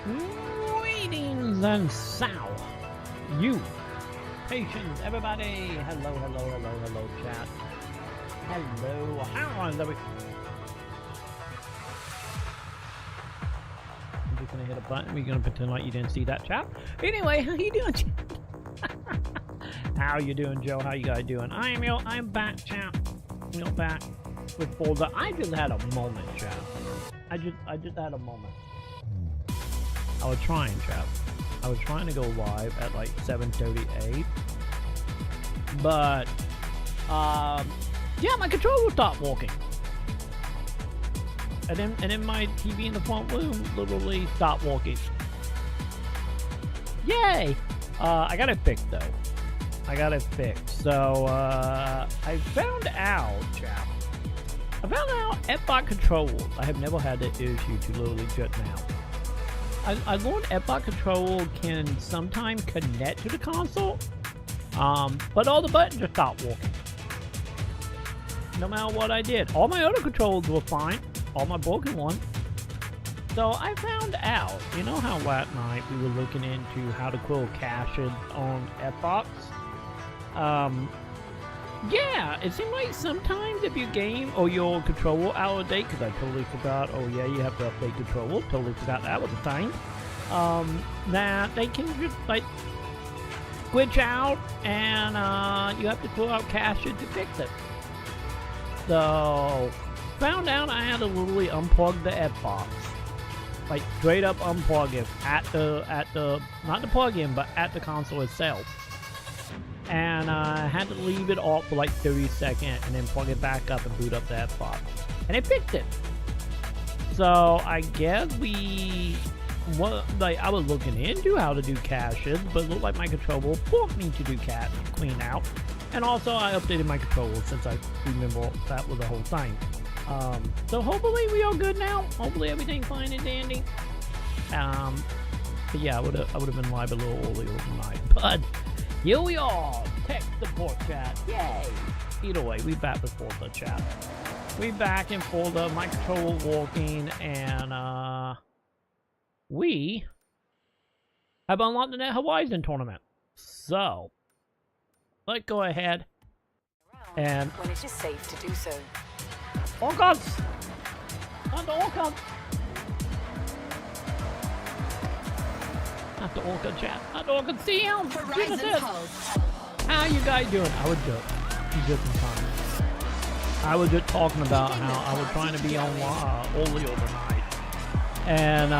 Greetings and sow. You. Patience, everybody. Hello, chat. Hello. How are we? I'm just gonna hit a button. We're gonna pretend like you didn't see that, chat. Anyway, how you doing, chat? How you doing, Joe? How you guys doing? I'm back, chat. We're back with Forza. I just had a moment, chat. I just had a moment. I was trying, chat. I was trying to go live at like 7:38, but yeah, my controller stopped working, and then my TV in the front room literally stopped working. Yay! I got it fixed though. I got it fixed. So I found out, chat. I found out Xbox controllers. I have never had that issue to literally just now. I learned Xbox controller can sometimes connect to the console, but all the buttons just stopped working. No matter what I did. All my other controllers were fine. All my broken ones. So I found out, you know how last night we were looking into how to quill caches on Xbox? Yeah, it seemed like sometimes if your game or your controller out of date, because I totally forgot, oh yeah, you have to update controller, totally forgot that was a thing, that they can just like glitch out and you have to pull out caches to fix it. So, found out I had to literally unplug the Xbox. Like straight up unplug it at the, not the plug-in, but at the console itself. And I had to leave it off for like 30 seconds and then plug it back up and boot up the Xbox. And it fixed it. So I guess I was looking into how to do caches, but it looked like my controller forced me to do clean out. And also I updated my controller since I remember that was the whole thing. So hopefully we are good now. Hopefully everything's fine and dandy. But yeah, I would have been live a little earlier tonight. But here we are, tech support chat, yay! Either way, we back with Forza chat. We back in Forza, my controller working, and we have unlocked the Net Horizon tournament. So, let's go ahead and when it is safe to do so. Orcas! On the Orca! Not the Orca chat. Not the Orca CM! How you guys doing? I was just in time. I was just talking about how I was trying to be on early overnight. And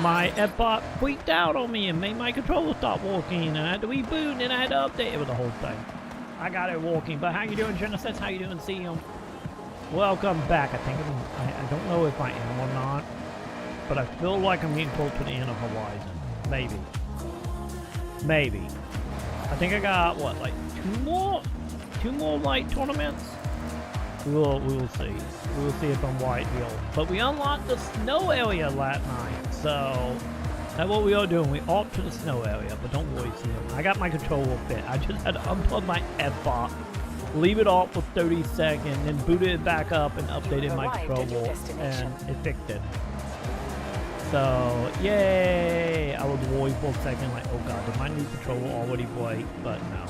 my Xbox freaked out on me and made my controller stop working, and I had to reboot and I had to update it with the whole thing. I got it working. But how you doing, Genesis? How you doing, CM? Welcome back. I don't know if I am or not, but I feel like I'm getting close to the end of Horizon. Maybe. I think I got what, like two more light tournaments. We will see. We will see if I'm right here. But we unlocked the snow area last night, so that's what we are doing. We opt to the snow area, but don't worry, CM. I got my controller fit. I just had to unplug my Xbox, leave it off for 30 seconds, then booted it back up and updated my controller, and it fixed it. So, yay! I was worried for a second, like, oh god, did my new controller already break? But no.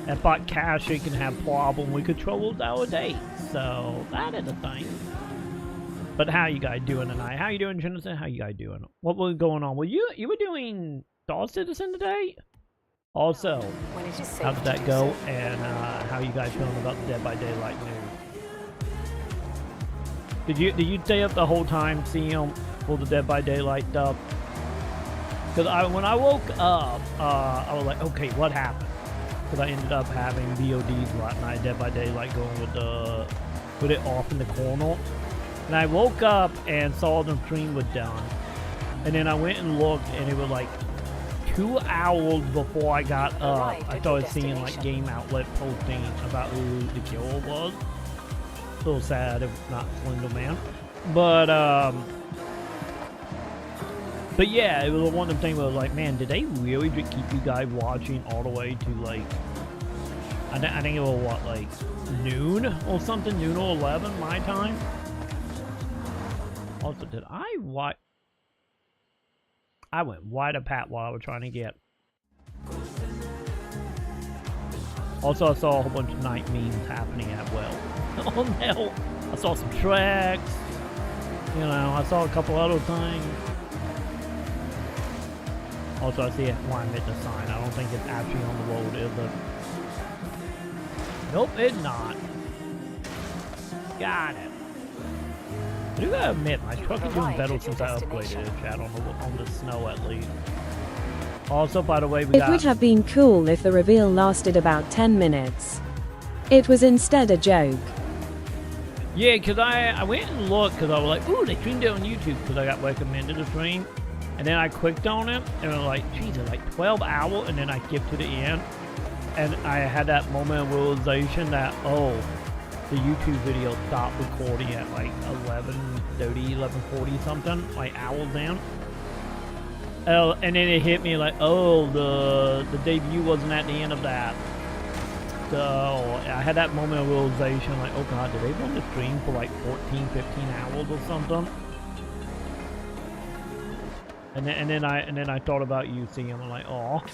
Xbox cache can have problem with controllers nowadays, so that is a thing. But how you guys doing tonight? How you doing, Genesis? How you guys doing? What was going on? Well, you were doing Star Citizen today? Also, how did that go? And how you guys feeling about the Dead by Daylight news? Did you stay up the whole time, CM, for the Dead by Daylight stuff? Because when I woke up, I was like, okay, what happened? Because I ended up having VODs last night, Dead by Daylight, going with it off in the corner. And I woke up and saw the stream was done. And then I went and looked, and it was like 2 hours before I got up. I started seeing like game outlet posting about who the killer was. So sad if not Slender Man. But yeah, it was one of the things where I was like, man, did they really just keep you guys watching all the way to like, I think it was what, like noon or something, noon or 11 my time? Also, did I watch? I went wide a pat while I was trying to get. Also, I saw a whole bunch of night memes happening as well. On hell, I saw some tracks. You know, I saw a couple other things. Also, I see it why I made the sign. I don't think it's actually on the road, is it? Nope, it's not. Got it. I do gotta admit, my truck is doing better since I upgraded it, chat, on the snow at least. Also, by the way, It would have been cool if the reveal lasted about 10 minutes. It was instead a joke. Yeah, because I went and looked because I was like, ooh, they streamed it on YouTube because I got recommended a stream. And then I clicked on it and I was like, geez, it's like 12 hours. And then I skipped to the end. And I had that moment of realization that, oh, the YouTube video stopped recording at like 11:30, 11:40 something, like hours down. And then it hit me like, oh, the debut wasn't at the end of that. So I had that moment of realization, like, oh god, did they run the stream for like 14, 15 hours or something? And then I thought about you seeing, I'm like, oh,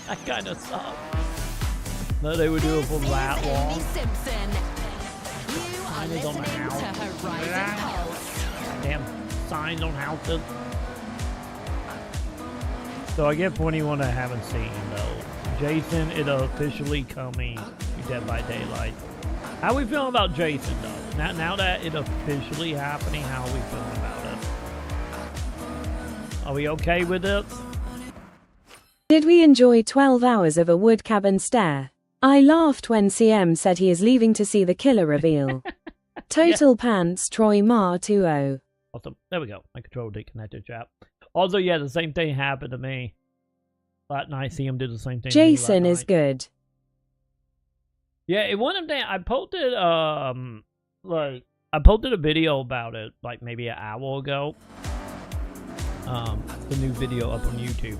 that kind of sucks. That they would do it for that long. Signs on the house. Damn signs on houses. So I get for anyone I haven't seen though, Jason is officially coming to Dead by Daylight. How are we feeling about Jason though? Now that it's officially happening, how are we feeling about it? Are we okay with it? Did we enjoy 12 hours of a wood cabin stare? I laughed when CM said he is leaving to see the killer reveal. Total yeah. Pants Troy Ma 2-0. Awesome. There we go. My controller disconnected, chat. Also, yeah, the same thing happened to me. Last night, CM did the same thing. Jason is good. Yeah, it wasn't that I posted I posted a video about it like maybe an hour ago. The new video up on YouTube.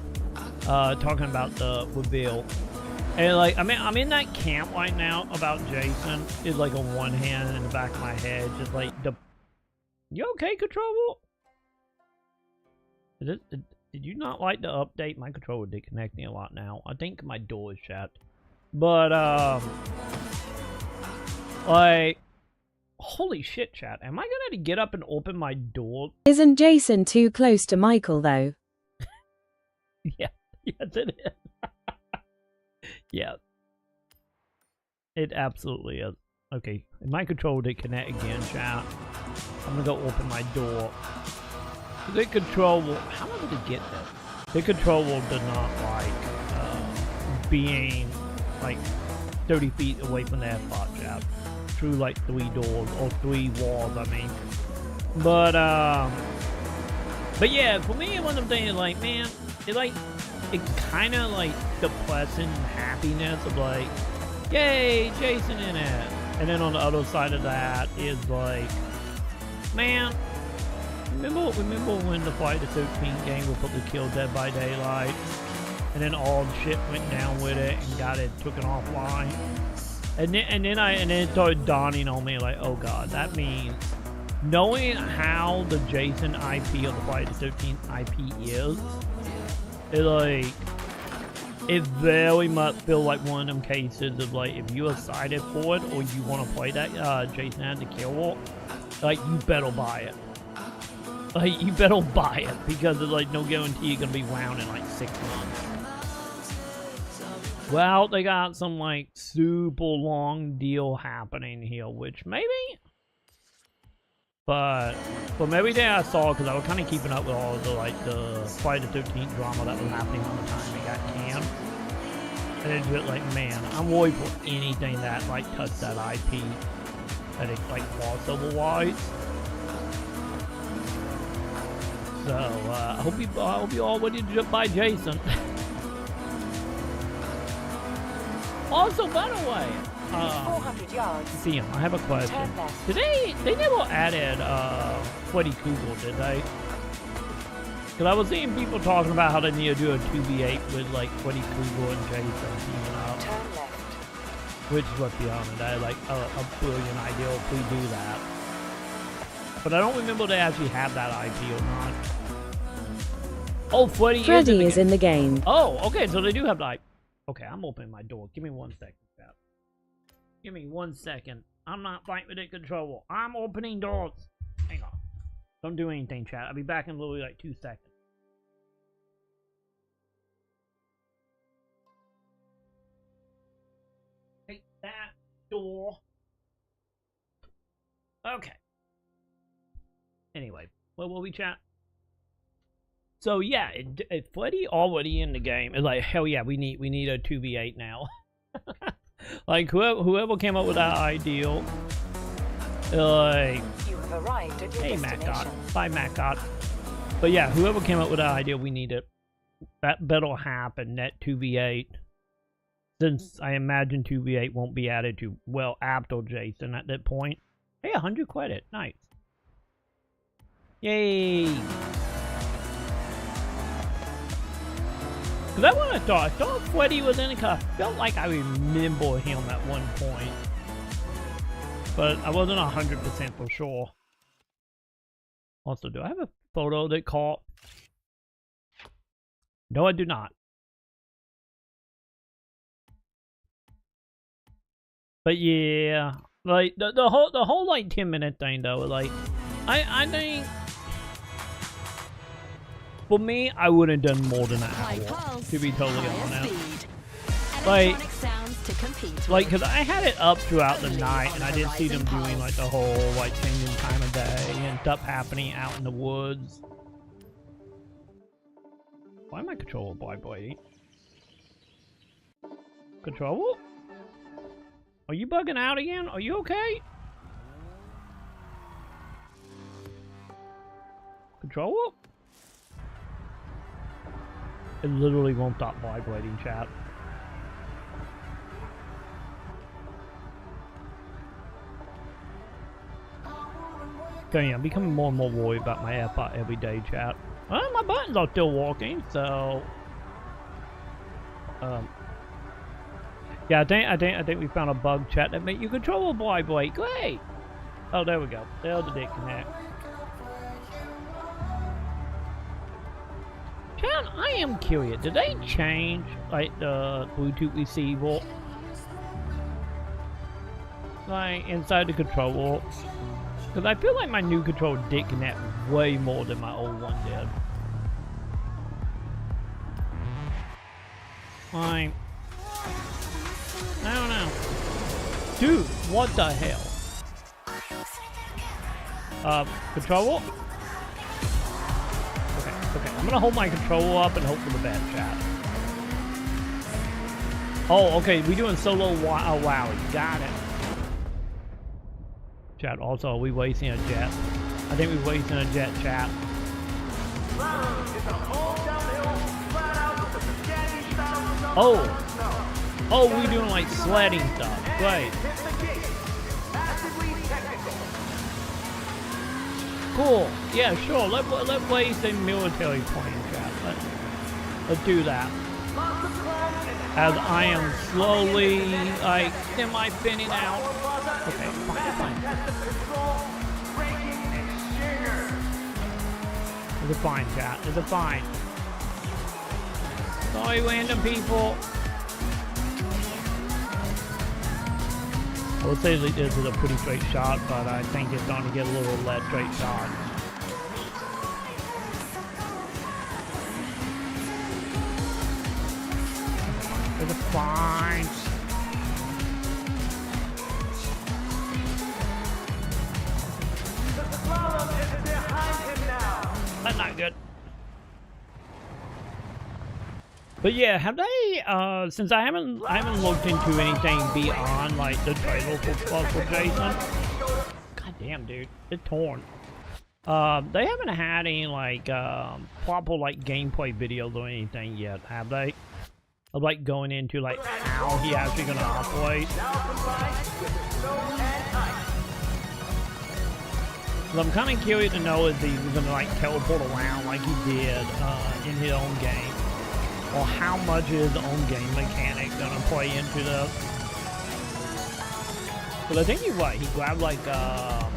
Talking about the reveal. And like I'm in that camp right now about Jason. It's like on one hand in the back of my head, just like you okay, controller? Did you not like the update? My controller disconnecting a lot now. I think my door is shut. But like holy shit, chat. Am I gonna get up and open my door? Isn't Jason too close to Michael though? Yeah, yes it is. Yeah. It absolutely is. Okay, my controller did connect again, chat. I'm gonna go open my door. The controller, how am I gonna get this? The controller does not like being like 30 feet away from that spot, chat. Through like 3 doors or 3 walls, I mean. But yeah, for me, one of the things like, man, it's kind of like depressing happiness of like, yay, Jason in it. And then on the other side of that is like, man, remember when the Friday the 13th game was supposed to kill Dead by Daylight, and then all the shit went down with it and got it taken offline, and then it started dawning on me like, oh god, that means knowing how the Jason IP of the Friday the 13th IP is, it like, it very much feel like one of them cases of like, if you are excited for it or you want to play that Jason had to kill, like, you better buy it. Like, you better buy it because there's like no guarantee you're gonna be wound in like 6 months. Well, they got some like super long deal happening here, which maybe. But from everything I saw, because I was kind of keeping up with all the like the Friday the 13th drama that was happening on the time it got canned, and it's just like, man, I'm worried for anything that like touched that IP, that it's like crossover wise. So I hope you all ready to jump by Jason. Also, by the way, 400 yards. see him. I have a question. Did they never added Freddy Krueger, did they? Because I was seeing people talking about how they need to do a 2v8 with like Freddy Krueger and Jason teaming up. Turn left. Which, let's be honest, I like a brilliant idea if we do that. But I don't remember they actually have that IP or not. Oh, Freddy Freddy is is in the game. Oh, okay, so they do have like... Okay, I'm opening my door. Give me 1 second, chat. Give me 1 second. I'm not fighting with the controller. I'm opening doors. Hang on. Don't do anything, chat. I'll be back in literally like 2 seconds. Take that door. Okay. Anyway, what will we chat? So yeah, if Freddy already in the game, it's like hell yeah, we need a 2v8 now. Like whoever came up with that ideal, like You have arrived at your hey destination. Maconn, bye Maconn. But yeah, whoever came up with that idea, we need it. That better happen. Net 2v8, since I imagine 2v8 won't be added to well after Jason at that point. Hey, 100 credit, nice. Yay! Cause I thought Freddy was in it, cause I felt like I remember him at one point. But I wasn't 100% for sure. Also, do I have a photo that caught? No, I do not. But yeah, like the whole like 10-minute thing though, like I think for me, I wouldn't have done more than an hour, to be totally honest. Like, cause I had it up throughout the night, and I did see them doing like the whole like changing time of day and stuff happening out in the woods. Why am I controller boy? Controller? Are you bugging out again? Are you okay? Controller? It literally won't stop vibrating, chat. Okay, I'm becoming more and more worried about my AirPod every day, chat. Well, my buttons are still working, so yeah, I think we found a bug, chat, that make you control a vibrate. Great. Oh, there we go. There did it connect. Chat, I am curious. Did they change like the Bluetooth receiver, like inside the controller? Because I feel like my new controller did connect way more than my old one did. Like, I don't know. Dude, what the hell? Controller? Okay, I'm gonna hold my controller up and hope for the best, chat. Oh, okay, we doing solo Wowie. Got it. Chat, also, are we wasting a jet? I think we're wasting a jet, chat. Oh, we doing like sledding stuff. Great. Cool. Yeah, sure. Let's waste a military plane, chat. Let's do that. As I am slowly, like, semi-spinning out. Okay, fine. It's a fine, chat. It's a fine. Sorry, random people. I would say that this is a pretty straight shot, but I think it's going to get a little less straight shot. It's fine. That's not good. But yeah, have they, since I haven't looked into anything beyond, like, the trailer for Jason. God damn, dude. It's torn. They haven't had any, like, proper, like, gameplay videos or anything yet, have they? Of, like, going into, like, how he actually gonna operate. So I'm kind of curious to know if he's gonna, like, teleport around like he did, in his own game. Or how much is his own game mechanic gonna play into this? Because I think he's right. He grabbed like a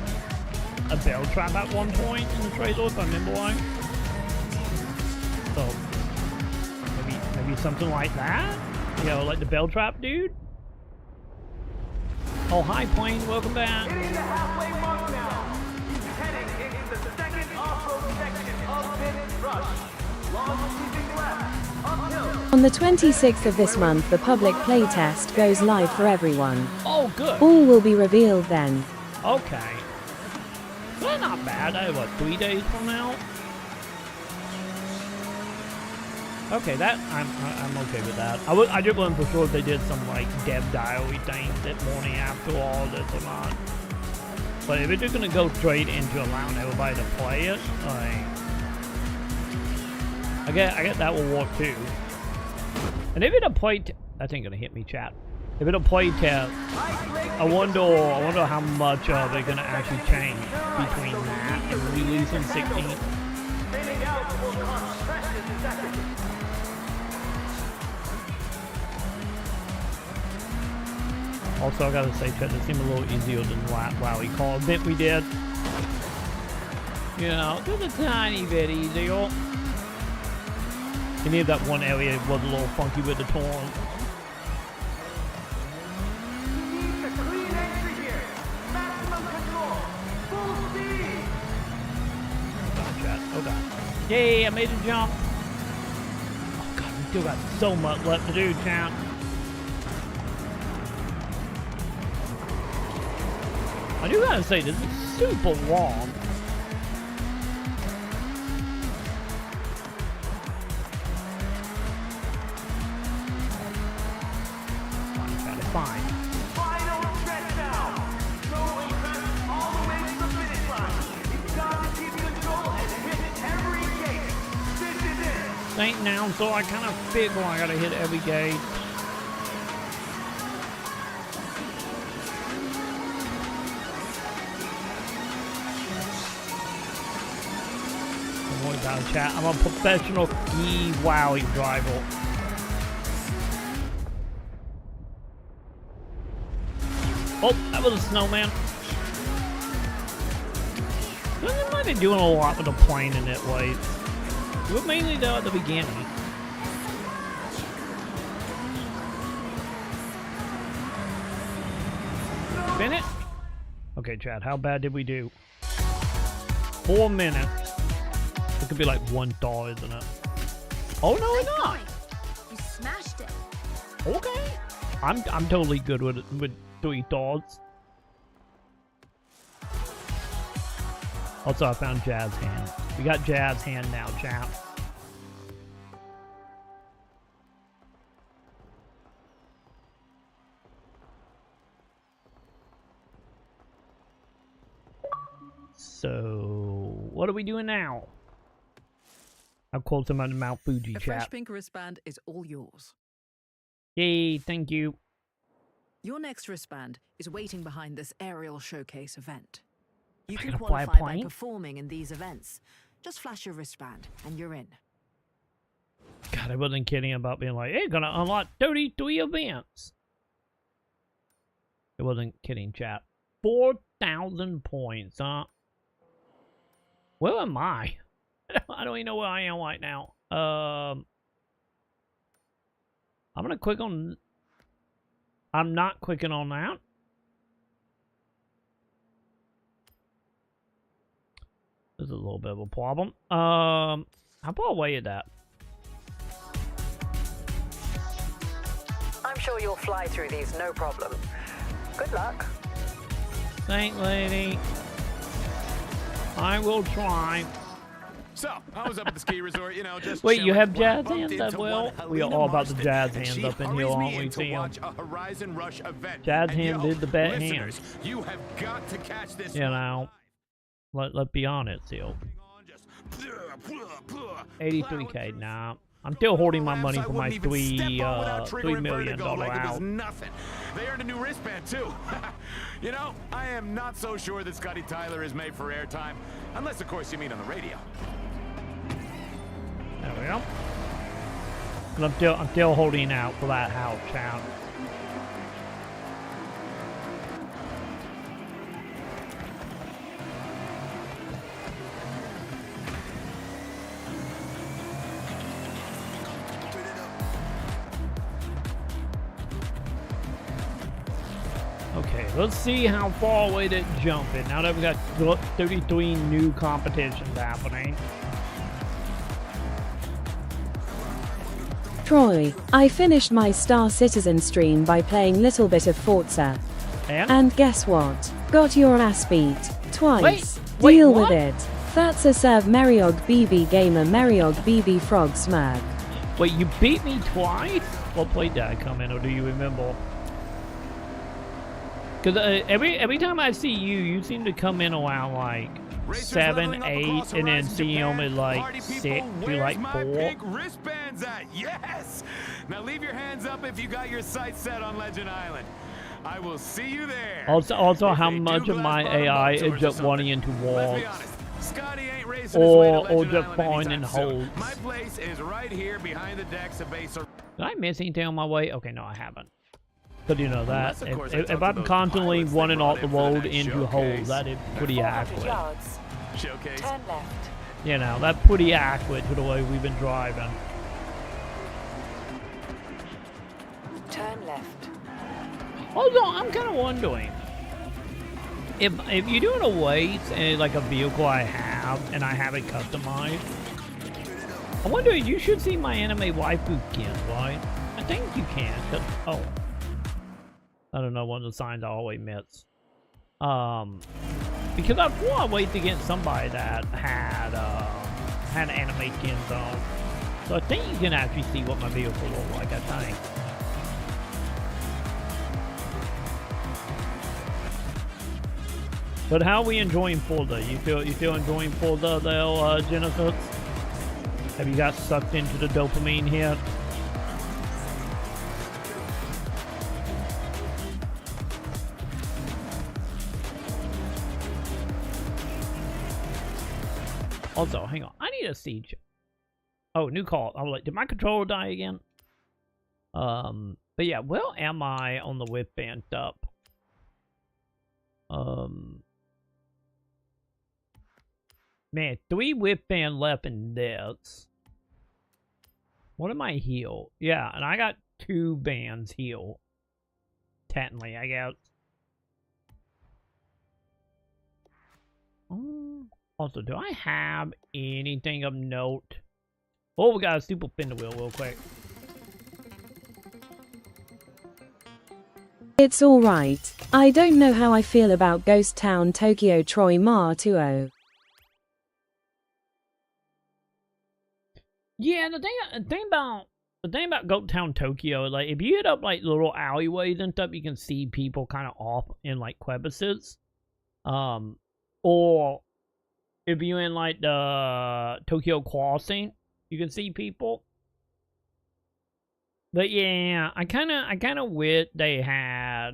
bell trap at one point in the trailer, if I remember right. So maybe something like that. You know, like the bell trap dude. Oh, hi, Plane. Welcome back. Hitting the halfway mark now. Heading into the second off-road section of this rush. Long keeping left. Uphill. On the 26th of this month, the public playtest goes live for everyone. Oh, good. All will be revealed then. Okay. Well, not bad. What, 3 days from now? Okay, that I'm okay with that. I just wasn't for sure if they did some like dev diary thing that morning after all this or not. But if it's just gonna go straight into allowing everybody to play it, like I get that will work too. And if it'll play, that ain't gonna hit me, chat. If it'll play test, I wonder how much of it gonna actually change between that and releasing 16. Also, I gotta say, chat, it seemed a little easier than the Wowie call event we did. You know, just a tiny bit easier. You need that one area that was a little funky with the torn. Okay. Yay, I made a jump. Oh god, we still got so much left to do, champ. I do gotta say, this is super long. Fine, got it, fine. Final stretch now. Go and press all the way to the finish line. You've got to keep control and hit every gate. This is it. Ain't now, so I kind of figure I gotta hit every gate. Don't worry about it, chat. I'm a professional Wowie driver. Oh, that was a snowman. They might be doing a lot with the plane in that way. We're mainly though at the beginning. Spin it? Okay, Chad, how bad did we do? 4 minutes. It could be like $1, isn't it? Oh no, it's not. You smashed it. Okay. I'm totally good with $3. Also, I found Jazz Hand. We got Jazz Hand now, champ. So, what are we doing now? How close am I to Mount Fuji, A chat? fresh pink wristband is all yours. Yay, thank you. Your next wristband is waiting behind this aerial showcase event. You I can gotta fly a qualify by plane? performing in these events. Just flash your wristband and you're in. God, I wasn't kidding about being like, hey, gonna unlock 33 events. It wasn't kidding, chat. 4,000 points, huh? Where am I? I don't even know where I am right now. I'm gonna click on... I'm not clicking on that. This is a little bit of a problem. How far away is that? I'm sure you'll fly through these, no problem. Good luck. Thank lady. I will try. So, I was up at the ski resort, you know, just Wait, you chilling have when I jazz bumped hands into as well? one We are Helena all about the Marston, jazz and hands she up in hurries here, aren't me we, in to Tim? watch a Horizon Rush event. Jazz And hand yo, did the bet listeners, hand. you have got to catch this You one know, let's be honest, yo. live. 83K, nah. I'm still holding my money for my $3 million like it was out. nothing. They earned a new wristband too. You know, I am not so sure that Scotty Tyler is made for airtime, unless of course you mean on the radio. There we go. And I'm still holding out for that house, child. Okay, let's see how far away that jump is. Now that we got 33 new competitions happening. Troy, I finished my Star Citizen stream by playing little bit of Forza. And guess what? Got your ass beat. Twice. Wait, Deal what? with it. That's a serve Mariog BB Gamer Mariog BB Frog Smirk. Wait, you beat me twice? What plate did I come in, or do you remember? Because every time I see you, you seem to come in around like 7, 8, and then see him at like 6 to like 4. Pink wristbands at? Yes! Now leave your hands up if you got your sights set on Legend Island. I will see you there. Also, If how they do much of glass my bottom AI boat is tours just or running into something. walls, Let's be honest, Scotty ain't racing his way to or Legend just Island falling in anytime soon. holes. My place is right here behind the decks of base. Did I miss anything on my way? Okay, no, I haven't. But you know that, Unless, of course, I if talked to I'm those constantly pilots they running brought off the in for road that into showcase. holes, that is pretty 400 accurate. yards. Showcase. Turn left. You know, that's pretty accurate to the way we've been driving. Turn left. Although, I'm kind of wondering, if you're doing a race and like a vehicle I have, and I have it customized, I wonder, you should see my anime waifu skin, right? I think you can, 'cause, oh. I don't know, one of the signs I always miss. Because I thought I'd wait to get somebody that had anime skins on. So I think you can actually see what my vehicle looks like, I think. But how are we enjoying Forza? You feel enjoying Forza though, Genesis? Have you got sucked into the dopamine here? Also, hang on. I need a siege. Oh, new call. I was like, did my controller die again? But yeah, where am I on the whip band up? Man, 3 whip band left in this. What am I heal? Yeah, and I got 2 bands heal. Technically, I guess. Also, do I have anything of note? Oh, we got a super spin the wheel real quick. It's alright. I don't know how I feel about Ghost Town Tokyo Troy Ma 20. Yeah, the thing about Goat Town Tokyo, like if you hit up like little alleyways and stuff, you can see people kind of off in like crevices. Or if you're in like the Tokyo Crossing, you can see people. But yeah, I kind of wish they had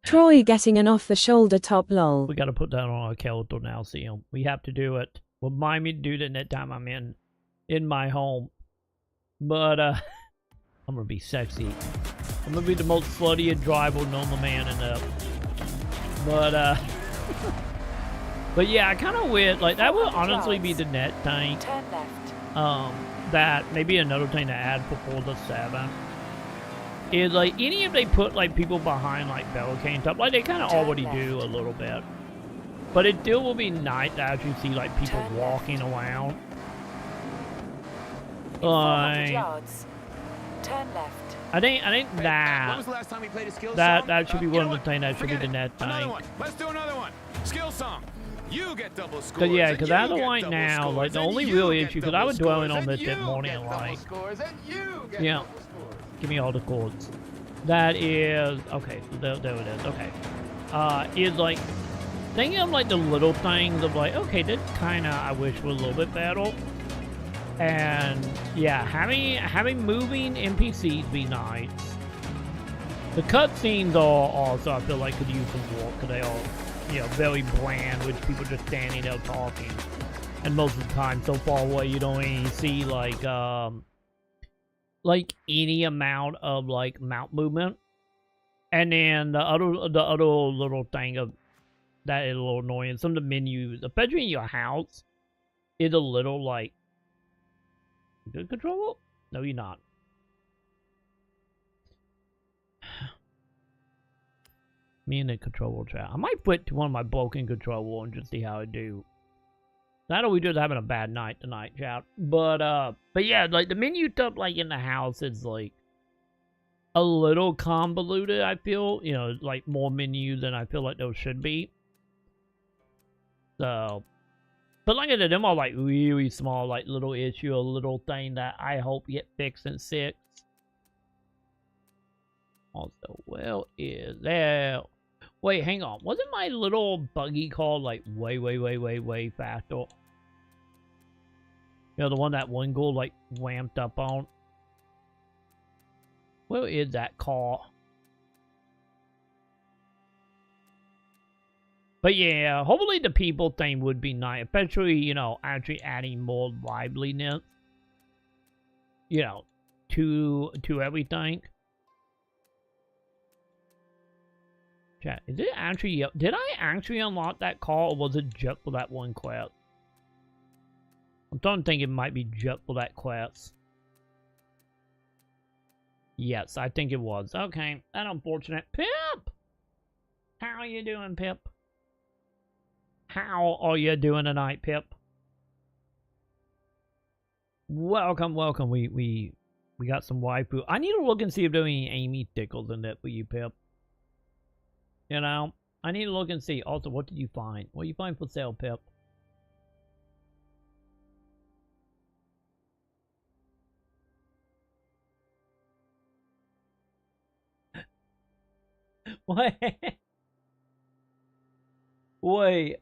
Troy getting an off-the-shoulder top lol. we got to put that on our character now, see him. We have to do it. Remind me to do that next time I'm in my home. But I'm gonna be sexy. I'm gonna be the most slutty and drivable normal man in the. But but yeah, I kind of wish like that would honestly be the net thing. Turn left. That maybe another thing to add for Forza 7 is like any if they put like people behind like barricade stuff, like they kind of already do a little bit. But it still will be nice to actually see like people walking around. In 400 Like yards. Turn left. I think When that was the last time we played a skill song? that should be You one know of the what? things that should be Forget the it. net Another thing. one. Let's do another one. Skill song. You get double scores. Cause yeah, and cause you as of get right double now, scores, like the and only you real get issue, cause I double was dwelling scores, on this and this you morning, get and double like, scores, and you get yeah, double scores. give me all the chords. That is okay. So there it is. Okay, is like thinking of like the little things of like, okay, this kind of I wish was a little bit better. And yeah, having moving NPCs be nice. The cutscenes are also, I feel like, could use some work because they are, you know, very bland, with people just standing there talking. And most of the time, so far away, you don't even see like any amount of like mount movement. And then the other little thing of that is a little annoying. Some of the menus, especially in your house, is a little like good control. No, you're not. Me and the controller chat. I might put to one of my broken controller and just see how I do. Not that we just having a bad night tonight, chat. But yeah, like the menu stuff like in the house is like a little convoluted, I feel. You know, like more menus than I feel like there should be. So, but like I said, them are like really small, like little issue, a little thing that I hope get fixed in 6. Also, well, is there... Wait, hang on. Wasn't my little buggy called like way faster? You know, the one that one girl like ramped up on? Where is that car? But yeah, hopefully the people thing would be nice. Especially, you know, actually adding more liveliness. You know, to everything. Chat, is it actually... Did I actually unlock that car, or was it just for that one quest? I'm starting to think it might be just for that quest. Yes, I think it was. Okay, that's unfortunate. Pip! How are you doing, Pip? How are you doing tonight, Pip? Welcome, welcome. We got some waifu. I need to look and see if there are any Amy tickles in that for you, Pip. You know, I need to look and see. Also, what did you find? What did you find for sale, Pip? What? Wait,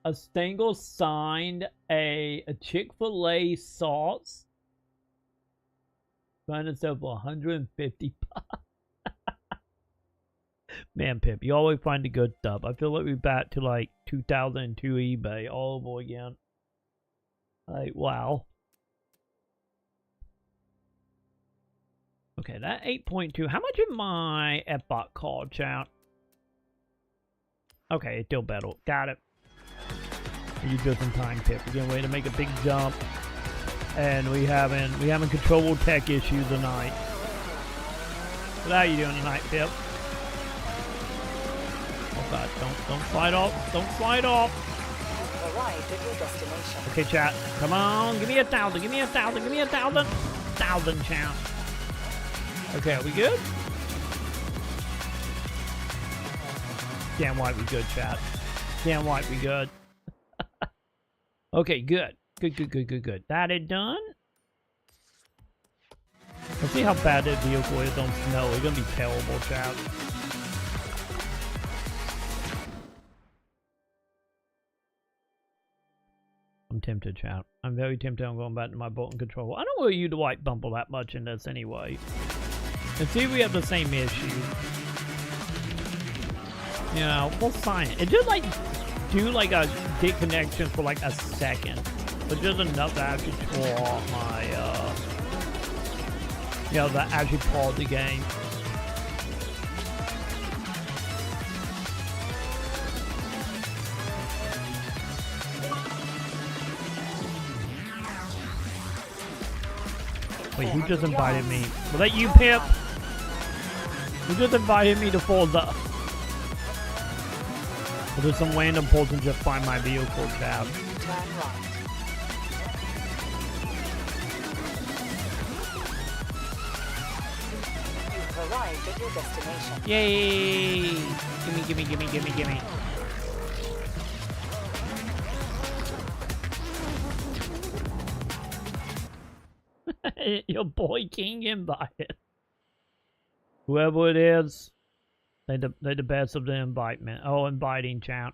a Stengel signed a Chick-fil-A sauce? Trying to sell for $150. Man, Pip, you always find the good stuff. I feel like we're back to like 2002 eBay all over again. Like, wow. Okay, that 8.2. How much of my F-Bot call, chat? Okay, it's still better. Got it. You just in time, Pip. We're getting ready to make a big jump. And we having controllable tech issues tonight. But how you doing tonight, Pip? Oh god, don't slide off. Don't slide off. You've arrived at your destination. Okay, chat. Come on, give me 1,000. Give me 1,000. Give me 1,000. 1,000, chat. Okay, are we good? Damn white we good, chat. Damn white we good. Okay, good. Good. That is done. Let's see how bad that vehicle is on snow. It's gonna be terrible, chat. I'm tempted, chat. I'm very tempted on going back to my button control. I don't want you to white bumble that much in this anyway. And see if we have the same issue. You know, we'll sign it. It just like do like a gate connection for like a second. But just enough to actually draw my you know, that actually pause the game. Wait, who just invited me? Was that you, Pip? Who just invited me to Forza? Or did some random person just find my vehicle, chat? Turn right. You've arrived at your destination. Yay! Gimme. Your boy King invited. Whoever it is, they the best of the invitement. Oh, inviting chat.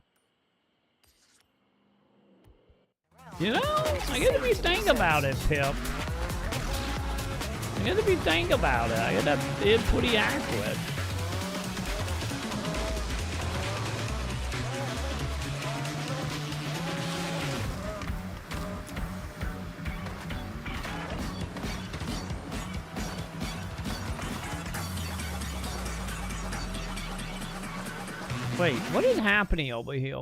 You know, I gotta be thinking about it, Pip. I gotta be thinking about it. I gotta be pretty accurate. Wait, what is happening over here?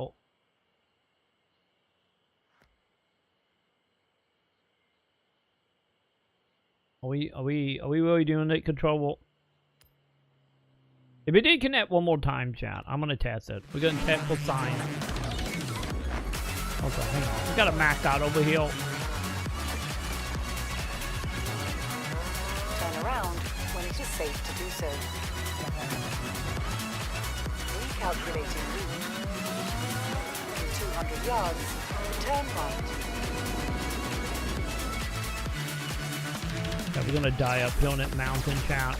Are we really doing it controllable? If it did connect one more time, chat, I'm gonna test it. We're gonna check for signs. Okay, hang on. We got a max out over here. Turn around when it is safe to do so. Recalculating route. In 200 yards, turn right. Yeah, we're gonna die up here on that mountain, chat.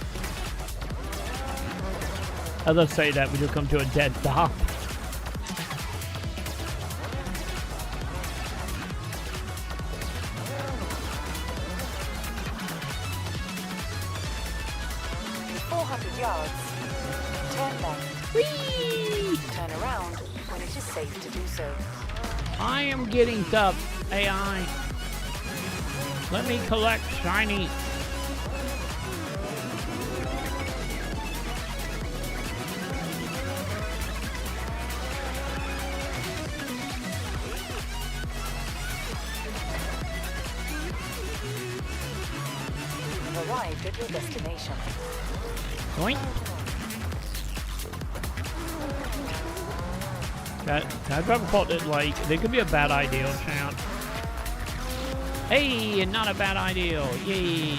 As I say that, we just come to a dead stop. In 400 yards, turn left. Whee! Turn around when it is safe to do so. I am getting stuff, AI. Let me collect shiny. You've arrived at your destination. Joint. Can I drive a fault that, like, there could be a bad idea, chat. Hey, not a bad idea. Yay.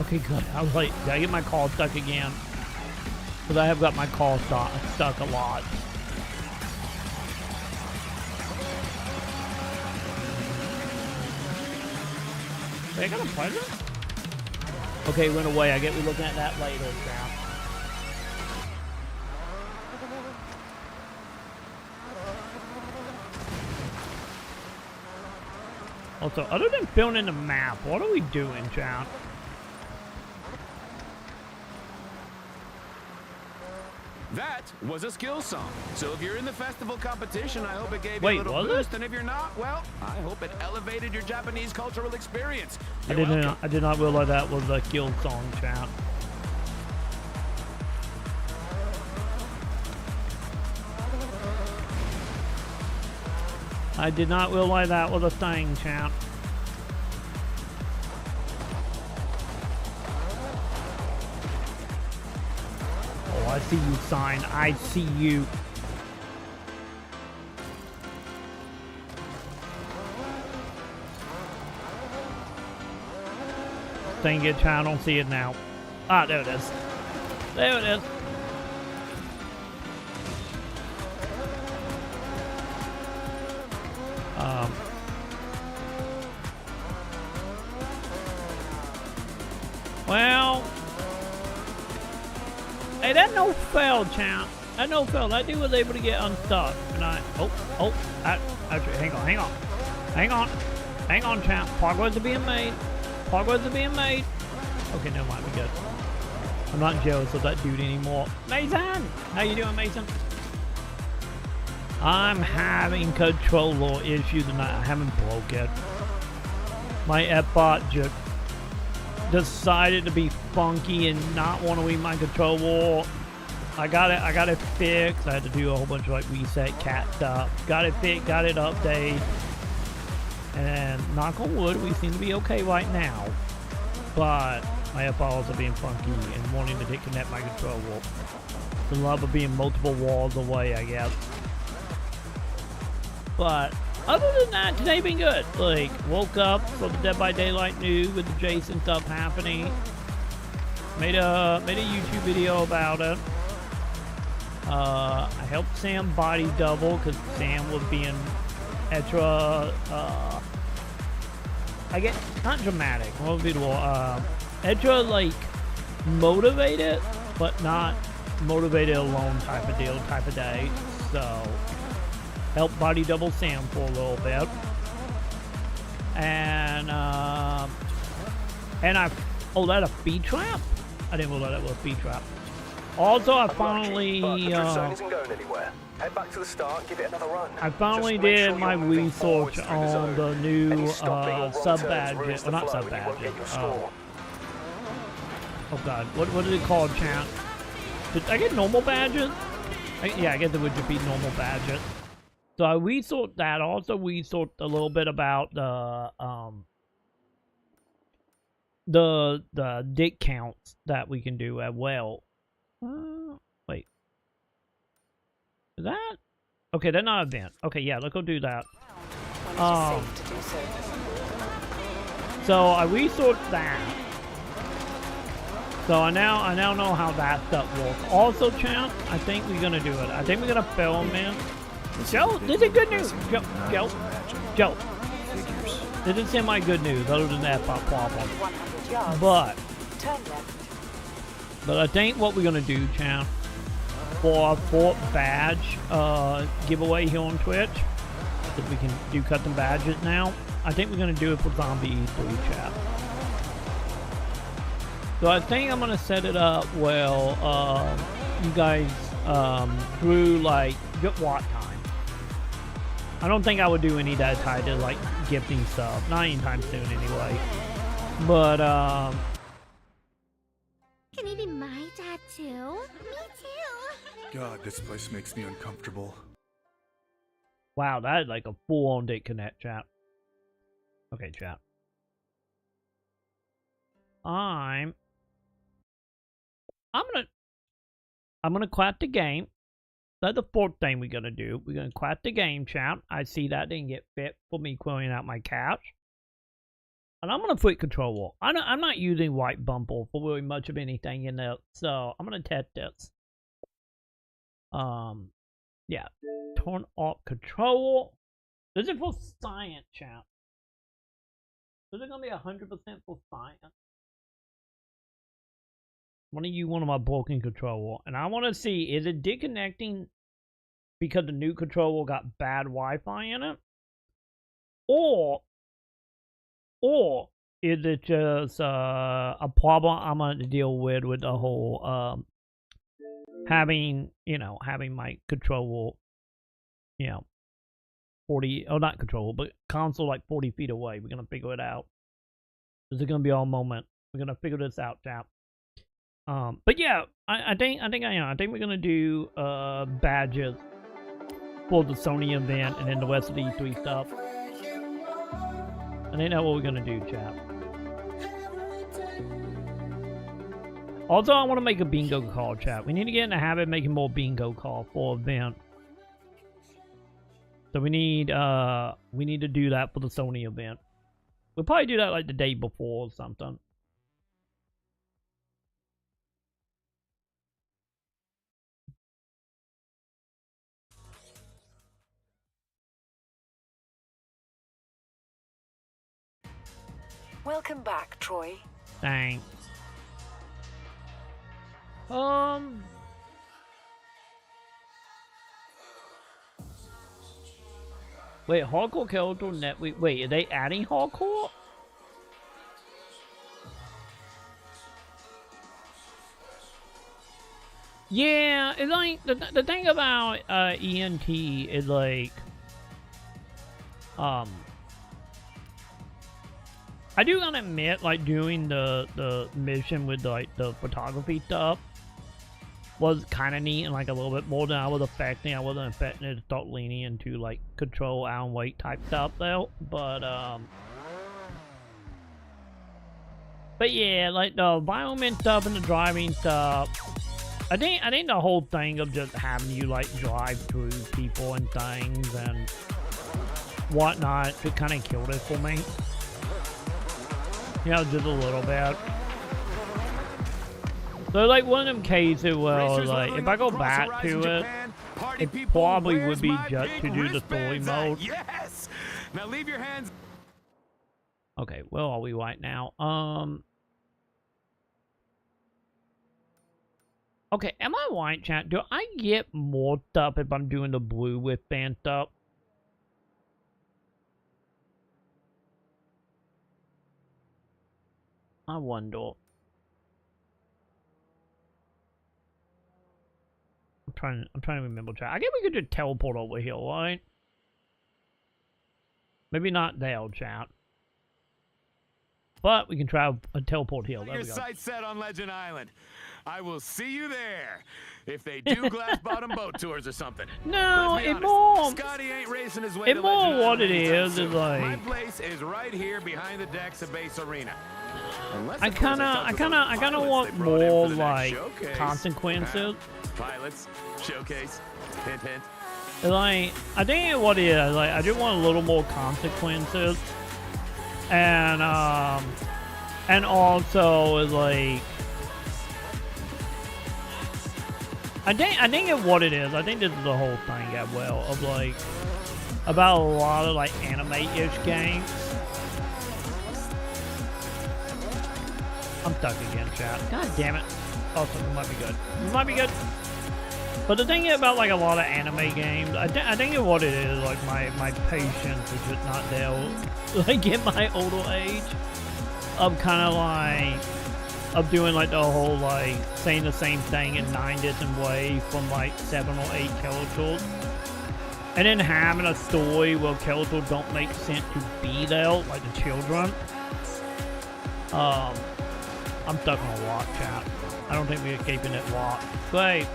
Okay, good. I was like, did I get my call stuck again? Because I have got my call stuck a lot. Wait, I got a pleasure? Okay, it went away. I get we're looking at that later, chat. Also, other than filling in the map, what are we doing, chat? That was a skill song. So if you're in the festival competition, I hope it gave you Wait, a little was boost. it? And if you're not, well, I hope it elevated your Japanese cultural experience. I You're welcome. did not realize that was a guild song, chat. I did not realize that was a thing, chat. Oh, I see you, sign. I see you. Dang it, chat. I don't see it now. Ah, there it is. There it is. Well, hey, that no fail, champ. That no fail. That dude was able to get unstuck, and actually, hang on, champ. Progress is being made. Progress is being made. Okay, never mind. We good. I'm not jealous of that dude anymore. Mason, how you doing, Mason? I'm having controller issues tonight. I haven't broke it. My Epbot just decided to be funky and not want to read my controller. I got it fixed. I had to do a whole bunch of like reset cat stuff. Got it fixed, got it updated. And knock on wood, we seem to be okay right now. But my eyeballs are being funky and wanting to disconnect my controller. The love of being multiple walls away, I guess. But other than that, today been good. Like, woke up for the Dead by Daylight news with the Jason stuff happening. Made a YouTube video about it. I helped Sam body double because Sam was being extra. I get not dramatic. What would be the word? Extra like motivated, but not motivated alone type of deal, type of day. So help body double Sam for a little bit, and I that a feed trap? I didn't realize that was a feed trap. Also, I finally isn't going anywhere. Head back to the start, give it another run. I finally Just make did sure my you're moving research forwards through the on zone. the new Any stopping or wrong sub turns badges. ruins Well, the not flow sub and you won't get badges. your score. Oh god, what is it called, champ? Did I get normal badges? Yeah, I guess it would just be normal badges. So I resourced that. Also resourced a little bit about the dick counts that we can do as well. Wait. Is that? Okay, they're not event. Okay, yeah, let's go do that. So I resourced that. So I now know how that stuff works. Also, champ, I think we're gonna do it. I think we're gonna film in. Joe, this is good news. Joe. This is semi good news, other than that problem. But I think what we're gonna do, champ, for our 4th badge giveaway here on Twitch, if we can do custom badges now, I think we're gonna do it for Zombie E3, chat. So I think I'm gonna set it up well, you guys through like what time? I don't think I would do any that tied to like gifting stuff, not anytime soon anyway. But Can he be my dad too? Me too. God, this place makes me uncomfortable. wow, that is like a full-on date connect, chat. Okay, chat. I'm gonna quit the game. That's the 4th thing we're gonna do. We're gonna quit the game, chat. I see that didn't get fit for me clearing out my couch. And I'm gonna quit Control Wall. I'm not using White Bumble for really much of anything in there, so I'm gonna test this. Yeah. Turn off Control Wall. This is for science, chat. Is it gonna be 100% for science? I want to use one of my broken Control Wall, and I want to see, is it disconnecting because the new Control Wall got bad Wi-Fi in it, or is it just a problem I'm gonna deal with the whole having my Control Wall, 40, oh, not Control Wall, but console like 40 feet away. We're gonna figure it out. This is gonna be all moment. We're gonna figure this out, chap. But yeah, I think we're gonna do badges for the Sony event and then the rest of the E3 stuff. I think that's what we're gonna do, chap. Also, I want to make a bingo call, chat. We need to get in the habit of making more bingo call for event. So we need to do that for the Sony event. We'll probably do that like the day before or something. Welcome back, Troy. Thanks. Wait, hardcore character net. Wait, are they adding hardcore? Yeah, it's like the thing about ENT is like I do gotta admit, like doing the mission with like the photography stuff was kind of neat and like a little bit more than I was expecting. I wasn't expecting it to start leaning into like control Alan Wake type stuff though, but yeah, like the environment stuff and the driving stuff. I think the whole thing of just having you like drive through people and things and whatnot just kind of killed it for me. Just a little bit. So like one of them cases, well, like if I go back to it, it probably would be just to do the story mode. Yes. Now leave your hands. Okay, where are we right now? Okay, am I right, chat? Do I get more stuff if I'm doing the blue wristband stuff? I wonder. I'm trying to remember, chat. I guess we could just teleport over here, right? Maybe not there, chat. But we can try a teleport here. There Your we go. sights set on Legend Island. I will see you there. If they do glass bottom boat tours or something. No, Let's be it honest, more. Scotty ain't racing his way It to more Legend what it anytime is soon. like. My place is right here behind the decks of Base Arena. Unless, I of course, kind talk of to those pilots want they brought in more for the next like showcase. consequences. Pilots, showcase, hint, hint. Like, I think what it is, like, I just want a little more consequences, and also like, I think it what it is. I think this is the whole thing as well of like about a lot of like anime-ish games. I'm stuck again, chat. God damn it. Oh, something might be good. It might be good. But the thing about like a lot of anime games, I think what it is, like my patience is just not there. Like in my older age, of kind of like of doing like the whole like saying the same thing in 9 different ways from like 7 or 8 characters, and then having a story where characters don't make sense to be there, like the children. I'm stuck on a lot, chat. I don't think we're escaping that lot. But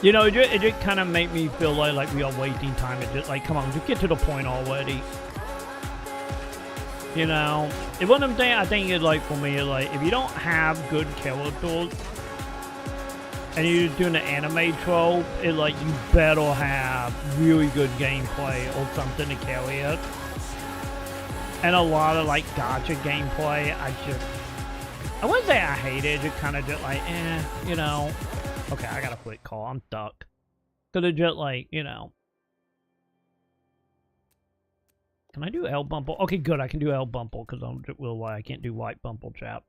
you know, it just kind of make me feel like we are wasting time. It just like, come on, just get to the point already. You know, it's one of them things I think is like for me, like if you don't have good characters and you're doing the anime trope, it's like you better have really good gameplay or something to carry it. And a lot of like gacha gameplay, I wouldn't say I hate it, just kind of just like, you know. Okay, I got a quick call. I'm stuck. Cause it's just like, you know. Can I do L Bumble? Okay, good. I can do L Bumble because I can't do White Bumble, chap.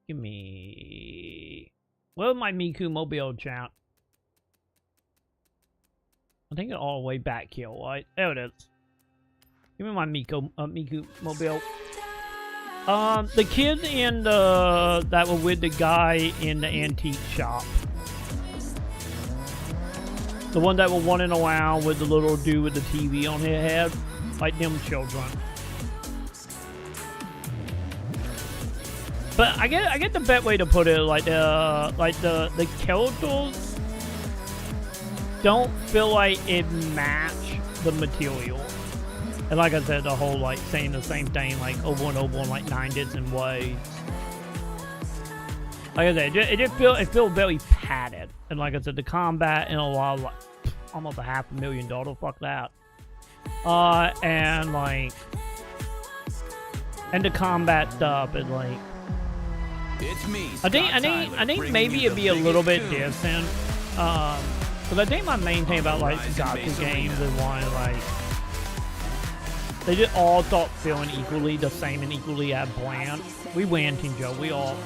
Give me. Where's my Miku Mobile, chat? I think it's all the way back here, right? There it is. Give me my Miku Mobile. The kid in the that were with the guy in the antique shop. The one that were running around with the little dude with the TV on his head, like them children. But I get the best way to put it, like the characters don't feel like it match the material. And like I said, the whole like saying the same thing like over and over in like 9 different ways. Like I said, it feels very padded. And like I said, the combat and a lot of like almost $500,000. Fuck that. And like, and the combat stuff is like. It's me. I think maybe it'd be a little bit different. Because I think my main thing about like gacha games is one like. They just all start feeling equally the same and equally as bland. We win, Team Joe. We all.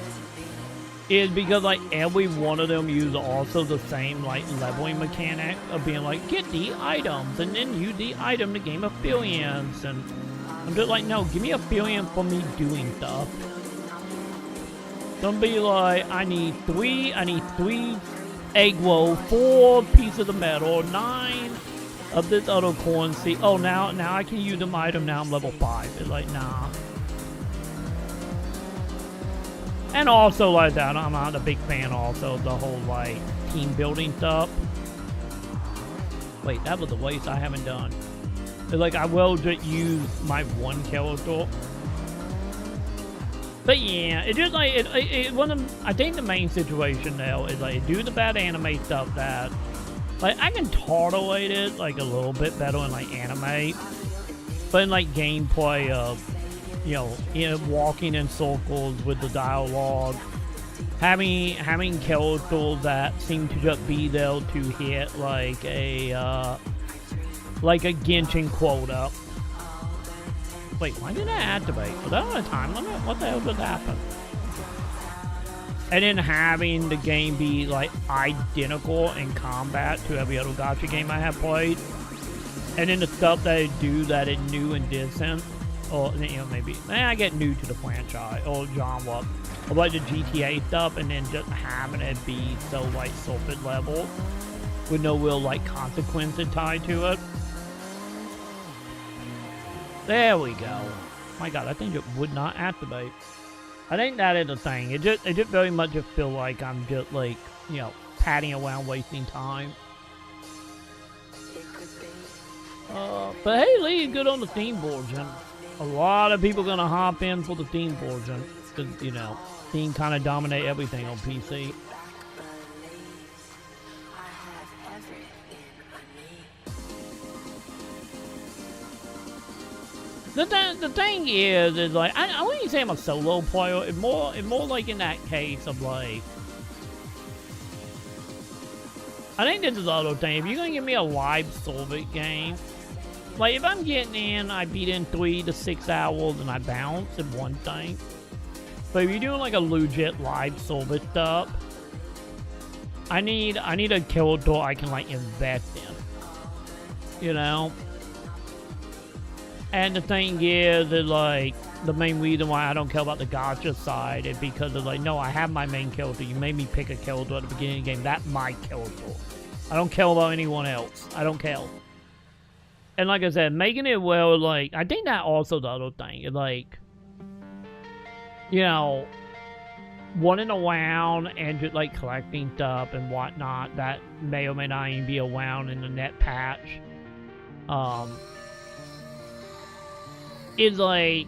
Is because like every one of them use also the same like leveling mechanic of being like get the items and then use the item to gain affiliates, and I'm just like, no, give me affiliate for me doing stuff. Don't be like I need three egg roll, 4 pieces of metal, 9 of this other currency. Oh, now I can use them item. Now I'm level 5. It's like, nah. And also like that, I'm not a big fan also of the whole like team building stuff. Wait, that was a waste I haven't done. It's like I will just use my one character. But yeah, it just like it one of I think the main situation now is like do the bad anime stuff that. Like, I can tolerate it, like, a little bit better in, like, anime. But in, like, gameplay of, you know, walking in circles with the dialogue. Having characters that seem to just be there to hit, like a Genshin quota. Wait, why did I activate? Was that on a time limit? What the hell just happened? And then having the game be like identical in combat to every other gacha game I have played. And then the stuff that I do that is new and different. Or, you know, maybe I get new to the franchise or genre. Or like the GTA stuff and then just having it be so like surface level. With no real like consequences tied to it. There we go. My god, that thing just would not activate. I think that is the thing. It just very much just feel like I'm just like, you know, padding around wasting time. But hey, Lee, good on the theme version. A lot of people gonna hop in for the theme version. Cause, you know, theme kind of dominate everything on PC. The thing is like, I wouldn't say I'm a solo player. It's more like in that case of like, I think this is the other thing. If you're gonna give me a live service game, like if I'm getting in, I beat in 3 to 6 hours and I bounce, it's one thing. But if you're doing like a legit live service stuff, I need a character I can like invest in, you know. And the thing is like, the main reason why I don't care about the gacha side is because of like, no, I have my main character. You made me pick a character at the beginning of the game. That's my character. I don't care about anyone else. I don't care. And like I said, making it well, like, I think that also the other thing is like, you know, running around and just like collecting stuff and whatnot that may or may not even be around in the net patch. Is like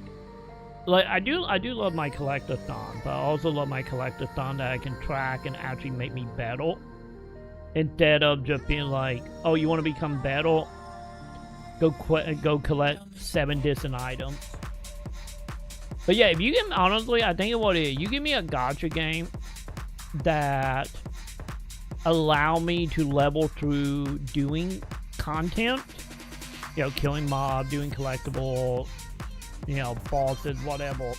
I do love my collectathon, but I also love my collectathon that I can track and actually make me better, instead of just being like, oh, you want to become better, go collect 7 distant items. But yeah, if you give me, honestly, I think what it is, you give me a gacha game that allow me to level through doing content, you know, killing mob, doing collectible, you know, bosses, whatever,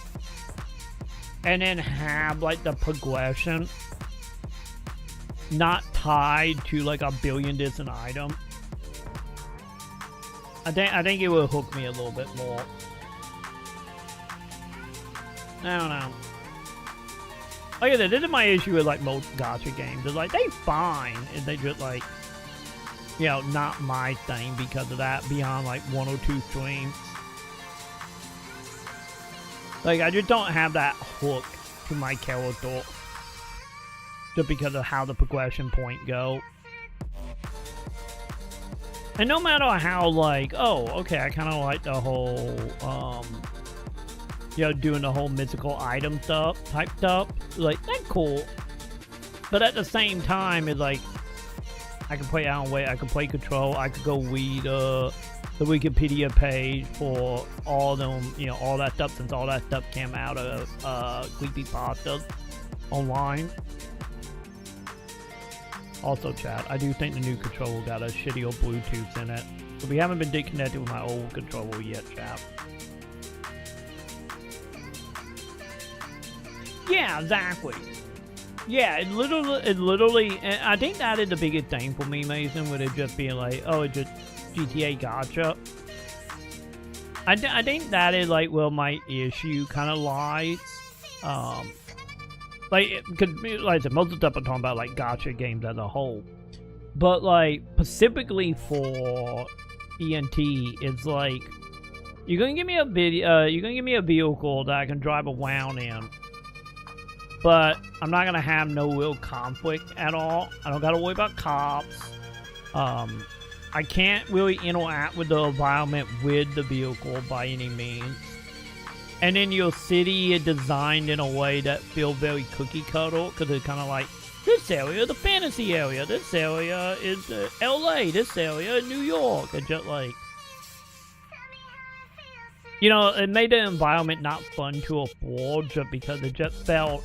and then have like the progression not tied to like a billion distant item. I think it will hook me a little bit more. I don't know. Like I said, this is my issue with like most gacha games. It's like, they fine, and they just like, you know, not my thing because of that, beyond like 1 or 2 streams. Like, I just don't have that hook to my character just because of how the progression point go. And no matter how, like, oh, okay, I kind of like the whole, you know, doing the whole mythical item stuff, type stuff. Like, that's cool. But at the same time, it's like, I can play Alan Wake, I can play Control, I could go read, the Wikipedia page for all them, you know, all that stuff, since all that stuff came out of creepypasta online. Also, chat, I do think the new controller got a shitty old Bluetooth in it. So we haven't been disconnected with my old controller yet, chat. Yeah, exactly. Yeah, it literally, and I think that is the biggest thing for me, Mason, with it just being like, oh, it just GTA gacha. I think that is like where my issue kind of lies. Like, cause like I said, most of the stuff I'm talking about like gacha games as a whole, but like specifically for ENT, it's like, you're gonna give me a vehicle that I can drive around in, but I'm not gonna have no real conflict at all. I don't gotta worry about cops. I can't really interact with the environment with the vehicle by any means. And then your city is designed in a way that feels very cookie cutter, because it's kind of like, this area is the fantasy area, this area is LA, this area is New York. It's just like, you know, it made the environment not fun to afford just because it just felt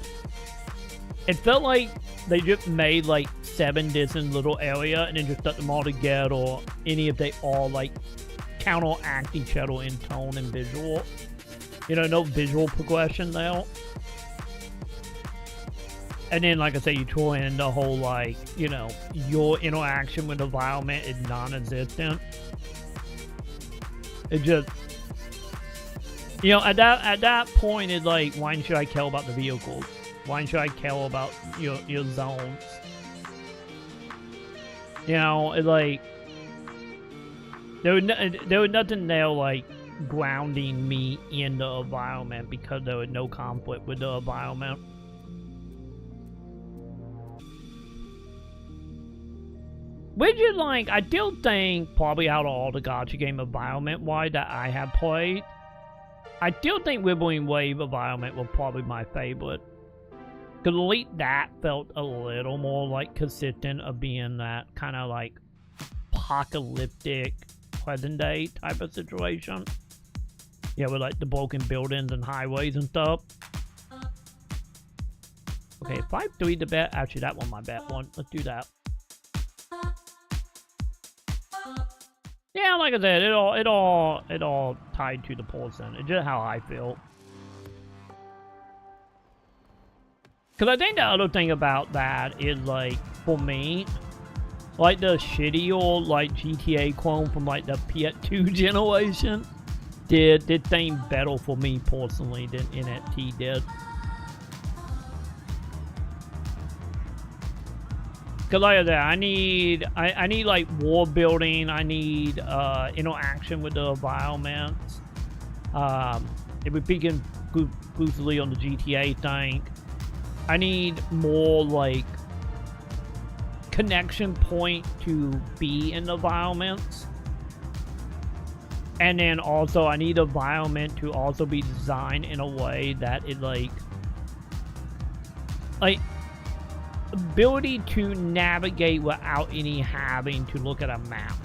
like they just made like 7 different little area and then just stuck them all together, or any if they all like counteract each other in tone and visual. You know, no visual progression there. And then, like I say, you throw in the whole, like, you know, your interaction with the environment is non-existent. It just, you know, at that point, it's like, why should I care about the vehicles? Why should I care about your zones? You know, it's like, there was nothing there, like, grounding me in the environment because there was no conflict with the environment. Which is like, I still think probably out of all the gacha game environment-wise that I have played, I still think Wibbling Wave environment was probably my favorite. Because at least that felt a little more like consistent of being that kind of like apocalyptic present day type of situation. Yeah, with like the broken buildings and highways and stuff. Okay, 5-3 the bet. Actually, that one my bet one. Let's do that. Yeah, like I said, it all tied to the person. It's just how I feel. Because I think the other thing about that is, like, for me, like, the shitty old, like, GTA clone from, like, the PS2 generation did things better for me, personally, than NFT did. Because, like I said, I need, like, war building, I need, interaction with the environments. If we're speaking exclusively on the GTA thing, I need more, like, connection point to be in the environments. And then also, I need the environment to also be designed in a way that it, like, ability to navigate without any having to look at a map.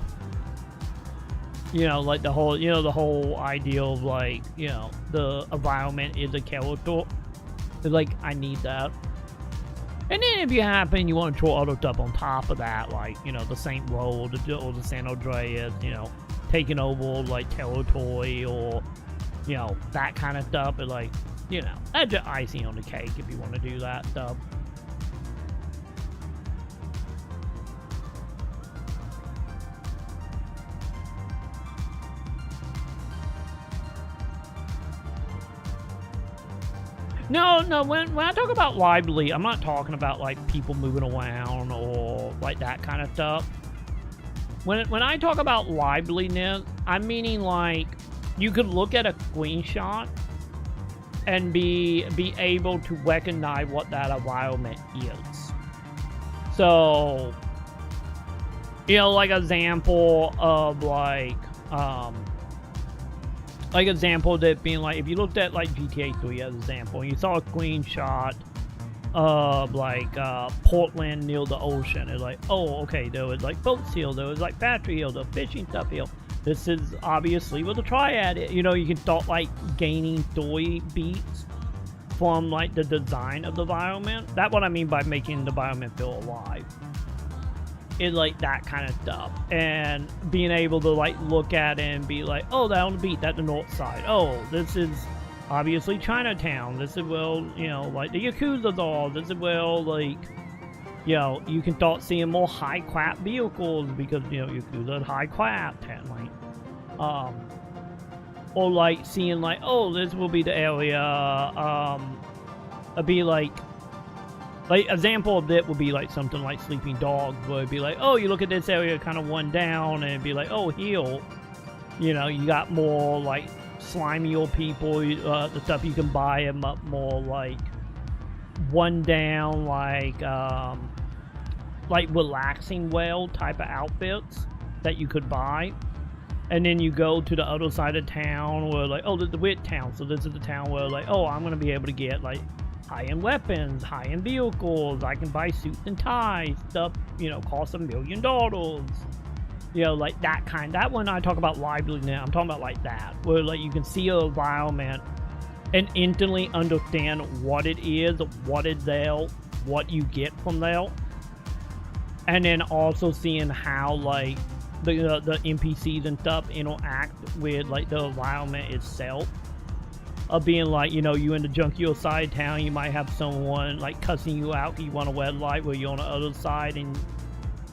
You know, like the whole idea of, like, you know, the environment is a character. It's like, I need that. And then if you happen, you want to throw other stuff on top of that, like, you know, the Saint Row or the San Andreas, you know, taking over, like, territory or, you know, that kind of stuff. But, like, you know, that's just icing on the cake if you want to do that stuff. No, when I talk about lively, I'm not talking about, like, people moving around or, like, that kind of stuff. When I talk about liveliness, I'm meaning, like, you could look at a screenshot and be able to recognize what that environment is. So, you know, like, example of, like example that being like, if you looked at, like, GTA 3 as an example, and you saw a screenshot of, like, Portland near the ocean, it's like, oh, okay, there was, like, boats here, there was, like, factory here, there was fishing stuff here. This is obviously what the triad is. You know, you can start, like, gaining story beats from, like, the design of the environment. That's what I mean by making the environment feel alive. It's like that kind of stuff, and being able to, like, look at it and be like, oh, that on the beach, that's the north side. Oh, this is obviously Chinatown. This is where, you know, like, the Yakuza's are. This is where, like, you know, you can start seeing more high-crap vehicles because, you know, Yakuza is high-crap, technically. Or, like, seeing, like, oh, this will be the area, it'd be like, example of that would be, like, something like Sleeping Dogs, where it'd be like, oh, you look at this area kind of one down, and it'd be like, oh, here, you know, you got more, like, slimier people, the stuff you can buy them up more, like, one down, like, relaxing well type of outfits that you could buy. And then you go to the other side of town where, like, oh, this is the wit town, so this is the town where, like, oh, I'm going to be able to get, like, high-end weapons, high-end vehicles, I can buy suits and ties, stuff, you know, costs $1 million. You know, like that kind. That when I talk about liveliness, I'm talking about like that, where, like, you can see an environment and instantly understand what it is, what is there, what you get from there. And then also seeing how, like, the NPCs and stuff interact with, like, the environment itself. Of being like, you know, you in the junkier side of town, you might have someone, like, cussing you out, you want a red light, where you're on the other side, and,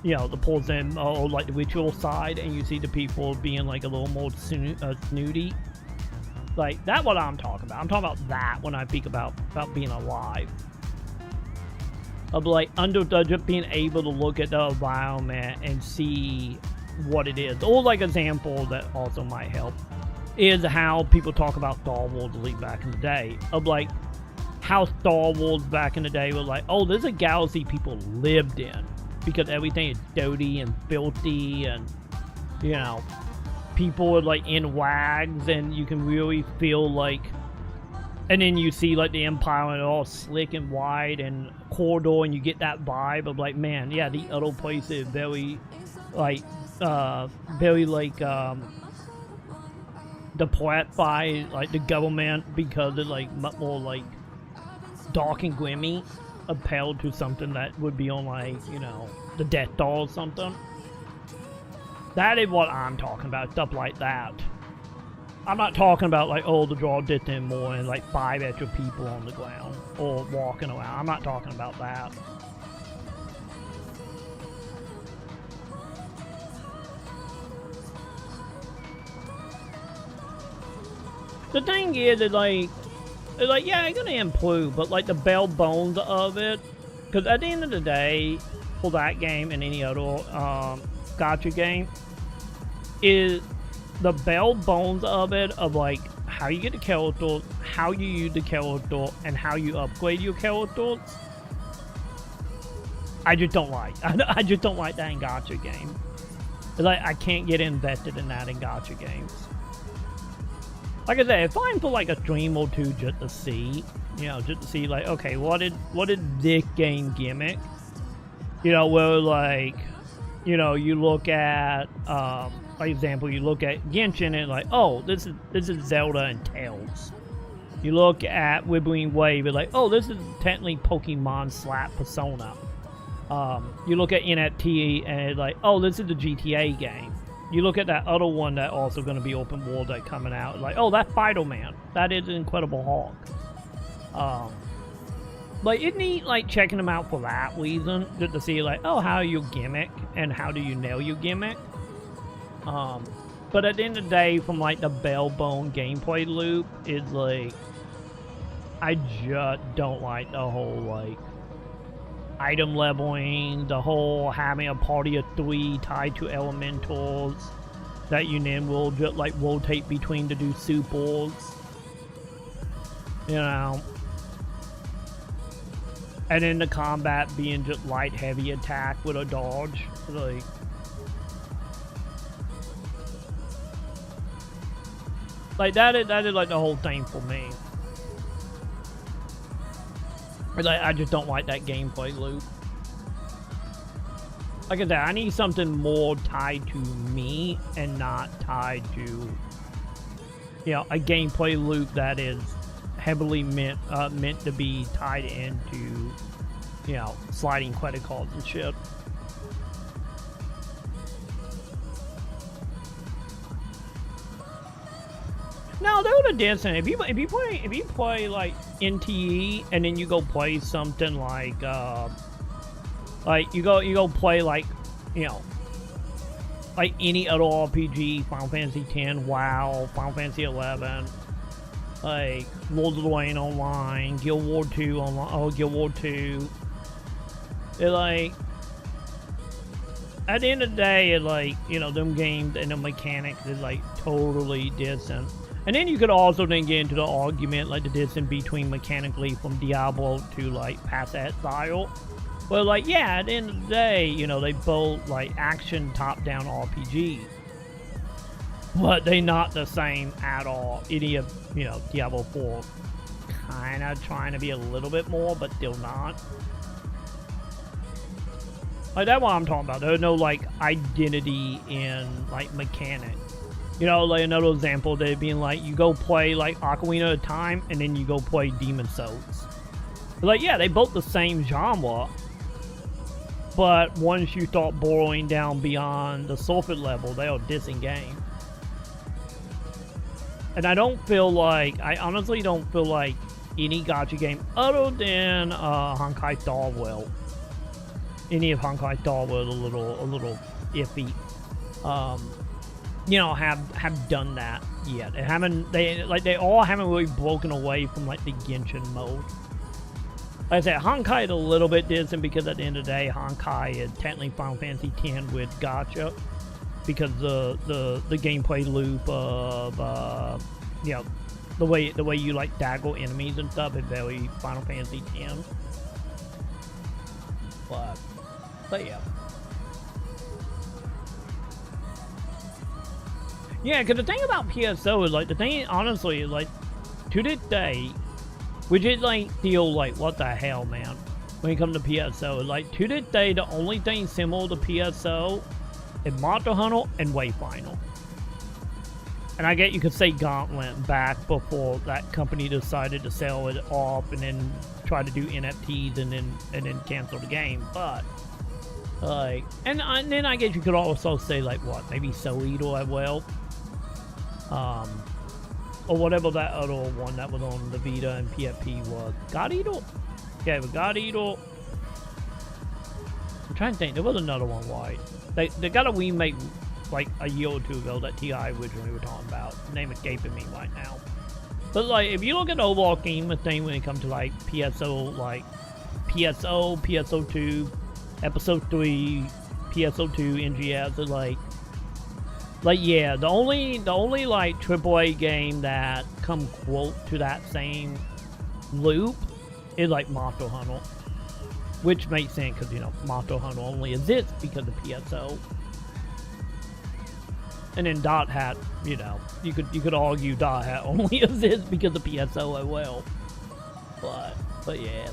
you know, the person, or, like, the ritual side, and you see the people being, like, a little more snooty. Like, that's what I'm talking about. I'm talking about that when I speak about being alive. Of, like, just being able to look at the environment and see what it is. Or, like, example that also might help. is how people talk about Star Wars Elite back in the day. Of like how Star Wars back in the day was like, oh, there's a galaxy people lived in because everything is dirty and filthy, and you know, people are like in wags, and you can really feel like. And then you see like the Empire and all slick and wide and corridor, and you get that vibe of like, man, yeah, the other place is very like depressed by like the government because it's like much more like dark and grimy appealed to something that would be on like, you know, the Death Star or something. That is what I'm talking about, stuff like that. I'm not talking about like, oh, the draw distance more and like 5 extra people on the ground or walking around. I'm not talking about that. The thing is like, yeah, it's gonna improve, but like the bare bones of it, because at the end of the day, for that game and any other gacha game, is the bare bones of it, of like how you get the character, how you use the character, and how you upgrade your characters. I just don't like. I just don't like that in gacha games. Like, I can't get invested in that in gacha games. Like I said, if I'm for like a stream or two just to see, you know, just to see like, okay, what is this game gimmick? You know, where like, you know, you look at, for example, you look at Genshin and like, oh, this is Zelda and Tails. You look at Wibbling Wave and like, oh, this is technically Pokemon / Persona. You look at NFT and it's like, oh, this is the GTA game. You look at that other one that also going to be open world that coming out, like, oh, that's Spider-Man. That is Incredible Hulk. Like, it's neat, like, checking them out for that reason, just to see, like, oh, how you gimmick and how do you nail your gimmick. But at the end of the day, from like the bare bone gameplay loop, is like, I just don't like the whole like item leveling, the whole having a party of 3 tied to elementals that you then will just like rotate between to do supers, you know. And then the combat being just light heavy attack with a dodge, like that is like the whole thing for me. Like, I just don't like that gameplay loop. Like I said, I need something more tied to me and not tied to, you know, a gameplay loop that is heavily meant to be tied into, you know, sliding credit cards and shit. No, they would have danced. If you play like NTE and then you go play something like you go play like, you know, like any other RPG, Final Fantasy X, WoW, Final Fantasy 11, like Lords of the Lane Online, Guild War 2 online, Guild War 2. They're like, at the end of the day, it's like, you know, them games and the mechanics is like totally distant. And then you could also then get into the argument, like the distance between mechanically from Diablo to like past that style. But like, yeah, at the end of the day, you know, they both like action top-down RPGs. But they not the same at all. Any of, you know, Diablo 4 kind of trying to be a little bit more, but still not. Like, that's what I'm talking about. There's no like identity in like mechanics. You know, like another example, they'd be like, you go play like Ocarina of Time, and then you go play Demon Souls. Like, yeah, they both the same genre, but once you start borrowing down beyond the surface level, they are disengaged. And I honestly don't feel like any gacha game other than Honkai Star Rail. Any of Honkai Star Rail a little iffy. You know, have done that yet. They all haven't really broken away from like the Genshin mode. Like I said, Honkai is a little bit distant because at the end of the day, Honkai is technically Final Fantasy X with gacha. because the gameplay loop of you know, the way you like daggle enemies and stuff is very Final Fantasy X. But yeah. Yeah, because the thing about PSO is, like, the thing, honestly, is, like, to this day, which is, like, still, like, what the hell, man, when it comes to PSO, like, to this day, the only thing similar to PSO is Monster Hunter and Wayfinder. And I get you could say Gauntlet back before that company decided to sell it off and then try to do NFTs and then cancel the game, but... like, and then I guess you could also say, like, what, maybe Soul Eater as well, or whatever that other one that was on the Vita and PSP was. God Eater? Yeah, it was God Eater. I'm trying to think, there was another one, right? They got a remake, like, a year or two ago that TI originally were talking about. The name escaping me right now. But, like, if you look at the overall game thing when it comes to, like, PSO, like, PSO, PSO2, Episode 3, PSO2, NGS, are like yeah, the only like AAA game that come quote to that same loop is like Monster Hunter, which makes sense because, you know, Monster Hunter only exists because of PSO. And then Dot Hat, you know, you could argue Dot Hat only exists because of PSO as well. But yeah.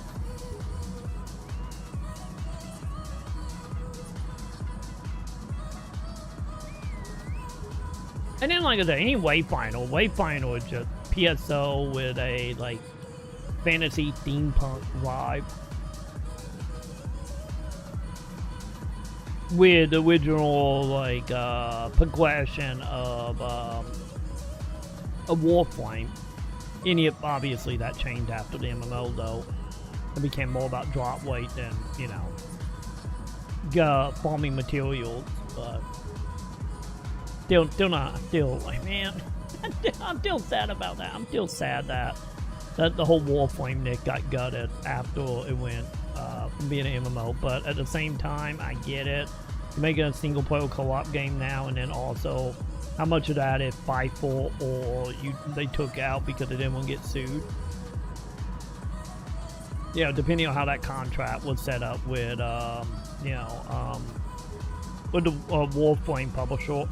And then, like I said, any Wayfinder is just PSO with a, like, fantasy steampunk vibe. With the original, like, progression of a Warframe. And obviously that changed after the MMO, though. It became more about drop weight than, you know, farming materials, but... Still, like, man, I'm still sad about that. I'm still sad that the whole Warframe Nick got gutted after it went from being an MMO. But at the same time, I get it. You're making a single player co-op game now, and then also how much of that is FIFO or they took out because they didn't want to get sued. Yeah, depending on how that contract was set up with you know, with the Warframe publisher.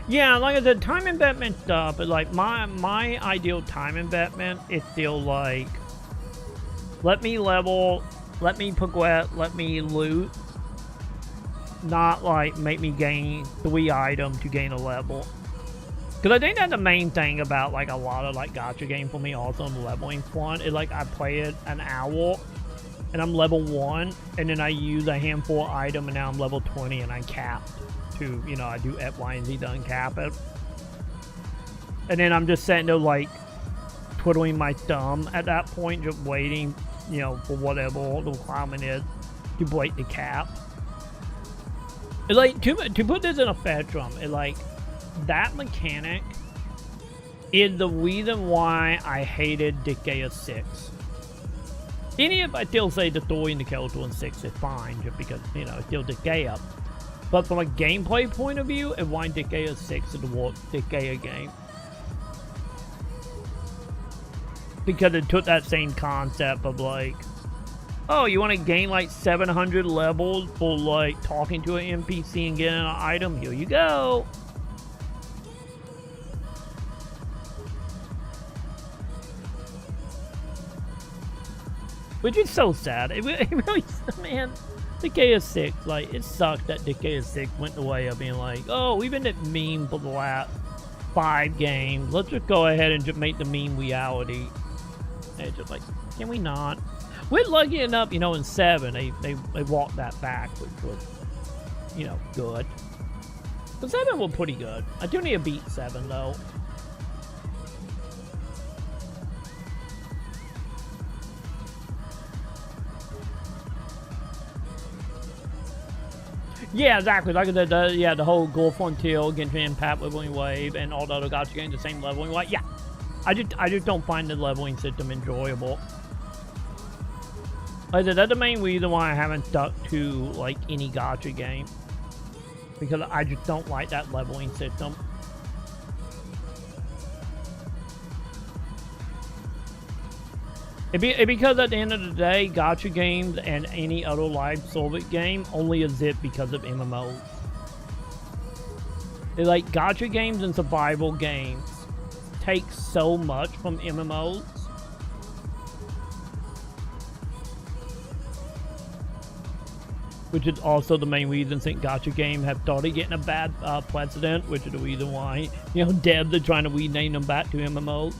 Yeah, like I said, time investment stuff, but like my ideal time investment is still like, let me level, let me progress, let me loot, not like make me gain 3 items to gain a level. Because I think that's the main thing about like a lot of like gacha game for me also on the leveling front, is like I play it an hour and I'm level 1 and then I use a handful of item and now I'm level 20 and I'm capped. You know, I do F, Y, and Z to uncap it. And then I'm just sitting there, like, twiddling my thumb at that point, just waiting, you know, for whatever the requirement is to break the cap. It's like, to put this in a spectrum, it's like, that mechanic is the reason why I hated Decade 6. Even if I still say the story in the character in 6 is fine, just because, you know, it's still Decade. But from a gameplay point of view, it why Decade 6 is the worst Decade game. Because it took that same concept of like, oh, you want to gain like 700 levels for like talking to an NPC and getting an item? Here you go. Which is so sad. It really, man. Decade 6, like, it sucked that Decade 6 went the way of being like, oh, we've been at meme for the last 5 games. Let's just go ahead and just make the meme reality. And it's just like, can we not? We're lucky enough, you know, in 7, they walked that back, which was, you know, good. But 7 was pretty good. I do need to beat 7, though. Yeah, exactly. Like the whole Gore Frontier, Genshin Impact leveling wave, and all the other gacha games, the same leveling. Like, yeah, I just don't find the leveling system enjoyable. Like, that's the main reason why I haven't stuck to like any gacha game, because I just don't like that leveling system. Because at the end of the day, gacha games and any other live service game only exist because of MMOs. It's like gacha games and survival games take so much from MMOs. Which is also the main reason I think gacha games have started getting a bad precedent, which is the reason why, you know, devs are trying to rename them back to MMOs.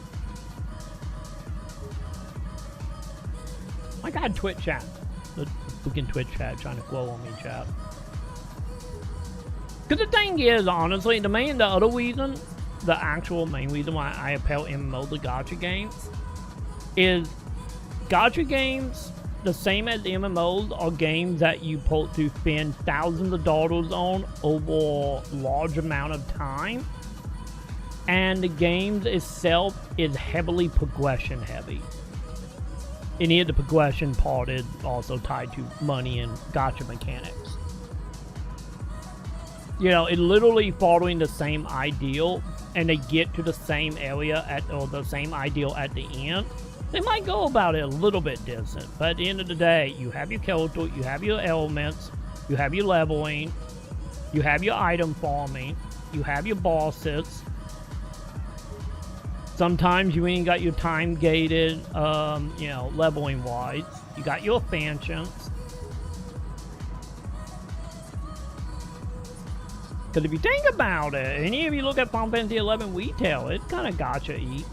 My God, Twitch chat. The freaking Twitch chat trying to glow on me, chat. Because the thing is, honestly, the other reason, the actual main reason why I appel MMO to gacha games is gacha games, the same as MMOs, are games that you put to spend thousands of dollars on over a large amount of time. And the game itself is heavily progression heavy. Any of the progression part is also tied to money and gacha mechanics. You know, it literally following the same ideal, and they get to the same area or the same ideal at the end. They might go about it a little bit different, but at the end of the day, you have your character, you have your elements, you have your leveling, you have your item farming, you have your bosses. Sometimes you ain't got your time gated, you know, leveling wise. You got your expansions. Because if you think about it, any of you look at Final Fantasy 11 retail, it's kind of gacha-y.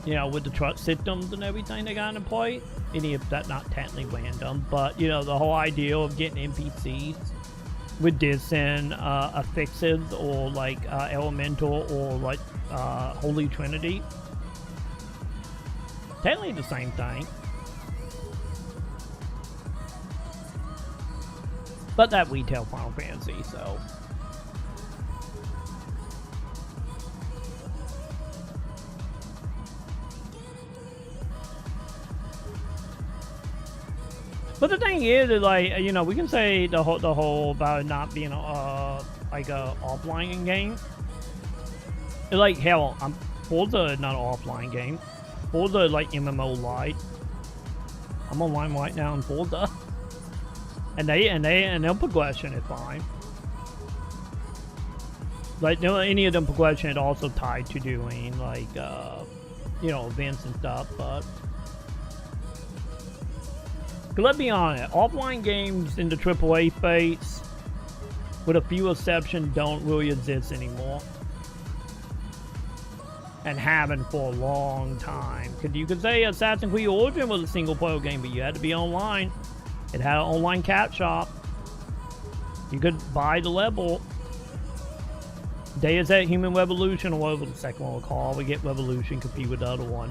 You know, with the truck systems and everything they got into play. Any of that not technically random, but, you know, the whole idea of getting NPCs with this and affixes or like elemental or like Holy Trinity. Technically the same thing. But that retail Final Fantasy, so. But the thing is like, you know, we can say the whole about it not being like a offline game. It's like, hell, Forza is not an offline game. Forza is like MMO light. I'm online right now in Forza, and their progression is fine. Like, no, any of them progression is also tied to doing like, you know, events and stuff, but. Let's be honest, offline games in the AAA space, with a few exceptions, don't really exist anymore. And haven't for a long time. Because you could say Assassin's Creed Origin was a single player game, but you had to be online. It had an online cat shop. You could buy the level. Deus Ex Human Revolution, or whatever the second one was called, we get Revolution confused with the other one,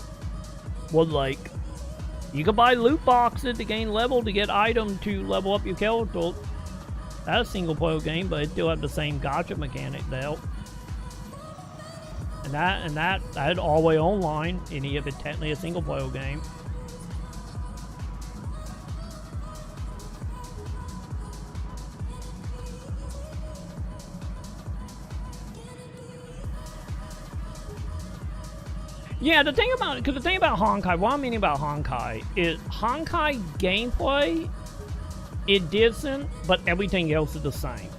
was like, you could buy loot boxes to gain level to get items to level up your character. That's a single player game, but it still have the same gacha mechanic though. And that all the way online, any of it technically a single player game. Yeah, the thing about Honkai, what I mean about Honkai is Honkai gameplay is decent, but everything else is the same.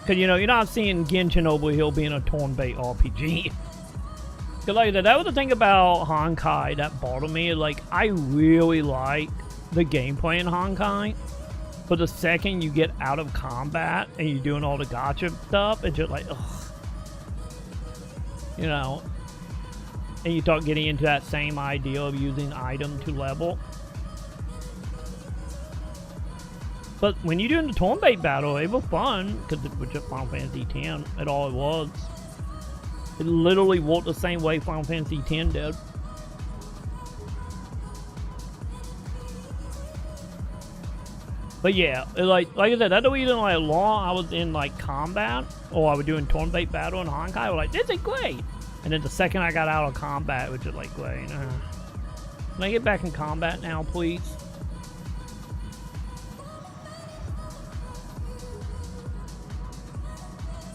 Because, you know, you're not seeing Genshin over here being a turn-based RPG. Because, like that was the thing about Honkai that bothered me. Like, I really like the gameplay in Honkai, but the second you get out of combat and you're doing all the gacha stuff, it's just like, ugh. You know, and you start getting into that same idea of using item to level. But when you're doing the turn-based battle, it was fun, because it was just Final Fantasy X, that's all it was. It literally worked the same way Final Fantasy X did. But yeah, like I said, that reason like long I was in like combat, or I was doing turn-based battle in Honkai, I was like, this is great. And then the second I got out of combat, it was just like, great. Can I get back in combat now, please?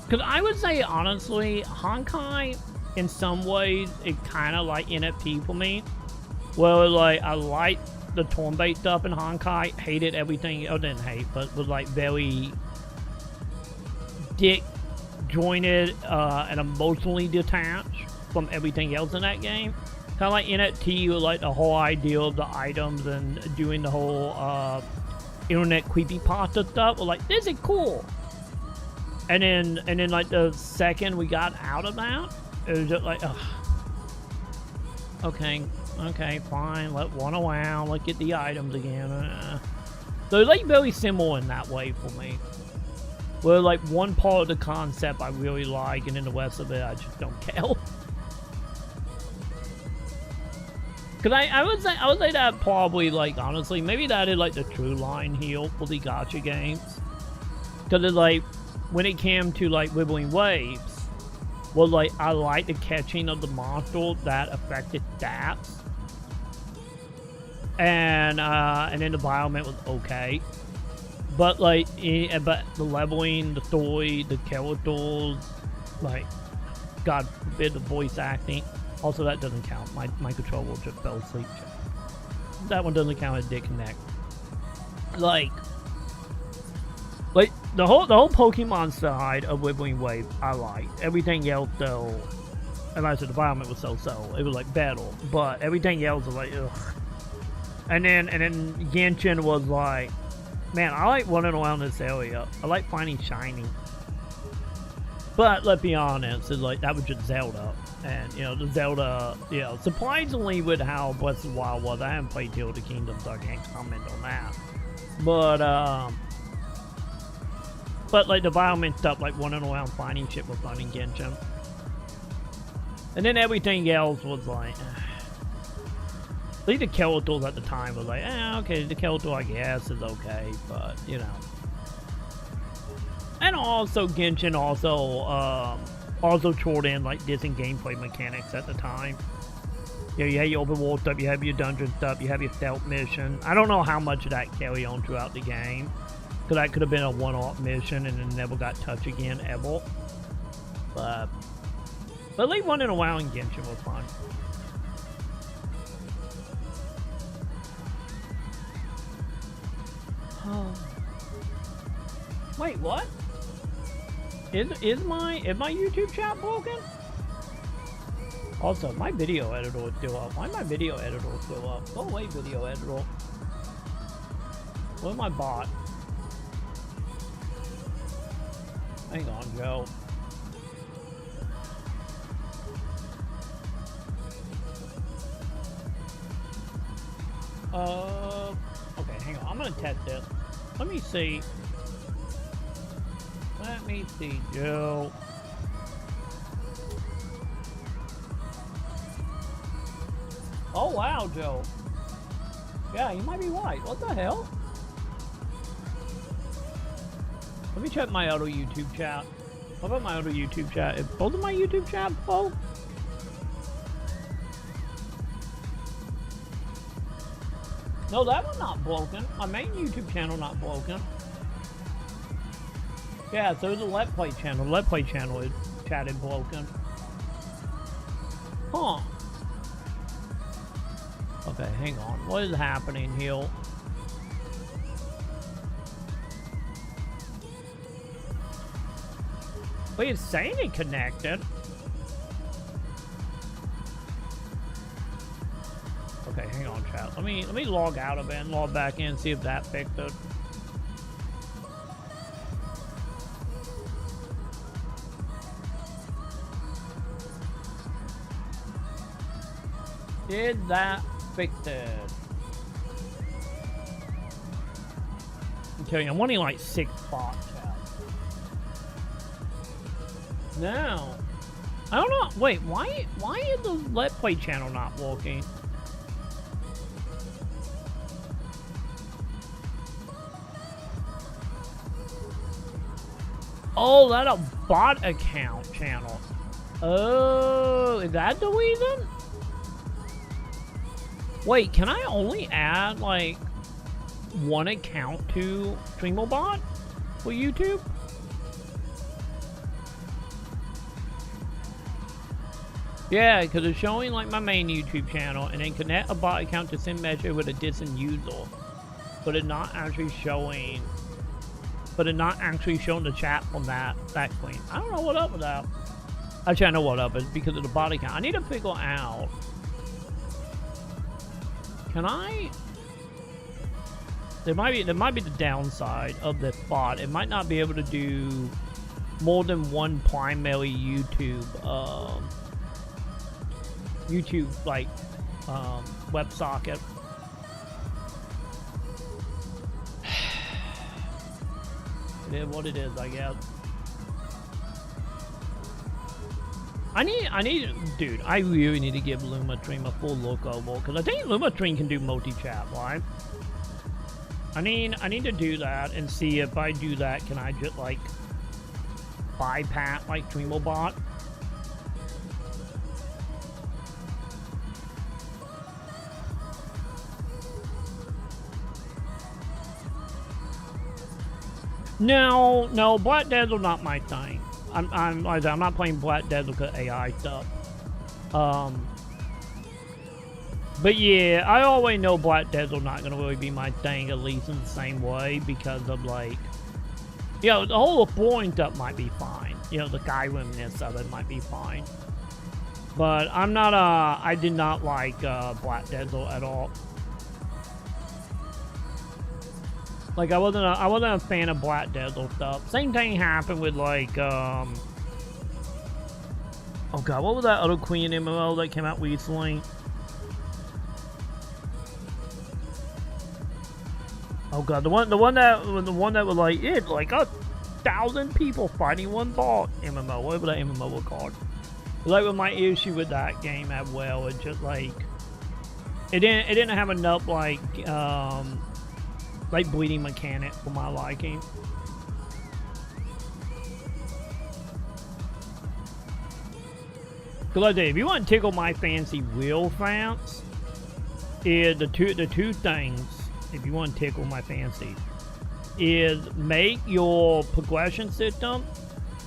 Because I would say, honestly, Honkai, in some ways, it kind of like NFT for me. Well, like, I like the turn-based stuff in Honkai, hated everything, or didn't hate, but was like very disjointed and emotionally detached from everything else in that game. Kind of like NFT, with like the whole idea of the items and doing the whole internet creepypasta stuff. We're like, this is cool. And then like the second we got out of that, it was just like, ugh. Okay, fine. Let one around. Let's get the items again. So it's like very similar in that way for me. Where like one part of the concept I really like, and then the rest of it I just don't care. Cause I would say that probably, like, honestly, maybe that is like the true line here for the gacha games. Cause it's like, when it came to like Wibbling Waves, well, like, I like the catching of the monster that affected stats. And then the environment was okay. But like, but the leveling, the story, the characters, like, God forbid the voice acting. Also, that doesn't count. My controller just fell asleep. That one doesn't count as disconnect. Like the whole Pokemon side of Wibbling Wave, I like. Everything else though, and like I said, the environment was so. It was like battle, but everything else was like ugh. And then Genshin was like, man, I like running around this area. I like finding shiny. But let's be honest, it's like that was just Zelda. And, you know, the Zelda, you know, surprisingly with how Breath of the Wild was, I haven't played Tears of the Kingdom, so I can't comment on that. But like the environment stuff, like running around finding shit was fun in Genshin. And then everything else was like, at least the characters at the time was like, okay, the character I guess is okay, but, you know. And also Genshin also toward in like different gameplay mechanics at the time. You know, you have your open world stuff, you have your dungeon stuff, you have your stealth mission. I don't know how much of that carry on throughout the game, because that could have been a one-off mission and then never got touched again ever. But at least running around in Genshin was fun. Oh. Wait, what? Is my YouTube chat broken? Also, my video editor is still up. Why my video editor still up? Go away, video editor. Where's my bot? Hang on, Joe. Okay, hang on. I'm gonna test this. Let me see. Let me see, Joe. Oh, wow, Joe. Yeah, you might be right. What the hell? Let me check my other YouTube chat. What about my other YouTube chat? Is both of my YouTube chat full? No, that one's not broken. My main YouTube channel not broken. Yeah, so it's a Let's Play channel. The Let's Play channel is chatted broken. Huh. Okay, hang on. What is happening here? Wait, it's saying it connected. Okay, hang on, chat. Let me log out of it and log back in and see if that fixed it. Did that fix it? I'm telling you, I'm wanting like 6 bots, chat. No. I don't know. Wait, why is the Let's Play channel not working? Oh, that's a bot account channel. Oh, is that the reason? Wait, can I only add like one account to StreamerBot for YouTube? Yeah, because it's showing like my main YouTube channel and then connect a bot account to send message with a distant user. But it's not actually showing the chat from that screen. I don't know what up with that. Actually, I know what up is because of the bot account. I need to figure out. Can I? There might be the downside of the bot. It might not be able to do more than one primary YouTube like WebSocket. It is what it is, I guess. Dude, I really need to give LumaStream a full look over, because I think LumaStream can do multi-chat, right? I need to do that and see if I do that, can I just, like, bypass, like, StreamerBot? No, Black Dazzle not my thing. I'm not playing Black Dazzle because AI stuff. But yeah, I always know Black Dazzle not gonna really be my thing, at least in the same way, because of like, you know, the whole boring stuff might be fine. You know, the Skyrimness of it might be fine. But I'm not I did not like Black Dazzle at all. Like I wasn't a fan of Black Dazzle stuff. Same thing happened with like oh god, what was that other Queen MMO that came out recently? Oh god, the one that was like it's like 1,000 people fighting one boss MMO, whatever that MMO was called. Like with my issue with that game as well, it's just like it didn't have enough like bleeding mechanic for my liking. Cause like if you want to tickle my fancy real fans, is the two things. If you want to tickle my fancy, is make your progression system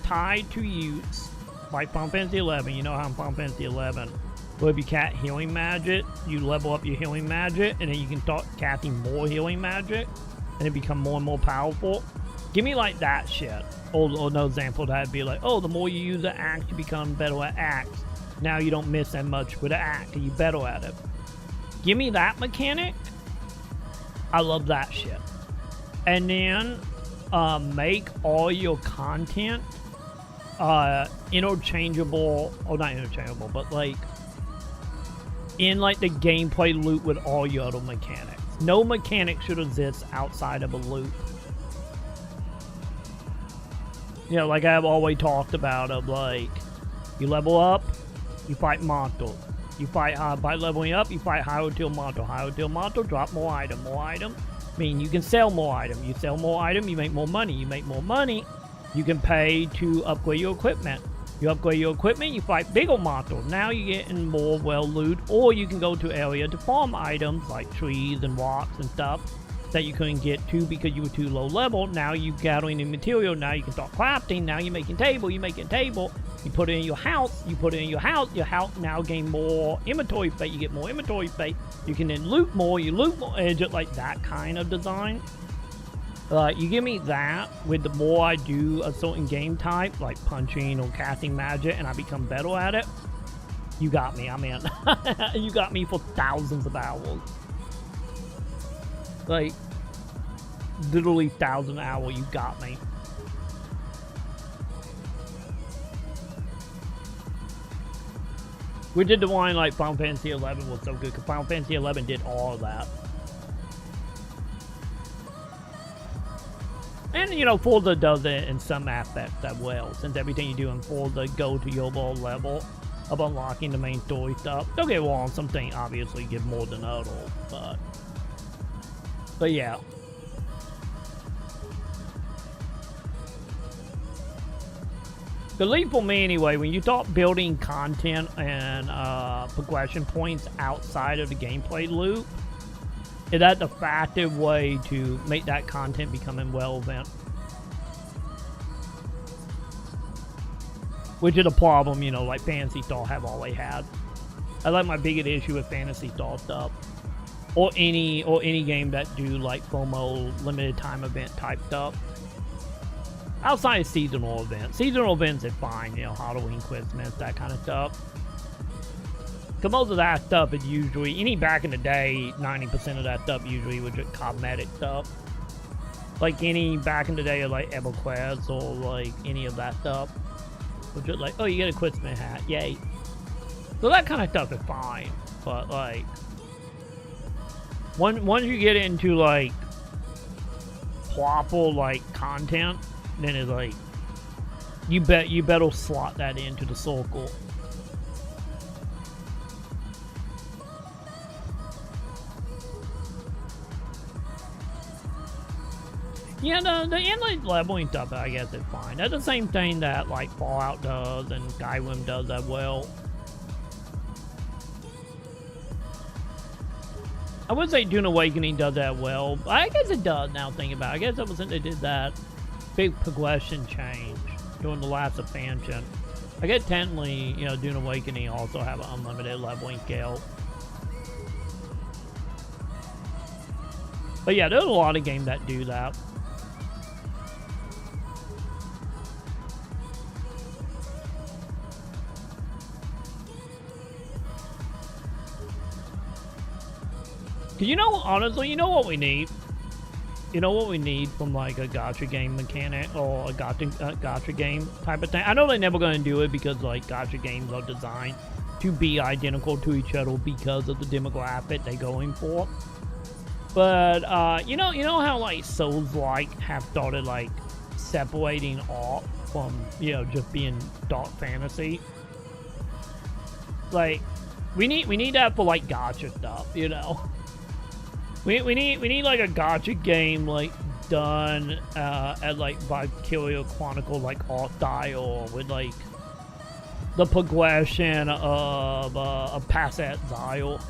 tied to use, like Final Fantasy 11. You know how in Final Fantasy 11, where if you cast healing magic, you level up your healing magic, and then you can start casting more healing magic, and it become more and more powerful. Give me like that shit. Or no example that'd be like, oh, the more you use the axe, you become better at axe. Now you don't miss that much with the axe, and you better at it. Give me that mechanic. I love that shit. And then make all your content interchangeable, or not interchangeable, but like in like the gameplay loop with all your other mechanics. No mechanic should exist outside of a loop. You know, like I've always talked about, of like, you level up, you fight monsters. You fight by leveling up, you fight higher tier monster. Higher tier monster, drop more item. More item, mean you can sell more item. You sell more item, you make more money. You make more money, you can pay to upgrade your equipment. You upgrade your equipment, you fight bigger monsters. Now you're getting more well loot, or you can go to area to farm items like trees and rocks and stuff that you couldn't get to because you were too low level. Now you're gathering the material, now you can start crafting, now you're making table, you put it in your house, your house now gain more inventory space, you get more inventory space, you can then loot more, and just like that kind of design. You give me that with the more I do a certain game type, like punching or casting magic, and I become better at it, you got me, I'm in. You got me for thousands of hours. Like, literally 1,000 hours, you got me. We did the one like Final Fantasy 11 was so good, because Final Fantasy 11 did all of that. And, you know, Forza does it in some aspects as well, since everything you do in Forza go to your overall level of unlocking the main story stuff. Don't get me wrong, some things obviously give more than others, but yeah. The leap for me anyway, when you start building content and progression points outside of the gameplay loop, that's a effective way to make that content become irrelevant. Which is a problem, you know, like Phantasy Star have always had. I like my biggest issue with Phantasy Star stuff. Or any game that do like FOMO limited time event type stuff. Outside of seasonal events. Seasonal events are fine, you know, Halloween, Christmas, that kind of stuff. Because most of that stuff is usually, any back in the day, 90% of that stuff usually was just cosmetic stuff. Like any back in the day of like EverQuest or like any of that stuff. Was just like, oh, you get a Christmas hat, yay. So that kind of stuff is fine. But like, once you get into like proper like content, then it's like you better slot that into the circle. Yeah, the endless leveling stuff, I guess, is fine. That's the same thing that like Fallout does and Skyrim does that well. I would say Dune Awakening does that well, but I guess it does now thinking about it. I guess ever since they did that big progression change during the last expansion, I guess technically, you know, Dune Awakening also have an unlimited leveling scale. But yeah, there's a lot of games that do that. You know, honestly, you know what we need? You know what we need from like a gacha game mechanic or a gacha game type of thing? I know they're never going to do it because like gacha games are designed to be identical to each other because of the demographic they're going for. But you know how like Souls-like have started like separating off from, you know, just being dark fantasy. Like we need that for like gacha stuff, you know. We need like a gacha game like done at like Valkyria Chronicle like art style with like the progression of a pass exile.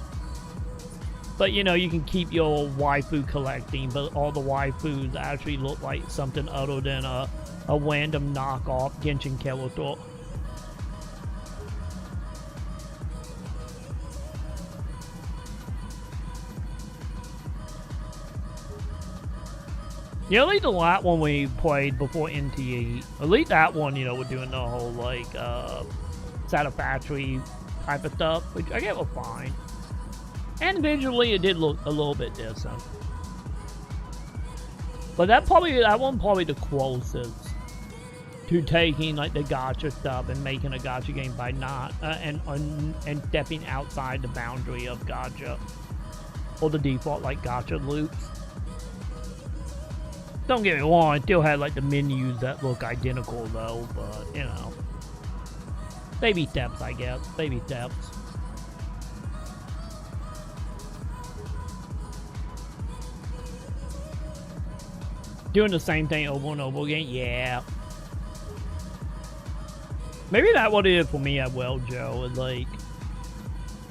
But you know, you can keep your waifu collecting, but all the waifus actually look like something other than a random knockoff Genshin character. Yeah, at least the last one we played before NTE, at least that one, you know, we're doing the whole, like, Satisfactory type of stuff, which I get was fine. And visually, it did look a little bit different. But that one probably the closest to taking, like, the gacha stuff and making a gacha game by not, and stepping outside the boundary of gacha. Or the default, like, gacha loops. Don't get me wrong, I still had like the menus that look identical though, but you know. Baby steps, I guess. Baby steps. Doing the same thing over and over again? Yeah. Maybe that's what it is for me as well, Joe. It's like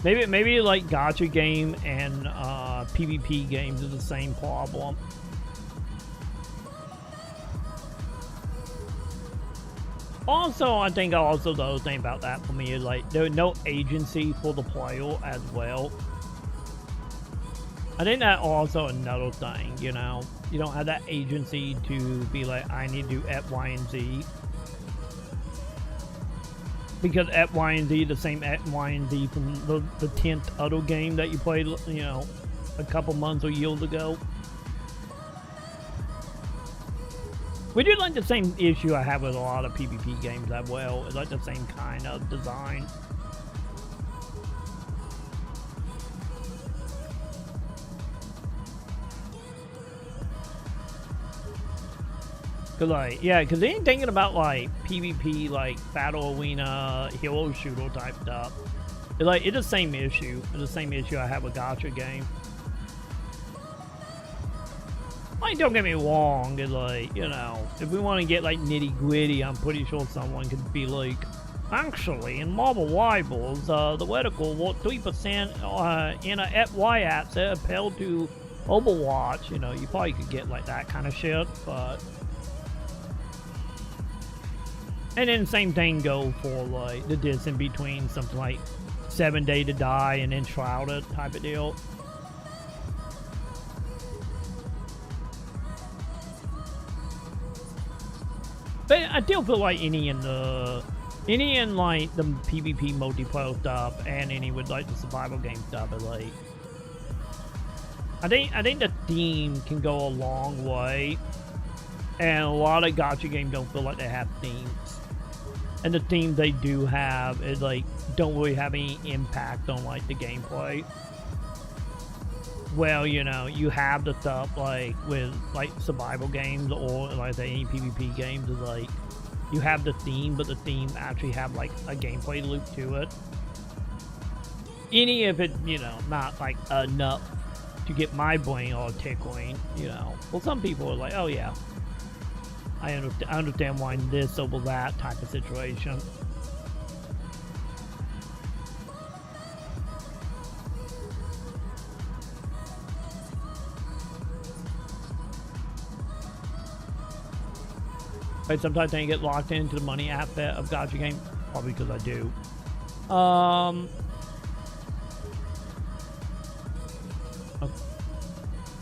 maybe like gacha game and PvP games is the same problem. Also, I think the other thing about that for me is like there's no agency for the player as well. I think that also another thing, you know. You don't have that agency to be like, I need to do X, Y, and Z. Because X, Y, and Z, the same X, Y, and Z from the 10th other game that you played, you know, a couple months or years ago. We do like the same issue I have with a lot of PvP games as well. It's like the same kind of design. Cause like, yeah, cause they ain't thinking about like PvP, like battle arena, hero shooter type stuff. It's the same issue. It's the same issue I have with gacha game. Like, don't get me wrong, it's like, you know, if we want to get like nitty gritty, I'm pretty sure someone could be like, actually, in Marvel Rivals, the vertical 3% in a FY apps that appeal to Overwatch. You know, you probably could get like that kind of shit, but. And then same thing go for like the distance between something like 7 Day to Die and then Shrouded type of deal. But I still feel like any in like the PvP multiplayer stuff and any with like the survival game stuff is like I think the theme can go a long way, and a lot of gacha games don't feel like they have themes. And the theme they do have is like don't really have any impact on like the gameplay. Well, you know, you have the stuff like with like survival games or like any PvP games is like you have the theme, but the theme actually have like a gameplay loop to it. Any of it, you know, not like enough to get my brain all tickling, you know. Well, some people are like, oh yeah, I understand why this over that type of situation. Right, sometimes I get locked into the money aspect of gacha game, probably because I do. Oh.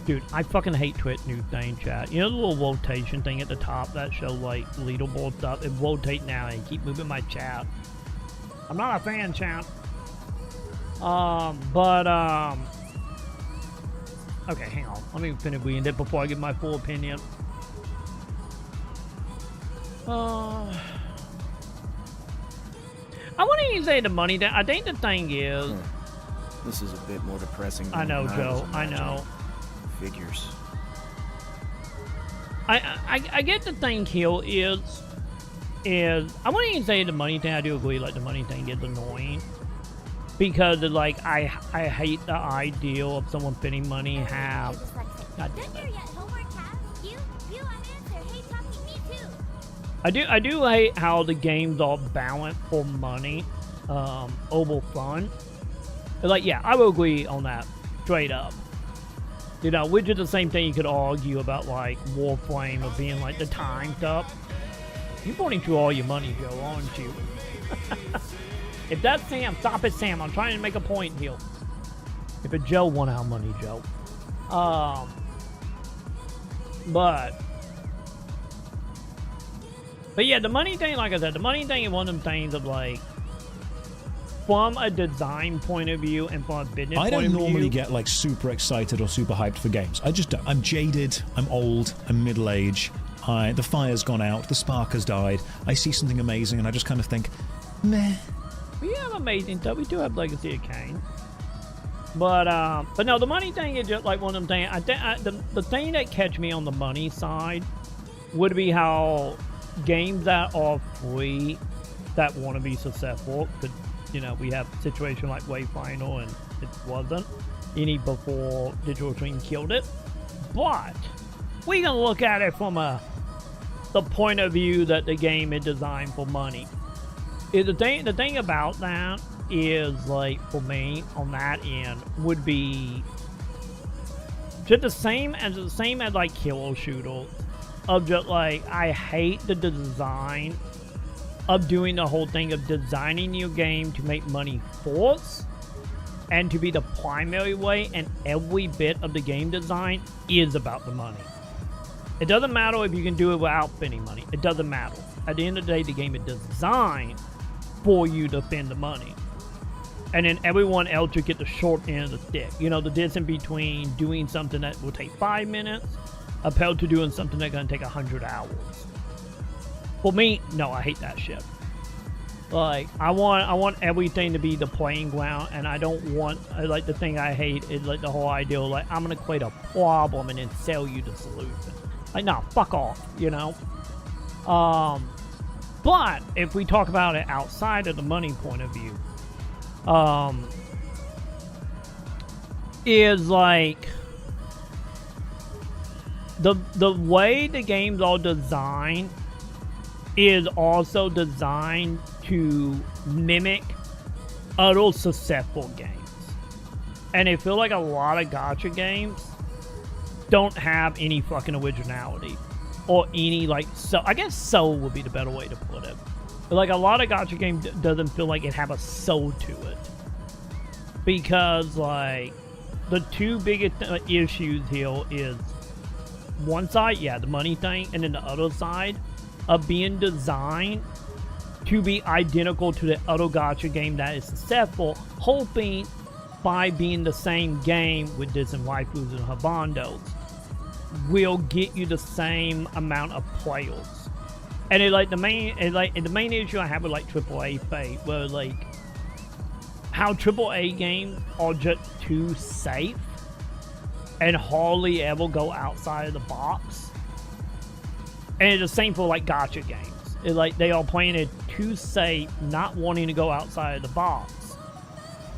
Dude, I fucking hate Twitch new thing, chat. You know the little rotation thing at the top that show like leaderboard stuff? It rotate now and keep moving my chat. I'm not a fan, chat. Okay, hang on. Let me finish reading it before I give my full opinion. I wouldn't even say the money that I think the thing is. This is a bit more depressing than I know, Joe. I know. Figures. I get the thing here is I wouldn't even say the money thing. I do agree, like the money thing is annoying because like I hate the idea of someone spending money and have. God damn it. I do hate how the games are balanced for money over fun. Like, yeah, I will agree on that straight up. You know, which is the same thing you could argue about like Warframe of being like the time stuff. You're putting through all your money, Joe, aren't you? If that's Sam, stop it, Sam. I'm trying to make a point here. If it's Joe, want our money, Joe. But yeah, the money thing, like I said, the money thing is one of them things of like, from a design point of view and from a business point of view. I don't normally get like super excited or super hyped for games. I just don't. I'm jaded, I'm old, I'm middle-aged, the fire's gone out, the spark has died. I see something amazing and I just kind of think, meh. We have amazing stuff. We do have Legacy of Kain. But no, the money thing is just like one of them things. The thing that catch me on the money side would be how games that are free that want to be successful could, you know, we have a situation like Wayfinder and it wasn't any before Digital Extreme killed it, but we can look at it from the point of view that the game is designed for money. The thing about that is, like, for me on that end would be just the same as like killer shooters. Of just like, I hate the design of doing the whole thing of designing your game to make money first and to be the primary way, and every bit of the game design is about the money. It doesn't matter if you can do it without spending money. It doesn't matter. At the end of the day, the game is designed for you to spend the money. And then everyone else will get the short end of the stick. You know, the distance between doing something that will take 5 minutes opposed to doing something that's going to take 100 hours. For me, no, I hate that shit. Like, I want everything to be the playing ground, and I don't want, like, the thing I hate is, like, the whole idea of, like, I'm going to create a problem and then sell you the solution. Like, no, fuck off, you know? But, if we talk about it outside of the money point of view, is, like, the way the games are designed is also designed to mimic other successful games. And I feel like a lot of gacha games don't have any fucking originality. Or any, like, so I guess soul would be the better way to put it. But, like, a lot of gacha games doesn't feel like it have a soul to it. Because, like, the two biggest issues here is one side, yeah, the money thing, and then the other side of being designed to be identical to the other gacha game that is successful, hoping by being the same game with this and waifus and habandos will get you the same amount of players. And the main issue I have with like AAA Fate, where like how AAA games are just too safe and hardly ever go outside of the box. And it's the same for like gacha games. It's like they are playing it too safe, not wanting to go outside of the box.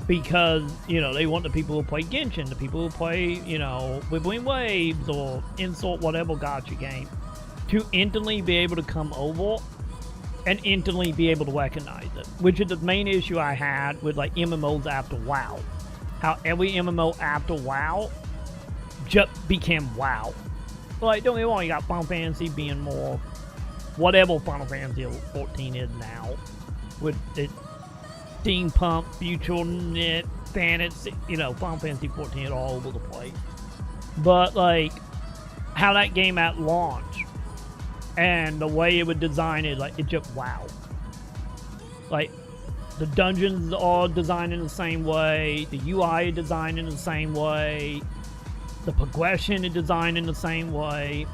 Because, you know, they want the people who play Genshin, the people who play, you know, Wibbling Waves or Insult whatever gacha game, to instantly be able to come over and instantly be able to recognize it. Which is the main issue I had with, like, MMOs after WoW. How every MMO after WoW just became WoW. Like, don't get me wrong, you got Final Fantasy being more whatever Final Fantasy 14 is now. With it steampunk, future net, fantasy, you know, Final Fantasy 14 is all over the place. But, like, how that game at launch and the way it would design it, like, it's just wow. Like, the dungeons are designed in the same way, the UI is designed in the same way, the progression is designed in the same way,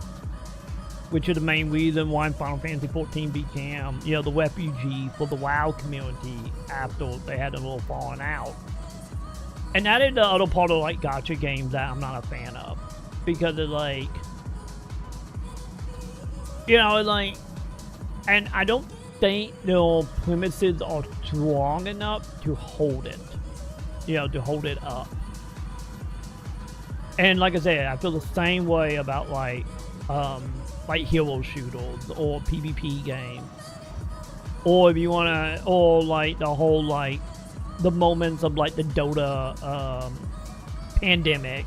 which is the main reason why Final Fantasy 14 became, you know, the refugee for the WoW community after they had a little falling out. And that is the other part of, like, gacha games that I'm not a fan of. Because it's like, you know, it's like, and I don't think the premises are strong enough to hold it. You know, to hold it up. And like I said, I feel the same way about, like hero shooters or PvP games, or if you want to, or like the whole, like, the moments of like the Dota pandemic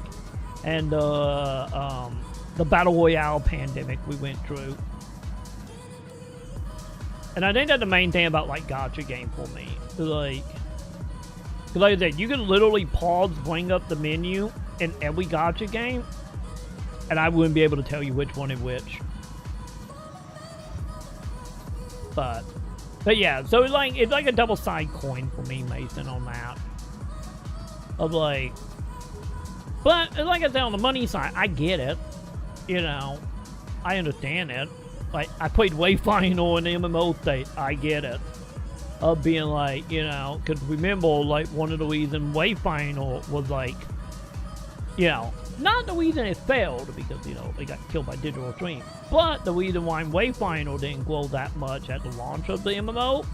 and the Battle Royale pandemic we went through. And I think that's the main thing about like gacha game for me. Like, cause like I said, you can literally pause, bring up the menu in every gacha game, and I wouldn't be able to tell you which one is which. But yeah, so it's like a double-sided coin for me, Mason, on that. Of like, but like I said, on the money side, I get it. You know, I understand it. Like, I played Wayfinder in the MMO state. I get it. Of being like, you know, because remember, like, one of the reasons Wayfinder was like, you know, not the reason it failed, because, you know, they got killed by Digital Extreme, but the reason why Wayfinder didn't grow that much at the launch of the MMO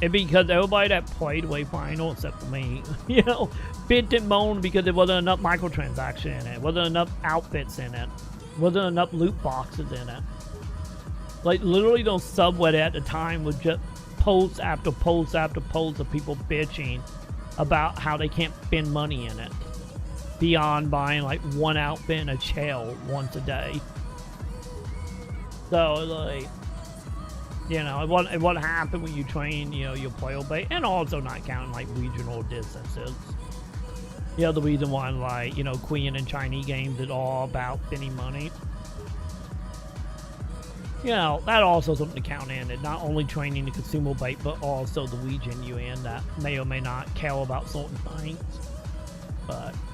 is because everybody that played Wayfinder, except for me, you know, bitched and moaned because there wasn't enough microtransaction in it, wasn't enough outfits in it, wasn't enough loot boxes in it. Like, literally those subreddit at the time was just posts after posts after posts of people bitching about how they can't spend money in it beyond buying like one outfit and a shell once a day. So, like, you know, what happened when you train, you know, your player base, and also not counting like regional distances. You know, the reason why, like, you know, Korean and Chinese games is all about spending money. You know, that also something to count in it. Not only training the consumer base, but also the region you're in that may or may not care about certain things.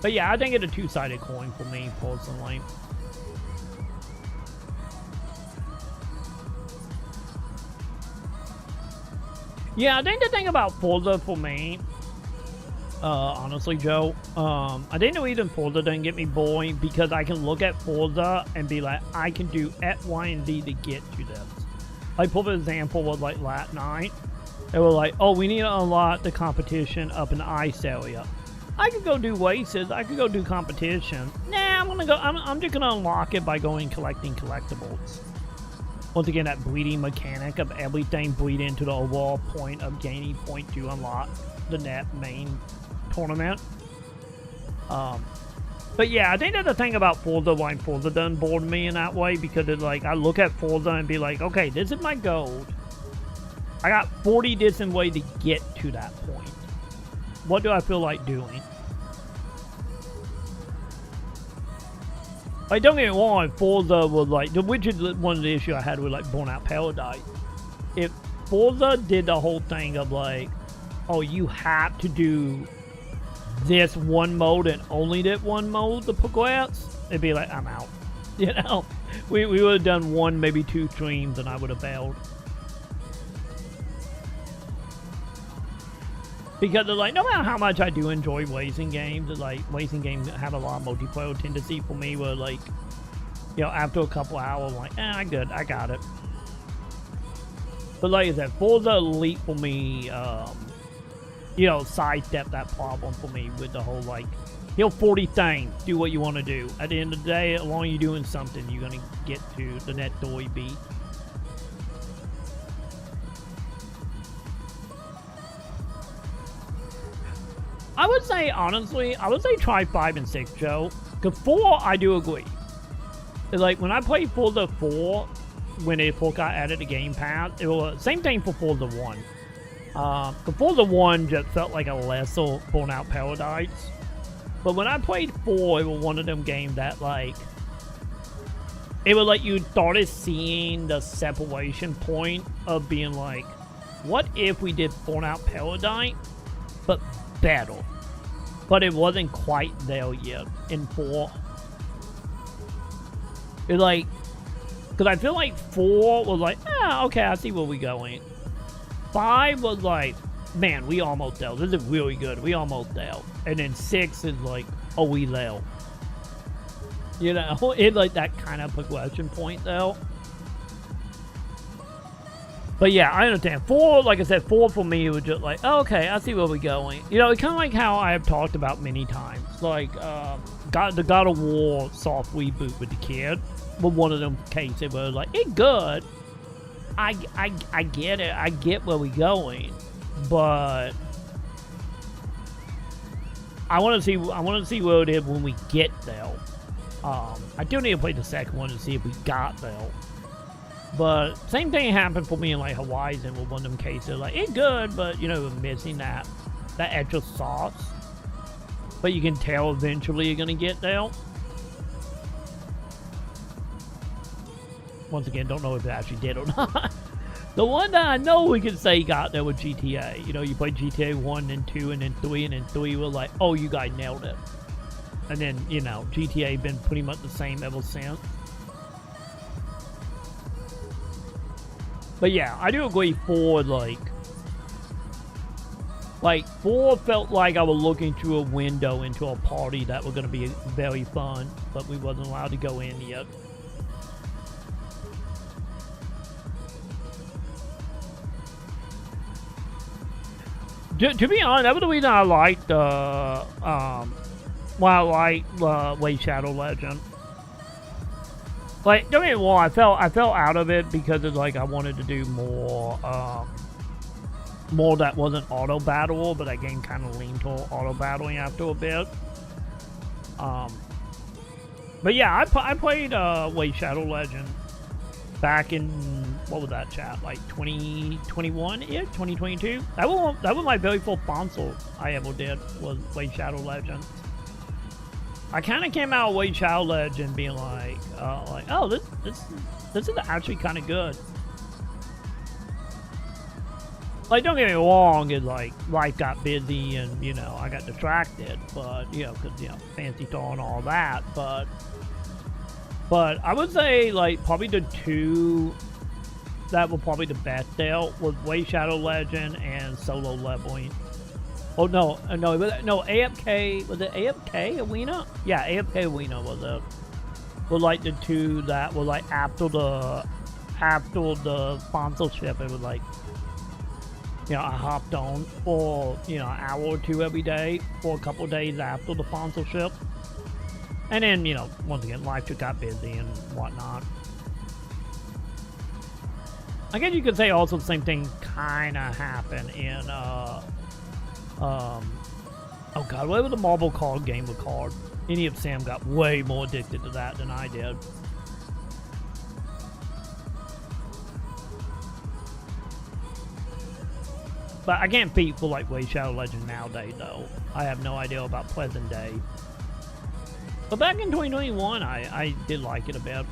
But yeah, I think it's a two-sided coin for me, personally. Yeah, I think the thing about Forza for me, honestly, Joe, I think the reason Forza doesn't get me boring because I can look at Forza and be like, I can do X, Y, and Z to get to this. Like, for example, was like last night, they were like, oh, we need to unlock the competition up in the ice area. I could go do races, I could go do competition. Nah, I'm gonna go. I'm just gonna unlock it by going collecting collectibles. Once again, that bleeding mechanic of everything bleed into the overall point of gaining point to unlock the net main tournament. But yeah, I think that's the thing about Forza, why Forza doesn't bore me in that way, because it's like, I look at Forza and be like, okay, this is my gold. I got 40 different ways to get to that point. What do I feel like doing? Like, don't get me wrong, Forza was like, which is one of the issues I had with like Burnout Paradise. If Forza did the whole thing of like, oh, you have to do this one mode and only that one mode to progress, it'd be like, I'm out. You know? We would have done one, maybe 2 streams and I would have bailed. Because they're like, no matter how much I do enjoy racing games, it's like, racing games have a lot of multiplayer tendency for me where like, you know, after a couple hours, I'm like, I'm good, I got it. But like I said, Forza Elite for me, you know, sidestep that problem for me with the whole like, here's 40 things, do what you want to do. At the end of the day, as long as you're doing something, you're going to get to the net story beat. I would say, honestly, I would say try 5 and 6, Joe. Because 4, I do agree. It's like, when I played Forza 4, when it first got added to Game Pass, it was same thing for Forza 1. The Forza 1 just felt like a lesser Burnout Paradise. But when I played 4, it was one of them games that, like, it was like you started seeing the separation point of being like, what if we did Burnout Paradise, but better? But it wasn't quite there yet in 4. It's like, because I feel like 4 was like, okay, I see where we're going. 5 was like, man, we almost there. This is really good. We almost there. And then 6 is like, oh, we there. You know, it's like that kind of progression point though. But yeah, I understand. 4, like I said, 4 for me was just like, oh, okay, I see where we're going. You know, it's kind of like how I have talked about many times. Like, the God of War soft reboot with the kid was one of them cases where it was like, it's good. I get it. I get where we're going. But I want to see where it is when we get there. I do need to play the second one to see if we got there. But same thing happened for me in like Horizon with one of them cases. Like, it's good, but you know, we're missing that extra sauce. But you can tell eventually you're gonna get there. Once again, don't know if it actually did or not. The one that I know we can say got there with GTA. You know, you play GTA 1 and 2 and then 3, and then 3 was like, oh, you guys nailed it. And then, you know, GTA been pretty much the same ever since. But yeah, I do agree 4, like 4 felt like I was looking through a window into a party that was going to be very fun, but we wasn't allowed to go in yet. To be honest, that was the reason I liked, Way Shadow Legend. Like, don't get me wrong, I fell out of it because it's like I wanted to do more that wasn't auto battle, but that game kind of leaned toward auto battling after a bit. But yeah, I played Way Shadow Legend back in, what was that, chat? Like 2021 ish, 2022. That was my very first console I ever did, was Way Shadow Legend. I kind of came out of Way Shadow Legend being like, oh, this is actually kind of good. Like, don't get me wrong, it's like life got busy and, you know, I got distracted, but, you know, because, you know, fancy star and all that, but I would say, like, probably the 2 that were probably the best there was Way Shadow Legend and Solo Leveling. Oh, no, AFK, was it AFK Arena? Yeah, AFK Arena was it. Was like the 2 that were like after the sponsorship, it was like, you know, I hopped on for, you know, an hour or 2 every day for a couple of days after the sponsorship. And then, you know, once again, life just got busy and whatnot. I guess you could say also the same thing kind of happened in, oh god, what was the marble card game with card? Any of Sam got way more addicted to that than I did. But I can't beat for like Way Shadow Legend nowadays though. I have no idea about Pleasant Day. But back in 2021, I did like it a bit.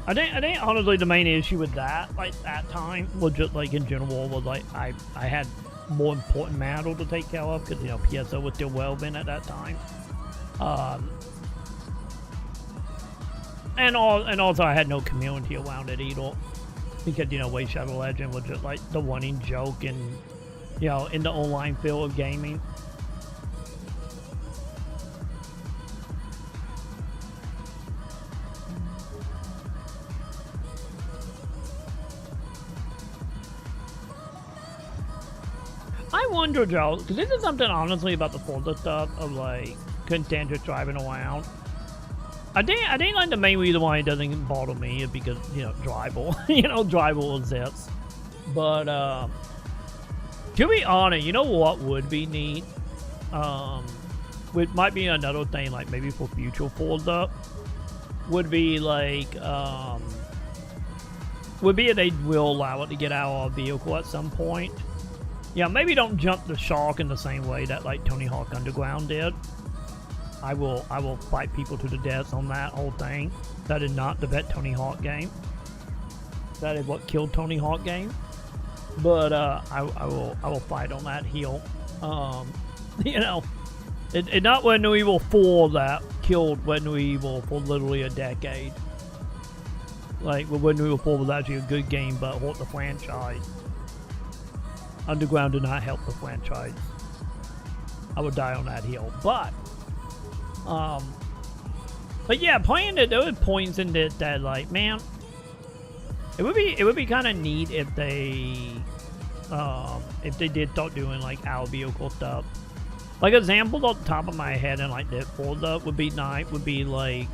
I think honestly the main issue with that, like that time, was just like in general was like I had more important matter to take care of because, you know, PSO was still relevant at that time. And also I had no community around it either. Because, you know, Way Shadow Legend was just like the running joke in, you know, in the online field of gaming. I wonder, Joe, because this is something honestly about the Forza stuff of like content just driving around. I think like the main reason why it doesn't bother me is because, you know, drivable, you know, drivable exists. But to be honest, you know what would be neat? Which might be another thing, like maybe for future Forza, would be like would be if they will allow it to get out of a vehicle at some point. Yeah, maybe don't jump the shark in the same way that like Tony Hawk Underground did. I will fight people to the death on that whole thing. That is not the vet Tony Hawk game. That is what killed Tony Hawk game. But I will fight on that hill. You know, it's not Red New Evil 4 that killed Red New Evil for literally a decade. Like, Red New Evil 4 was actually a good game, but hurt the franchise. Underground did not help the franchise. I would die on that hill, but yeah, playing it, there was points in it that like, man, it would be kind of neat if they did start doing like our vehicle stuff. Like examples off the top of my head and like that Forza would be nice would be like,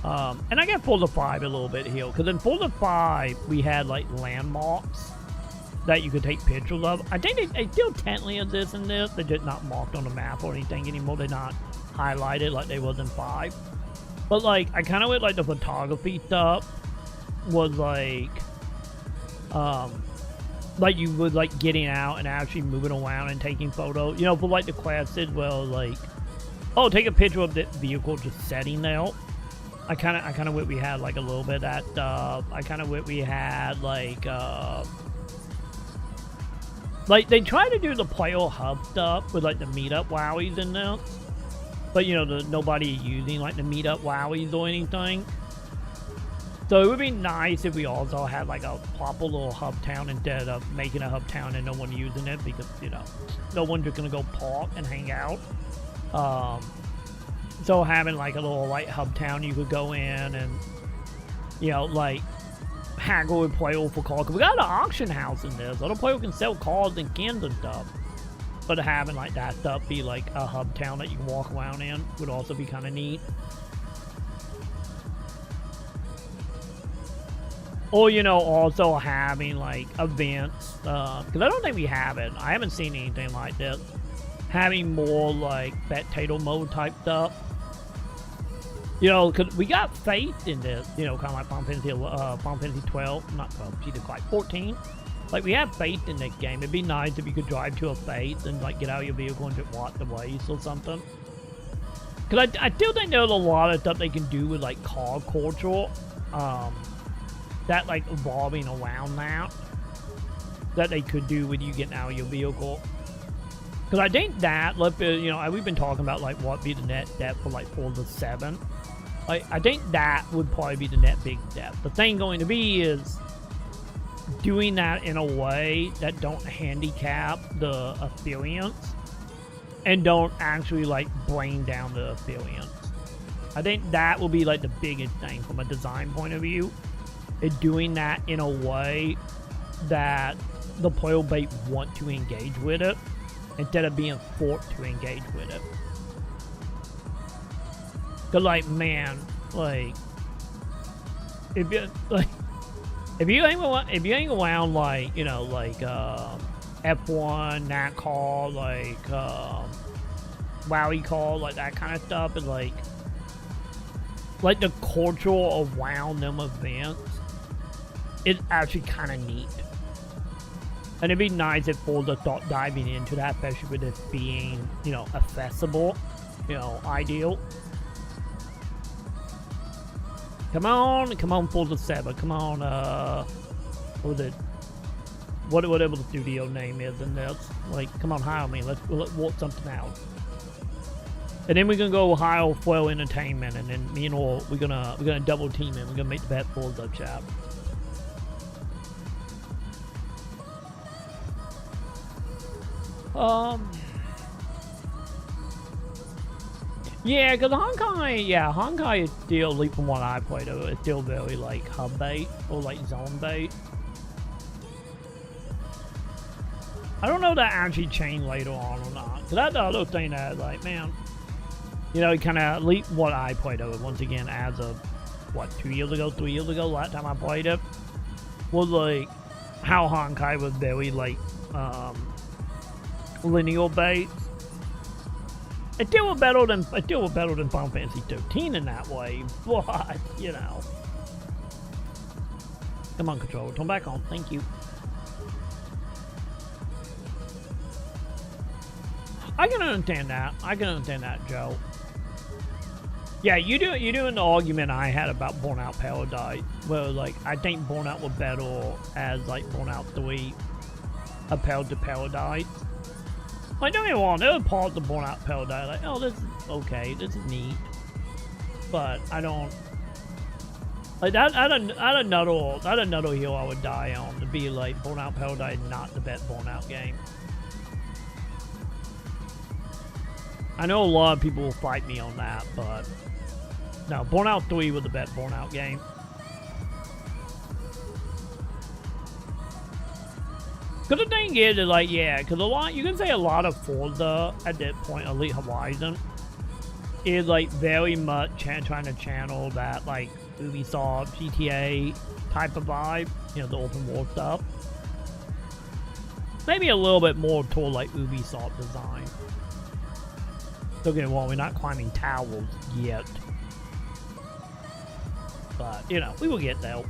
and I get Forza 5 a little bit here because in Forza 5 we had like landmarks that you could take pictures of. I think they still technically exist in this. They're just not marked on the map or anything anymore. They're not highlighted like they was in 5. But like, I kind of went like the photography stuff was like you would like getting out and actually moving around and taking photos. You know, for like the classes, well, like, oh, take a picture of the vehicle just setting there. I kind of wish we had like a little bit of that stuff. I kind of wish we had like they try to do the player hub stuff with like the meetup wowies in this, but you know, nobody using like the meetup wowies or anything. So it would be nice if we also had like a proper little hub town instead of making a hub town and no one using it because, you know, no one's just gonna go park and hang out. So having like a little like hub town you could go in and, you know, like haggle with player for cars. We got an auction house in there, so the player can sell cars and skins and stuff. But having like that stuff be like a hub town that you can walk around in would also be kind of neat. Or, you know, also having like events, because I don't think we have it. I haven't seen anything like this. Having more like spectator mode type stuff. You know, because we got faith in this, you know, kind of like Final Fantasy 12, not 12, Jesus Christ, 14. Like, we have faith in this game. It'd be nice if you could drive to a faith and, like, get out of your vehicle and just walk the ways or something. Because I still think there's a lot of stuff they can do with, like, car culture, that, like, evolving around that they could do with you getting out of your vehicle. Because I think that, you know, we've been talking about, like, what be the net depth for, like, Forza 7. Like, I think that would probably be the net big depth. The thing going to be is doing that in a way that don't handicap the experience and don't actually, like, bring down the experience. I think that will be, like, the biggest thing from a design point of view, is doing that in a way that the player base want to engage with it instead of being forced to engage with it. Cause like, man, like, if you like, if you hang around like, you know, like F1, NASCAR, like Wowie Call, like that kind of stuff, and like the culture around them events, it's actually kind of neat. And it'd be nice if Forza start diving into that, especially with it being, you know, accessible, you know, ideal. Come on, Forza 7. Come on, what was it? Whatever the studio name is in this. Like, come on, hire me. Let's work something out. And then we're gonna go hire Foil Entertainment, and then me and all we're gonna double team it. We're gonna make the best Forza chat. Yeah, because Honkai is still, at least from what I played of it, it's still very, like, hub bait, or, like, zone bait. I don't know if that actually changed later on or not. Because that's the other thing that, like, man, you know, it kind of, at least what I played of it, once again, as of, what, 3 years ago, last time I played it, was, like, how Honkai was very, like, linear bait. It still was better than Final Fantasy 13 in that way, but you know. Come on, controller, turn back on. Thank you. I can understand that, Joe. Yeah, you're doing the argument I had about Burnout Paradise, where like I think Burnout was better as like Burnout 3 appealed to Paradise. Like, don't get me wrong, there were parts of Burnout Paradise like, oh, this is okay, this is neat. But I don't like that. Another hill I would die on to be like Burnout Paradise not the best Burnout game. I know a lot of people will fight me on that, but no, Burnout 3 was the best Burnout game. Because the thing is like, yeah, because you can say a lot of Forza at that point, Elite Horizon, is like very much trying to channel that like Ubisoft, GTA type of vibe, you know, the open world stuff. Maybe a little bit more toward like Ubisoft design. Don't get me wrong, we're not climbing towers yet. But, you know, we will get there.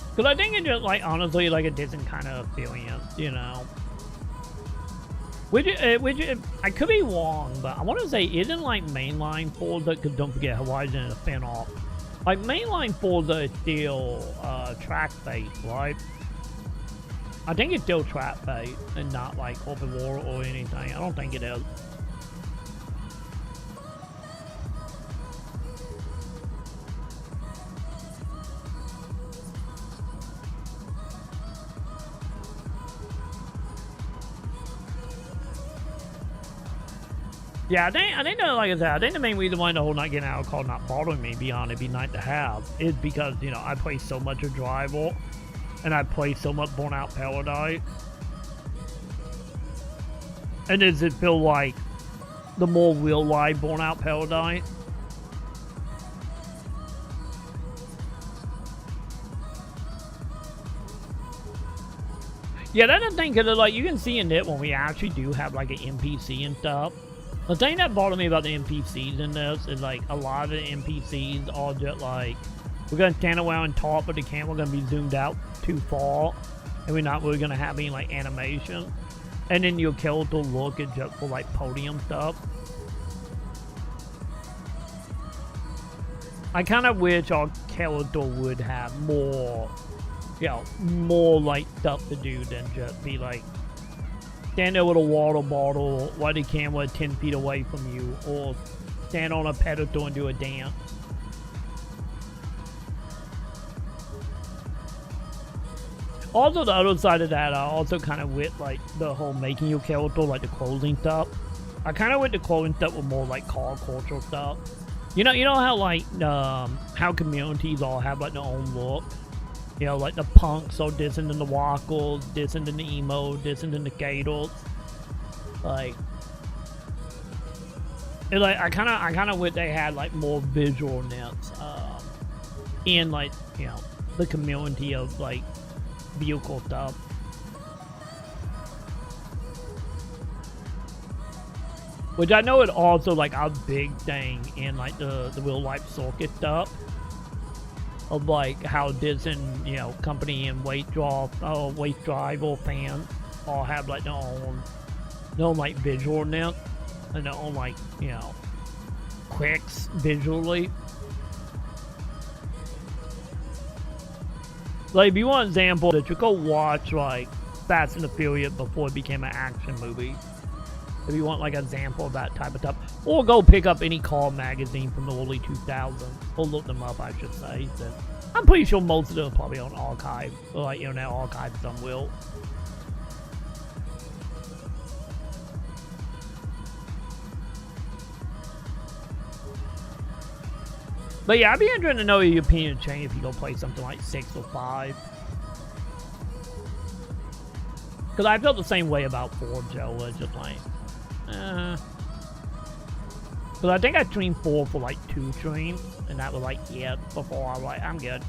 Because I think it's just, like, honestly, like, a different kind of experience, you know. Which I could be wrong, but I want to say, isn't, like, mainline Forza, because don't forget, Horizon is a spin-off. Like, mainline Forza is still, track-based, right? I think it's still track-based, and not, like, open world or anything. I don't think it is. Yeah, I think that, like I said, I think the main reason why the whole not getting alcohol not bothering me beyond it'd be nice to have is because, you know, I play so much of Drival and I play so much Burnout Paradise. And does it feel like the more real life Burnout Paradise? Yeah, that's the thing, because like you can see in it when we actually do have like an NPC and stuff. The thing that bothered me about the NPCs in this is like a lot of the NPCs are just like, we're going to stand around and talk, but the camera's going to be zoomed out too far, and we're not really going to have any like animation. And then your character look is just for like podium stuff. I kind of wish our character would have more, you know, more like stuff to do than just be like, stand there with a water bottle while the camera is 10 feet away from you, or stand on a pedestal and do a dance. Also, the other side of that, I also kind of with like the whole making your character, like the clothing stuff. I kind of with the clothing stuff with more like car culture stuff. You know how like how communities all have like their own look. You know, like the punks are different than the walkers, different than the emo, different than the gators. Like, like I kind of wish they had like more visualness in like, you know, the community of like vehicle stuff. Which I know is also like a big thing in like the real life circuit stuff. Of like how Disney, you know, company and Waste Drive or fans all have like their own like visualness and their own like, you know, quirks visually. Like if you want an example, that you go watch like Fast and the Furious before it became an action movie. If you want like an example of that type of stuff. Or go pick up any car magazine from the early 2000s. Or look them up, I should say. So I'm pretty sure most of them are probably on archive. Or like Internet Archive, some will. But yeah, I'd be interested to know your opinion change if you go play something like 6 or 5. Because I felt the same way about Forza. It's just like, Because I think I streamed 4 for like 2 streams. And that was like, yeah, before I was like, I'm good.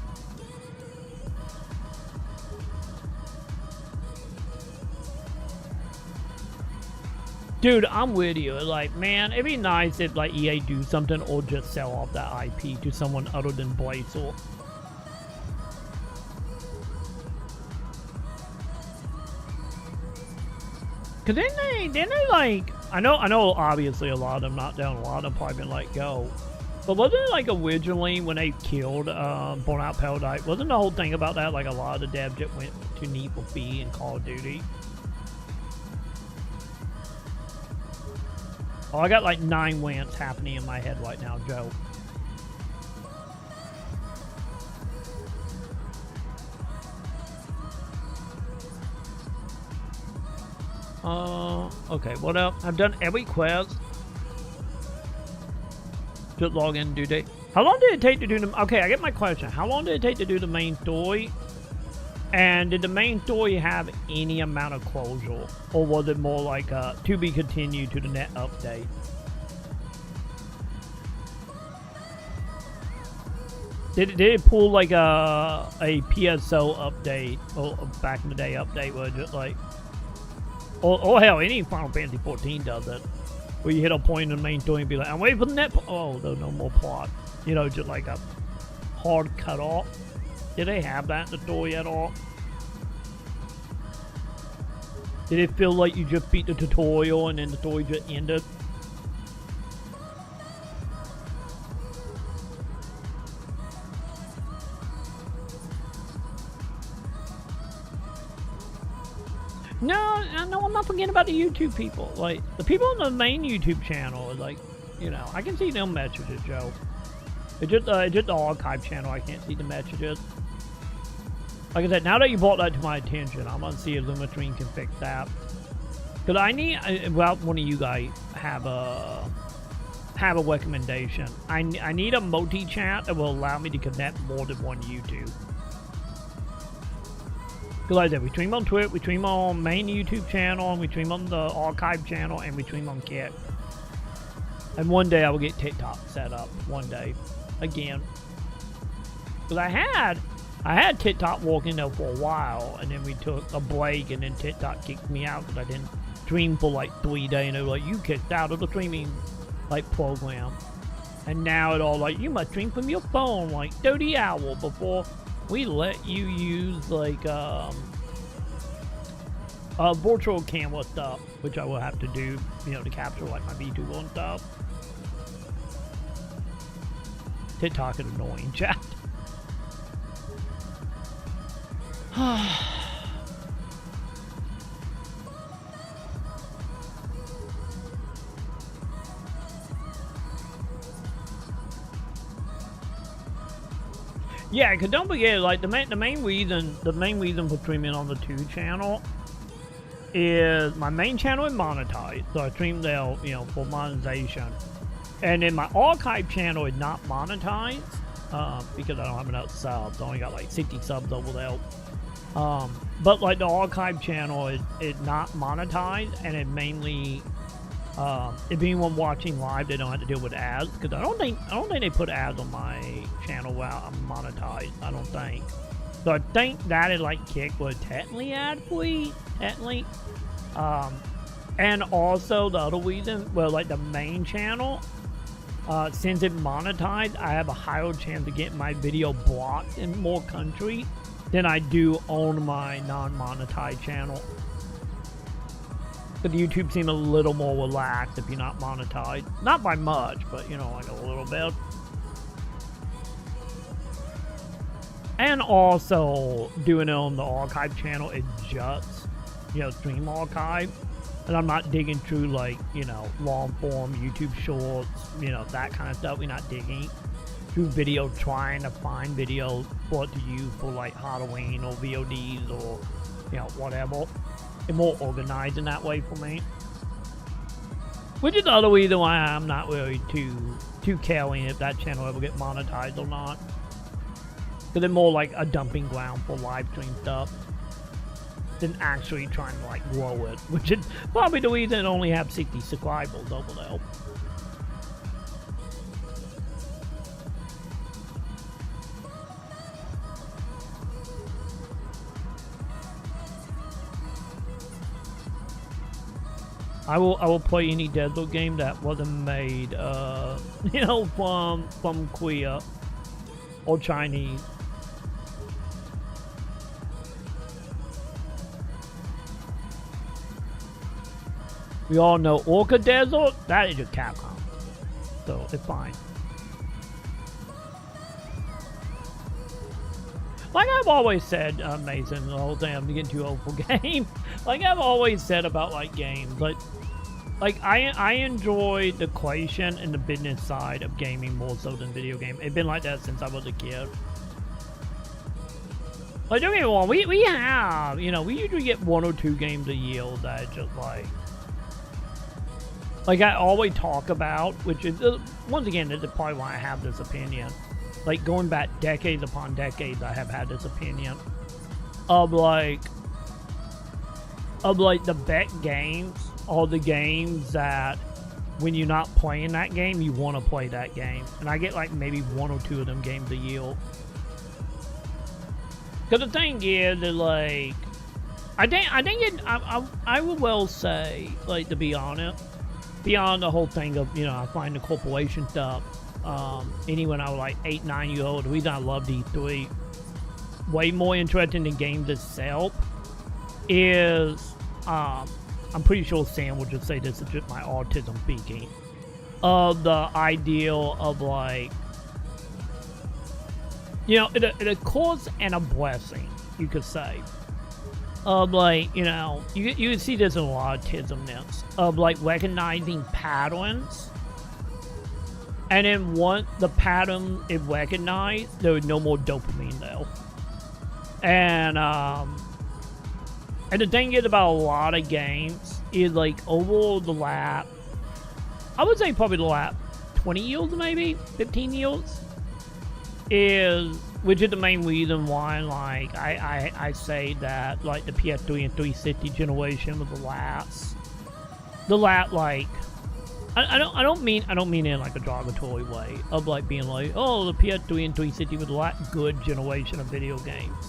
Dude, I'm with you. Like, man, it'd be nice if like EA do something or just sell off that IP to someone other than Blazer. Cause then they like, I know obviously a lot of them not down, a lot of them probably been let go. But wasn't it like originally when they killed Burnout Paradise, wasn't the whole thing about that like a lot of the devs just went to Need for Speed and Call of Duty? Oh, I got like 9 rants happening in my head right now, Joe. Okay, what else? I've done every quest. Just log in and do day. How long did it take to do the... Okay, I get my question. How long did it take to do the main story? And did the main story have any amount of closure? Or was it more like to be continued to the net update? Did it pull like a PSO update or back in the day update where just like... Or hell, any Final Fantasy 14 does it. Where you hit a point in the main story and be like, I'm waiting for the net... Oh, there's no more plot. You know, just like a hard cut off. Did they have that in the story at all? Did it feel like you just beat the tutorial and then the story just ended? No, I'm not forgetting about the YouTube people. Like, the people on the main YouTube channel are like, you know, I can see them messages, Joe. It's just the archive channel, I can't see the messages. Like I said, now that you brought that to my attention, I'm gonna see if Lumitrin can fix that. Because I need, well, one of you guys have a recommendation. I need a multi-chat that will allow me to connect more than one YouTube. Because like I said, we stream on Twitch, we stream on main YouTube channel, and we stream on the archive channel, and we stream on Kick. And one day I will get TikTok set up. One day. Again. Because I had TikTok working there for a while, and then we took a break, and then TikTok kicked me out because I didn't stream for like 3 days, and they were like, you kicked out of the streaming like program. And now it all like, you must stream from your phone like 30 hours before we let you use like virtual camera stuff, which I will have to do, you know, to capture like my VTuber and stuff. TikTok is annoying, chat. Yeah, cause don't forget, like the main reason for streaming on the 2 channel is my main channel is monetized, so I stream there, you know, for monetization, and then my archive channel is not monetized because I don't have enough subs. I only got like 60 subs over there. But like the archive channel is not monetized, and it mainly If anyone watching live, they don't have to deal with ads, because I don't think they put ads on my channel while I'm monetized. I don't think. So I think that is like Kick was technically ad free, technically. And also the other reason, well, like the main channel, since it monetized, I have a higher chance of getting my video blocked in more countries than I do on my non-monetized channel. But YouTube seems a little more relaxed if you're not monetized. Not by much, but you know, like a little bit. And also, doing it on the archive channel is just, you know, stream archive. And I'm not digging through, like, you know, long form YouTube shorts, you know, that kind of stuff. We're not digging through video, trying to find videos for it to use for, like, Halloween or VODs or, you know, whatever. It's more organized in that way for me. Which is the other reason why I'm not really too caring if that channel ever get monetized or not. Because it's more like a dumping ground for live stream stuff than actually trying to like grow it, which is probably the reason it only have 60 subscribers over there. I will play any desert game that wasn't made, you know, from Korea or Chinese. We all know Orca Desert, that is a Capcom, so it's fine. Like I've always said, Mason, the whole thing, I'm getting too old for games. Like I've always said about like games, like I enjoy the creation and the business side of gaming more so than video game. It's been like that since I was a kid. Like don't get me wrong, we have, you know, we usually get 1 or 2 games a year that just like I always talk about, which is, once again, this is probably why I have this opinion. Like, going back decades upon decades, I have had this opinion of like the best games are the games that when you're not playing that game, you want to play that game. And I get like maybe 1 or 2 of them games a year. Because the thing is like, I would well say, like, to be honest, beyond the whole thing of, you know, I find the corporation stuff, when I was like 8, 9 years old, the reason I loved E3, way more interesting than games itself, is, I'm pretty sure Sam would just say this is just my autism speaking, of the ideal of like, you know, it a cause and a blessing, you could say. Of like, you know, you can see this in a lot of autismness of like recognizing patterns, and then once the pattern is recognized, there is no more dopamine there. And the thing is about a lot of games is like over the last, I would say probably the last 20 years, maybe 15 years, which is the main reason why, like, I say that, like, the PS3 and 360 generation was the last, like, I don't mean it in, like, a derogatory way, of, like, being like, oh, the PS3 and 360 was the last good generation of video games.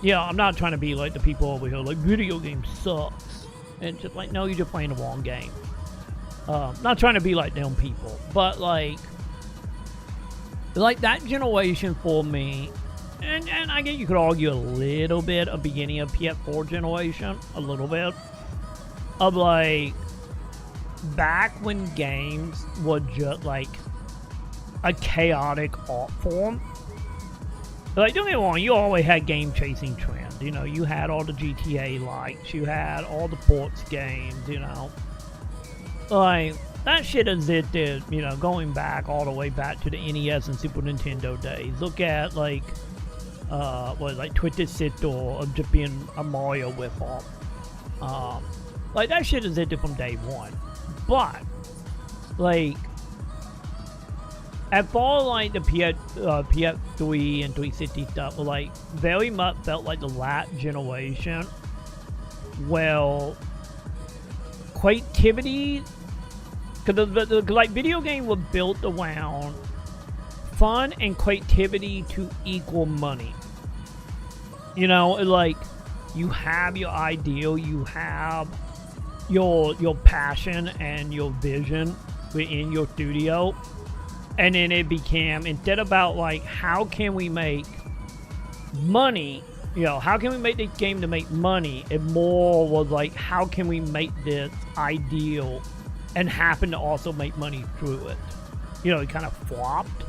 Yeah, I'm not trying to be, like, the people over here, like, video games sucks. And it's just like, no, you're just playing the wrong game. Not trying to be like them people, but, like that generation for me, and I guess you could argue a little bit of beginning of PS4 generation, a little bit, of like, back when games were just like a chaotic art form. Like, don't get me wrong, you always had game chasing trends, you know, you had all the GTA likes, you had all the sports games, you know, like, that shit existed, you know, going back all the way back to the NES and Super Nintendo days. Look at, like, like Twisted Sister of just being a Mario ripoff. Like, that shit existed from day one. But, like, as far as, like, the PS3 and 360 stuff, like, very much felt like the last generation, well, creativity, because like video game was built around fun and creativity to equal money. You know, like you have your ideal, you have your passion and your vision within your studio, and then it became, instead about like how can we make money, you know, how can we make this game to make money, it more was like how can we make this ideal and happen to also make money through it. You know, it kind of flopped.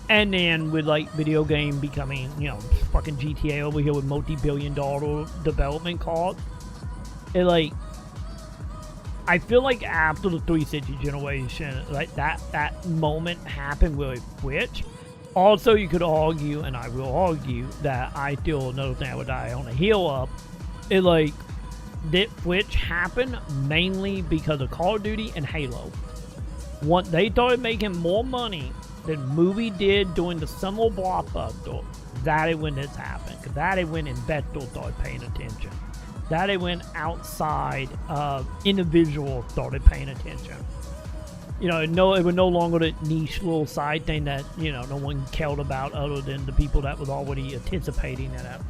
And then with like video game becoming, you know, fucking GTA over here with multi-billion-dollar development costs, it like, I feel like after the 360 generation, like that moment happened with Twitch. Also, you could argue, and I will argue, that I still, another thing I would die on a heel of, it like, did Twitch happen mainly because of Call of Duty and Halo. Once they started making more money than movie did during the summer blockbuster, that is when this happened. Because that is when investors started paying attention. That is when outside individuals started paying attention. You know, it was no longer the niche little side thing that, you know, no one cared about other than the people that was already anticipating it.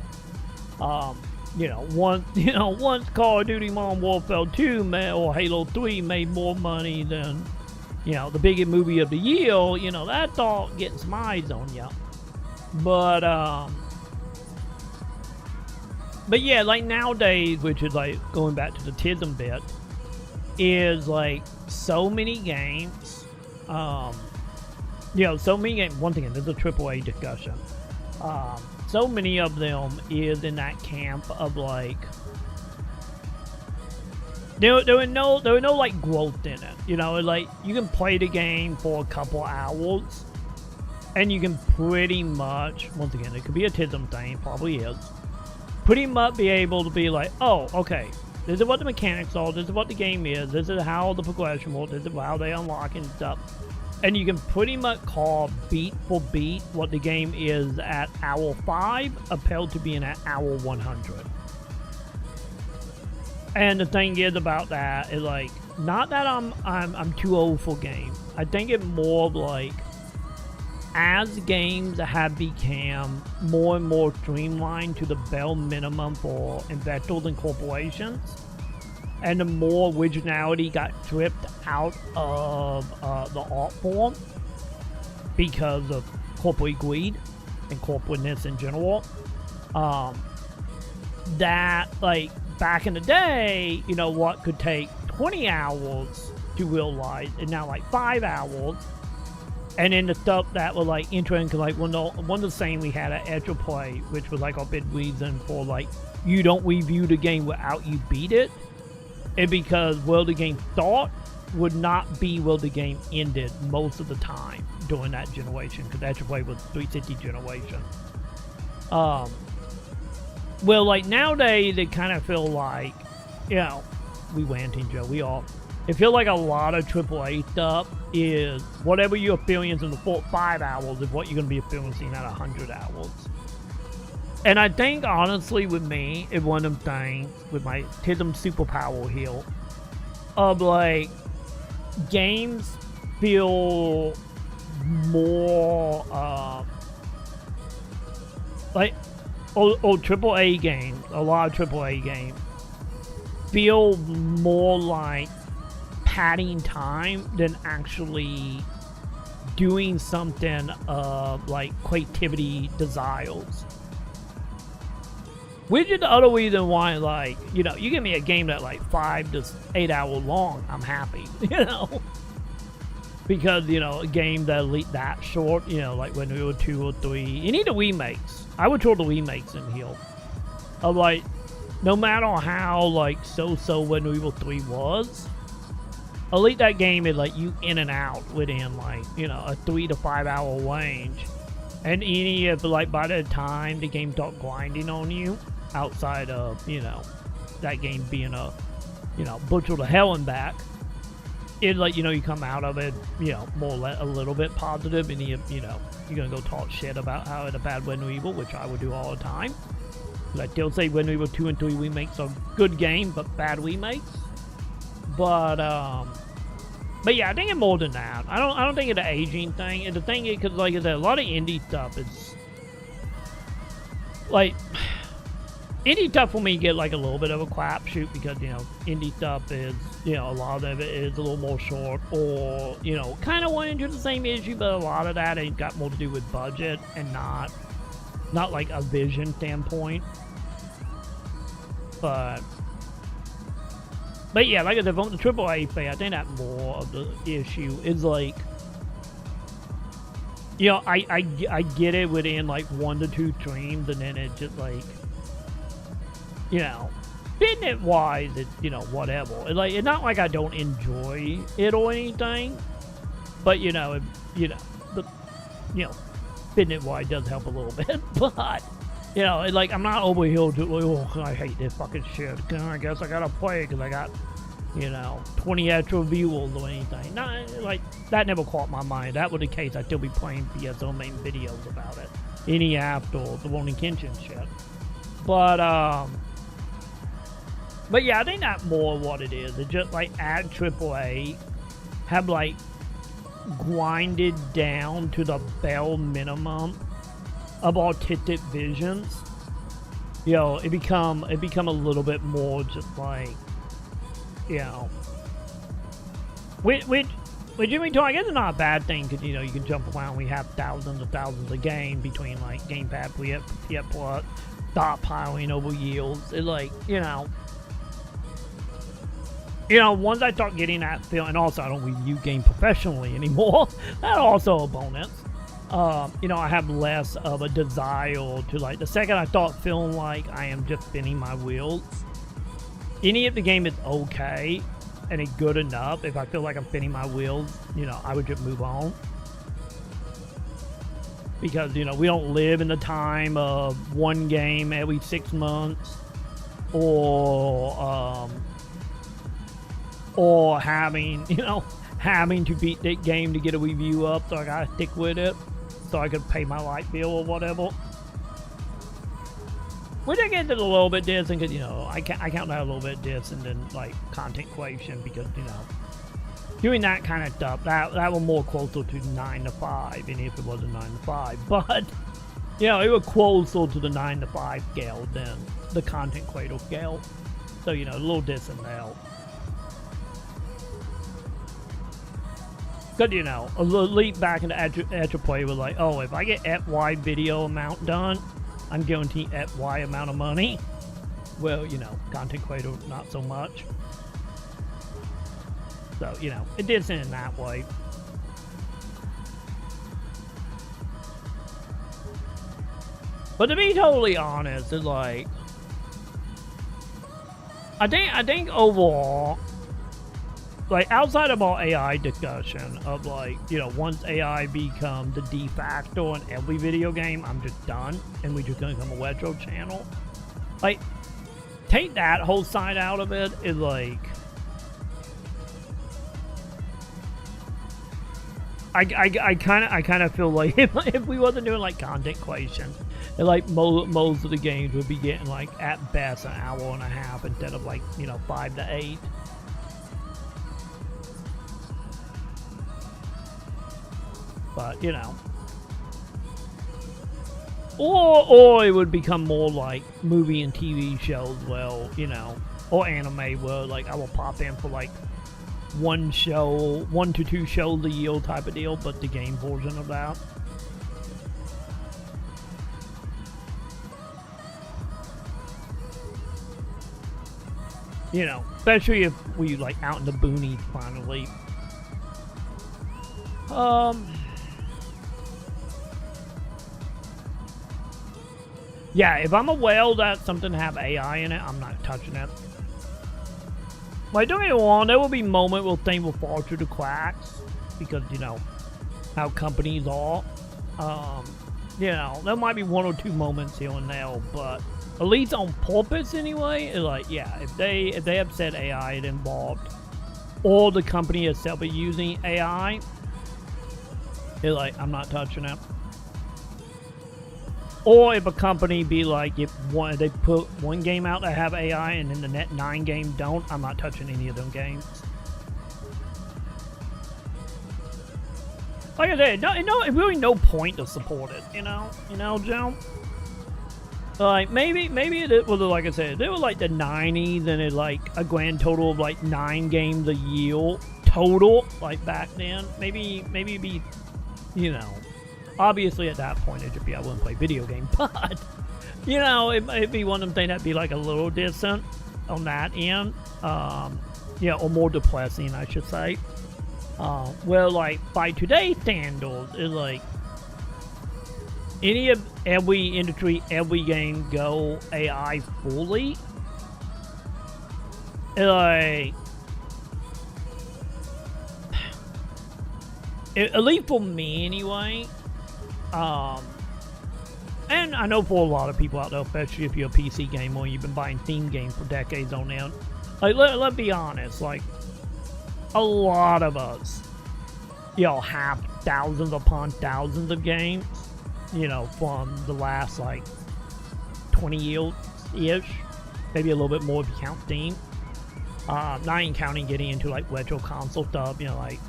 You know, once Call of Duty Modern Warfare 2 or Halo 3 made more money than, you know, the biggest movie of the year, you know, that thought getting some eyes on you. But yeah, like nowadays, which is like going back to the TISM bit, is like so many games, you know, so many games, once again, this is a AAA discussion. So many of them is in that camp of like, there were no like growth in it. You know, like you can play the game for a couple hours and you can pretty much, once again, it could be a TISM thing, probably is, pretty much be able to be like, oh, okay, this is what the mechanics are, this is what the game is, this is how the progression works, this is how they unlock and stuff. And you can pretty much call beat for beat what the game is at hour 5 compared to being at hour 100. And the thing is about that is like, not that I'm too old for games. I think it's more of like, as games have become more and more streamlined to the bare minimum for investors and corporations, and the more originality got stripped out of the art form because of corporate greed and corporateness in general, that like back in the day, you know, what could take 20 hours to realize is now like 5 hours. And then the stuff that was like interesting, because like one of the saying we had at Edge of Play, which was like our big reason for like, you don't review the game without you beat it, is because where the game started would not be where the game ended most of the time during that generation, because Edge of Play was 360 generation. Well, like nowadays, it kind of feel like, you know, we ranting, Joe, we all. It feels like a lot of AAA stuff is whatever you experience in the 5 hours is what you're going to be experiencing at 100 hours. And I think, honestly, with me, it's one of them things with my TISM superpower here of like, games feel more like, or AAA games, a lot of AAA games feel more like padding time than actually doing something of like creativity desires. Which is the other reason why, like, you know, you give me a game that like 5 to 8 hours long, I'm happy, you know. Because, you know, a game that short, you know, like when we were 2 or 3, you need the remakes. I would throw the remakes in here. Of like, no matter how like so when we were 3 was, at least that game is like you in and out within like, you know, a 3 to 5 hour range. And any of like by the time the game starts grinding on you, outside of, you know, that game being a, you know, butcher to hell and back, it like, you know, you come out of it, you know, more or less a little bit positive, and you know, you're gonna go talk shit about how it's a bad way to evil, which I would do all the time. 'Cause I still say when we were 2 and 3 remakes are good game, but bad remakes. But yeah, I think it's more than that. I don't think it's an aging thing. And the thing is, because like I said, a lot of indie stuff is like indie stuff for me get like a little bit of a crapshoot because you know indie stuff is a lot of it is a little more short or kind of went into the same issue, but a lot of that ain't got more to do with budget and not like a vision standpoint. But yeah, like I said, from the AAA thing, I think that more of the issue is like, I get it within like 1 to 2 streams, and then it just like, business wise, it's whatever. It's not like I don't enjoy it or anything, but business wise does help a little bit, but. It's like, I'm not over here to, oh, I hate this fucking shit. I guess I gotta play because I got, 20 extra viewers or anything. Not, like, that never caught my mind. If that was the case, I'd still be playing PSO main videos about it. Any after the Ronin Kenshin shit. But yeah, I think that's more what it is. It's just like at AAA, have like grinded down to the bare minimum of artistic visions. It become a little bit more just like, with Jimmy Toy, I guess it's not a bad thing because you can jump around. We have thousands of games between like Game Pass, PS Plus, stockpiling over years. It's like once I start getting that feel, and also I don't review game professionally anymore. That's also a bonus. I have less of a desire to like, the second I start feeling like I am just spinning my wheels, any if the game is okay and it's good enough, if I feel like I'm spinning my wheels, I would just move on. Because, we don't live in the time of one game every 6 months or having, having to beat that game to get a review up, so I gotta stick with it. So I could pay my light bill or whatever. Which I guess is a little bit distant because, I count that a little bit distant than, like, content creation because, doing that kind of stuff, that was more closer to 9 to 5, and if it wasn't 9 to 5. But, it was closer to the 9 to 5 scale than the content creator scale. So, a little distant there. Because, a leap back into Edge Play was like, oh, if I get FY video amount done, I'm guaranteed FY amount of money. Well, content creator, not so much. So, it did seem in that way. But to be totally honest, it's like, I think overall, like, outside of our AI discussion of, like, once AI becomes the de facto in every video game, I'm just done, and we just gonna become a retro channel. Like, take that whole side out of it, is like, I kind of feel like if we wasn't doing, like, content creation, and, like, most of the games would be getting, like, at best an hour and a half instead of, like, 5 to 8. But, or it would become more like movie and TV shows, well, or anime where, like, I will pop in for, like, 1 to 2 shows a year type of deal, but the game version of that. Especially if we, like, out in the boonies finally. Yeah, if I'm aware that something have AI in it, I'm not touching it. Like, don't get me wrong, there will be moments where things will fall through the cracks because, how companies are. There might be 1 or 2 moments here and there, but at least on purpose anyway, it's like, yeah, if they have said AI is involved, or the company itself is using AI, it's like, I'm not touching it. or if a company be like, if they put one game out that have AI and then the net 9 games don't, I'm not touching any of them games. Like I said, it's really no point to support it, you know, Joe. Like maybe it was, like I said, it was like the 90s and it like a grand total of like 9 games a year total, like back then. Maybe it'd be, you know, obviously at that point it'd be I wouldn't play video games, but you know, it'd be one of them things that'd be like a little distant on that end, yeah, or more depressing, I should say. Well, like by today's standards, it's like every industry, every game go AI fully. It's like, at least for me anyway. And I know for a lot of people out there, especially if you're a PC gamer and you've been buying theme games for decades on end. Like, let's be honest, like, a lot of us, you know, have thousands upon thousands of games, you know, from the last, like, 20 years-ish. Maybe a little bit more if you count Steam. Not even counting getting into, like, retro console stuff, you know, like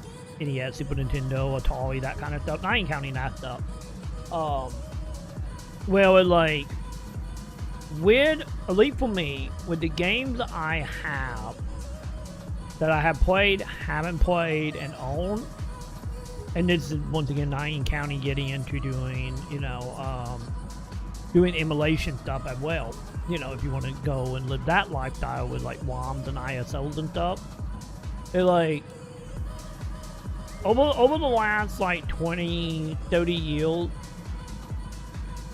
NES, Super Nintendo, Atari, that kind of stuff. Not even counting that stuff. Well, it, like, at least for me, with the games I have, that I have played, haven't played, and own, and this is, once again, not even counting getting into doing, you know, doing emulation stuff as well. You know, if you want to go and live that lifestyle with, like, WOMs and ISOs and stuff. It, like, over the last, like, 20, 30 years,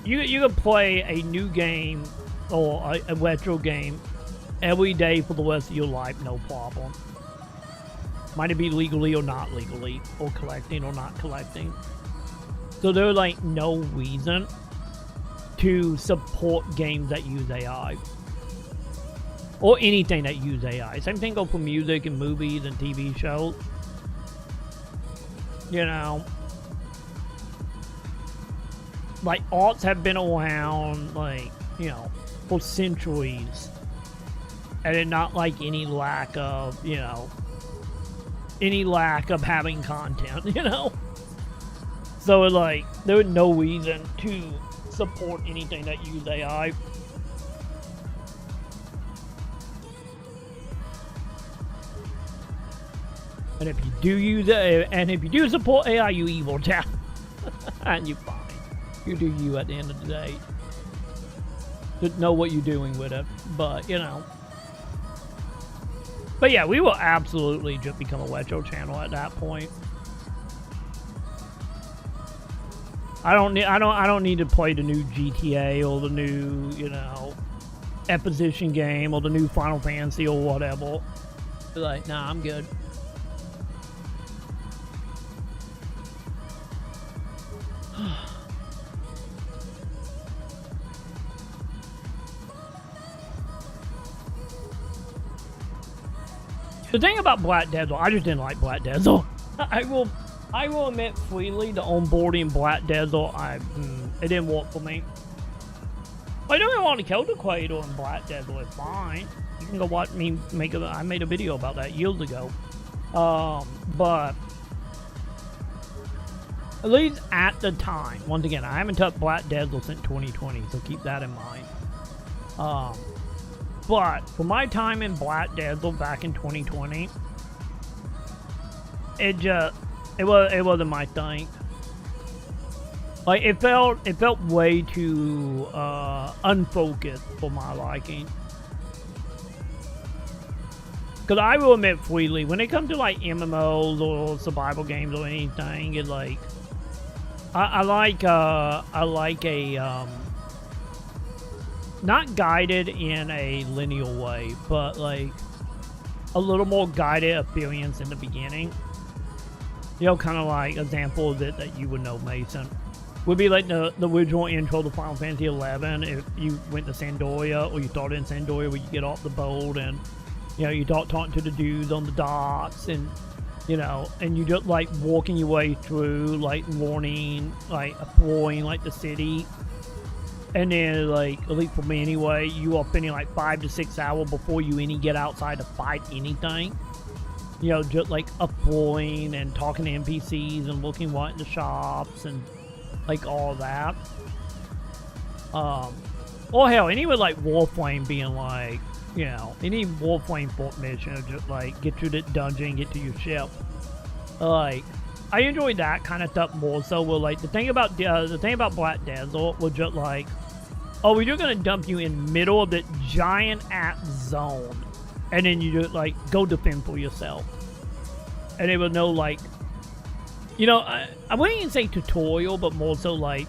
you can play a new game or a retro game every day for the rest of your life, no problem. Might it be legally or not legally, or collecting or not collecting. So there's like no reason to support games that use AI. Or anything that use AI. Same thing goes for music and movies and TV shows. You know. Like, arts have been around, like, you know, for centuries. And it's not like any lack of, you know, any lack of having content, you know? So, like, there was no reason to support anything that use AI. And if you do use it, and if you do support AI, you evil town. And you fine. You do you at the end of the day. Just know what you're doing with it. But, you know. But yeah, we will absolutely just become a retro channel at that point. I don't need to play the new GTA or the new, you know, Exposition game or the new Final Fantasy or whatever. Like, nah, I'm good. The thing about Black Desert, I just didn't like Black Desert. I will admit freely, the onboarding Black Desert, it didn't work for me. I don't even want to kill the Quator in Black Desert, it's fine. You can go watch me I made a video about that years ago. But at least at the time, once again, I haven't touched Black Desert since 2020, so keep that in mind. But for my time in Black Desert back in 2020, it wasn't my thing. Like, it felt way too unfocused for my liking. Because I will admit freely, when it comes to like MMOs or survival games or anything, it's like I like a not guided in a linear way, but like a little more guided experience in the beginning. You know, kind of like example of it that you would know, Mason, would be like the original intro to Final Fantasy 11. If you went to Sandoria, or you started in Sandoria, where you get off the boat and, you know, you talking to the dudes on the docks, and, you know, and you just like walking your way through, like learning, like exploring like the city. And then, like, at least for me anyway, you are spending like 5 to 6 hours before you any get outside to fight anything. You know, just like exploring and talking to NPCs and looking what in the shops and like all that. Or hell, any with like Warframe being like, you know, any Warframe fort mission of just like get to the dungeon, get to your ship. Like, I enjoyed that kind of stuff more so. Well, like the thing about Black Desert was just like, oh, we're just gonna dump you in middle of the giant ass zone, and then you just like go defend for yourself. And there was no like, you know, I wouldn't even say tutorial, but more so like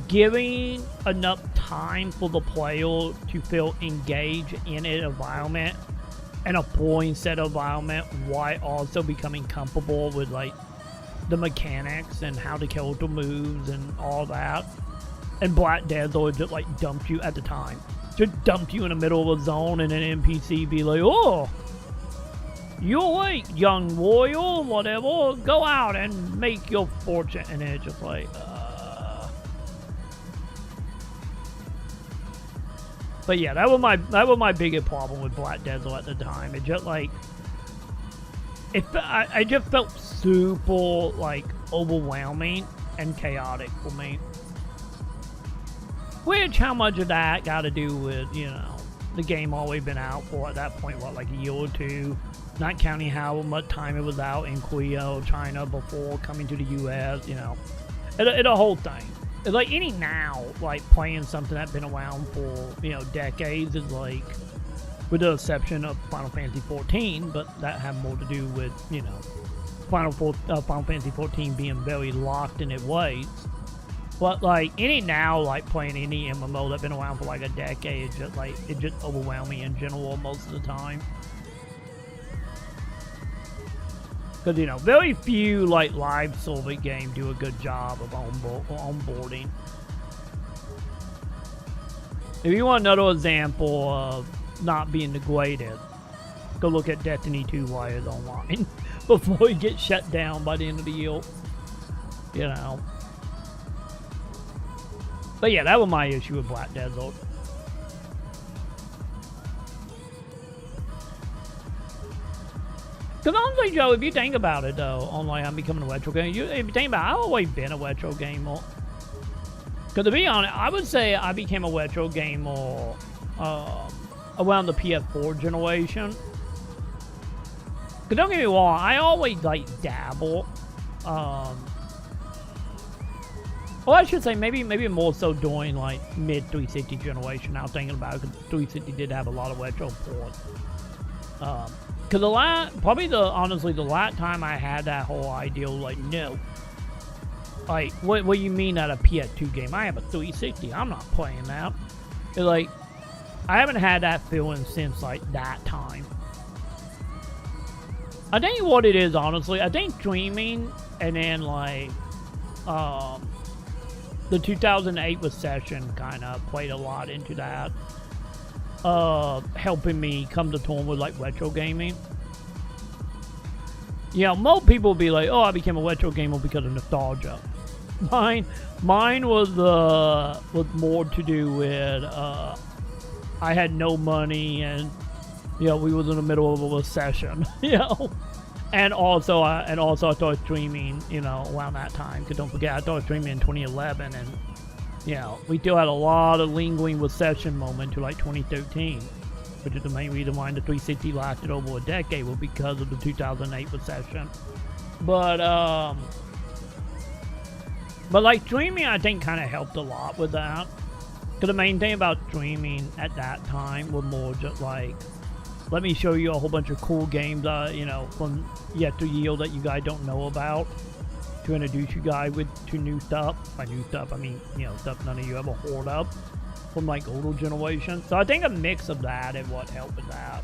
giving enough time for the player to feel engaged in an environment and a boring set of environment while also becoming comfortable with like the mechanics and how the character moves and all that. And Black Desert just like dumped you at the time. Just dumped you in the middle of a zone and an NPC be like, oh, you're awake, young warrior, whatever. Go out and make your fortune. And it's just like, But yeah, that was my biggest problem with Black Desert at the time. It just like, I just felt super like overwhelming and chaotic for me. Which, how much of that got to do with, you know, the game always been out for at that point, what, like a year or two, not counting how much time it was out in Korea, China before coming to the US, you know, it a whole thing. It's like any now, like playing something that's been around for, you know, decades is like, with the exception of Final Fantasy 14, but that had more to do with, you know, Final Fantasy 14 being very locked in its ways. But like any now, like playing any MMO that's been around for like a decade, it's just like, it's just overwhelming in general most of the time. Because, you know, very few like live server games do a good job of onboarding. If you want another example of not being the greatest, go look at Destiny 2 while it's online before it gets shut down by the end of the year. You know. But yeah, that was my issue with Black Desert. Because honestly, Joe, if you think about it, though, on like I'm becoming a retro gamer, if you think about it, I've always been a retro gamer. Because to be honest, I would say I became a retro gamer around the PS4 generation. Because don't get me wrong, I always like dabble. Well, I should say maybe more so during like mid 360 generation. Now thinking about it, because 360 did have a lot of retro ports. Because honestly, the last time I had that whole idea, like, no. Like, what do you mean at a PS2 game? I have a 360. I'm not playing that. It's like, I haven't had that feeling since, like, that time. I think what it is, honestly, I think streaming and then, like, the 2008 recession kind of played a lot into that. Helping me come to terms with like retro gaming. You know, most people will be like, oh, I became a retro gamer because of nostalgia. Mine was more to do with I had no money and, you know, we was in the middle of a recession, you know. And also I started streaming, you know, around that time. Because don't forget, I started streaming in 2011, and you know, we still had a lot of lingering recession moment to like 2013, which is the main reason why the 360 lasted over a decade, was because of the 2008 recession. But like streaming, I think kind of helped a lot with that. Because the main thing about streaming at that time was more just like, let me show you a whole bunch of cool games, you know, from yesteryear that you guys don't know about, to introduce you guys to new stuff. By new stuff, I mean, you know, stuff none of you ever heard of from like older generations. So I think a mix of that is what helped with that.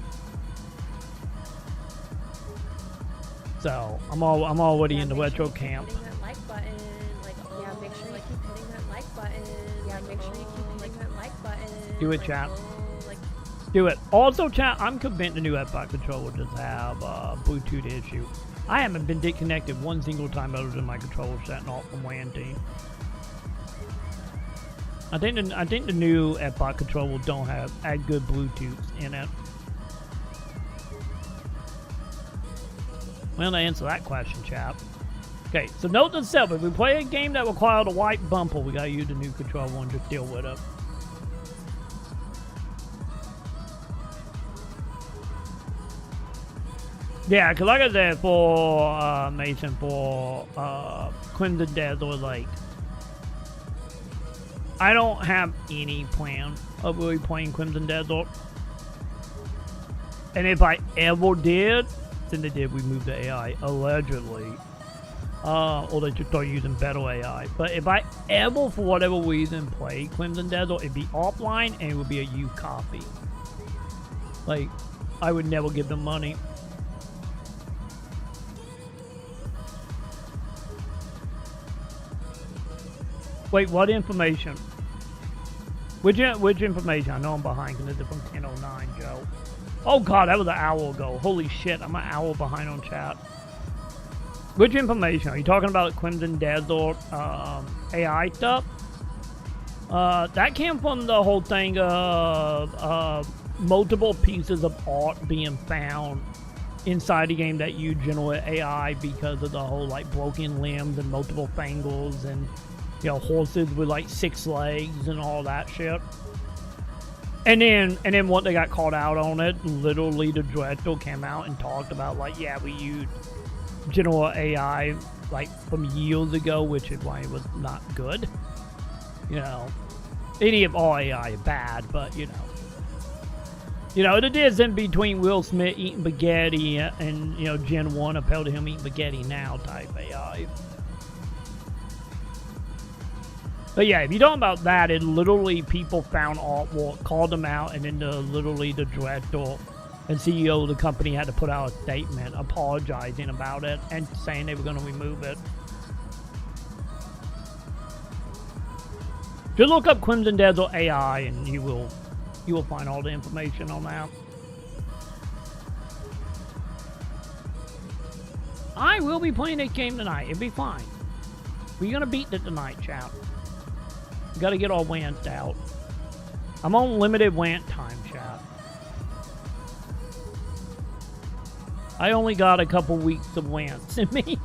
So I'm already in the retro camp. Hitting that like button, like, yeah, make sure you keep hitting that like button. Yeah, make sure you keep hitting that like button. Do it, chat. Do it. Also, chat, I'm convinced the new Xbox controller does have a Bluetooth issue. I haven't been disconnected one single time other than my controller setting off from WAN team. I think the new Xbox controller don't have as good Bluetooth in it. Well, to answer that question, chap. Okay, so note to self: if we play a game that requires a white bumper, we gotta use the new controller and just deal with it. Yeah, because like I said, for Mason, for Crimson Desert, like, I don't have any plan of really playing Crimson Desert. And if I ever did, then they did remove the AI, allegedly. Or they just start using better AI. But if I ever, for whatever reason, play Crimson Desert, it'd be offline and it would be a used copy. Like, I would never give them money. Wait, what information? Which information? I know I'm behind because it's from 10:09, Joe. Oh god, that was an hour ago. Holy shit, I'm an hour behind on chat. Which information? Are you talking about Crimson Desert AI stuff? That came from the whole thing of multiple pieces of art being found inside the game that you generate AI because of the whole like broken limbs and multiple fangles and, you know, horses with like 6 legs and all that shit. And then once they got called out on it, literally the director came out and talked about like, yeah, we used general AI like from years ago, which is why it was not good. You know, any of all AI is bad, but you know, the difference between Will Smith eating spaghetti and, you know, Gen 1 appealed to him eating spaghetti now type AI. But yeah, if you're talking about that, it literally people found artwork, called them out, and then literally the director and CEO of the company had to put out a statement apologizing about it and saying they were going to remove it. Just look up Crimson Desert AI and you will find all the information on that. I will be playing this game tonight. It'll be fine. We're going to beat it tonight, chap. We got to get our wants out. I'm on limited want time, chat. I only got a couple weeks of wants in me.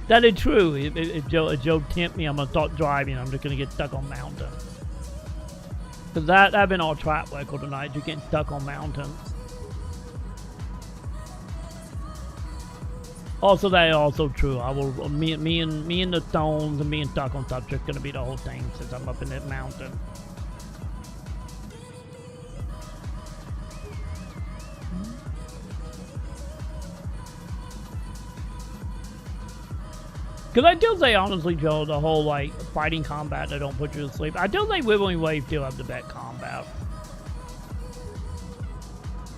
That is true. If Joe tempt me, I'm going to start driving. I'm just going to get stuck on mountains. Because that's been our track record tonight. You're getting stuck on mountains. Also, that is also true. I will me and the stones and being stuck on stuff just going to be the whole thing since I'm up in that mountain. Because I do say, honestly, Joe, the whole, like, fighting combat that don't put you to sleep, I do think Wibbling Wave still have the best combat.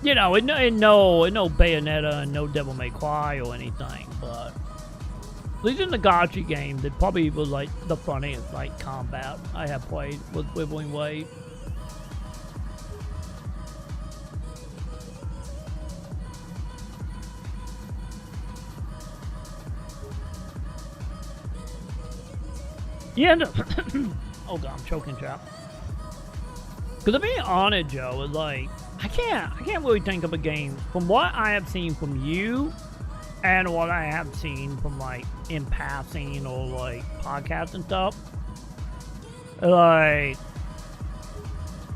You know, it no Bayonetta and no Devil May Cry or anything, but at least in the gacha games, it probably was, like, the funniest, like, combat I have played with Wibbling Wave. Yeah, no. Oh god, I'm choking, chap. Because to be honest, Joe, it's like I can't really think of a game from what I have seen from you and what I have seen from like in passing or like podcasts and stuff. Like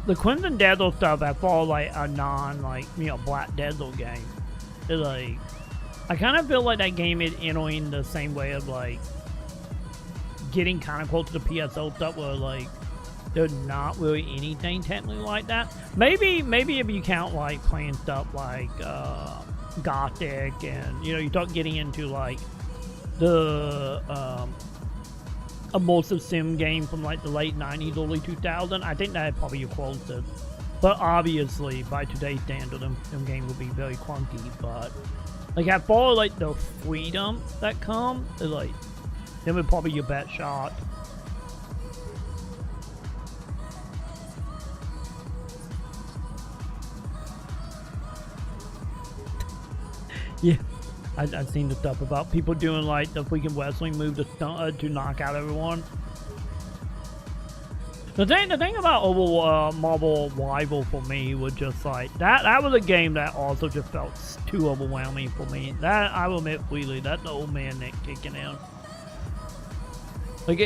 the Crimson Desert stuff, I follow like a Black Desert game. It's like I kind of feel like that game is entering the same way of like getting kind of close to the PSO stuff where like there's not really anything technically like that. Maybe if you count like playing stuff like Gothic and you start getting into like the immersive sim game from like the late 90s, early 2000s. I think that's probably your closest. But obviously by today's standard, them game will be very clunky. But like as far as like the freedom that comes, it's like then would probably your best shot. Yeah, I've seen the stuff about people doing like the freaking wrestling move to knock out everyone. The thing about Marvel Rival for me was just like that was a game that also just felt too overwhelming for me. That I will admit freely, that's the old man Nick kicking in. Like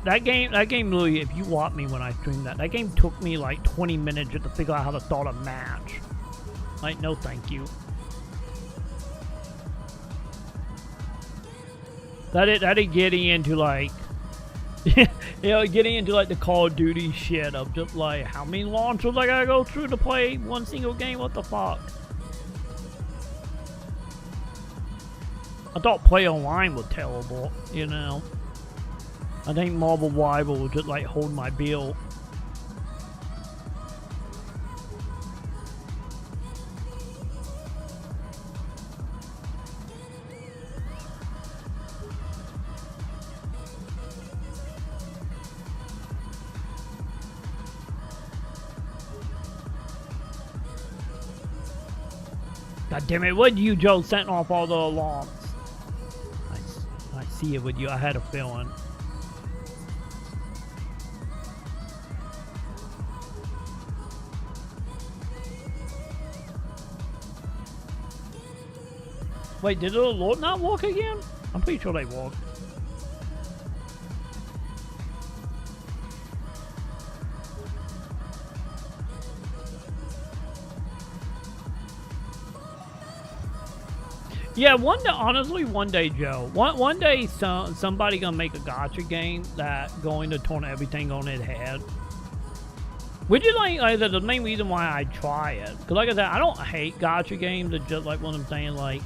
that game really, if you watch me when I stream that game took me like 20 minutes just to figure out how to start a match. Like, no thank you. That is getting into like, getting into like the Call of Duty shit of just like, how many launchers I gotta go through to play one single game? What the fuck? I thought play online was terrible, you know. I think Marvel Rival will just like hold my bill. God damn it, what you, Joe, setting off all the alarms? I see it with you, I had a feeling. Wait, did the alert not work again? I'm pretty sure they worked. Yeah, honestly, one day, Joe. One day, somebody gonna make a gacha game that going to turn everything on its head. Which is like the main reason why I try it. Because like I said, I don't hate gacha games. It's just like what I'm saying, like,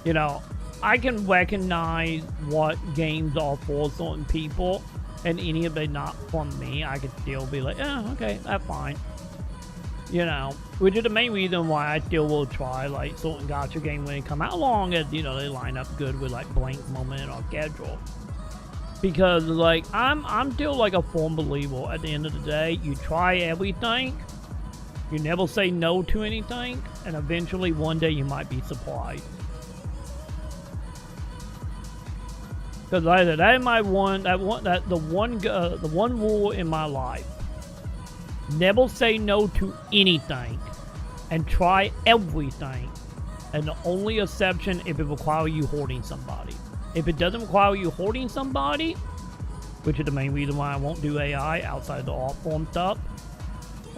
you know, I can recognize what games are for certain people, and any of it not from me, I could still be like, yeah, okay, that's fine. You know, which is the main reason why I still will try like certain gacha game when they come out, as long as, you know, they line up good with like Blank Moment or Schedule. Because like I'm still like a firm believer at the end of the day, you try everything, you never say no to anything, and eventually one day you might be surprised. Because like that is my the one rule in my life. Never say no to anything, and try everything. And the only exception if it requires you holding somebody. If it doesn't require you holding somebody, which is the main reason why I won't do AI outside the art form stuff,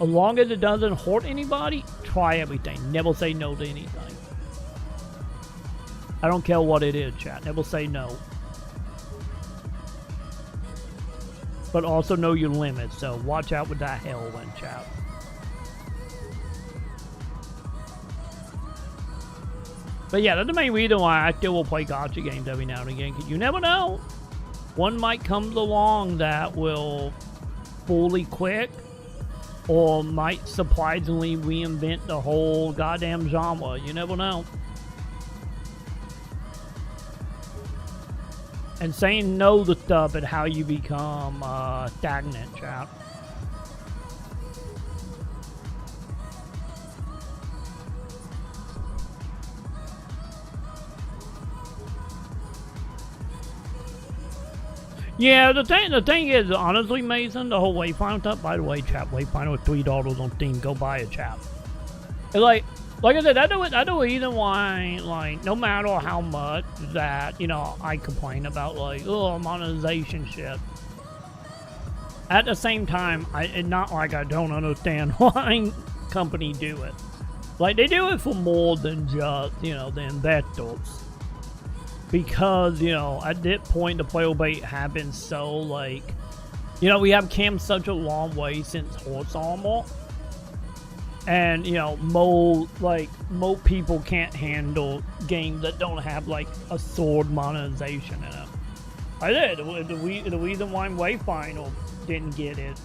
as long as it doesn't hurt anybody, try everything. Never say no to anything. I don't care what it is, chat. Never say no. But also know your limits, so watch out with that heroin, chat. But yeah, that's the main reason why I still will play gacha games every now and again, because you never know. One might come along that will fully quick, or might surprisingly reinvent the whole goddamn genre. You never know. And saying no to stuff and how you become stagnant, chat. Yeah, the thing is, honestly, Mason, the whole Wayfinder stuff. By the way, chat, Wayfinder with $3 on Steam. Go buy it, chat. Like I said, I know reason why, like, no matter how much that, you know, I complain about, like, oh, monetization shit. At the same time, it's not like I don't understand why company do it. Like, they do it for more than just, you know, the investors. Because, you know, at that point, the player base have been so, like, you know, we have come such a long way since Horse Armor. And, you know, most people can't handle games that don't have, like, a sword monetization in it. I did. The reason why Wayfinder didn't get it,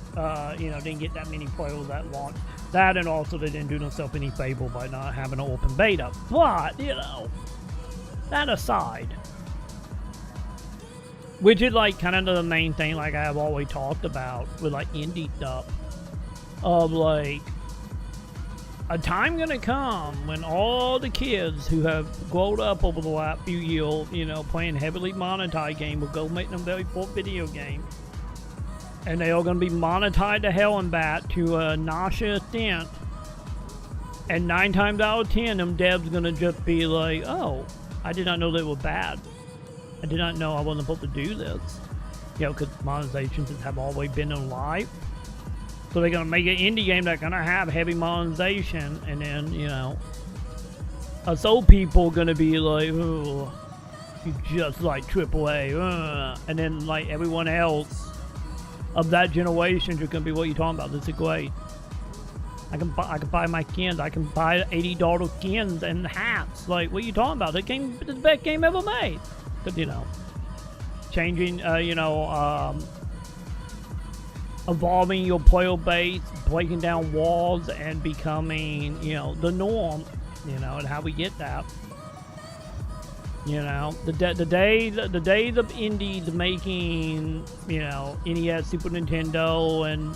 you know, didn't get that many players that launched. That, and also they didn't do themselves any favor by not having an open beta. But, you know, that aside, which is, like, kind of the main thing, like I've always talked about with, like, indie stuff, of, like, a time gonna come when all the kids who have grown up over the last few years, you know, playing heavily monetized game will go make them very full video game. And they are gonna be monetized to hell and back to a nauseous extent. And 9 times out of 10, them devs gonna just be like, oh, I did not know they were bad. I did not know I wasn't supposed to do this. You know, because monetizations have always been in life. So they're going to make an indie game that's going to have heavy monetization. And then, you know, us old people going to be like, oh, you just like AAA. And then, like, everyone else of that generation is going to be, what you talking about? This is great. I can buy my skins. I can buy $80 skins and hats. Like, what are you talking about? That game is the best game ever made. Because, you know, changing, evolving your player base, breaking down walls, and becoming, you know, the norm, you know, and how we get that. You know, the days of indies making, you know, NES, Super Nintendo, and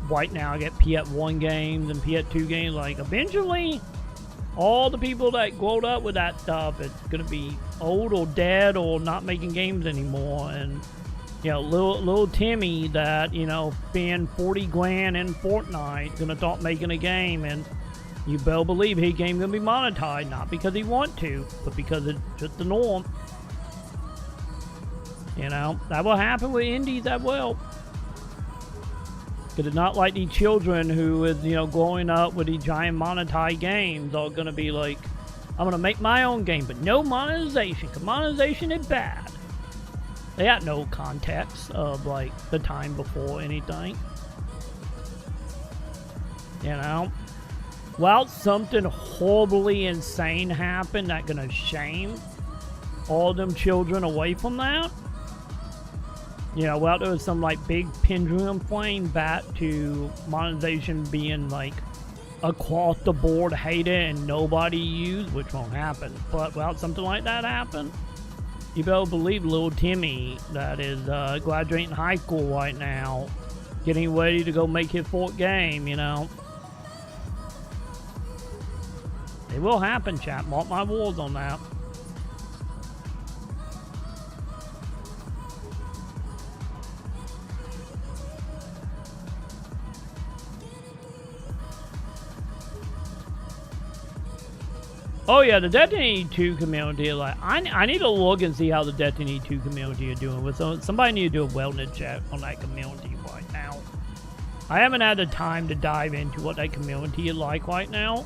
right now I get PS1 games and PS2 games. Like, eventually, all the people that growed up with that stuff, it's gonna be old or dead or not making games anymore. And you know, little Timmy that, you know, spent 40 grand in Fortnite gonna start making a game, and you better believe his game gonna be monetized, not because he want to, but because it's just the norm. You know, that will happen with indies as well. Because it's not like these children who is, you know, growing up with these giant monetized games are gonna be like, I'm gonna make my own game, but no monetization, because monetization is bad. They had no context of, like, the time before anything. You know? Well, something horribly insane happened that's gonna shame all them children away from that. You know, well, there was some, like, big pendulum flame back to monetization being, like, across the board hated and nobody used, which won't happen. But, well, something like that happened. You better believe little Timmy that is graduating high school right now, getting ready to go make his fourth game, you know. It will happen, chat. Mark my words on that. Oh yeah, the Destiny 2 community, like, I need to look and see how the Destiny 2 community are doing. With somebody need to do a wellness check on that community right now. I haven't had the time to dive into what that community is like right now.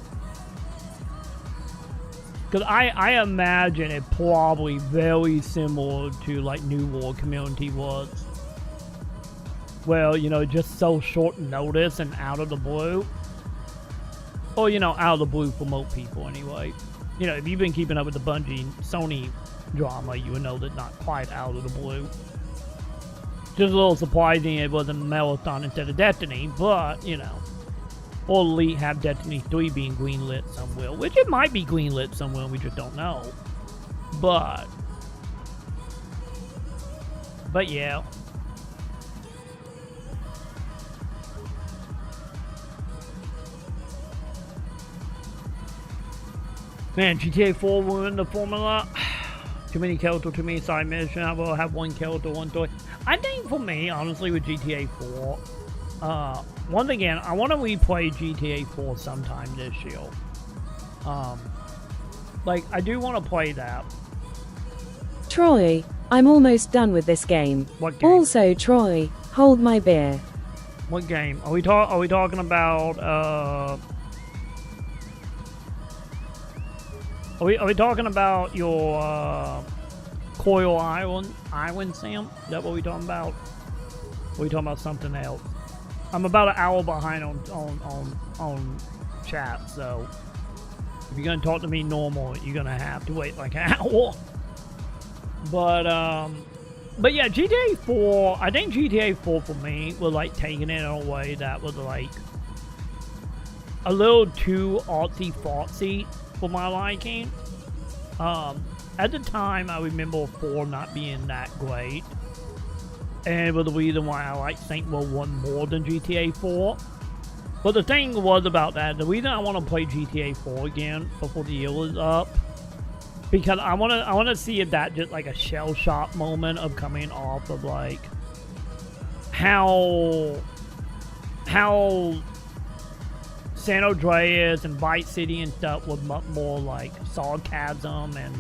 Because I imagine it probably very similar to, like, New World community was. Well, you know, just so short notice and out of the blue. Or, you know, out of the blue for most people anyway. You know, if you've been keeping up with the Bungie Sony drama, you would know that not quite out of the blue. Just a little surprising it wasn't Marathon instead of Destiny, but, you know. Or Elite have Destiny 3 being greenlit somewhere, which it might be greenlit somewhere, we just don't know. But yeah. Man, GTA 4 ruined the formula. Too many characters, too many side missions. I will have one character, one toy. I think for me, honestly, with GTA 4, once again, I want to replay GTA 4 sometime this year. Like, I do want to play that. Troy, I'm almost done with this game. What game? Also, Troy, hold my beer. What game? Are we talking about, Are we talking about your Coil Island, Sam? Is that what we talking about? Or are we talking about something else? I'm about an hour behind on chat, so if you're gonna talk to me normal, you're gonna have to wait like an hour. But yeah, GTA 4. I think GTA 4 for me was like taking it in a way that was like a little too artsy-fartsy for my liking. At the time, I remember 4 not being that great. And it was the reason why I like Saint Row 1 more than GTA 4. But the thing was about that, the reason I want to play GTA 4 again before the year is up, because I want to see if that just like a shell shock moment of coming off of like how San Andreas and Vice City and stuff was much more like sarcasm and,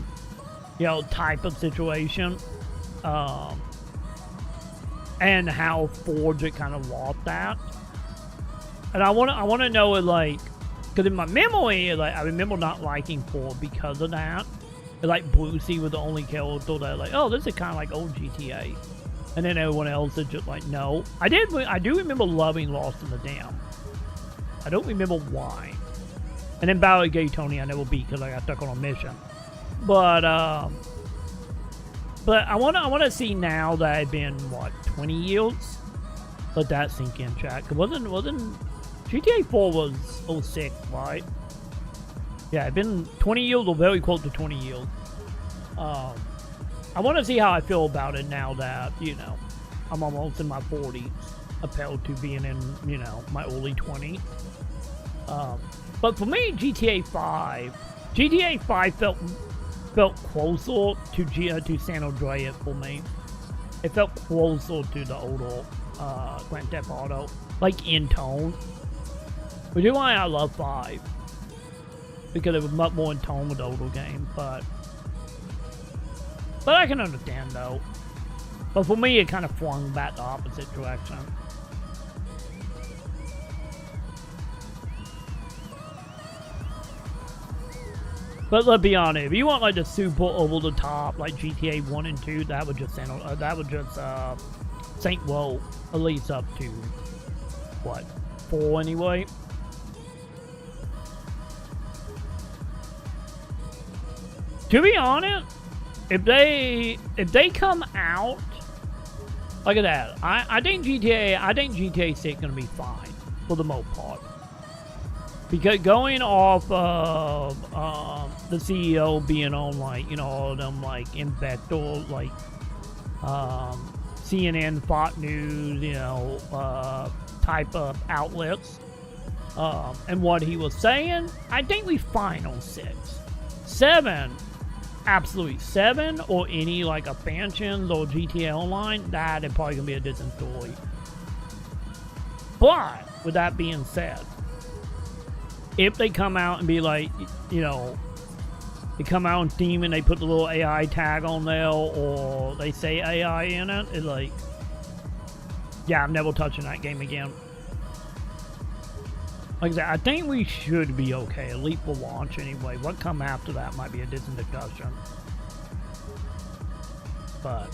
you know, type of situation, and how Forza kind of lost that. And I want to know it, like, because in my memory, like, I remember not liking 4 because of that. Like, Brucey was the only character that, like, oh, this is kind of like old GTA. And then everyone else is just like, no. I do remember loving Lost in the Dam. I don't remember why. And then Battle of Gay Tony I never beat because I got stuck on a mission. But I want to see now that it's been, what, 20 years? Let that sink in, chat. It wasn't GTA 4 was 06, right? Yeah, it's been 20 years or very close to 20 years. I want to see how I feel about it now that, you know, I'm almost in my 40s, opposed to being in, you know, my early 20s. But for me, GTA 5 felt closer to San Andreas for me. It felt closer to the older Grand Theft Auto, like in tone. Which is why I love 5. Because it was much more in tone with the older game, but I can understand though. But for me, it kind of flung back the opposite direction. But let's be honest, if you want like the super over the top, like GTA 1 and 2, that would just Saint Row at least up to what, 4 anyway. To be honest, if they come out like that, I think GTA 6 gonna be fine for the most part. Because going off of the CEO being on, like, you know, all of them like investor, like CNN, Fox News, you know, type of outlets, and what he was saying, I think we fine on 6. 7, absolutely 7, or any like expansions or GTA Online, that is probably gonna be a different story. But with that being said, if they come out and be like, you know, they come out on Steam and they put the little AI tag on there, or they say AI in it, it's like, yeah, I'm never touching that game again. Like I said, I think we should be okay, at least for launch anyway. What come after that might be a different discussion. But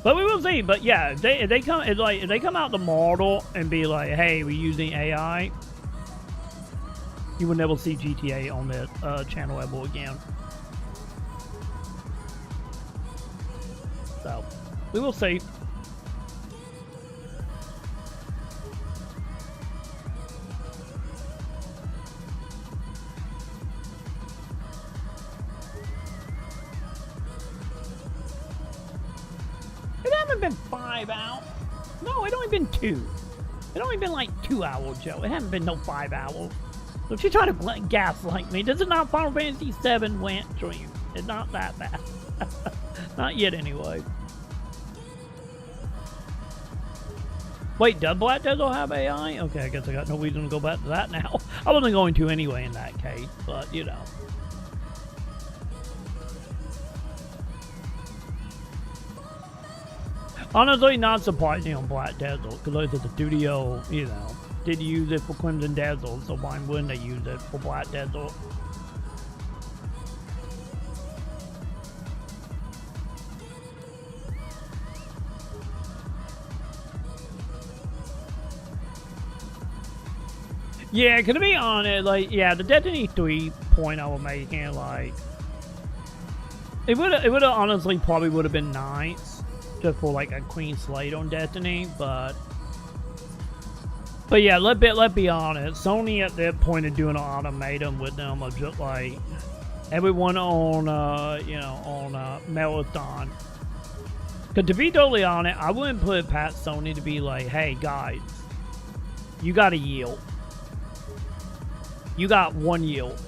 we will see. But yeah, if they come out the model and be like, hey, we're using AI, you will never see GTA on that channel ever again. So we will see. It hasn't been 5 hours. No, it only been 2. It only been like 2 hours, Joe. It hasn't been no 5 hours. So if you try to gaslight me, this is not Final Fantasy VII Went Dream. It's not that bad. Not yet, anyway. Wait, does Black Desert have AI? Okay, I guess I got no reason to go back to that now. I wasn't going to anyway in that case, but you know. Honestly, not surprising on Black Desert, because the studio, you know, did use it for Crimson Desert, so why wouldn't they use it for Black Desert? Yeah, to be honest, like, yeah, the Destiny 3 point I was making, like, it would have honestly probably would have been nice just for like a clean slate on Destiny, but yeah, let's be honest. Sony at that point of doing an ultimatum with them of just like everyone on you know, on Marathon. Cause to be totally honest, I wouldn't put it past Sony to be like, hey guys, you gotta yield. You got 1 yield.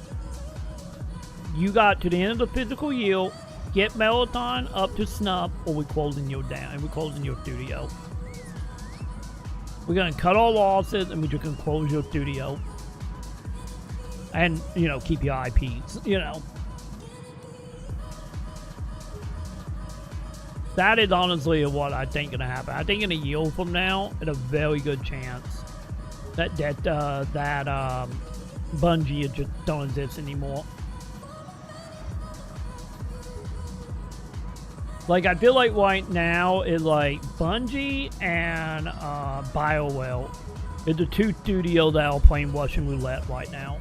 You got to the end of the physical yield, get Meloton up to snuff, or we're closing you down, and we're closing your studio. We're gonna cut all losses, and we're just gonna close your studio. And, you know, keep your IPs, you know. That is honestly what I think gonna happen. I think in a yield from now, it's a very good chance that Bungie just don't exist anymore. Like, I feel like right now is like Bungie and BioWare is the 2 studios that are playing Russian roulette right now.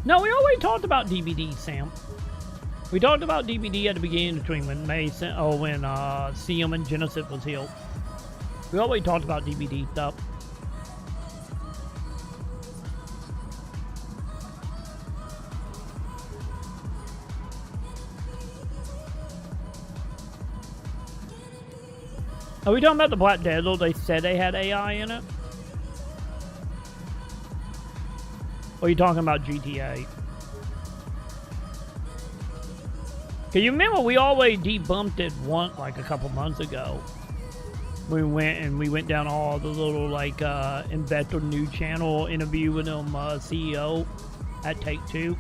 No, we already talked about DBD, Sam. We talked about DBD at the beginning of the stream when Mason, when CM and Genesis was healed. We already talked about DBD stuff. Are we talking about the Black Desert? They said they had AI in it? Or are you talking about GTA? Can you remember we always debunked it like a couple months ago? We went down all the little like investor news channel interview with them CEO at Take-Two.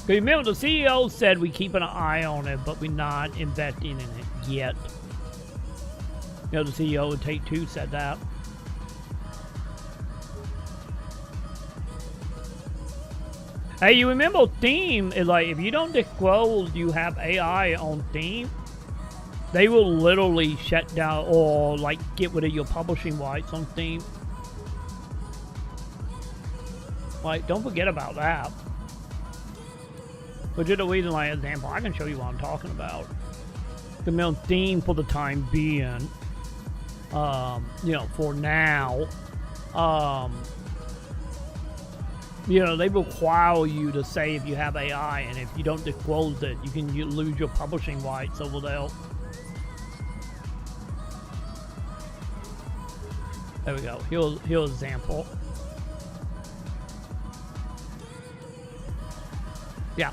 Because remember, the CEO said we keep an eye on it, but we're not investing in it yet. You know, the CEO of Take-Two said that. Hey, you remember Steam is like, if you don't disclose you have AI on Steam, they will literally shut down or like get rid of your publishing rights on Steam. Like, don't forget about that. But just a reason, like example, I can show you what I'm talking about. The main theme for the time being, you know, for now, you know, they require you to say if you have AI, and if you don't disclose it, you lose your publishing rights over there. There we go. Here's an example. Yeah.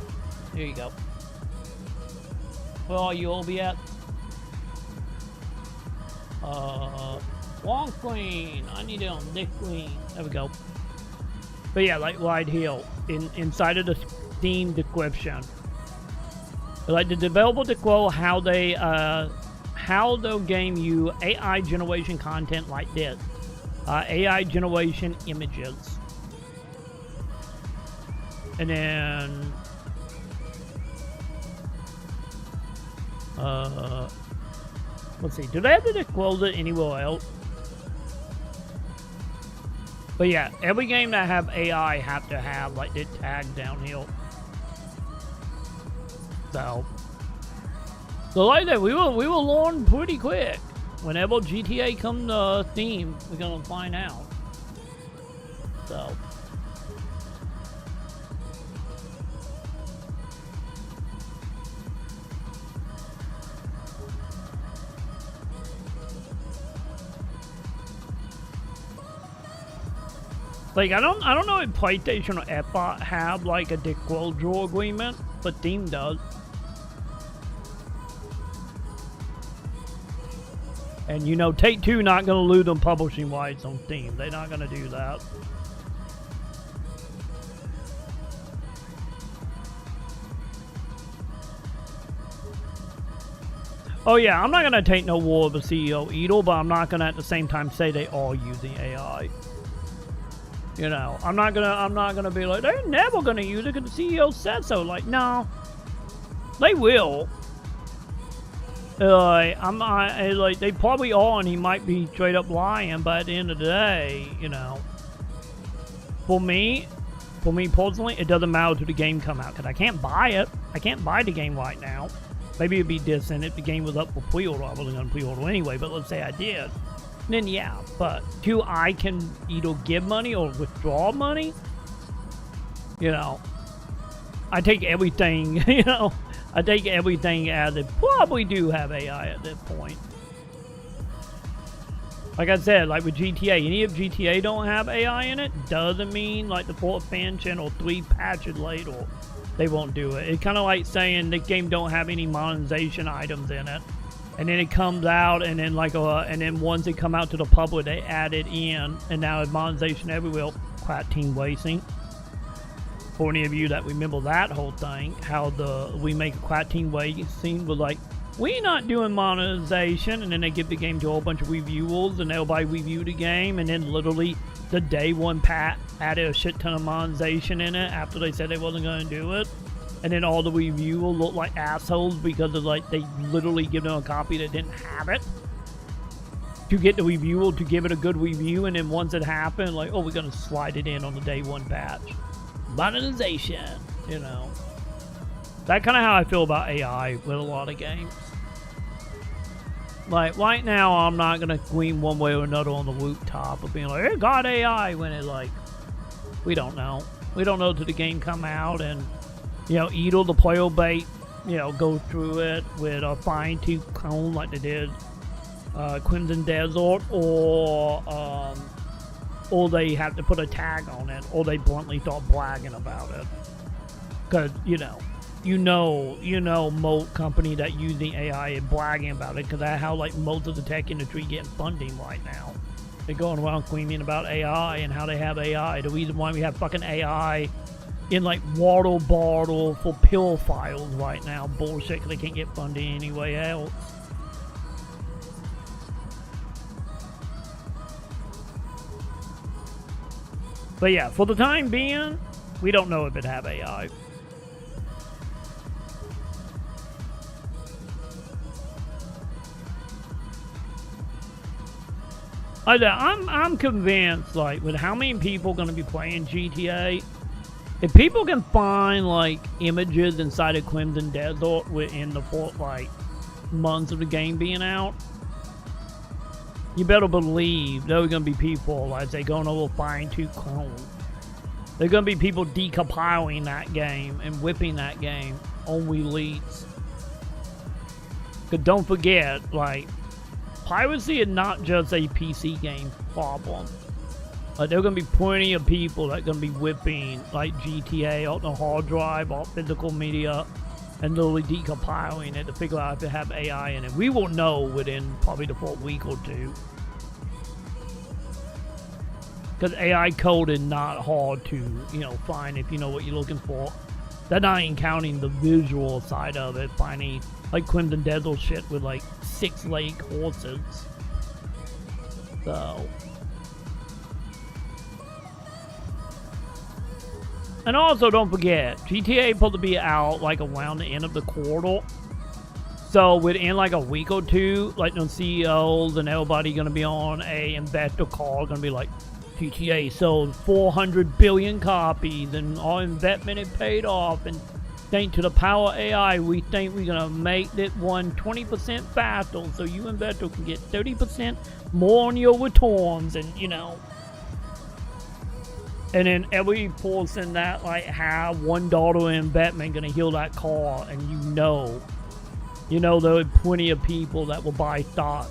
Here you go. Where are you, Obiat? Long screen. I need it on this screen. There we go. But yeah, like right here, inside of the Steam description, like the developer disclose how they'll game you AI generation content like this, AI generation images, and then let's see, do they have to disclose it anywhere else? But yeah, every game that have AI have to have like the tag down here. So like that, we will learn pretty quick. Whenever GTA comes to Steam, we're gonna find out. So. Like, I don't know if PlayStation or Xbox have like a disclosure agreement, but Steam does. And you know, Take-Two not gonna lose them publishing rights on Steam. They're not gonna do that. Oh yeah, I'm not gonna take no war of the CEO either, but I'm not gonna at the same time say they are using AI. You know, I'm not gonna be like, they're never gonna use it because the CEO said so. Like, no, they will. Like, they probably are, and he might be straight up lying. But at the end of the day, you know, for me personally, it doesn't matter till the game come out because I can't buy it. I can't buy the game right now. Maybe it'd be decent if the game was up for pre-order. I wasn't gonna pre-order anyway, but let's say I did. Then yeah, but till I can either give money or withdraw money, you know, I take everything, you know, I think everything as it probably do have AI at this point. Like I said, like with GTA, any of GTA don't have AI in it, doesn't mean like the 4th expansion or 3 patches later, they won't do it. It's kind of like saying the game don't have any monetization items in it. And then it comes out, and then and then once it come out to the public, they add it in, and now it's monetization everywhere. Quite team wasting. For any of you that remember that whole thing, how we make a quite team wasting was like, we're not doing monetization, and then they give the game to a whole bunch of reviewers, and everybody review the game, and then literally the day one pat added a shit ton of monetization in it after they said they wasn't going to do it. And then all the reviewers look like assholes because of like they literally give them a copy that didn't have it to get the reviewer to give it a good review, and then once it happened, like, oh, we're gonna slide it in on the day one patch. Monetization, you know. That's kind of how I feel about AI with a lot of games. Like right now, I'm not gonna glean one way or another on the rooftop of being like, "Hey, got AI," when it like, we don't know. We don't know till the game come out, and you know, either the player bait, you know, go through it with a fine-tooth comb like they did Crimson Desert, or they have to put a tag on it, or they bluntly start bragging about it. Because, you know, most company that using AI is bragging about it, because that's how, like, most of the tech industry getting funding right now. They're going around screaming about AI and how they have AI. The reason why we have fucking AI in like water bottle for pill files right now. Bullshit, because they can't get funding anyway else. But yeah, for the time being, we don't know if it have AI. I'm convinced, like, with how many people going to be playing GTA, if people can find, like, images inside of Crimson Desert within the 4, like, months of the game being out, you better believe there are going to be people, as they going over fine-tooth comb. There are going to be people decompiling that game and whipping that game on release. Because don't forget, like, piracy is not just a PC game problem. Like, there are going to be plenty of people that are going to be whipping, like, GTA on the hard drive, or physical media, and literally decompiling it to figure out if it have AI in it. We will know within probably the 4th week or 2. Because AI code is not hard to, you know, find if you know what you're looking for. That's not even counting the visual side of it, finding, like, Crimson Desert shit with, like, 6-leg horses. So... And also, don't forget, GTA is supposed to be out, like, around the end of the quarter. So, within, like, a week or 2, like, the CEOs and everybody gonna be on a investor call, gonna be like, GTA sold 400 billion copies, and our investment is paid off, and thanks to the power of AI, we think we're gonna make this one 20% faster, so you investors can get 30% more on your returns, and, you know... And then every person that, like, have $1 in investment gonna heal that car, and you know there are plenty of people that will buy stock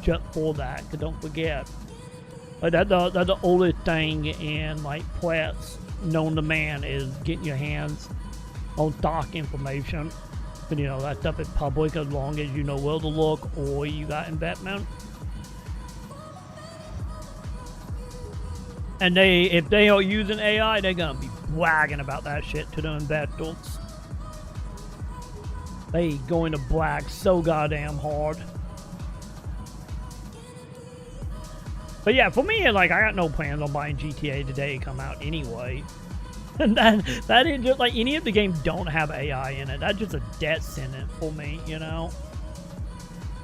just for that. Cause don't forget, like, that's the oldest thing in, like, press known to man is getting your hands on stock information. But you know that stuff is public as long as you know where to look or you got investment. And if they are using AI, they're gonna be bragging about that shit to the investors. They going to brag so goddamn hard. But yeah, for me, like, I got no plans on buying GTA today to come out anyway. And that is just, like, any of the games don't have AI in it. That's just a death sentence for me, you know?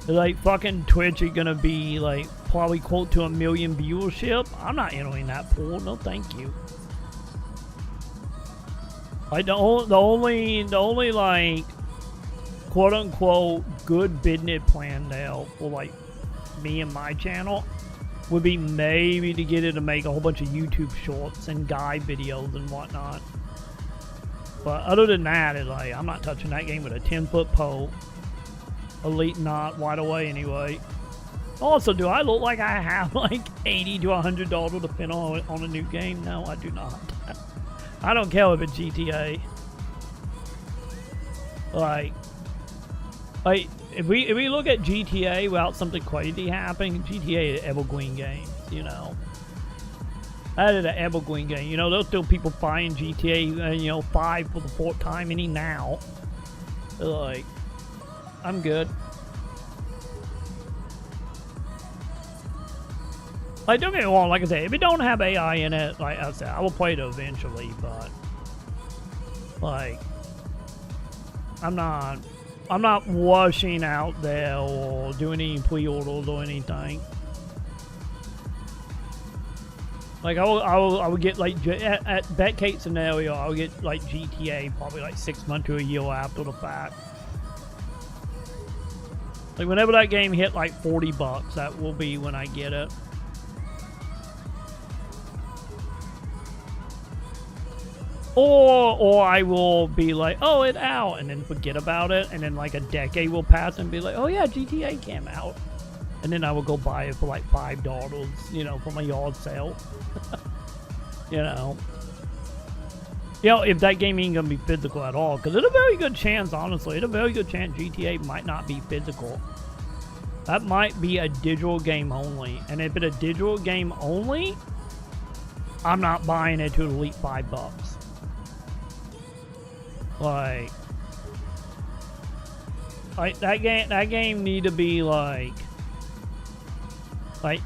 Like, fucking Twitch is gonna be, like, probably quote to 1 million viewership. I'm not entering that pool. No, thank you. Like, the only, like, quote unquote, good business plan now for, like, me and my channel would be maybe to get it to make a whole bunch of YouTube shorts and guide videos and whatnot. But other than that, it's like, I'm not touching that game with a 10-foot pole. Elite not, wide away anyway. Also, do I look like I have like $80 to $100 to spend on a new game? No, I do not. I don't care if it's GTA. Like if we look at GTA without something crazy happening, GTA is an evergreen game, you know. That is an evergreen game. You know, there's still people buying GTA, 5 for the 4th time any now. Like, I'm good. Like, don't get me wrong, like I said, if it don't have AI in it, like I said, I will play it eventually, but like, I'm not rushing out there or doing any pre-orders or anything. Like, I would get, like, at Betcate's scenario, I would get, like, GTA probably, like, 6 months to a year after the fact. Like, whenever that game hit, like, $40, that will be when I get it. Or I will be like, oh, it's out, and then forget about it, and then, like, a decade will pass and be like, oh, yeah, GTA came out. And then I will go buy it for like $5, from a yard sale. If that game ain't gonna be physical at all, because it's a very good chance, honestly, it's a very good chance GTA might not be physical. That might be a digital game only, and if it's a digital game only, I'm not buying it to at least $5. Like that game need to be like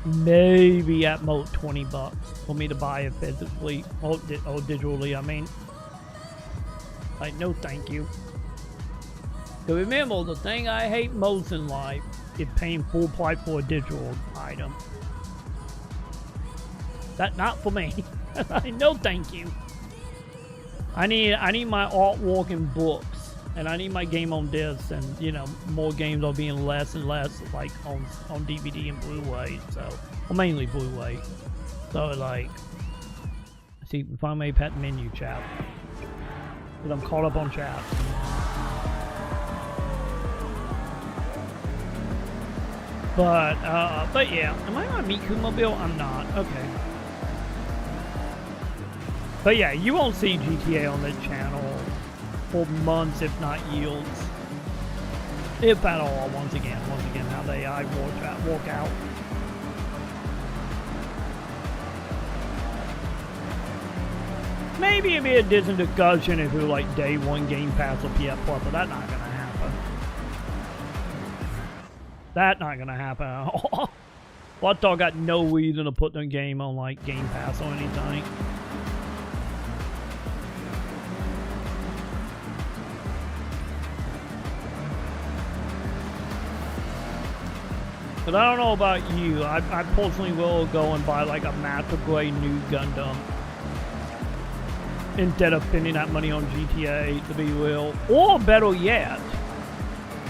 maybe at most $20 for me to buy it physically or digitally. I mean, like, no thank you. So remember, the thing I hate most in life is paying full price for a digital item. That not for me. No thank you. I need my artwork and books. And I need my game on disc, and more games are being less and less like on DVD and Blu-ray. So, well, mainly Blu-ray. So like, see if I may pet menu chat, because I'm caught up on chat. But yeah, am I on Miku Mobile? I'm not. Okay. But yeah, you won't see GTA on this channel for months, if not years. If at all, once again, how the AI walk out. Maybe it'd be a distant discussion if it was like day one Game Pass or PS Plus, but that's not gonna happen. That's not gonna happen at all. What dog got no reason to put their game on like Game Pass or anything. But I don't know about you. I personally will go and buy like a master grade new Gundam instead of spending that money on GTA, to be real. Or better yet,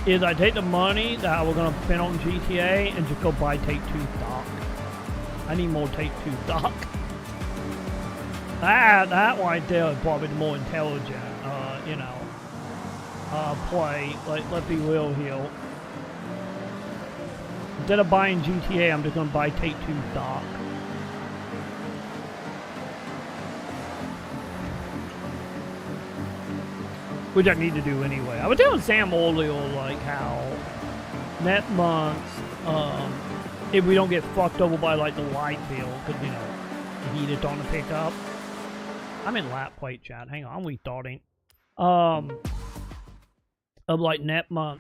is I take the money that I was gonna spend on GTA and just go buy Take-Two stock. I need more Take-Two stock. That right there is probably the more intelligent, play. Like, let's be real here. Instead of buying GTA, I'm just going to buy Take-Two stock. Which I need to do anyway. I was telling Sam earlier, like, how next month, if we don't get fucked over by, like, the light bill, because, the heat is on the pickup. I'm in lap plate chat. Hang on, I'm restarting. Of, like, next month.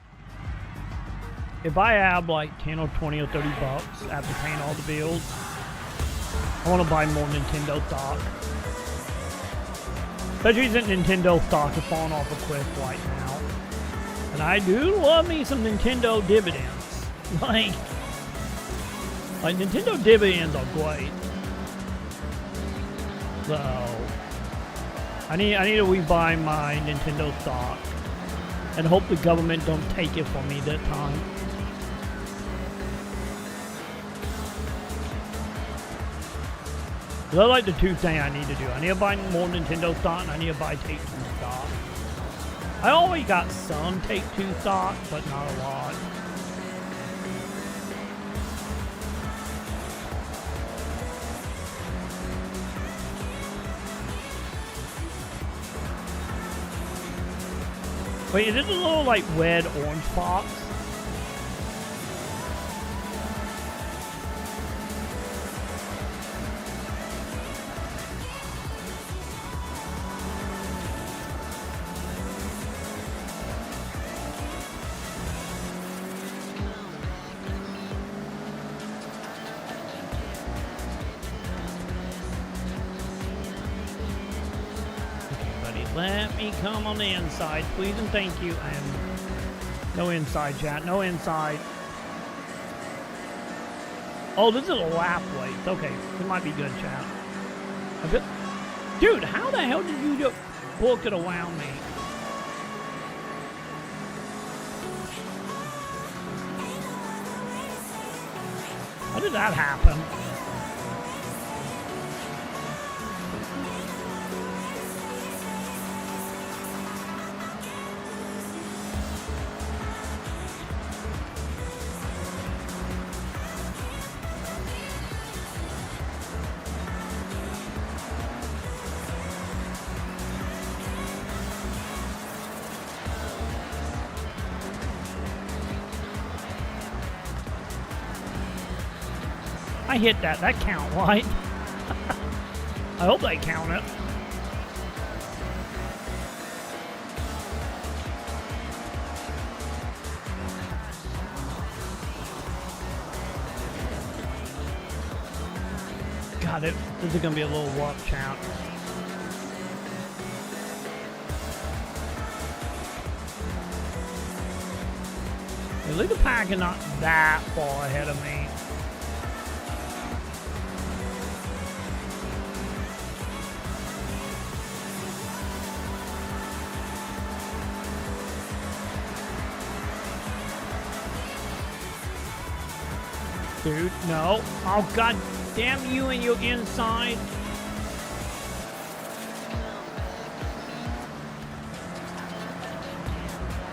If I have like 10 or 20 or $30 after paying all the bills, I want to buy more Nintendo stock. Especially since Nintendo stock is falling off a cliff right now. And I do love me some Nintendo dividends. Like Nintendo dividends are great. So I need to rebuy my Nintendo stock and hope the government don't take it from me that time. They're like the two things I need to do. I need to buy more Nintendo stock, and I need to buy Take-Two stock. I always got some Take-Two stock, but not a lot. Wait, is this a little like red orange box? Let me come on the inside, please and thank you. And no inside, chat. No inside. Oh, this is a lap weight. Okay, it might be good, chat. Dude, how the hell did you just book it around me? How did that happen? I hit that. That count, right? I hope they count it. God, this is gonna be a little rough count. At least the pack is not that far ahead of me. Dude, no. Oh, god damn you and your inside.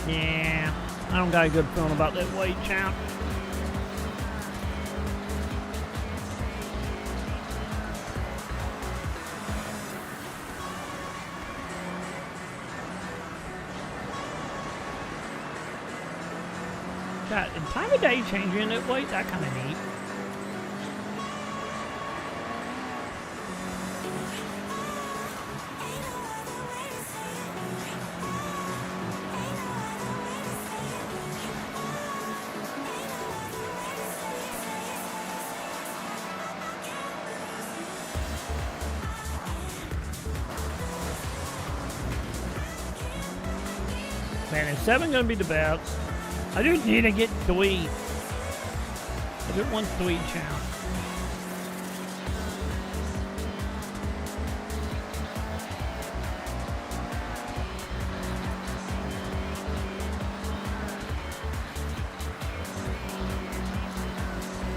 Yeah, I don't got a good feeling about that weight, champ. That time of day changing it weight, that kind of neat. Man, is 7 gonna be the best? I just need to get 3. I just want 3 champ.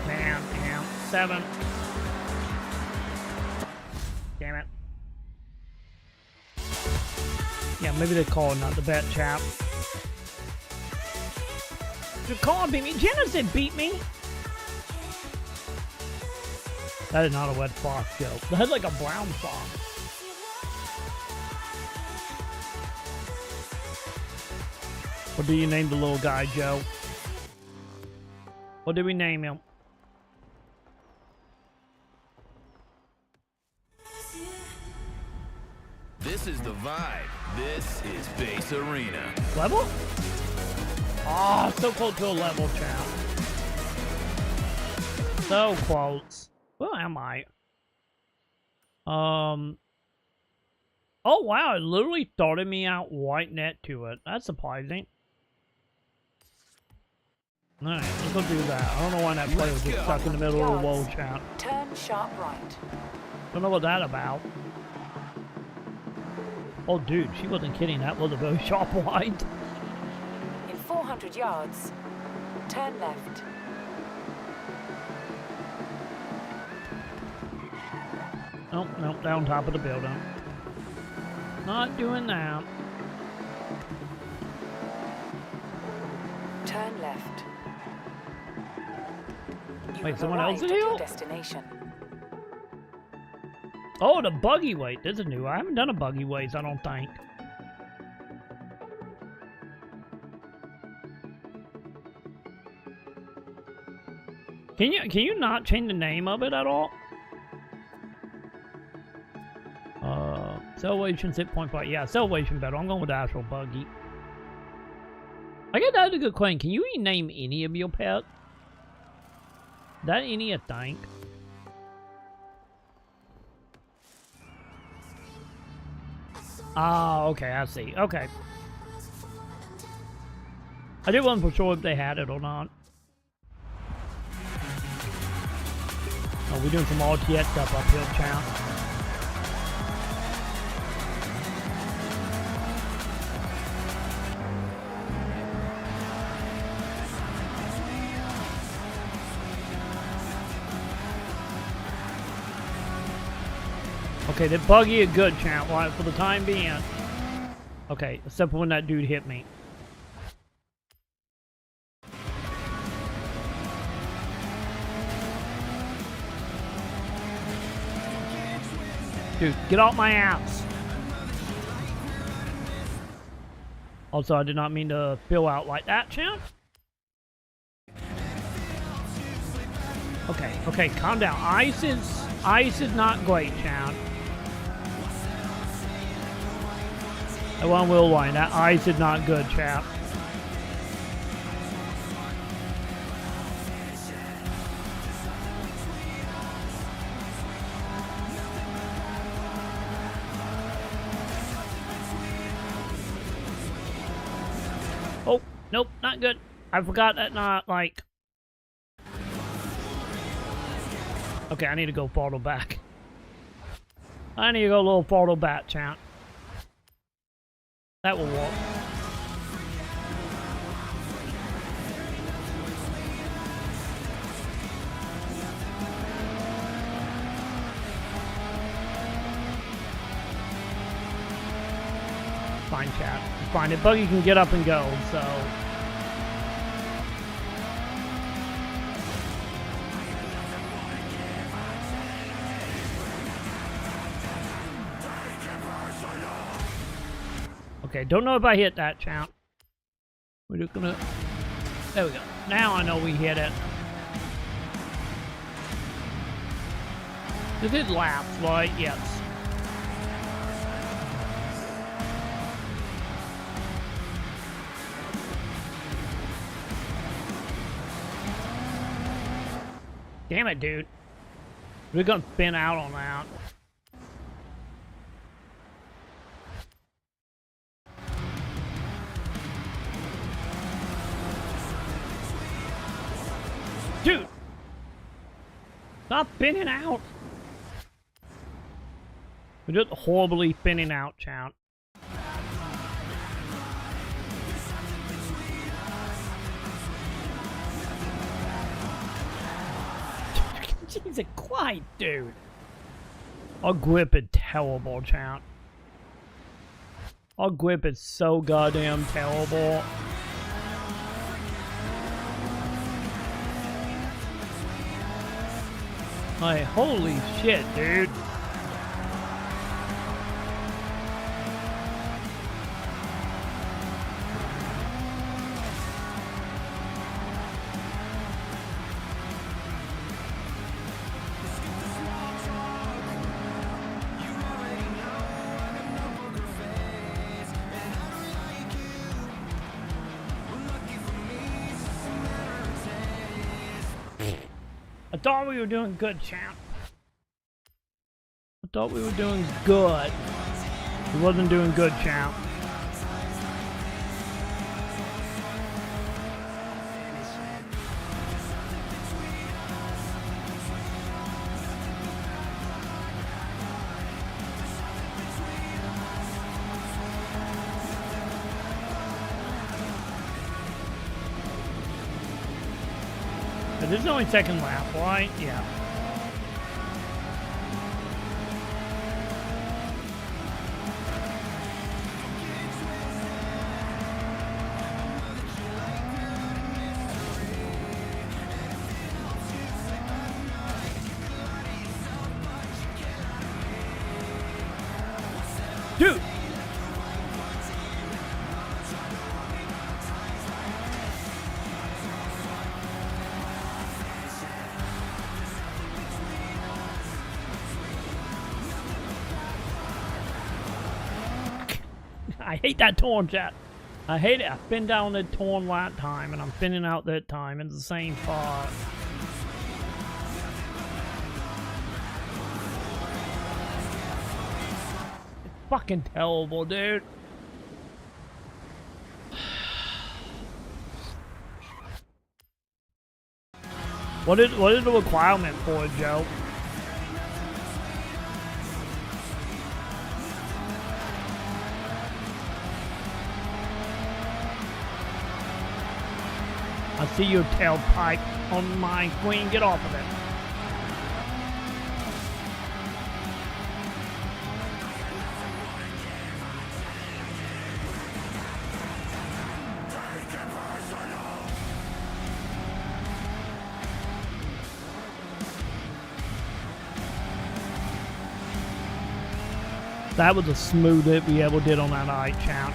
Man, damn. 7. Damn it. Yeah, maybe they call not the bet, chap. The car beat me. Jenna said beat me. That is not a wet fox joke. That's like a brown fox. What do you name the little guy, Joe? What did we name him? This is the vibe. This is Base Arena. Level? Oh, so close to a level, champ. So close. Where am I? Oh wow, it literally started me out right net to it. That's surprising. Alright, let's go do that. I don't know why that player was just stuck in the middle of the wall, champ. Turn sharp right. Don't know what that's about. Oh dude, she wasn't kidding. That was a very sharp right. In 400 yards, turn left. Nope, nope, they're on top of the building. Not doing that. Turn left. You Wait, have someone else arrived is at here? your destination. Oh, the buggy weight. This is new. I haven't done a buggy ways, I don't think. Can you not change the name of it at all? Salvation 6.5. Yeah, salvation better. I'm going with the actual buggy. I guess that's a good question. Can you rename any of your pets? That any a thing? Ah, okay, I see. Okay. I did wasn't for sure if they had it or not. Oh, we're doing some RTX stuff up here, champ. Okay, the buggy is good, champ. Right, for the time being. Okay, except for when that dude hit me. Dude, get off my ass. Also, I did not mean to fill out like that, champ. Okay, okay, calm down. Ice is not great, champ. That one wheel line. That ice is not good, chap. Oh, nope, not good. I forgot that not, like... Okay, I need to go throttle back. I need to go a little throttle back, champ. That will work. Fine, chat. Fine. The buggy can get up and go, so... Okay, don't know if I hit that, champ. We're just gonna... There we go. Now I know we hit it. This is laps, right? Yes. Damn it, dude. We're gonna spin out on that. Dude! Stop spinning out! We're just horribly spinning out, champ. Jesus Christ, dude! Our grip is terrible, champ. Our grip is so goddamn terrible. Like, holy shit, dude. I thought we were doing good, champ. I thought we were doing good. We wasn't doing good, champ. But this is only second lap, right? Yeah. I hate that torn, chat. I hate it. I spin down the torn that time, and I'm spinning out that time in the same spot. It's fucking terrible, dude. What is the requirement for it, Joe? I see your tailpipe on my screen. Get off of it. That was a smooth hit we ever did on that eye, champ.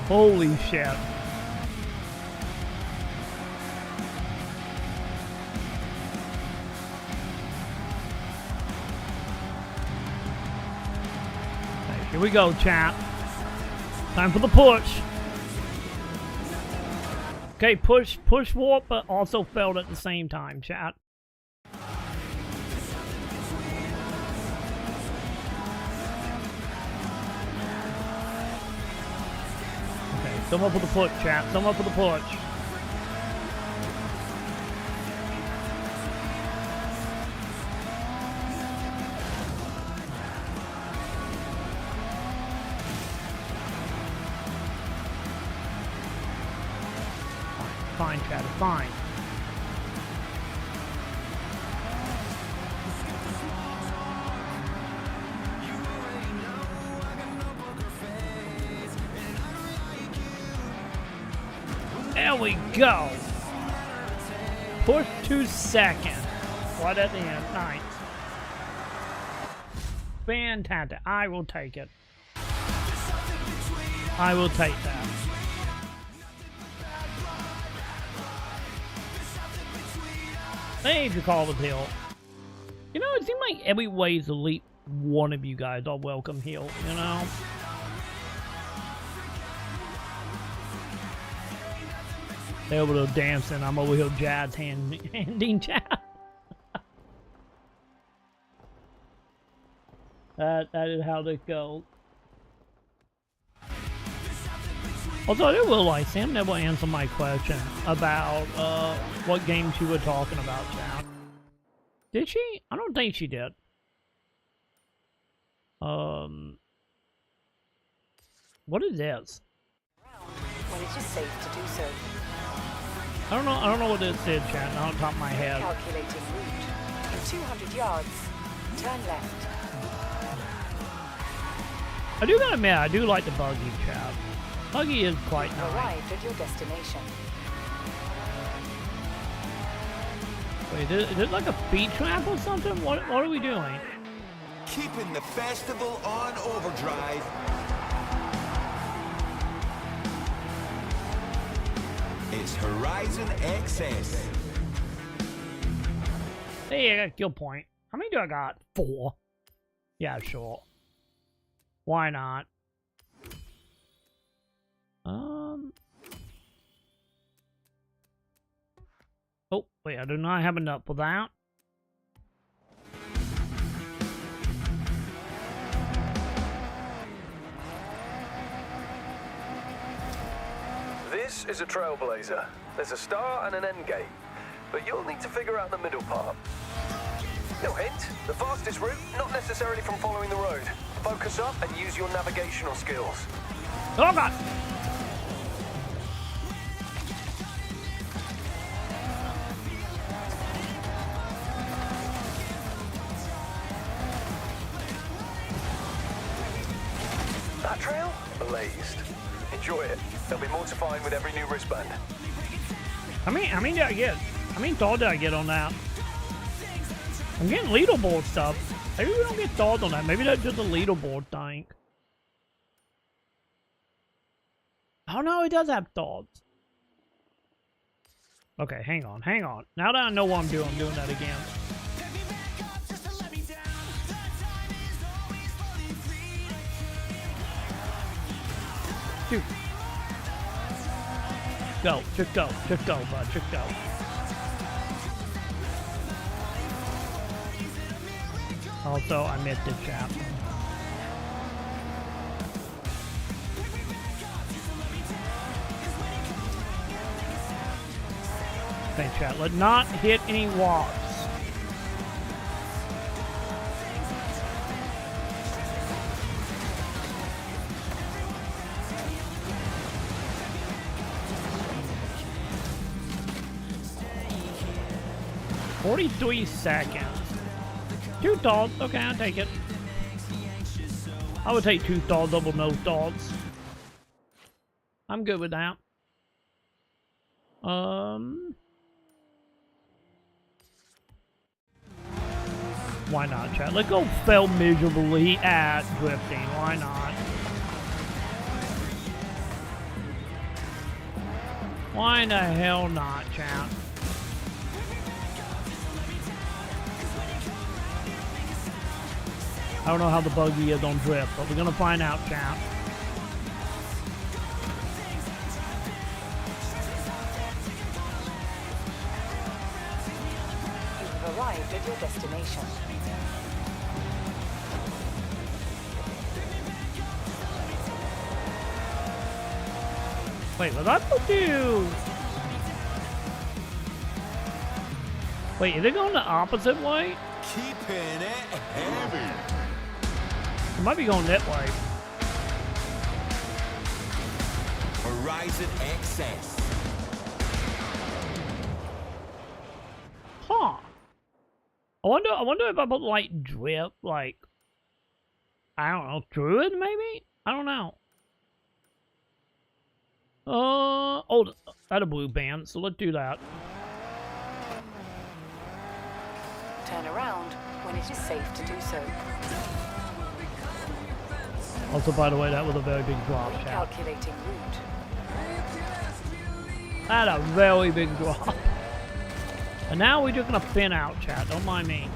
Holy shit. Okay, here we go, champ. Time for the push. Okay, push warp, but also failed at the same time, chat. Someone for the push, chat. Someone for the push. Fine, chat. It's fine. There we go. Push 2 seconds. Right at the end. Nice. Fantastic. I will take it. I will take that. Thank you, Call the Hill. You know, it seems like every way's elite one of you guys are welcome here, you know? They're over there dancing. I'm over here jazz handing jazz. That is how this goes. Also, I will like Sam never answered my question about what game she was talking about, chat. Did she? I don't think she did. What is this? When it is safe to do so. I don't know what it said, chat, not on top of my head. Calculating route. In 200 yards, turn left. I do gotta admit, I do like the buggy, chat. Buggy is quite nice. Arrived at your destination. Wait, is it like a speed trap or something? What are we doing? Keeping the festival on overdrive. It's Horizon XS. Hey, I got a kill point. How many do I got? 4. Yeah, sure. Why not? Oh, wait, I do not have enough for that. This is a trailblazer. There's a start and an end gate, but you'll need to figure out the middle part. No hint, the fastest route, not necessarily from following the road. Focus up and use your navigational skills. Oh god! That trail? Blazed. Enjoy it. There'll be more to find with every new wristband. How many did I get? How many stars did I get on that? I'm getting leaderboard stuff. Maybe we don't get stars on that. Maybe that's just a leaderboard thing. Oh no, it does have stars. Okay, hang on. Now that I know what I'm doing that again. Shoot. Go, just go, bud, just go. Also, I missed the chap. Okay, chat, let not hit any walls. $43 seconds. 2 thoughts. Okay, I'll take it. I would take 2 thoughts over no thoughts. I'm good with that. Why not, chat? Let's go fail miserably at drifting. Why not? Why the hell not, chat? I don't know how the buggy is on drift, but we're gonna find out, chat. You have arrived at your destination. Wait, was I supposed to... Wait, is it going the opposite way? Keeping it heavy. It might be going that way. Horizon Access. Huh. I wonder if I put like drip, like, I don't know, druid maybe? I don't know. Oh, that's a blue band, so let's do that. Turn around when it is safe to do so. Also, by the way, that was a very big drop, chat. Calculating route. That's a very big drop. And now we're just gonna fin out, chat. Don't mind me.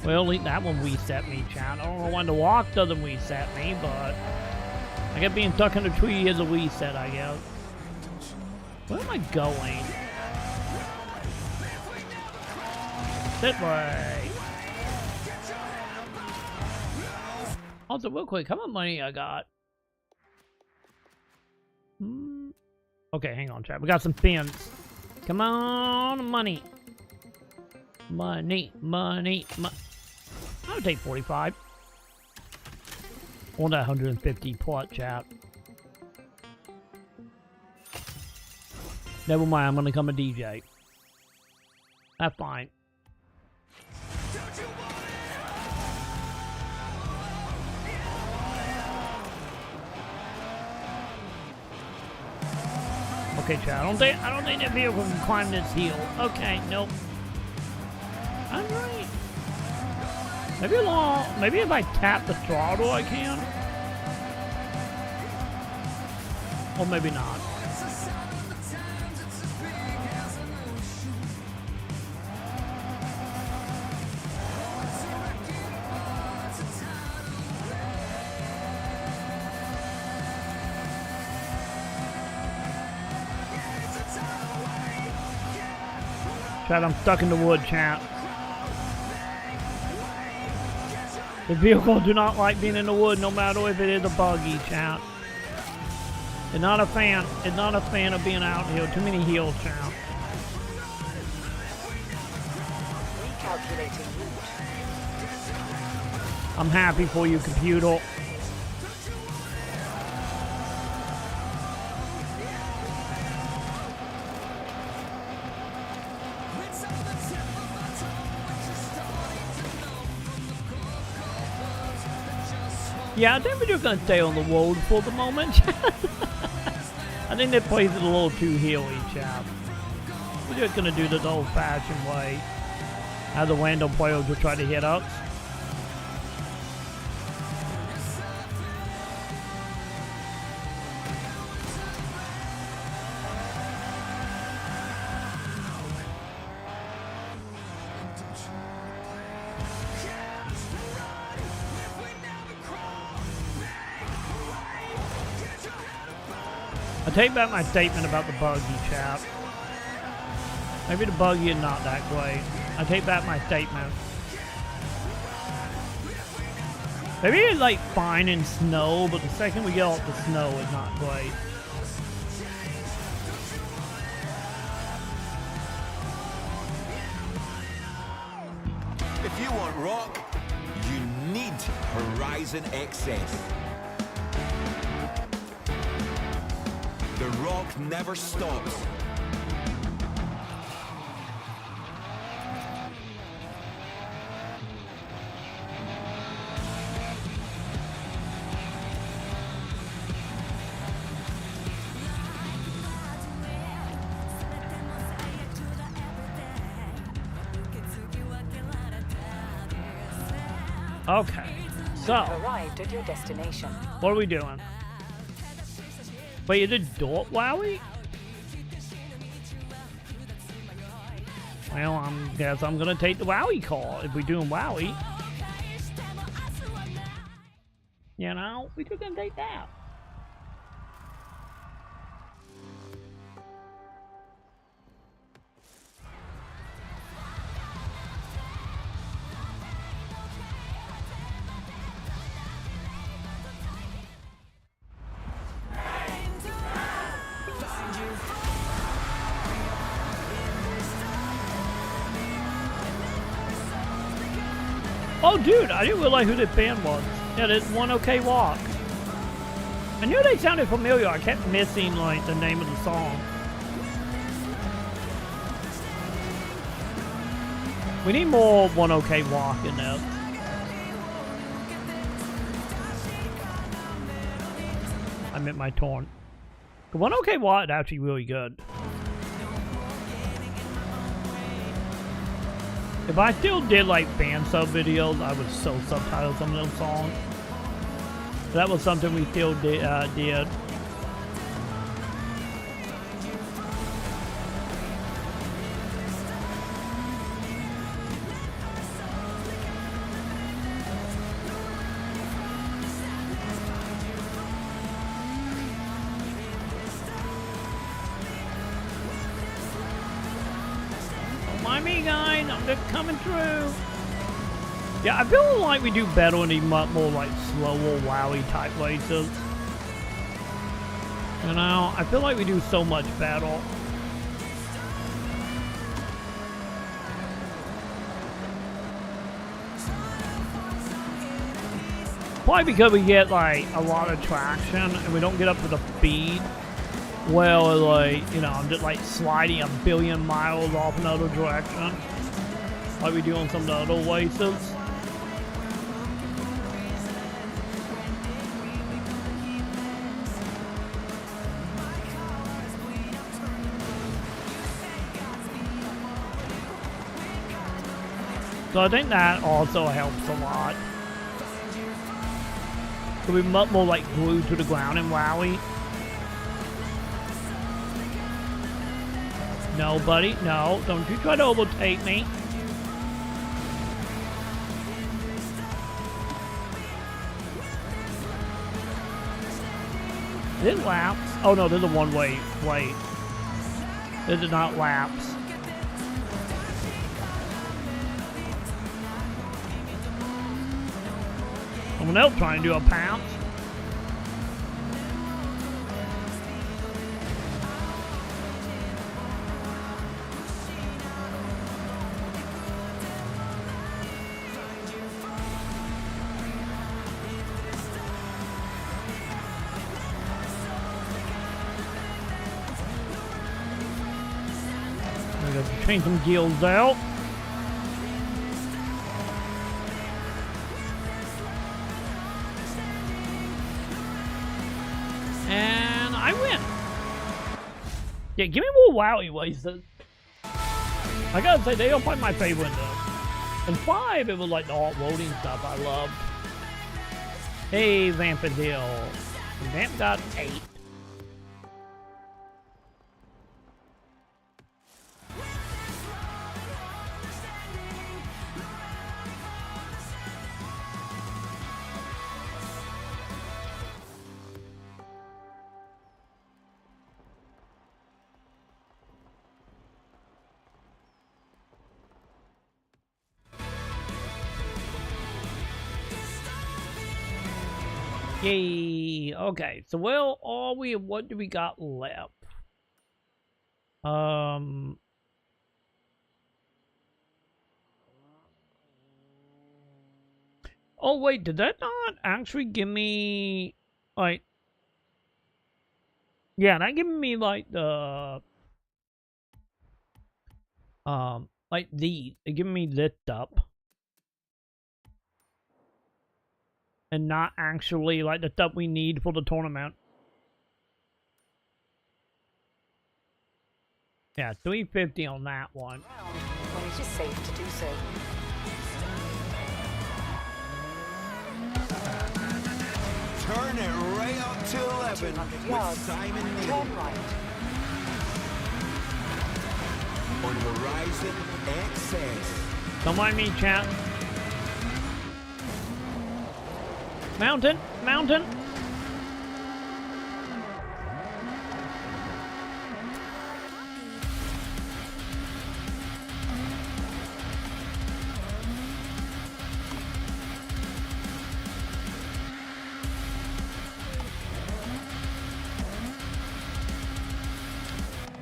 Well, at least that one reset me, chat. I don't know when the walk doesn't reset me, but I guess being stuck in a tree is a reset, I guess. Where am I going? That way. Also, real quick, how much money I got? Okay, hang on, chat. We got some fins. Come on, money. Money. I would take 45. On that 150 plot, chat. Never mind, I'm gonna come a DJ. That's fine. Okay, chat. I don't think that vehicle can climb this hill. Okay, nope. I'm right. Maybe if I tap the throttle, I can. Or maybe not. Chat, I'm stuck in the wood, chat. The vehicle do not like being in the wood, no matter if it is a buggy, chat. It's not a fan. It's not a fan of being out here. Too many hills, chat. Recalculating route. I'm happy for you, computer. Yeah, I think we're just gonna stay on the road for the moment. I think that place is a little too hilly, chap. We're just gonna do this old-fashioned way. Have the random players will try to hit us. I take back my statement about the buggy, chap. Maybe the buggy is not that great. I take back my statement. Maybe it's like fine in snow, but the second we get off the snow, it's not great. If you want rock, you need Horizon XS. The rock never stops. Okay, so Arrived at your destination. what are we doing? Wait, is it Dort Wowie? Well, I guess I'm gonna take the Wowie call if we're doing Wowie. You know, we just gonna take that. Oh, dude, I didn't realize who this band was. Yeah, this One OK Walk. I knew they sounded familiar. I kept missing, like, the name of the song. We need more One OK Walk in there. I meant my torn. The One OK Walk is actually really good. If I still did like fan sub videos, I would so subtitle some of those songs. That was something we still did. Mind me, guys, I'm just coming through. Yeah, I feel like we do better in these more like slower, wowie type races. You know, I feel like we do so much better. Probably because we get like a lot of traction and we don't get up to the speed. Well, like, you know, I'm just like sliding 1 billion miles off another direction. Like we do on some of the other races. So I think that also helps a lot. So we're much more like glued to the ground in Wowie. No, buddy, no. Don't you try to overtake me. Is it laps? Oh no, there's a one-way. Wait. This is not laps. Someone else trying to do a pounce. We got to change some gears out. And I win. Yeah, give me more Wowie races. I gotta say, they are probably my favorite though. And 5, it was like the off-roading stuff I loved. Hey, Vampin' Hill. Vamp got 8. Yay. Okay, so well, are we? What do we got left? Oh wait, did that not actually give me like? Yeah, that giving me like the like these. It giving me lift up. And not actually like the stuff we need for the tournament. Yeah, 350 on that one. When it is safe to do so. Turn it right up to 11 with Simon Neal. Turn right. On Horizon XS. Don't mind me, chat. Mountain, mountain.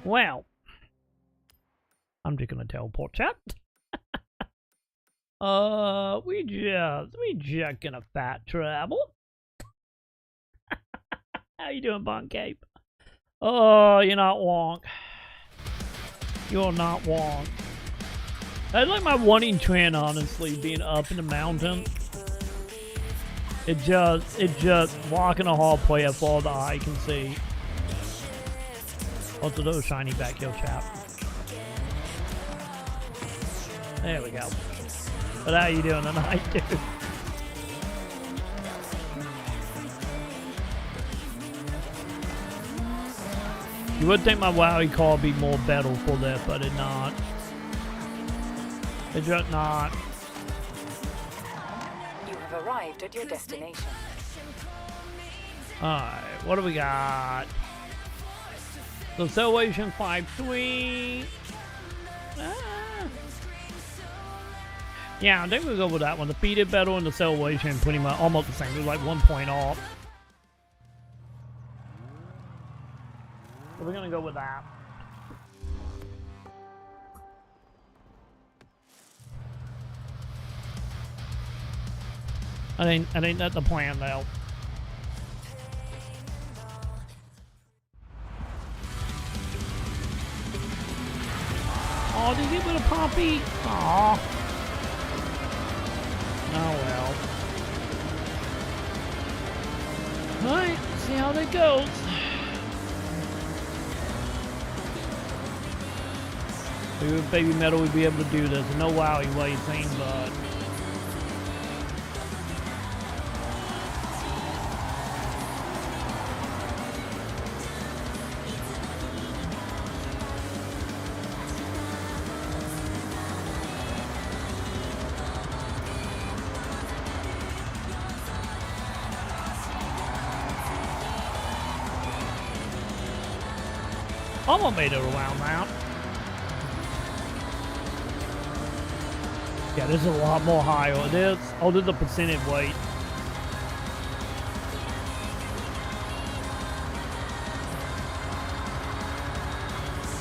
Well, I'm just gonna teleport chat. We just gonna fat travel. How you doing, Bon Cape? Oh, you're not wonk. You're not wonk. That's like my wanting trend, honestly, being up in the mountain. It just walking a hall player for all the eye can see. Also, those shiny back heel chap. There we go. But how you doing tonight, dude? You would think my Wowie call would be more battle for this, but it's not. It's just not. You have arrived at your destination. Alright, what do we got? So Salvation 5-3. Yeah, I think we'll go with that one. The Defeated Battle and the Salvation pretty much almost the same. They're like 1 point off. So we're gonna go with that. I think that's the plan though. Oh, did you get rid of Poppy? Aw. Oh well. Alright, see how that goes. Maybe with Baby Metal we'd be able to do this. No Wowie waiting, but almost made it around now. Yeah, this is a lot more higher. It is. Oh, there's a percentage weight.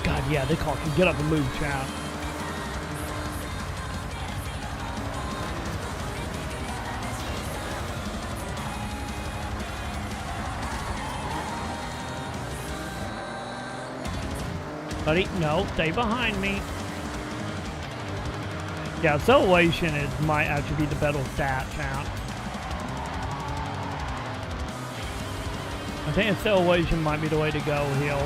God, yeah, this car can get up and move, chat. Buddy, no, stay behind me. Yeah, Acceleration might actually be the better stat, chat. I think Acceleration might be the way to go here.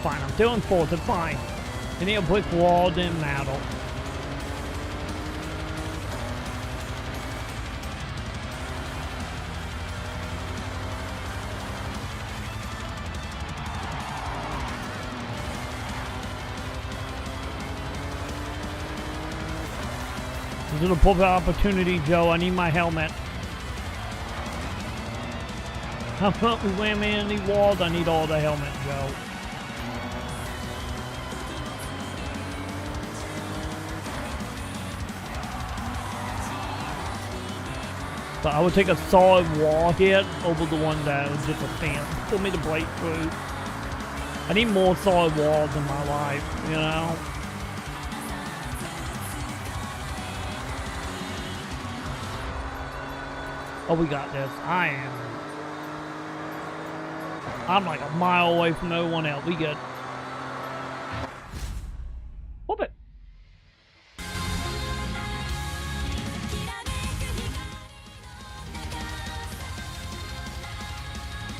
Fine, I'm doing Forza, fine. I need a brick wall, didn't matter. This is a perfect opportunity, Joe. I need my helmet. I'm not slamming any walls. I need all the helmet, Joe. So I would take a solid wall hit over the one that was just a fence for me to break through. I need more solid walls in my life, you know? Oh, we got this. I'm like a mile away from no one else. We good. Whoop it.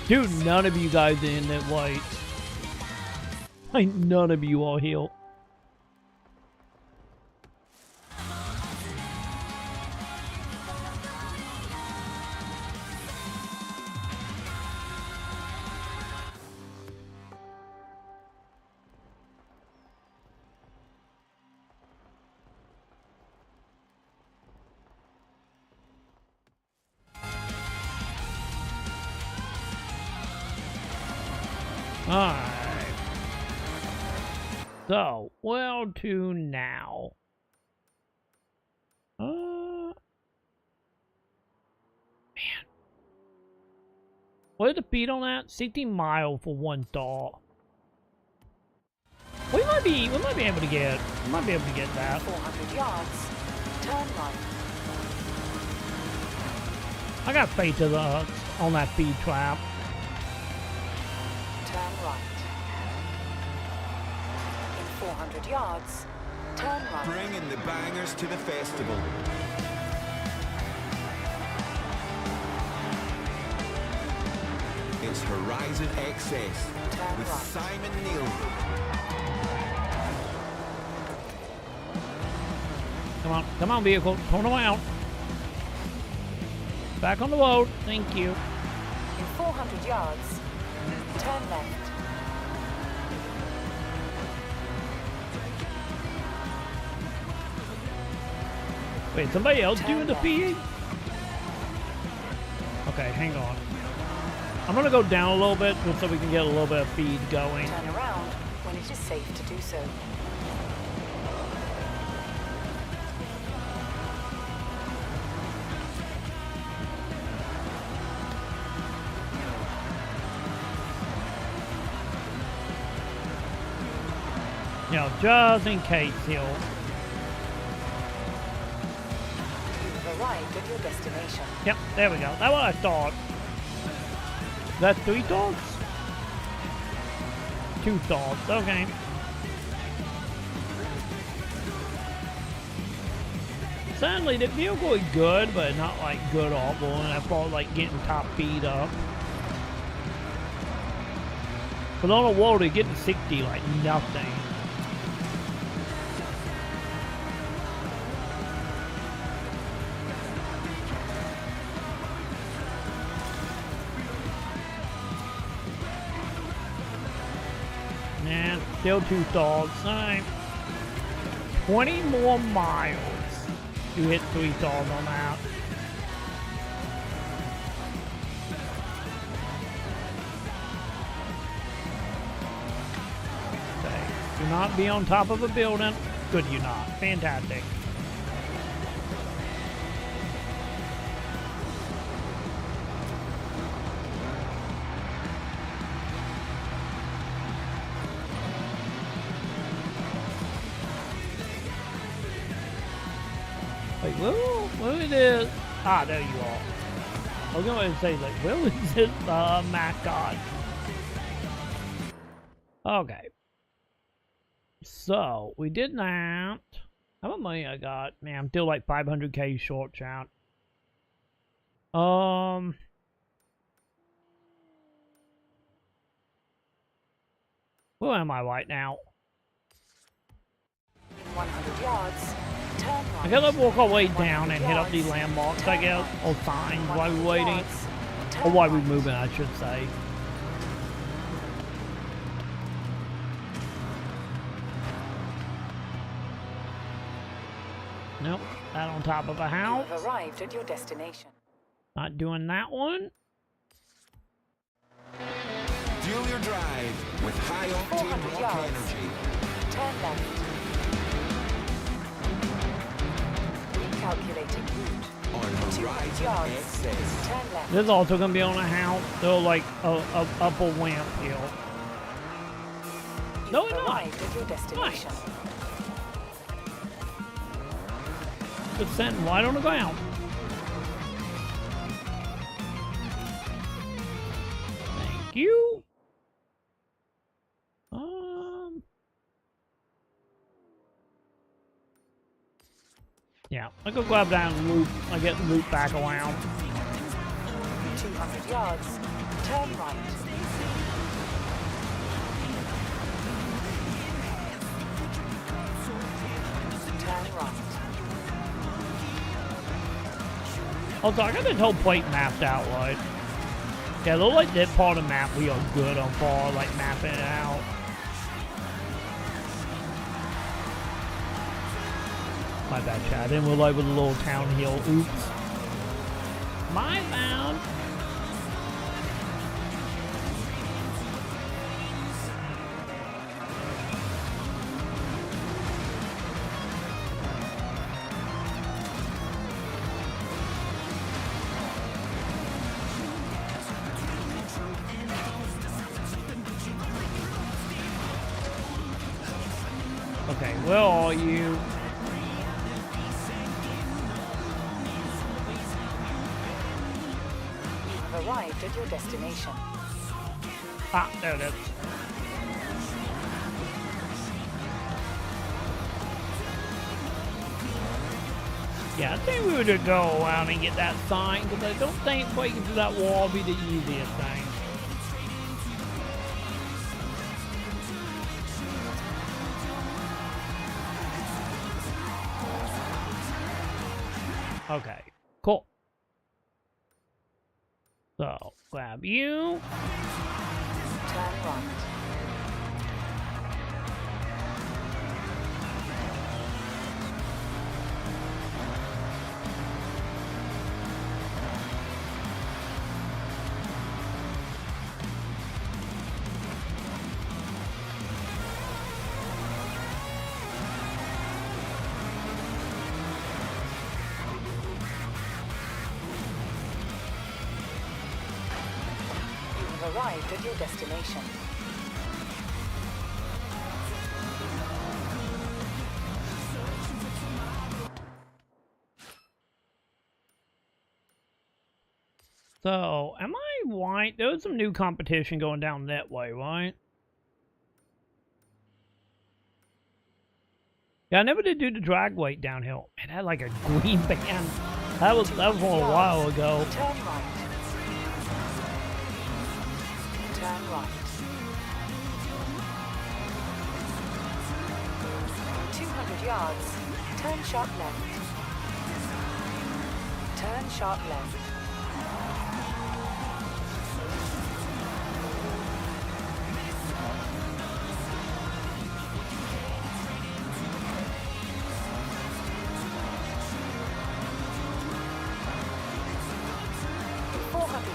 Dude, none of you guys are in that white. Like, none of you all heal. Alright. So, well to now. Man. What is the speed on that? 60 miles for one star. We might be able to get that. 400 yards. Turn right. I got faith on that speed trap. Turn right. In 400 yards, turn right. Bringing the bangers to the festival. It's Horizon XS with Simon Neal. Come on, vehicle, turn around. Back on the road, thank you. In 400 yards, turn left. Wait, somebody else doing the feed? Okay, hang on. I'm gonna go down a little bit just so we can get a little bit of feed going. Turn around when it is safe to do so. You know, just in case he'll... You've arrived at your destination. Yep, there we go. That's what I thought. That's 3 dogs? 2 dogs, okay. Sadly, the vehicle is good, but not like good awful, and I thought like getting top speed up. But on the road, it getting 60 like nothing. And still 2 dogs. Alright. 20 more miles. You hit 3 dogs on that. Okay. Do not be on top of a building. Good, you not. Fantastic. Like, where it is? Ah, there you are. I was going to say, like, where is it, Maconn? Okay. So, we did that. How much money I got? Man, I'm still like 500k short, chat. Where am I right now? 100 yards. I gotta walk our way down and hit up these landmarks, I guess, or signs while we're waiting. Or while we're moving, I should say. Nope, that on top of a house. You've arrived at your destination. Not doing that one. Fuel your drive with high-octane rock energy. Turn left. Recalculating route. On 200 Horizon yards. SS. Turn left. This is also gonna be on a house. They're like a up a ramp hill. No, You've it's not. arrived at your destination. It's sitting right on the ground. Thank you. Yeah, I go grab that and loop. I get looped back around. 200 yards. Turn right. Turn right. Also, I got this whole plate mapped out, right? Yeah, look like that part of the map we are good on for, like mapping it out. My bad, chat. Then we're like with a little town hill. Oops. My bound. Okay, where are you? You've arrived at your destination. Ah, there it is. Yeah, I think we would just go around and get that sign, because I don't think breaking through that wall would be the easiest thing. Okay, cool. So, grab you. Turn right. You've arrived at your destination. So, am I right? There was some new competition going down that way, right? Yeah, I never did do the drag weight downhill. It had like a green band. That was from a while ago. Turn right. Turn right. 200 yards. Turn sharp left. Turn sharp left.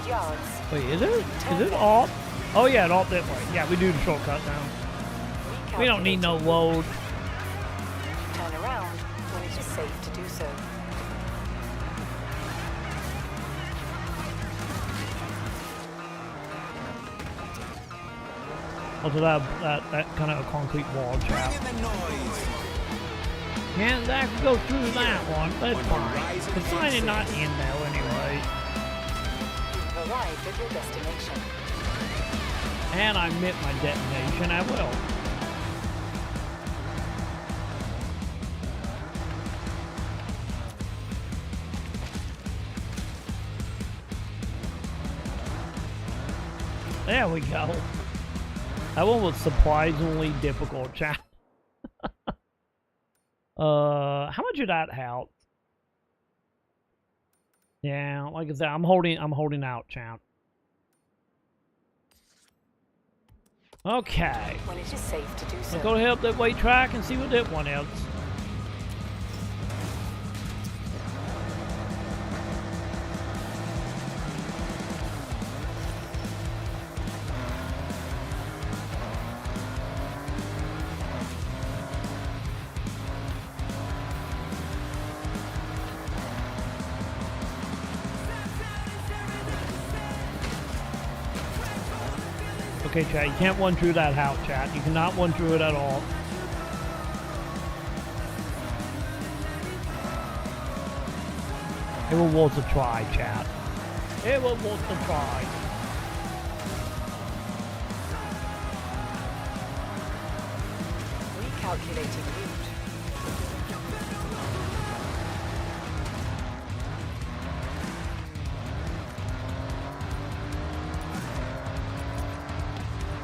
Yards. Wait, is it? Is it alt? Oh yeah, it alt that way. Yeah, we do the shortcut now. We don't need no load. Turn around when it is safe to do so. Also that kind of a concrete wall trap. Can't exactly go through that one, but it's fine. The sign is not in there anyway. Arrived at your destination. And I met my detonation at will. There we go. That one was surprisingly difficult, chat. How much did that help? Yeah, like I said, I'm holding out, champ. Okay. When it is safe to do so. Let's go to help that weight track and see what that one is. Okay, chat, you can't one through that house, chat. You cannot one through it at all. It was worth a try, chat. It was worth a try. Recalculating route.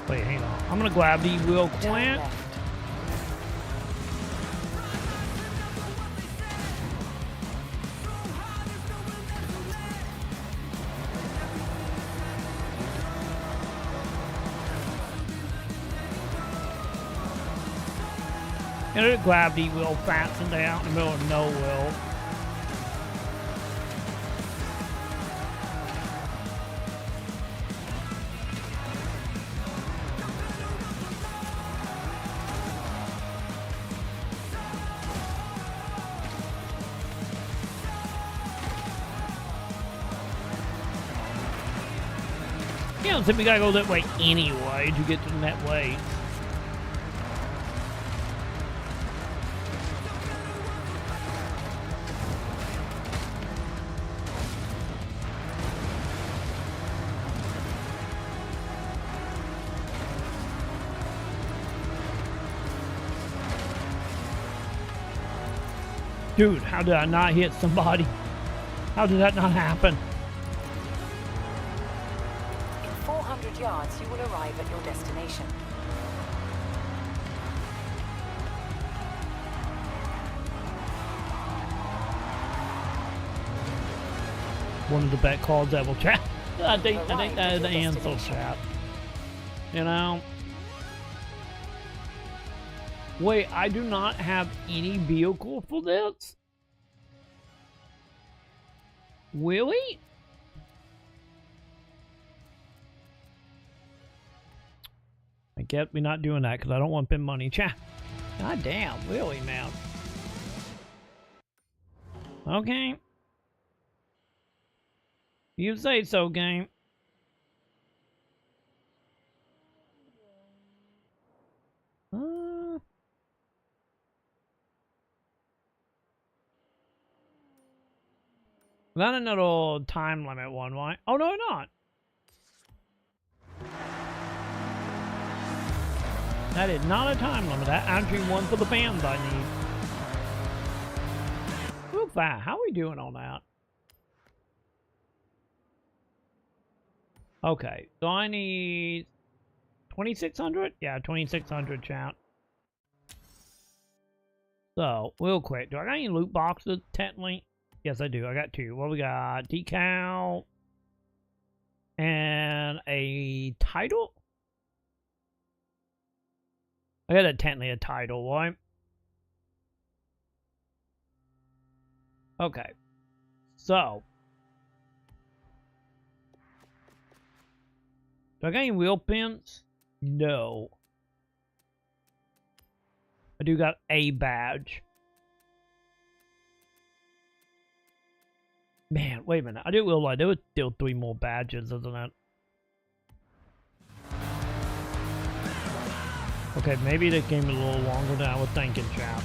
Wait, hang on. I'm gonna grab these real quick. I'm gonna grab these real fast and they're out in the middle of nowhere. You know, so we gotta go that way anyway to get to the net way. Dude, how did I not hit somebody? How did that not happen? In 400 yards, you will arrive at your destination. One of the bet calls ever, chat. I think that is the answer, chat. You know? Wait, I do not have any vehicle for this? Really? I guess we're not doing that because I don't want pin money. Chat. God damn, really, man. Okay. You say so, game. Not another time limit one, right? Oh, no, not. That is not a time limit. That actually one for the bands I need. Real fast. How are we doing on that? Okay, so I need 2,600? Yeah, 2,600, chat. So, real quick, do I got any loot boxes, technically? Yes, I do. I got two. What we got? Decal. And a title? I got technically a title, right? Okay. So. Do I got any wheel pins? No. I do got a badge. Man, wait a minute. I didn't realize there was still 3 more badges, isn't it? Okay, maybe this game is a little longer than I was thinking, chap.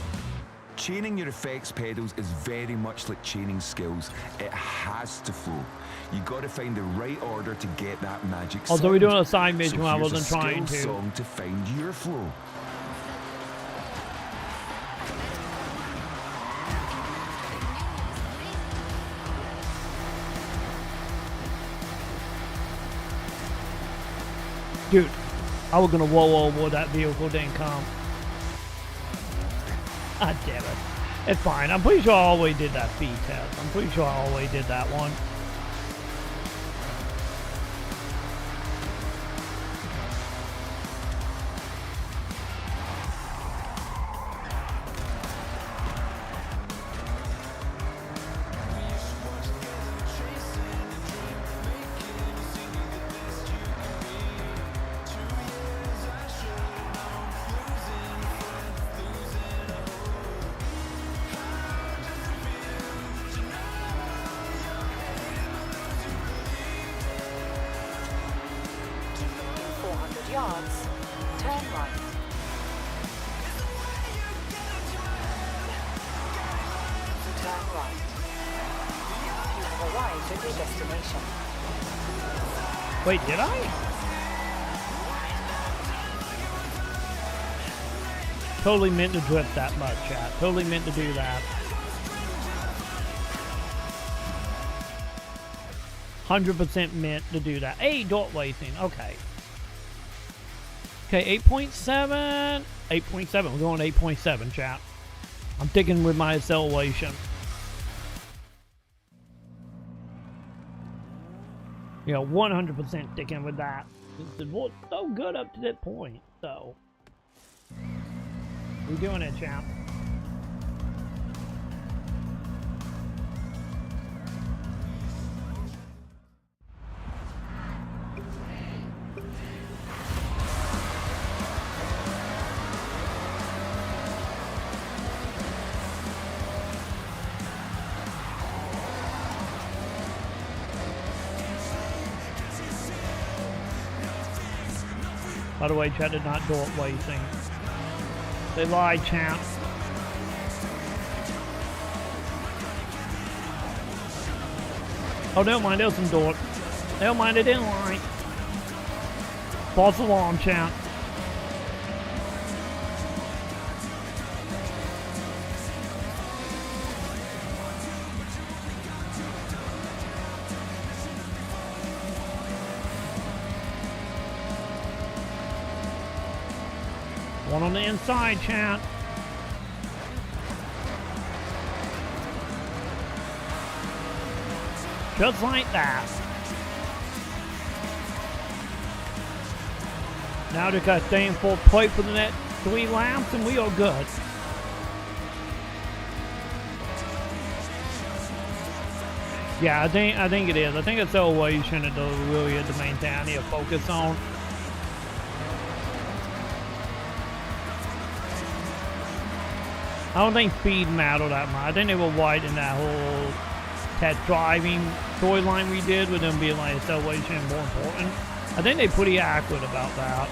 Chaining your effects pedals is very much like chaining skills. It has to flow. You got to find the right order to get that magic sound. Although we're doing a side mission so I wasn't trying to. Song to find your flow. Dude, I was gonna roll over that vehicle didn't come. Ah, damn it. It's fine. I'm pretty sure I always did that speed test. I'm pretty sure I always did that one. yards, turn right. Turn right. You have arrived at your destination. Wait, did I? Totally meant to drift that much, chat. Totally meant to do that. 100% meant to do that. Hey, dot racing. Okay. Okay, 8.7. 8.7. We're going 8.7, chat. I'm sticking with my acceleration. You know, 100% sticking with that. It was so good up to that point, so. We're doing it, champ. By the way, chat did not do it racing. They lied, champ. Oh, never mind, there's some dork. Never mind, they didn't lie. False alarm, champ. One on the inside, champ. Just like that. Now just gotta stay in full play for the next 3 laps and we are good. Yeah, I think it is. I think it's elevation that really is the main thing I need to focus on. I don't think speed mattered that much. I think they were right in that whole test driving storyline we did with them being like acceleration more important. I think they're pretty accurate about that.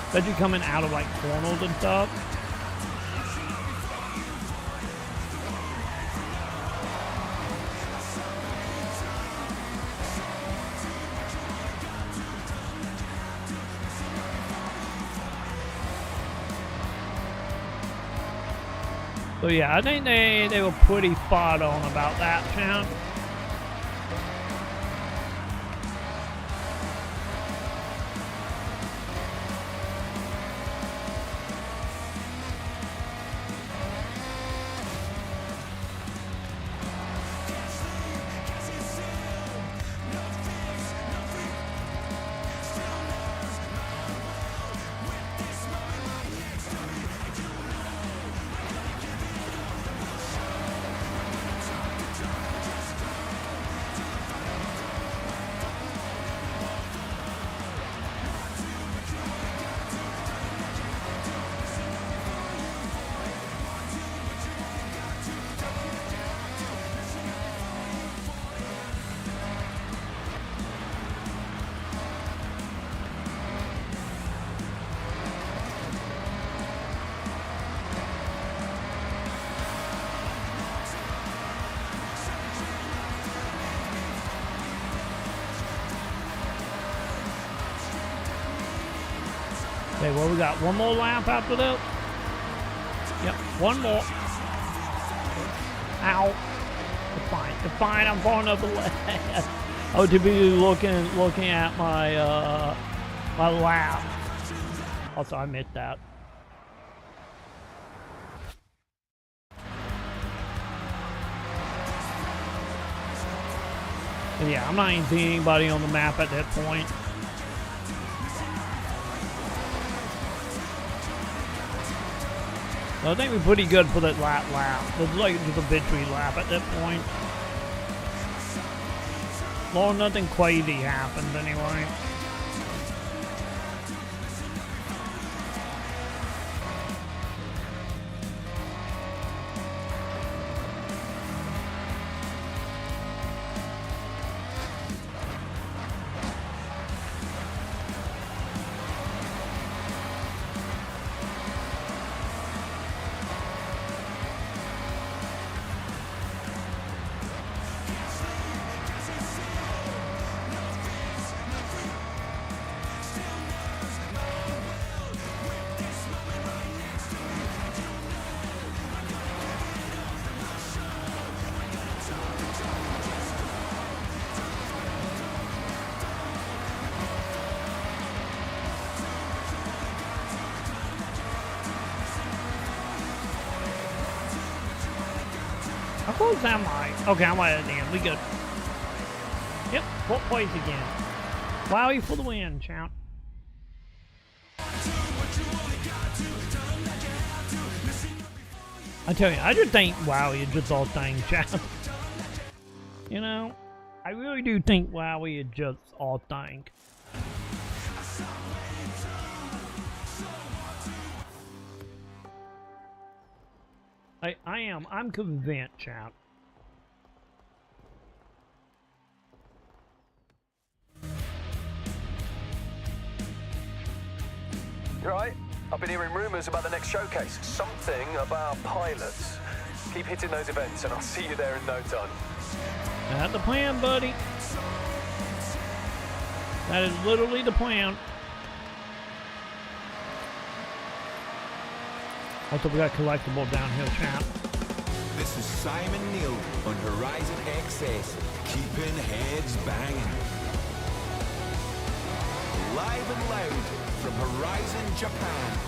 Especially coming out of like corners and stuff. So yeah, I think they were pretty spot on about that, champ. Okay, well, we got one more lap after this. Yep, one more. Ow. It's fine. It's fine. I'm falling up the left. Oh, to be looking at my my lap. Also, I missed that. But yeah, I'm not even seeing anybody on the map at that point. I think we're pretty good for that lap. It's like just a victory lap at that point. Well, nothing crazy happens anyway. close am I? Okay, I'm right at the end. We good. Yep, 4th place again. Wowie for the win, champ. I tell you, I just think Wowie is just all thing, champ. You know, I really do think Wowie is just all thing. I'm convinced, champ. You're right. I've been hearing rumours about the next showcase. Something about pilots. Keep hitting those events and I'll see you there in no time. That's the plan, buddy. That is literally the plan. Also, we got collectible downhill, champ. This is Simon Neal on Horizon XS, keeping heads banging. Live and loud from Horizon Japan.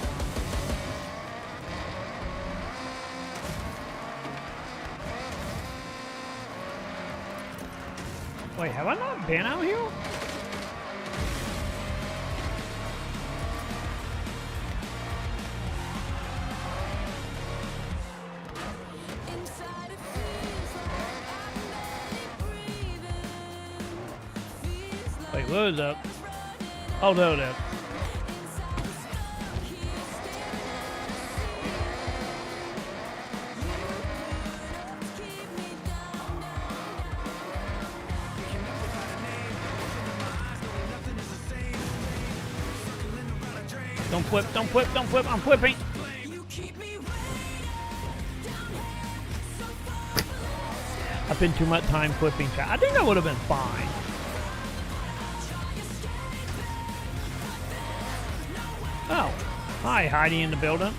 Wait, have I not been out here? Wait, what is up? Oh, no, no. Don't flip, don't flip, don't flip, I'm flipping. I spent too much time flipping, chat. I think that would have been fine. Oh, hi, Heidi in the building.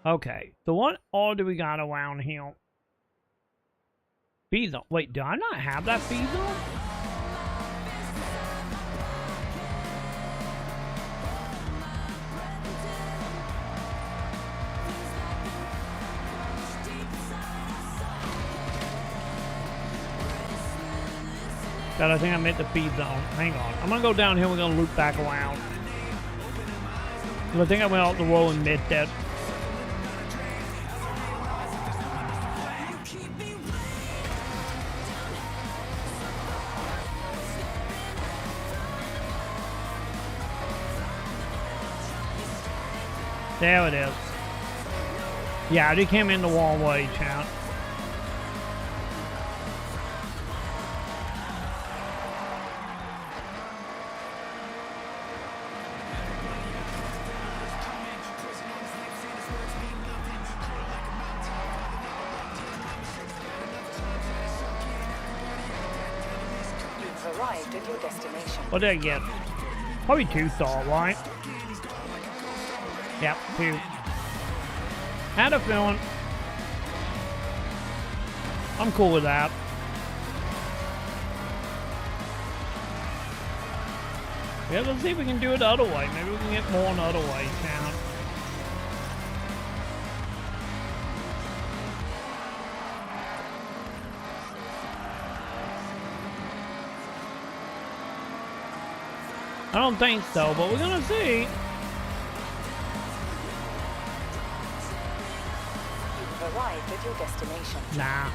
Okay, so what all do we got around here? Visa. Wait, do I not have that visa? God, I think I made the feed zone. Hang on. I'm gonna go down here. We're gonna loop back around. I think I went out the roll and mid that. There it is. Yeah, they came in the wrong way, chat. You've arrived at your destination. What did I get? Probably 2-star, right? Yep, 2. Had a feeling. I'm cool with that. Yeah, let's see if we can do it the other way. Maybe we can get more on the other way, count. I don't think so, but we're gonna see. You've arrived at your destination. Nah.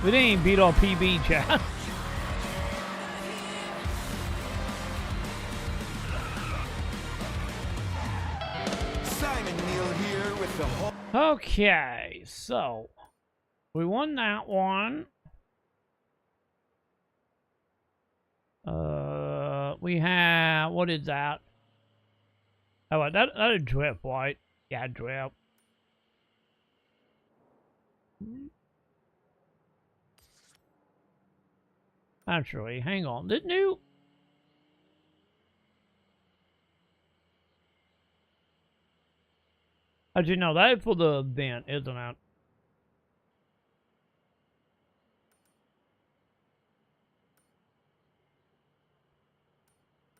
We didn't even beat our PB, chat. Simon Neal here with the Okay, so we won that one. We have, what is that? Oh, that is drip, right? Yeah, drip. Actually, hang on. Didn't you? Actually, no, that is for the event, isn't it?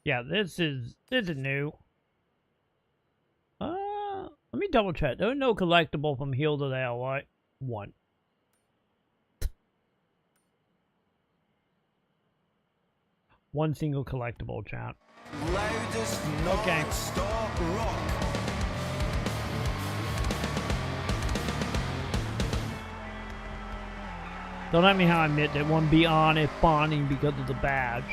Yeah, this is new. Let me double check. There's no collectible from here to there, right? One. One single collectible, chat. Loudest Okay. non-stop rock. Don't let me how I admit that one beyond is bonding because of the badge.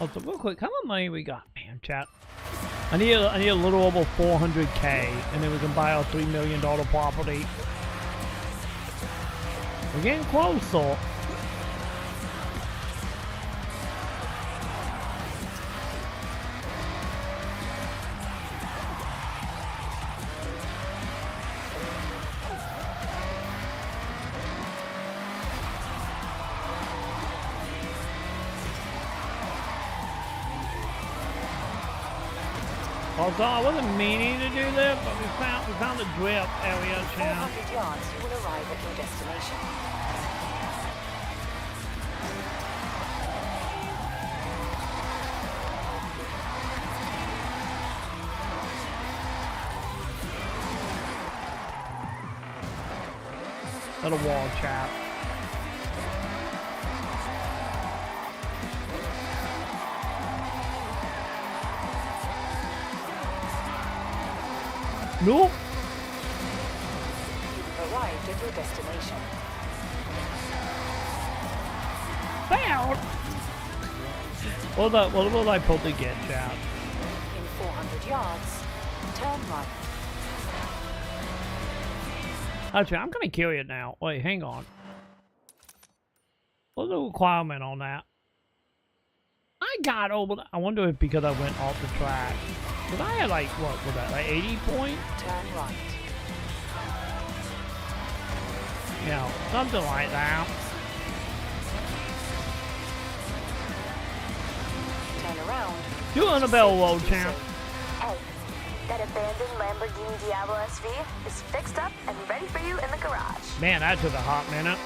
Also, real quick, how much money we got, man, chat? I need a little over 400K, and then we can buy our $3 million property. We're getting closer. Also, I wasn't meaning to do this, but we found the drip area, In chat. 400 yards, you will arrive at your destination. Little wall, chat. No. You've arrived at your destination. Found. What will I probably get, chat? In 400 yards, turn right. Actually, I'm gonna kill it now. Wait, hang on. What's the requirement on that? I got over. I wonder if because I went off the track. Cause I had like what was that? Like 80 points? Turn right. You know, something like that. Turn around. You on the bell road, champ. Hey, that abandoned Lamborghini Diablo SV is fixed up and ready for you in the garage. Man, that took a hot minute.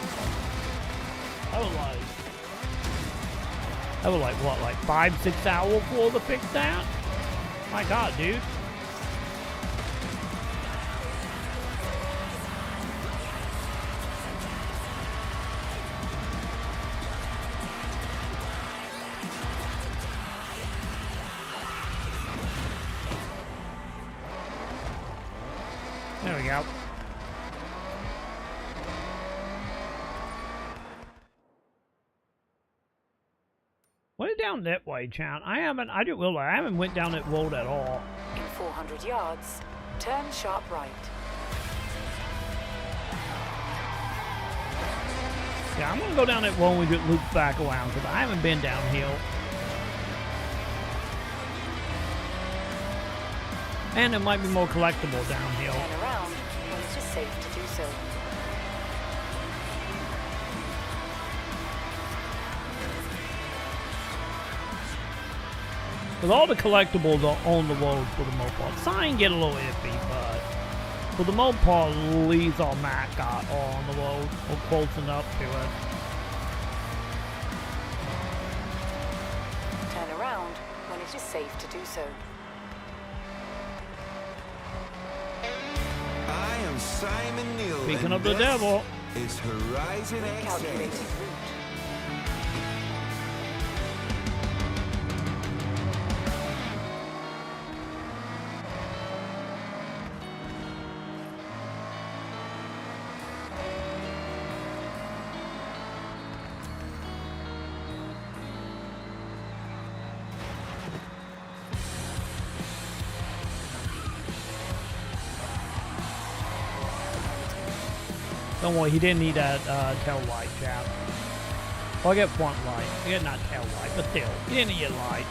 That was like what, like 5-6 hours for to fix that? My God, dude. There we go. What is down that way, chat? I haven't went down that road at all. In 400 yards, turn sharp right. Yeah, I'm gonna go down that road and we get looped back around because I haven't been downhill. And there might be more collectible downhill. Turn around when it is safe to do so. Because all the collectibles are on the road for the most part. Sign get a little iffy, but for the most part, Lee's all Matt got all on the road or close enough to it. Turn around when it is safe to do so. I am Simon Neal. Speaking and of the this devil. is Horizon Recalculating XM. route. Don't worry, he didn't need that tail light, chap. Oh, I get front light. I get not tail light, but still, he didn't need a light.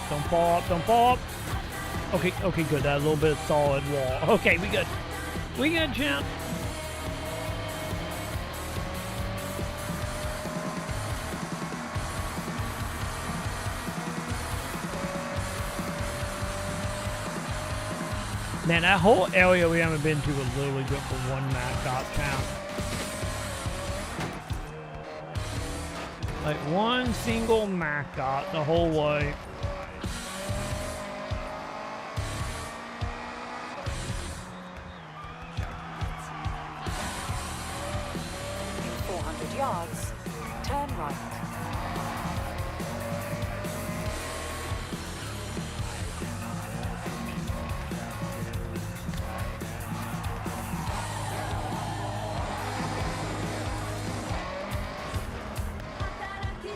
Don't fall up, don't fall up. Okay, okay, good. That little bit of solid wall. Okay, we good. We good, champ. Man, that whole area we haven't been to was literally good for one Maconn champ. Like one single Maconn the whole way. Yards, turn right. You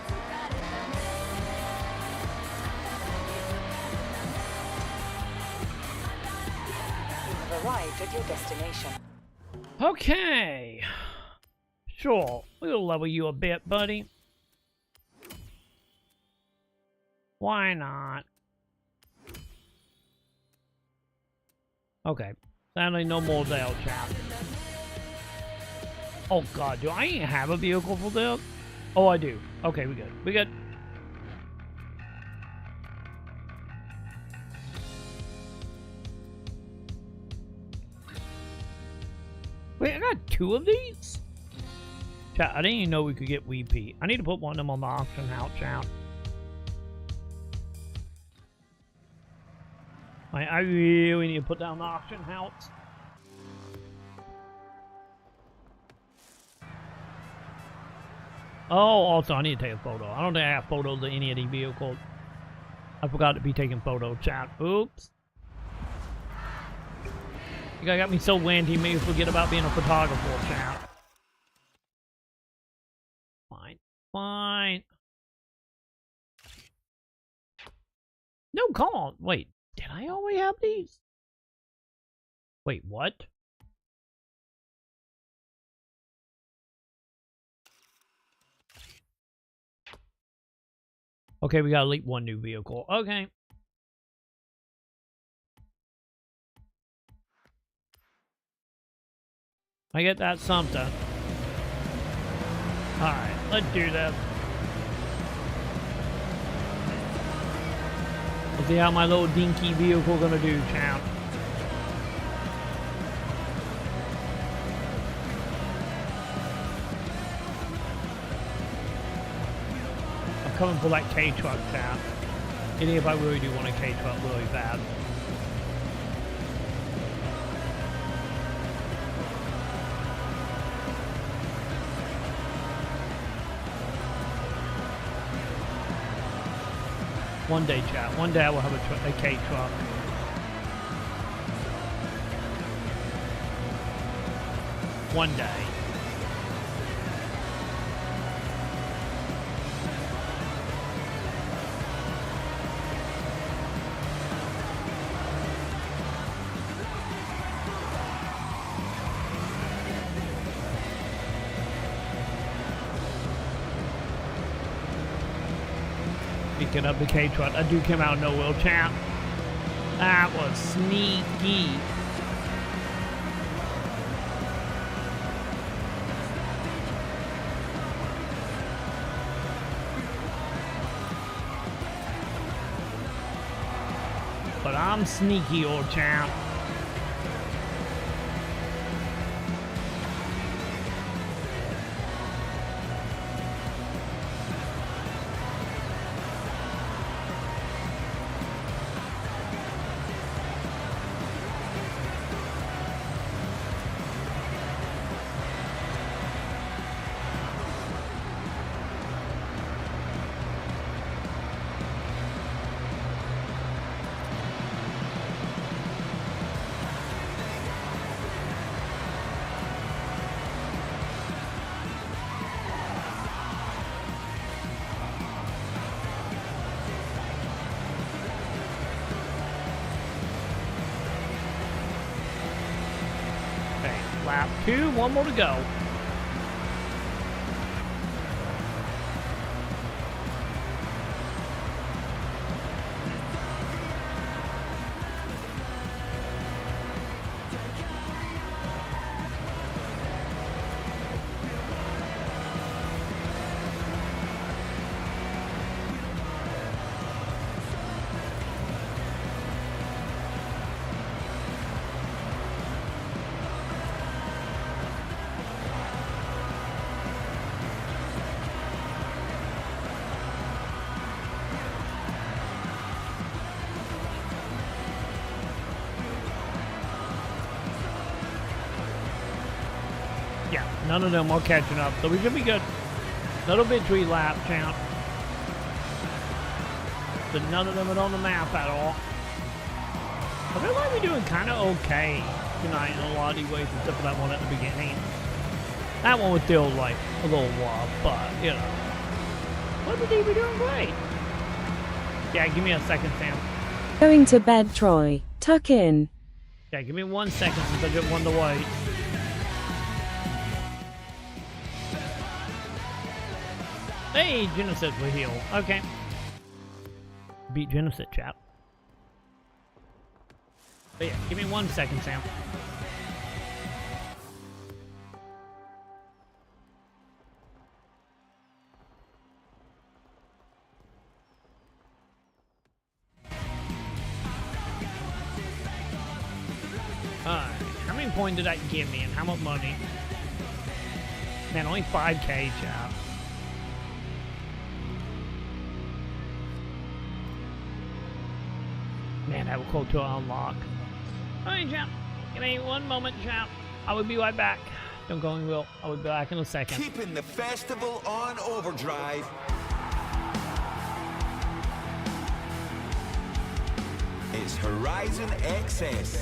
have arrived at your destination. Okay. Sure, we'll level you a bit, buddy. Why not? Okay. Sadly, no more Dale chap. Oh god, do I even have a vehicle for this? Oh, I do. Okay, we good. We good. Wait, I got 2 of these? Chat, I didn't even know we could get WP. I need to put one of them on the auction house, chat. I really need to put down the auction house. Oh, also, I need to take a photo. I don't think I have photos of any of these vehicles. I forgot to be taking photos, chat. Oops. You guys got me so wandy, made me forget about being a photographer, chat. Fine. No, come on. Wait, did I already have these? Wait, what? Okay, we gotta leap one new vehicle. Okay. I get that something. Alright, let's do this. Let's see how my little dinky vehicle gonna do, champ. I'm coming for that K-truck, champ. Even if I really do want a K-truck really bad. One day, chat. One day I will have a K-truck. One day. Speaking of the K-truck, that dude came out of nowhere, champ. That was sneaky. But I'm sneaky, old champ. Lap 2, one more to go. Yeah, none of them are catching up, so we should be good. Little victory lap, champ. But none of them are on the map at all. I feel like we're doing kind of okay tonight in a lot of these ways, except for that one at the beginning. That one was still like a little rough, but you know. What the D, we're doing great. Yeah, give me a second, Sam. Going to bed, Troy. Tuck in. Yeah, give me 1 second since I just won the weight. Hey, Genesis will heal. Okay. Beat Genesis, chap. But yeah, give me 1 second, Sam. Alright, how many points did that give me and how much money? Man, only 5K, chap. Man, that will close to unlock. Alright, chap. Give me 1 moment, chap. I will be right back. Don't go anywhere. I will be back in a second. Keeping the festival on overdrive. It's Horizon XS.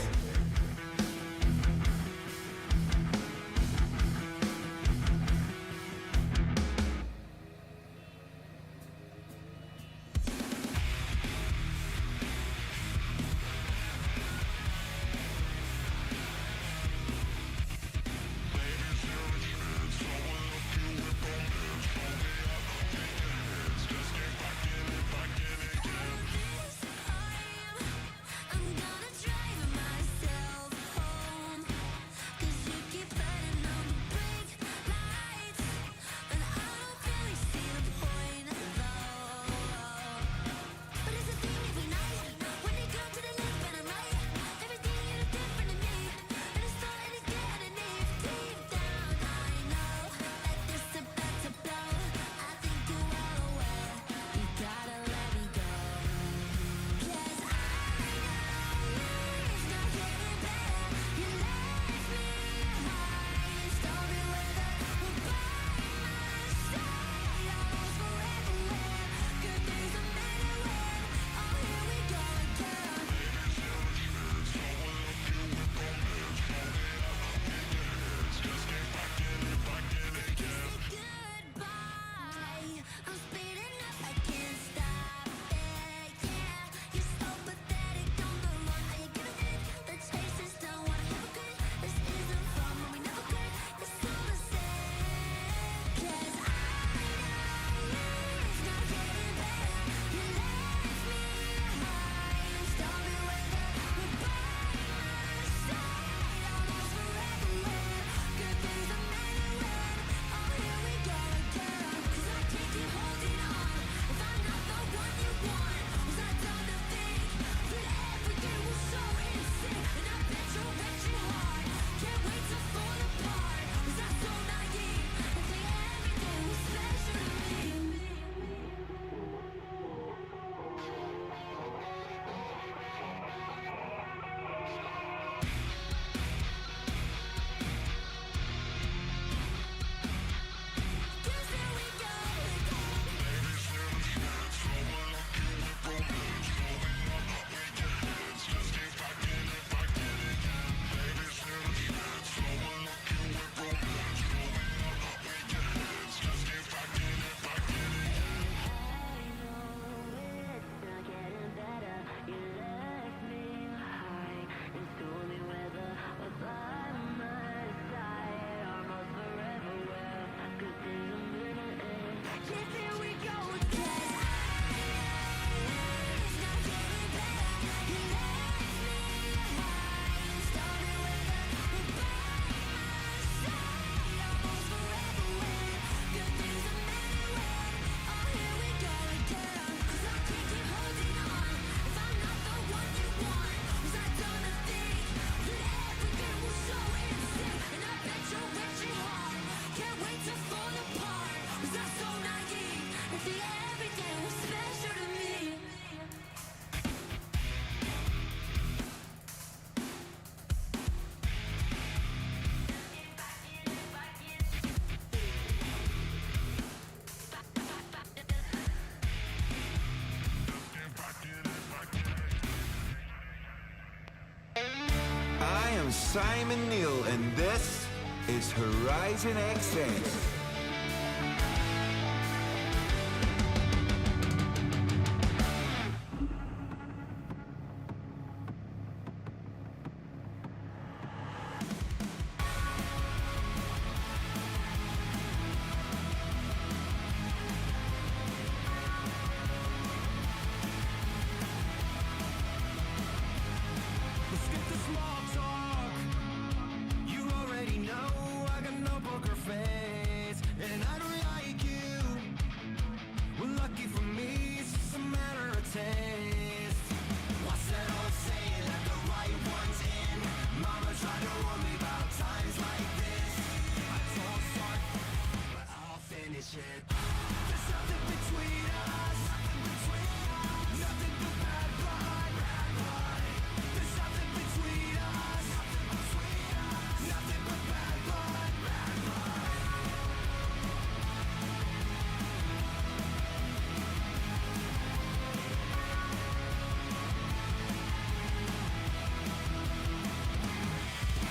I am Simon Neil, and this is Horizon XS. Let's get the small talk. You already know I got no poker face, and I don't like you. Well, lucky for me, it's just a matter of taste. What's that old saying? Let the right ones in. Mama tried to warn me about times like this. I told start, but I'll finish it. There's nothing between us. Nothing but bad blood. There's nothing between us. Nothing but bad blood.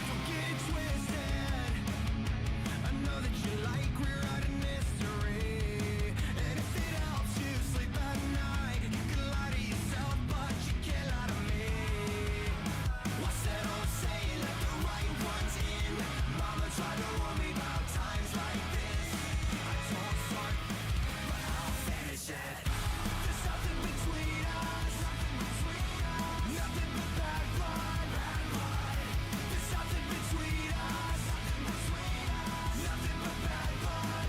Don't get it twisted. I know that you like rewriting history, and if it helps you sleep at night, you can lie to yourself, but you can't lie to me. What's that old saying? Let the right ones in. Mama tried to warn me about times like this. I told start, but I'll finish it. There's nothing between us. Nothing but bad blood. There's nothing between us. Nothing but bad blood.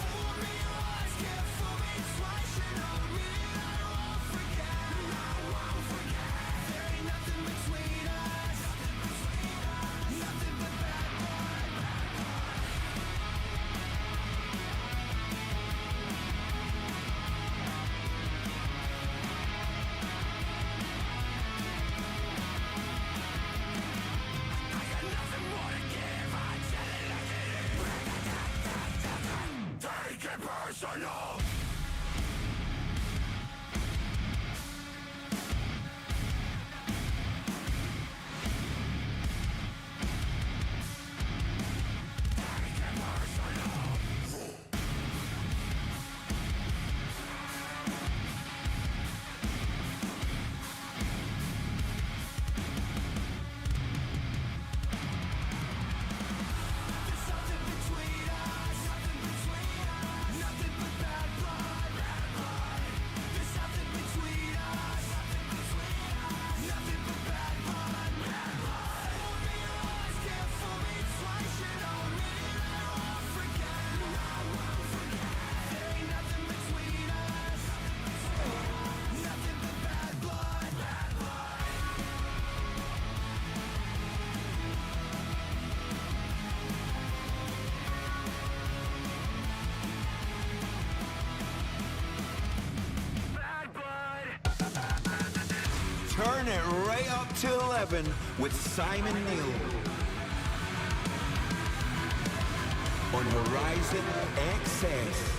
Fool me once, can't fool me twice. You know me, I won't forget. There ain't nothing between us. Nothing but bad blood. I got nothing more to give. I tell it like it is. Take it personal. There's nothing between us. Nothing but bad blood. There's nothing between us. Nothing but bad blood. Fool me once, can't fool me twice. You know me, I won't forget. There ain't nothing between us. Nothing but bad blood. Bad blood. Turn it right up to 11 with Simon Neil on Horizon XS.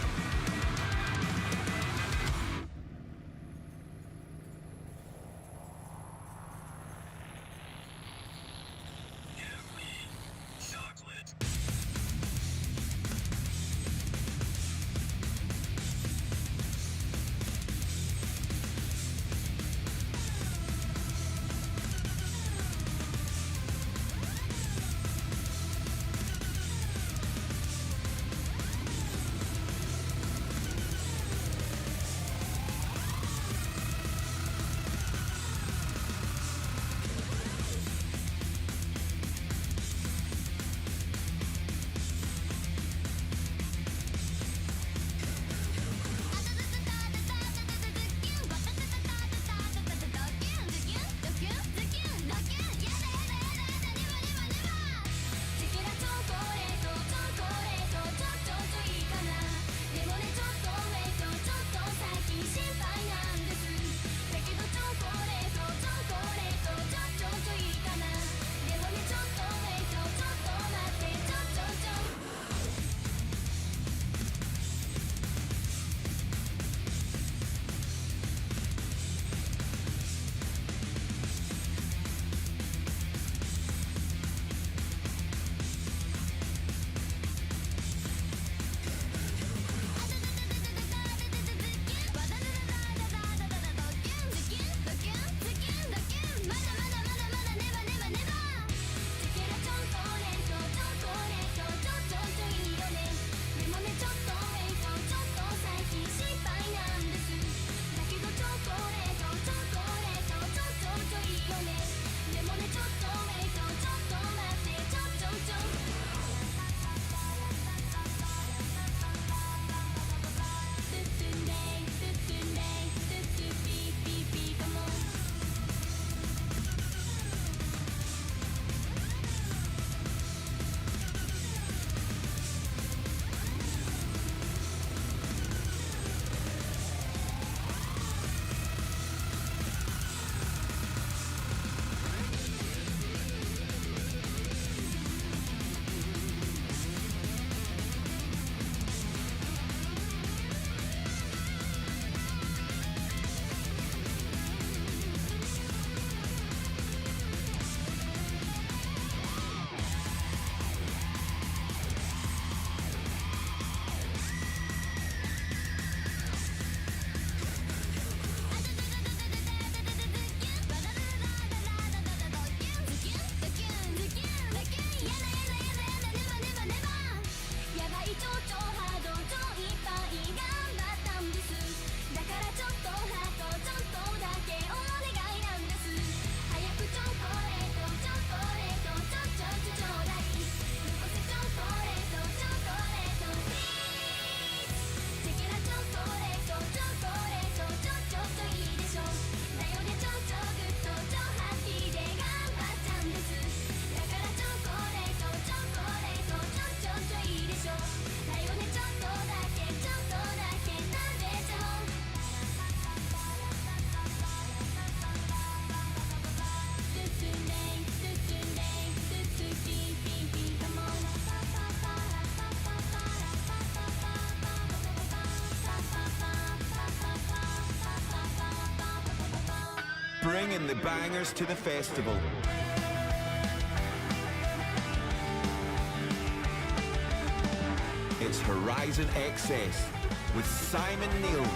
bringing the bangers to the festival. It's Horizon XS with Simon Neil.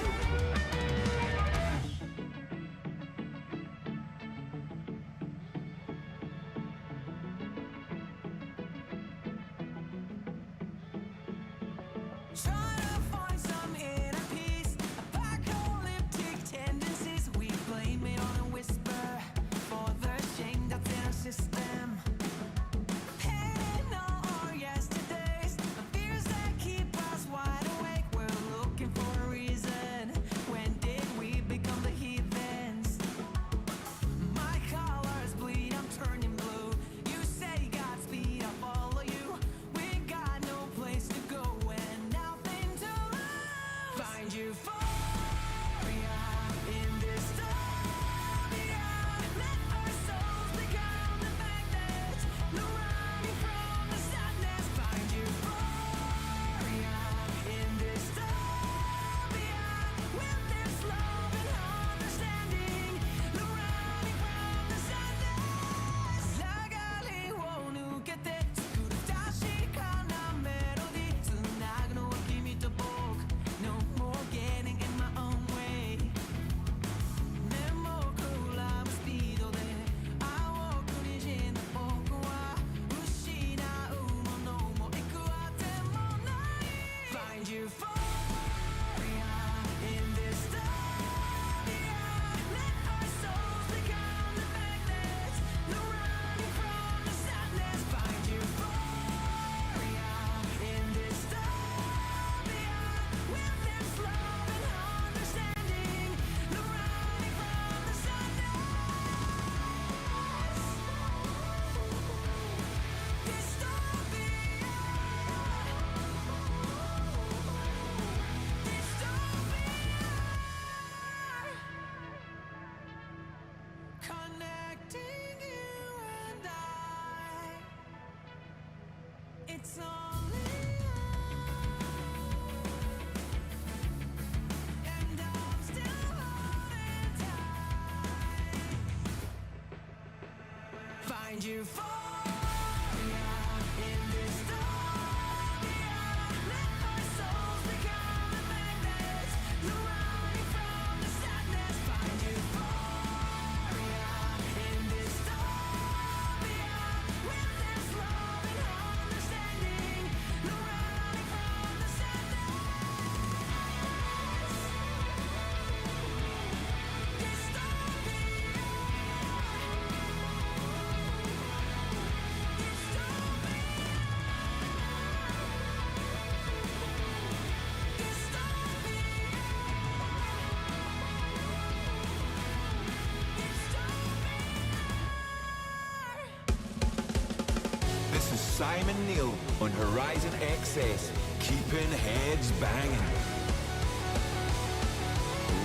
Simon Neil on Horizon XS, keeping heads banging.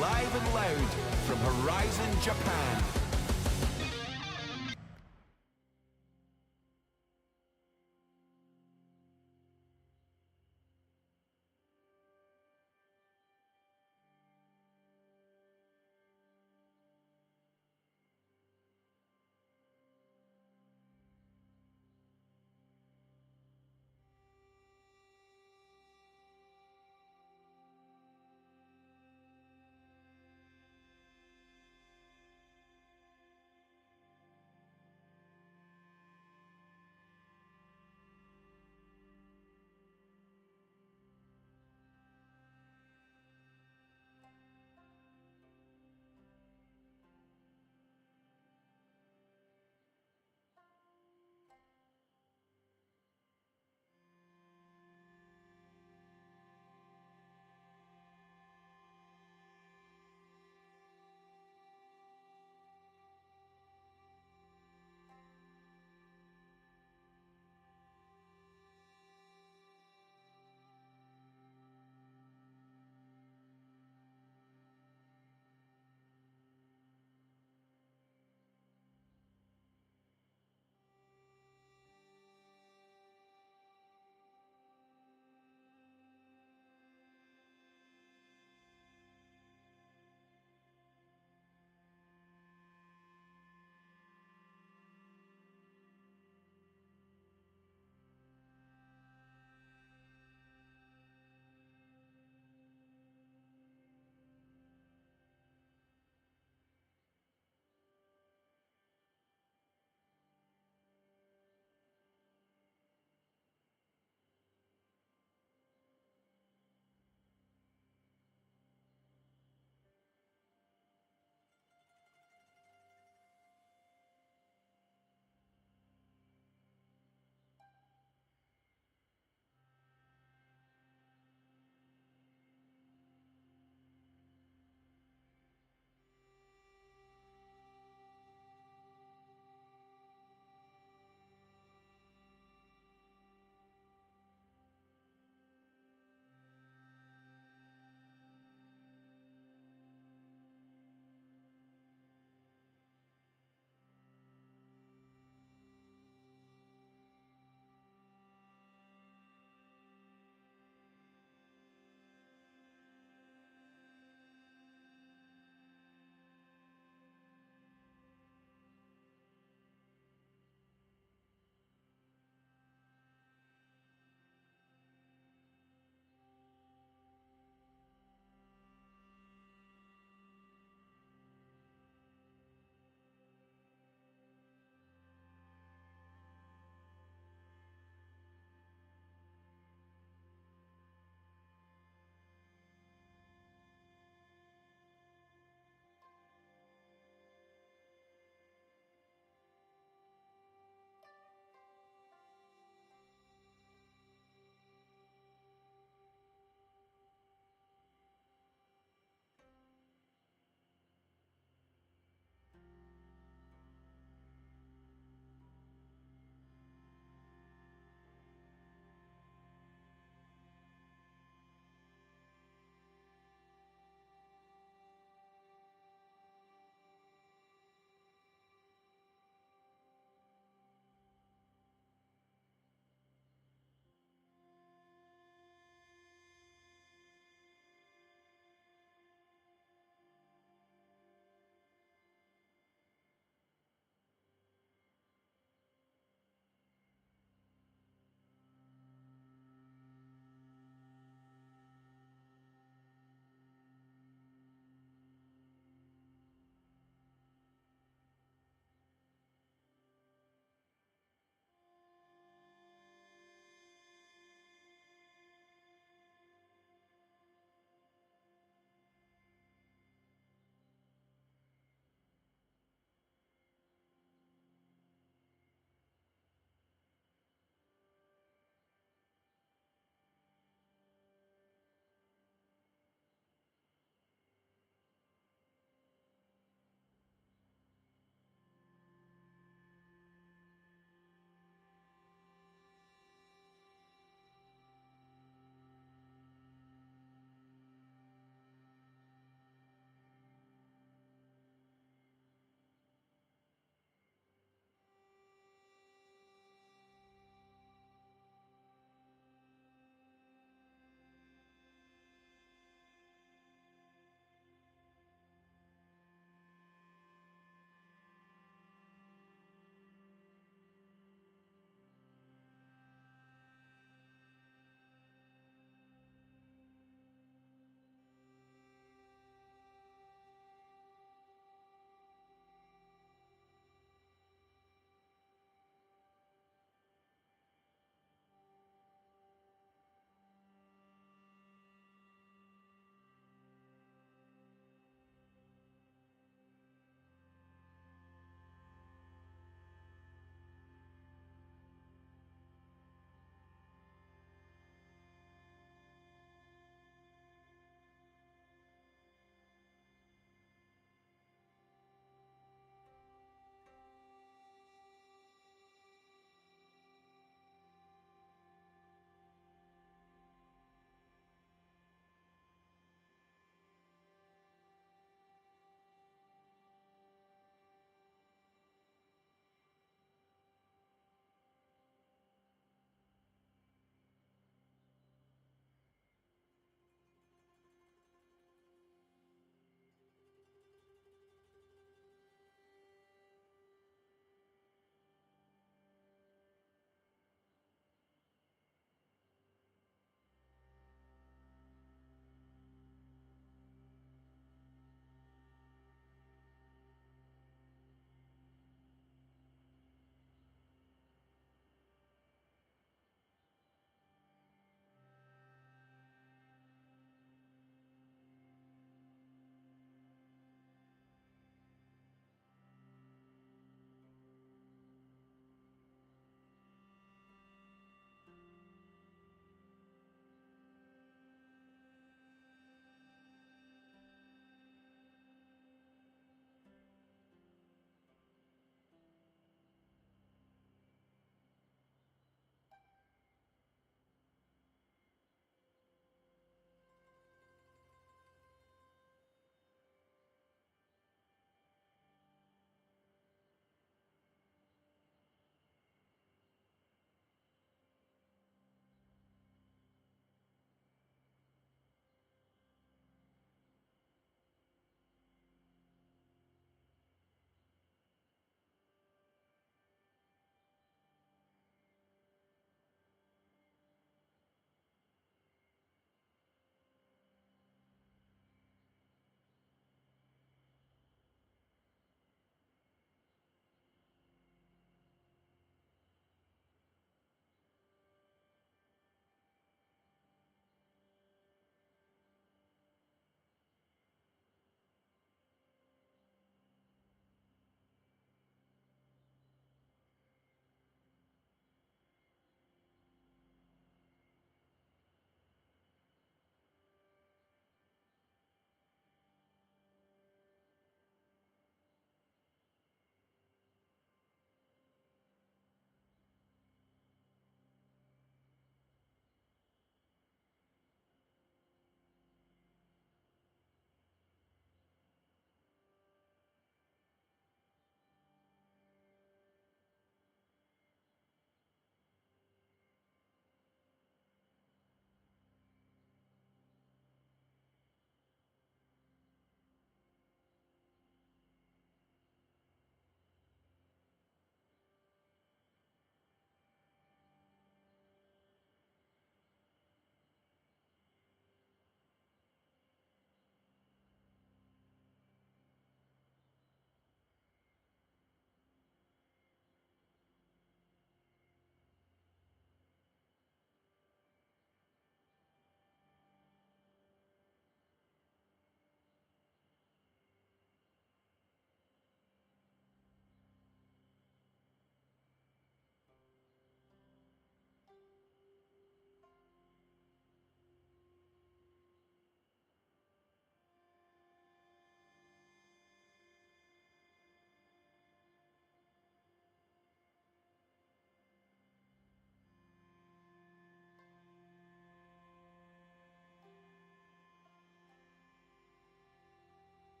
Live and loud from Horizon Japan.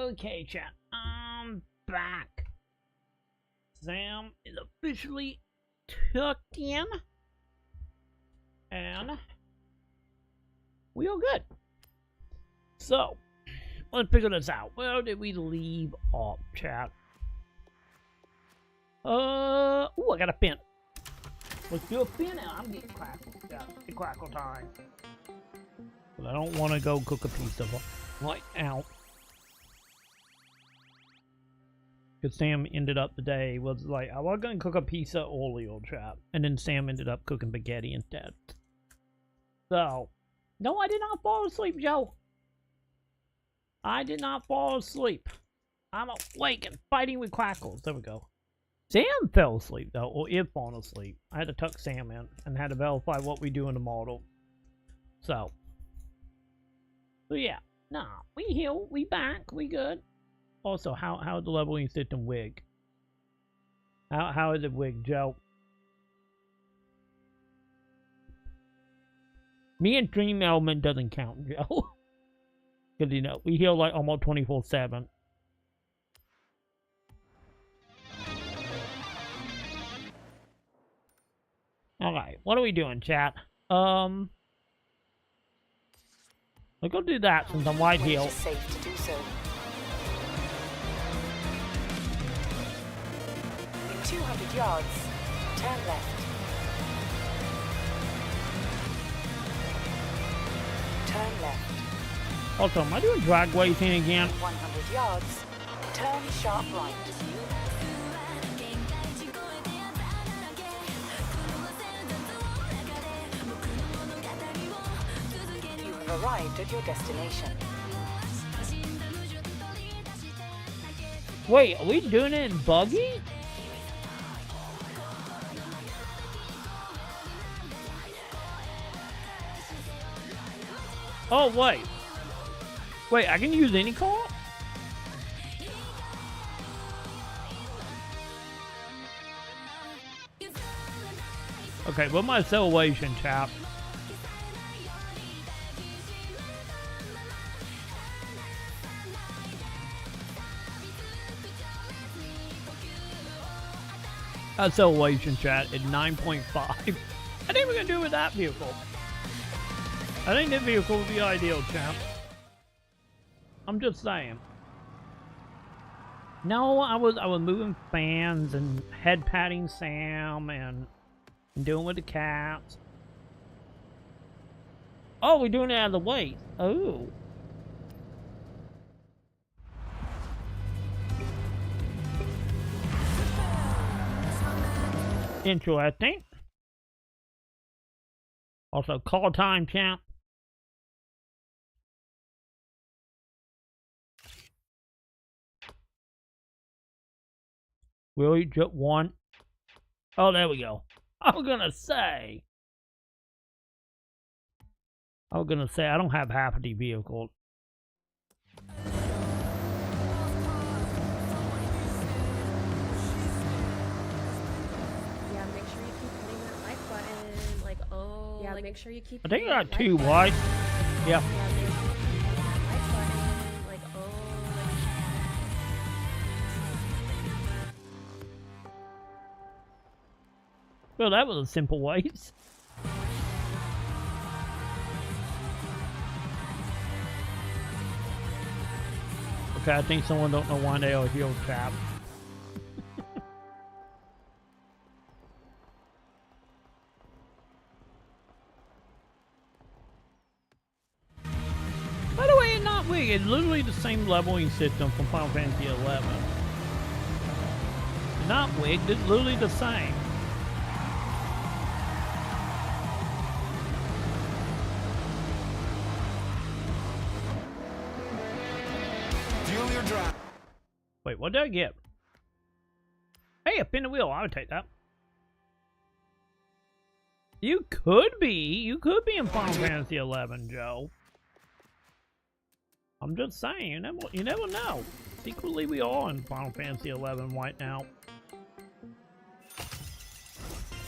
Okay, chat. I'm back. Sam is officially tucked in. And we are good. So, let's figure this out. Where did we leave off, chat? Ooh, I got a pin. Let's do a pin now. I'm getting crackle. Yeah, it's crackle time. But I don't want to go cook a pizza right now. Because Sam ended up the day was like, I was going to cook a pizza earlier, chat. And then Sam ended up cooking spaghetti instead. So, no, I did not fall asleep, Joe. I did not fall asleep. I'm awake and fighting with crackles. There we go. Sam fell asleep, though, or is falling asleep. I had to tuck Sam in and had to verify what we do in the model. So yeah. Nah, we heal, we back, we good. Also, how is the leveling system wig? How is it wig, Joe? Me and Dream Element doesn't count, Joe. Because, you know, we heal like almost 24/7. Alright, what are we doing, chat? Let's go do that since I'm wide heal. It's safe to do so. In 200 yards, turn left. Turn left. Also, am I doing dragway thing again? 100 yards, turn sharp right. You have arrived at your destination. Wait, are we doing it in buggy? Oh, wait. Wait, I can use any car? Okay, what's my acceleration, chap? Acceleration, chat, at 9.5. I think we're gonna do it with that vehicle. I think this vehicle would be ideal, champ. I'm just saying. No, I was moving fans and head patting Sam and doing with the cats. Oh, we're doing it out of the way. Oh. Interesting. Also, call time, champ. Really? Just one? Oh, there we go. I was gonna say I don't have half of the vehicles. Yeah, make sure you keep hitting that like button. Like, oh, yeah, like, make sure you keep. I think I got hitting that two, like right? button. Yeah. Yeah, make sure you keep hitting that like button. Like, oh, Well, that was a simple ways. Okay, I think someone don't know why they are healed, chap. By the way, it's not weird. It's literally the same leveling system from Final Fantasy 11. It's not wigged. It's literally the same. Fuel your drive. Wait, what did I get? Hey, a pin the wheel. I would take that. You could be in Final Fantasy 11, Joe. I'm just saying, you never know. Secretly, we are in Final Fantasy 11 right now.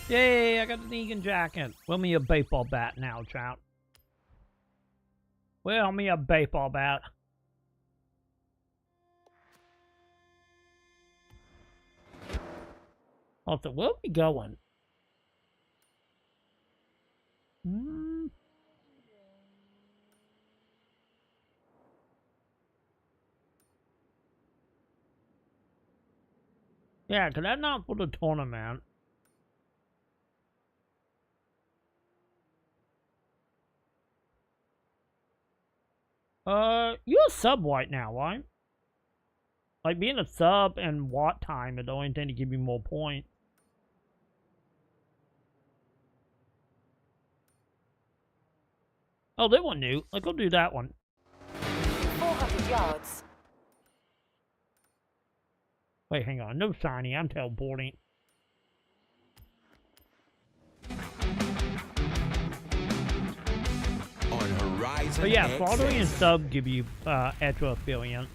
Yay, I got the Negan jacket. Well, me a baseball bat now, chat. Well, me a baseball bat. Also, where are we going? Yeah, because that's not for the tournament. You're a sub right now, right? Like, being a sub and watt time is the only thing to give you more points. Oh, that one new. Let's go do that one. 400 yards. Wait, hang on. No shiny. I'm teleporting. On Horizon. But yeah, X following and says- sub give you extra affiliate.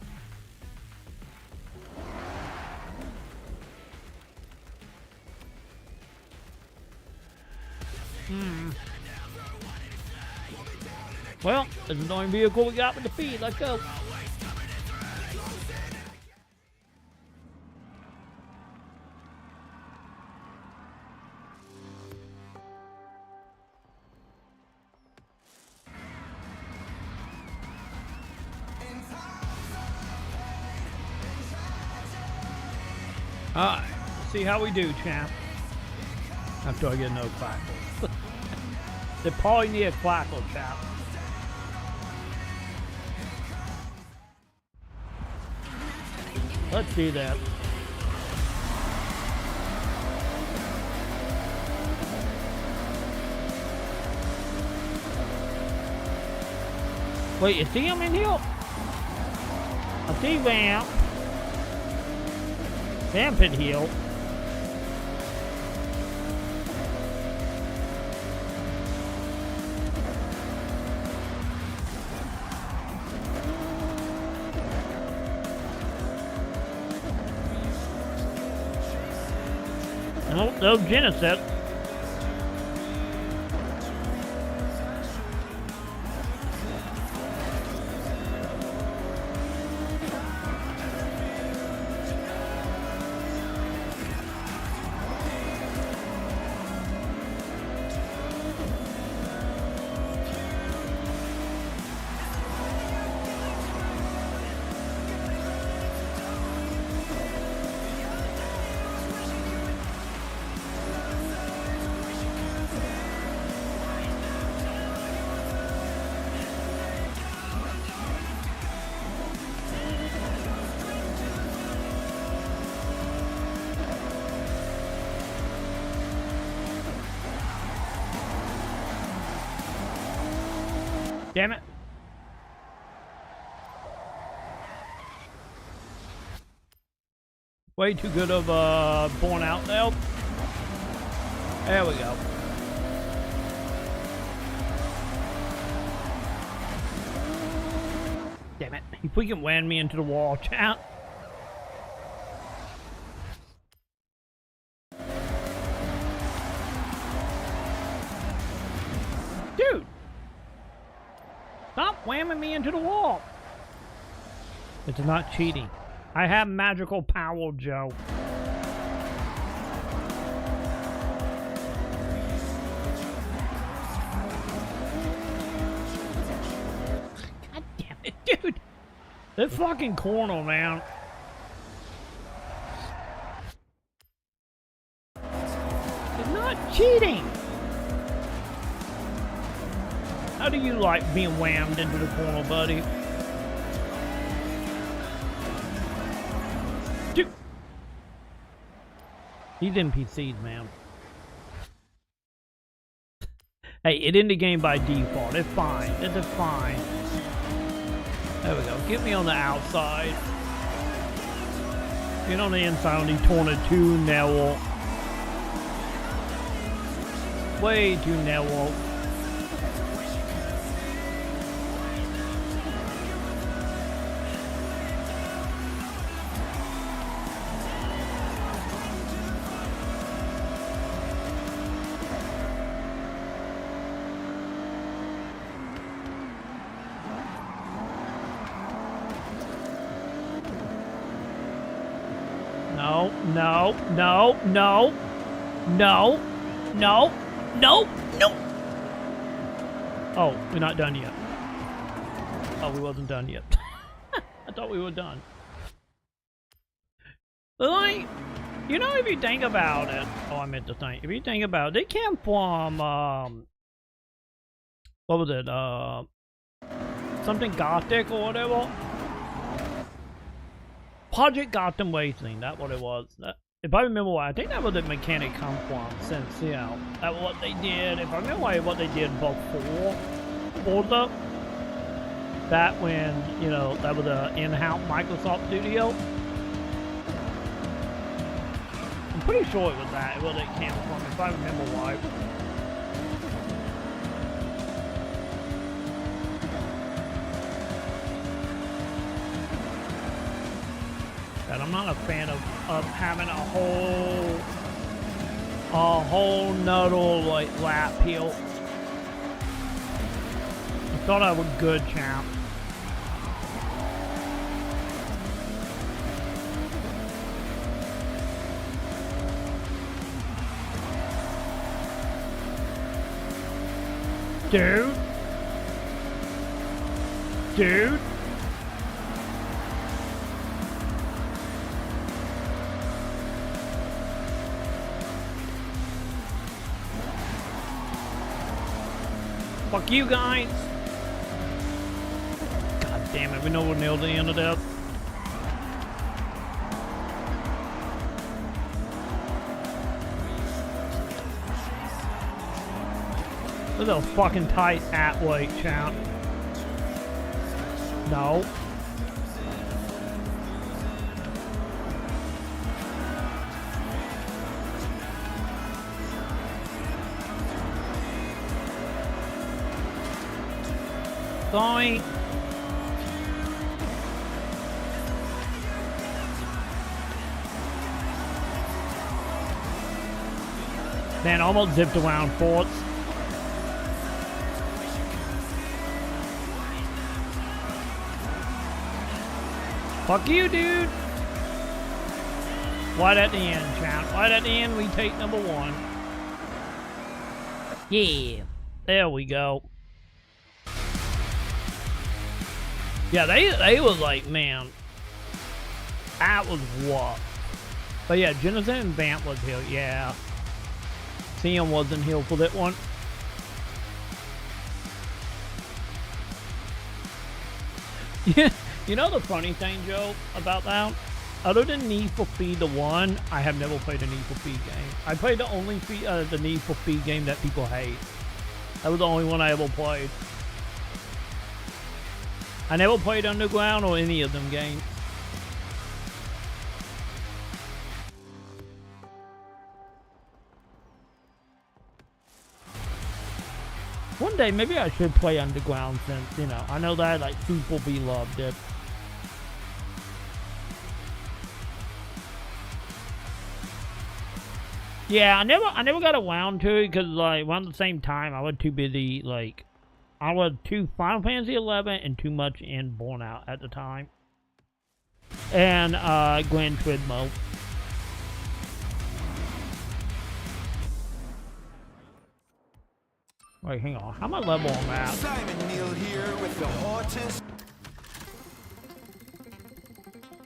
Well, this is the only vehicle we got with the feed. Let's go. Alright, see how we do, champ. After I get no clackle. They probably need a clackle, chap. Let's do that. Wait, you see him in here? I see Vamp. Vamp in here. Oh, those Genesis. Damn it. Way too good of born out now. There we go. Damn it. If we can wham me into the wall, chat. Dude. Stop whamming me into the wall. It's not cheating. I have magical power, Joe. God damn it, dude. This fucking corner, man. It's not cheating. How do you like being whammed into the corner, buddy? Dude. These NPCs, man. Hey, it in the game by default. It's fine. It's fine. There we go. Get me on the outside. Get on the inside on the corner too narrow. Way too narrow. No, no, no, no, no, no, no, no. Oh, we're not done yet. Oh, we wasn't done yet. I thought we were done. But like, you know, if you think about it, oh, I meant to think. If you think about it, they came from, what was it, something Gothic or whatever? Project Gotham Racing, that's what it was. If I remember why, I think that was the mechanic come from, since, you know, that's what they did. If I remember what they did before Forza, that when, you know, that was an in-house Microsoft studio. I'm pretty sure it was that, it was it came from, if I remember why. But I'm not a fan of having a whole nother like lap hill. I thought I was good, champ. Dude. Dude. Fuck you guys. God damn it, we know we're nailed the end of that. This is a fucking tight weight, champ. No. Sorry. Man, almost zipped around forts. Fuck you, dude. Right at the end, champ. Right at the end, we take number 1. Yeah. There we go. Yeah, they was like, man, that was what. But yeah, Jensen and Vamp was here, yeah. CM wasn't here for that one. Yeah, you know the funny thing, Joe, about that? Other than Need for Speed the 1, I have never played a Need for Speed game. I played the only the Need for Speed game that people hate. That was the only one I ever played. I never played Underground or any of them games. One day, maybe I should play Underground since, you know, I know that, like, super beloved it. Yeah, I never got around to it because, like, around the same time, I was too busy, like, I was too Final Fantasy 11 and too much in Burnout at the time. And, Gran Turismo. Wait, hang on. How am I level on that? Simon Neal here with the hottest.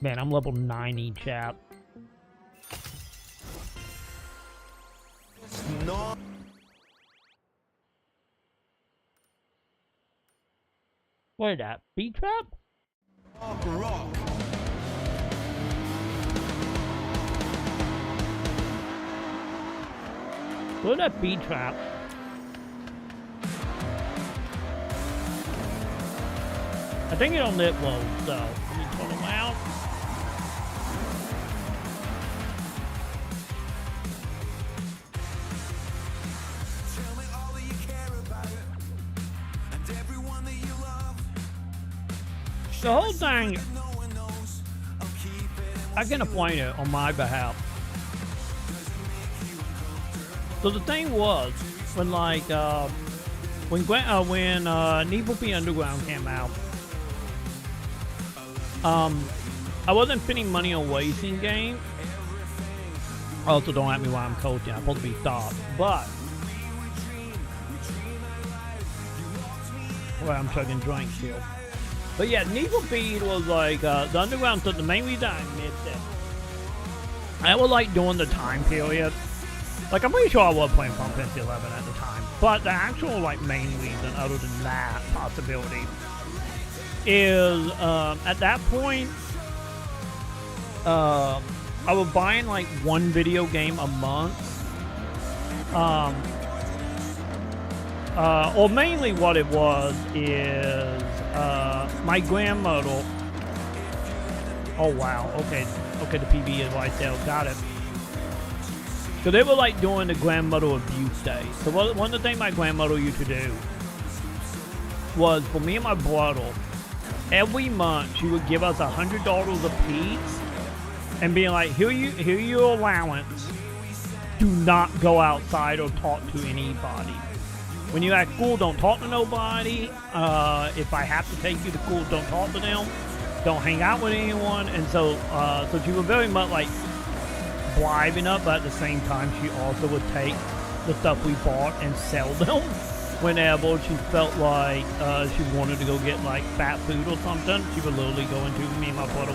Man, I'm level 90, chap. It's not. What is that? B-Trap? Rock. What is that B-Trap? I think it on that low, so let me turn them out. Tell me all that you care about it, and everyone that you love. The whole thing, I can appoint it on my behalf. So the thing was, when like, when Need for Speed Underground came out, I wasn't spending money on racing games, Also, don't ask me why I'm coaching. I'm supposed to be stopped, but well, I'm chugging drink still. But yeah, Need for Speed was like the underground stuff. The main reason I missed it, I was like during the time period. Like, I'm pretty sure I was playing Final Fantasy 11 at the time, but the actual like main reason, other than that possibility, is at that point, I was buying like one video game a month. Or mainly what it was is my grandmother. Oh wow, okay, the PB is right there, got it. So they were like doing the grandmother abuse day. So one of the things my grandmother used to do was for me and my brother, every month she would give us $100 apiece and being like, here your allowance. Do not go outside or talk to anybody. When you're at school, don't talk to nobody. If I have to take you to school, don't talk to them. Don't hang out with anyone. And so she was very much like bribing up, but at the same time, she also would take the stuff we bought and sell them whenever she felt like she wanted to go get like fat food or something. She would literally go into me and my brother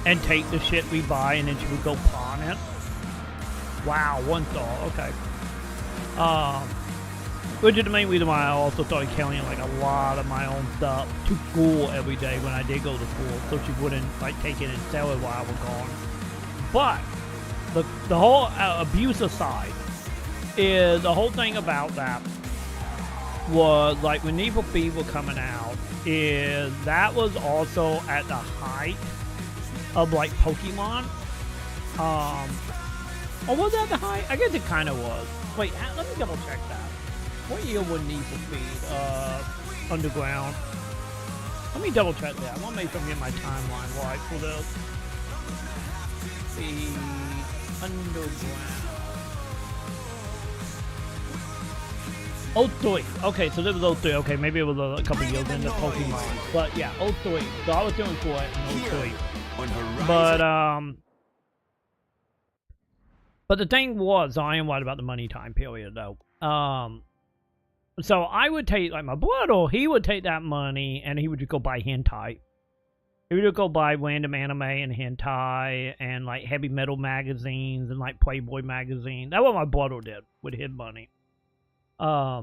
and take the shit we buy, and then she would go pawn it. Wow, $1, okay. Which is the main reason why I also started carrying like a lot of my own stuff to school every day when I did go to school, so she wouldn't like take it and sell it while I was gone. But the whole abuse aside, is the whole thing about that was like when Need for Speed were coming out, is that was also at the height of like Pokemon. Or was that the height? I guess it kind of was. Wait, let me double check that. What year was Need for Speed Underground? Let me double check that. I want to make sure I'm getting my timeline right for this. Speed Underground. 03. Okay, so this was 03. Okay, maybe it was a couple years into Pokemon. But yeah, 03. So I was doing for it in 03. But the thing was, I am right about the money time period though. So I would take, like my brother, he would take that money and he would just go buy hentai. He would just go buy random anime and hentai and like heavy metal magazines and like Playboy magazine. That's what my brother did with his money. I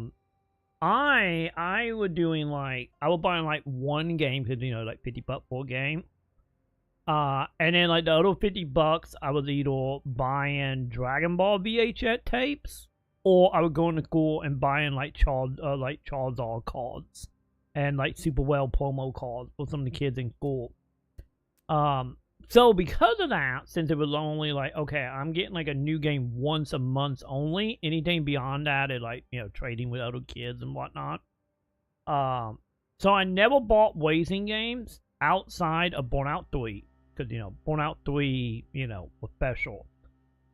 was doing like, I was buying like one game, cause you know, like $50 for a game. And then like the other $50, I was either buying Dragon Ball VHS tapes, or I would go into school and buying like Charizard cards and like Super Well promo cards for some of the kids in school. So because of that, since it was only like, okay, I'm getting like a new game once a month only. Anything beyond that is like, you know, trading with other kids and whatnot. So I never bought racing games outside of Burnout 3. Because, you know, Burnout 3, you know, was special.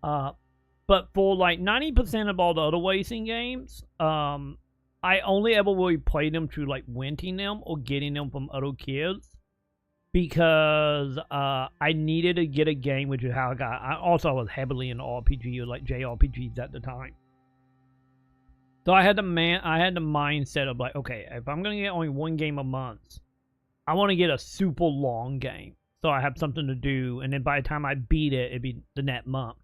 But for like 90% of all the other racing games, I only ever really played them through like renting them or getting them from other kids. Because I needed to get a game, which is how I got. I was heavily into RPG or like JRPGs at the time. So I had the mindset of like, okay, if I'm gonna get only one game a month, I want to get a super long game, so I have something to do, and then by the time I beat it, it'd be the next month.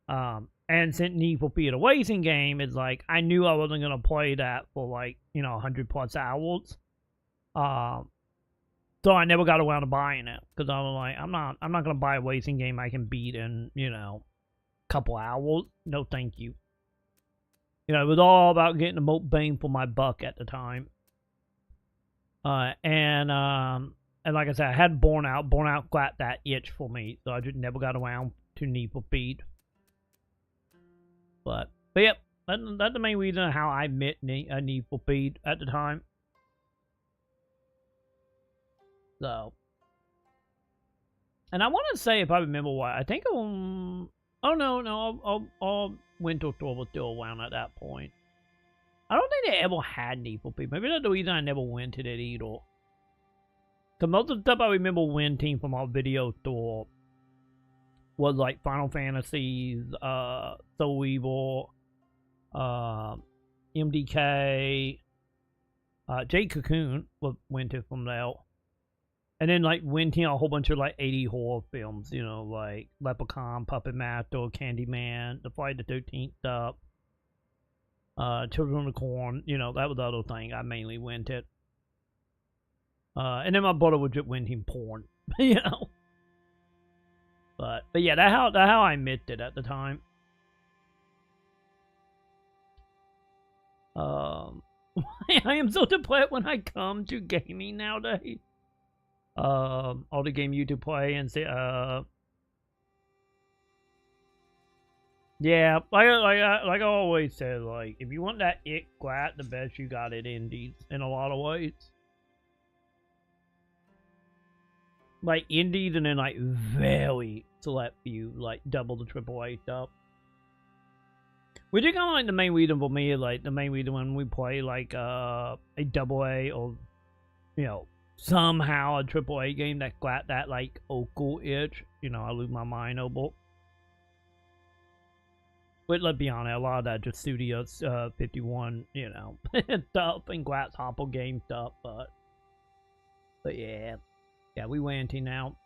And since Need for Speed a racing game, it's like I knew I wasn't gonna play that for like, you know, 100+ hours. So I never got around to buying it, because I was like, I'm not gonna buy a racing game I can beat in, you know, a couple hours. No, thank you. You know, it was all about getting the most bang for my buck at the time. And like I said, I had Burnout. Burnout got that itch for me, so I just never got around to Need for Speed. But yep, that's the main reason how I met Need for Speed at the time. So, and I want to say, if I remember why, I think oh no, Winter Tour was still around at that point. I don't think they ever had Need for Speed. Maybe that's the reason I never went to that either. Because most of the stuff I remember renting from our video store was like Final Fantasies, Soul Evil, MDK, Jade Cocoon went it from there. And then like went in a whole bunch of like 80 horror films, you know, like Leprechaun, Puppet Master, Candyman, The Friday the 13th stuff, Children of the Corn, you know, that was the other thing I mainly went it. And then my brother would just went in porn, you know. But yeah, that's how I missed it at the time. I am so depressed when I come to gaming nowadays. All the game you to play and say, yeah, like I always said, like if you want that it glat, the best you got it indies in a lot of ways. Like indies and then like very select few, like double the AAA stuff. Which is kind of like the main reason for me, like the main reason when we play like a AA or, you know, somehow a AAA game that got that like Ocal itch, you know, I lose my mind over. But let's be honest, a lot of that just Studio 51, you know, stuff and Grasshopper game stuff, but yeah. Yeah, we went in now.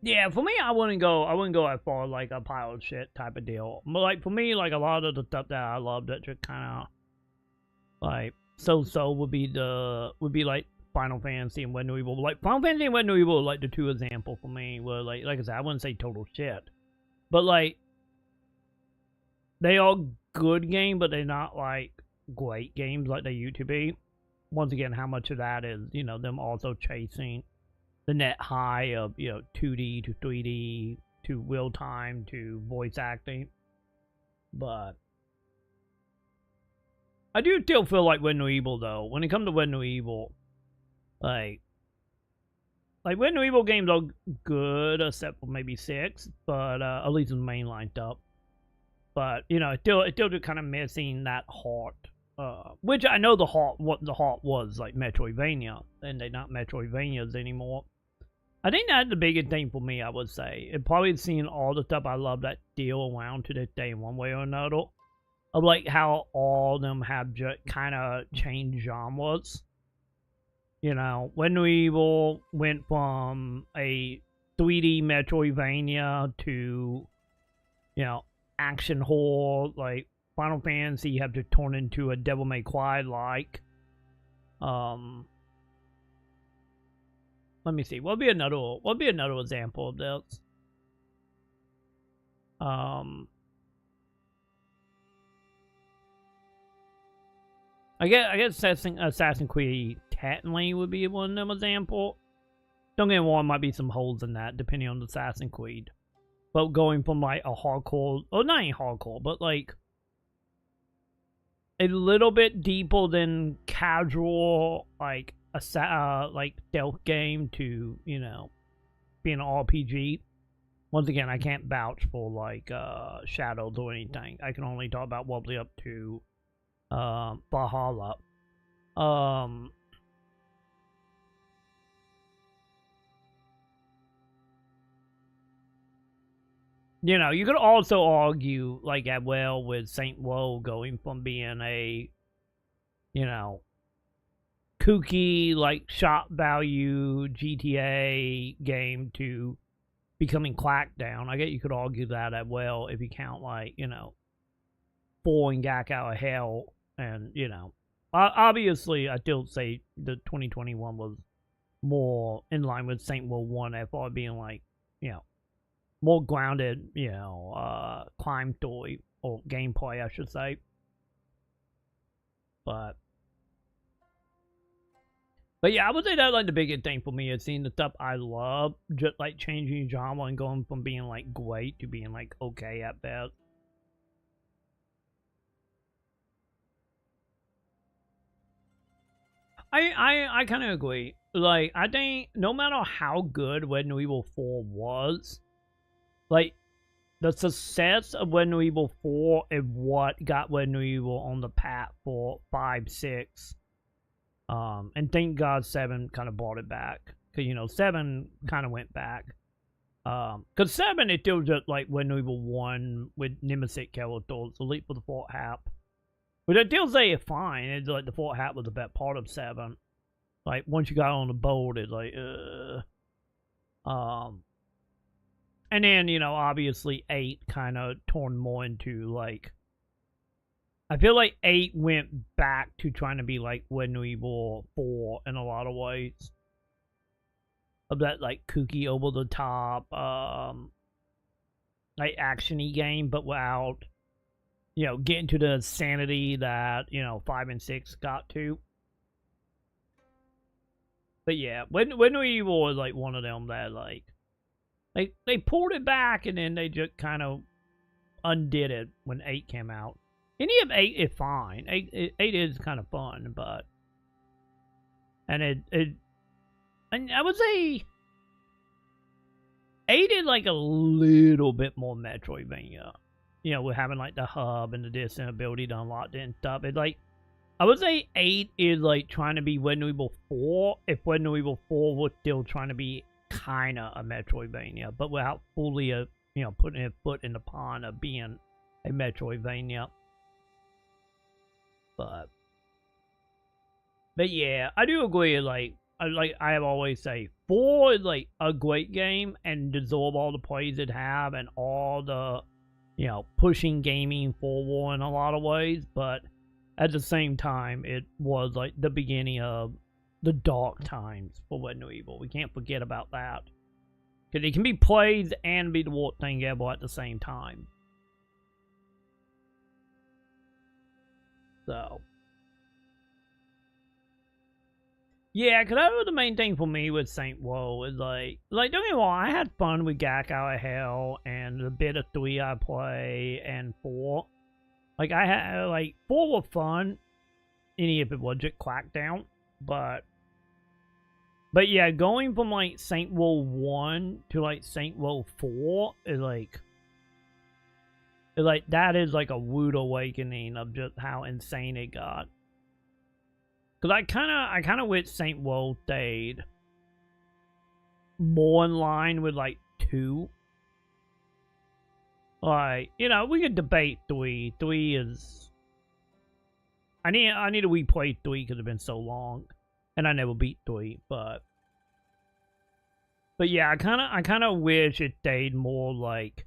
Yeah, for me, I wouldn't go as far like a pile of shit type of deal. But like for me, like a lot of the stuff that I love that just kind of like so would be like Final Fantasy and Wet New Evil. Like Final Fantasy and Wet New Evil are like the two examples for me where like I said, I wouldn't say total shit, but like they are good games, but they're not like great games like they used to be. Once again, how much of that is, you know, them also chasing the net high of, you know, 2D to 3D to real time to voice acting. But I do still feel like Wet New Evil though. When it comes to Wet New Evil, like Wet New Evil games are good except for maybe 6, but at least in mainline stuff. But you know, it's still just kind of missing that heart. Which I know what the heart was like Metroidvania, and they're not Metroidvanias anymore. I think that's the biggest thing for me, I would say. It probably seeing all the stuff I love that still around to this day in one way or another. Of like how all of them have just kind of changed genres. You know, Wet New Evil went from a 3D Metroidvania to, you know, action horror, like Final Fantasy have to turn into a Devil May Cry like. Let me see. What'd be another example of this? I guess Assassin's Creed technically would be one of them example. Don't get me wrong, might be some holes in that depending on the Assassin's Creed. But going from like a hardcore, or not even hardcore, but like a little bit deeper than casual, like like stealth game to, you know, being an RPG. Once again, I can't vouch for like Shadows or anything. I can only talk about what we're up to Valhalla. You know, you could also argue, like, as well with Saint Row going from being a, you know, kooky, like, shop value GTA game to becoming Crackdown. I guess you could argue that as well if you count, like, you know, pulling Gak out of hell. And, you know, obviously, I still say the 2021 was more in line with Saint Row 1 as far as being, like, you know, more grounded, you know, crime story, or gameplay, I should say. But yeah, I would say that's like the biggest thing for me is seeing the stuff I love, just like changing genre and going from being like great to being like okay at best. I kind of agree. Like, I think no matter how good Wet New Evil 4 was, like, the success of Resident Evil 4 is what got Resident Evil on the path for 5, 6. And thank God 7 kind of brought it back. Because, you know, 7 kind of went back. Because 7 is still just like Resident Evil 1 with Nemesis characters, at least for the fourth half. But I still say it's fine. It's like the fourth half was the best part of 7. Like, once you got on the boat, it's like, and then, you know, obviously 8 kind of turned more into, like, I feel like 8 went back to trying to be like Resident Evil 4 in a lot of ways. Of that, like, kooky, over-the-top, like, action-y game, but without, you know, getting to the sanity that, you know, 5 and 6 got to. But yeah, Resident Evil was, like, one of them that, like, they pulled it back and then they just kind of undid it when 8 came out. Any of 8 is fine. 8 is kind of fun, but... And and I would say 8 is like a little bit more Metroidvania. You know, with having like the hub and the distant ability to unlock it and stuff. It's like, I would say 8 is like trying to be Resident Evil 4 if Resident Evil 4 was still trying to be kind of a Metroidvania, but without fully, you know, putting a foot in the pond of being a Metroidvania. But yeah, I do agree, like I have always say, 4 is like a great game and deserve all the praise it have and all the, you know, pushing gaming forward in a lot of ways, but at the same time, it was like the beginning of the dark times for Resident Evil. We can't forget about that. Because it can be praised and be the worst thing ever at the same time. So. Yeah, because that was the main thing for me with Saint Woe. Is like don't get me wrong, I had fun with Gak Out of Hell and the bit of 3 I play and 4. Like, I had, like, 4 were fun. Any if it was just Crackdown. But yeah, going from, like, Saint Woe 1 to, like, Saint Woe 4 is, like, that is, like, a rude awakening of just how insane it got. Because I kind of wish Saint Woe stayed more in line with, like, 2. Like, you know, we could debate 3. 3 is... I need to replay 3 because it's been so long. And I never beat 3, but yeah, I kind of wish it stayed more like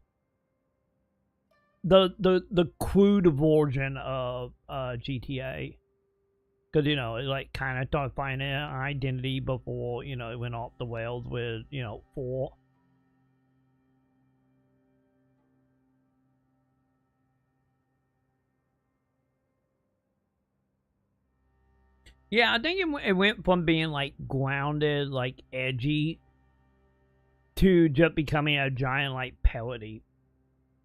the crude version of GTA. Because, you know, it like kind of started finding an identity before, you know, it went off the rails with, you know, 4. Yeah, I think it went from being, like, grounded, like, edgy, to just becoming a giant, like, parody.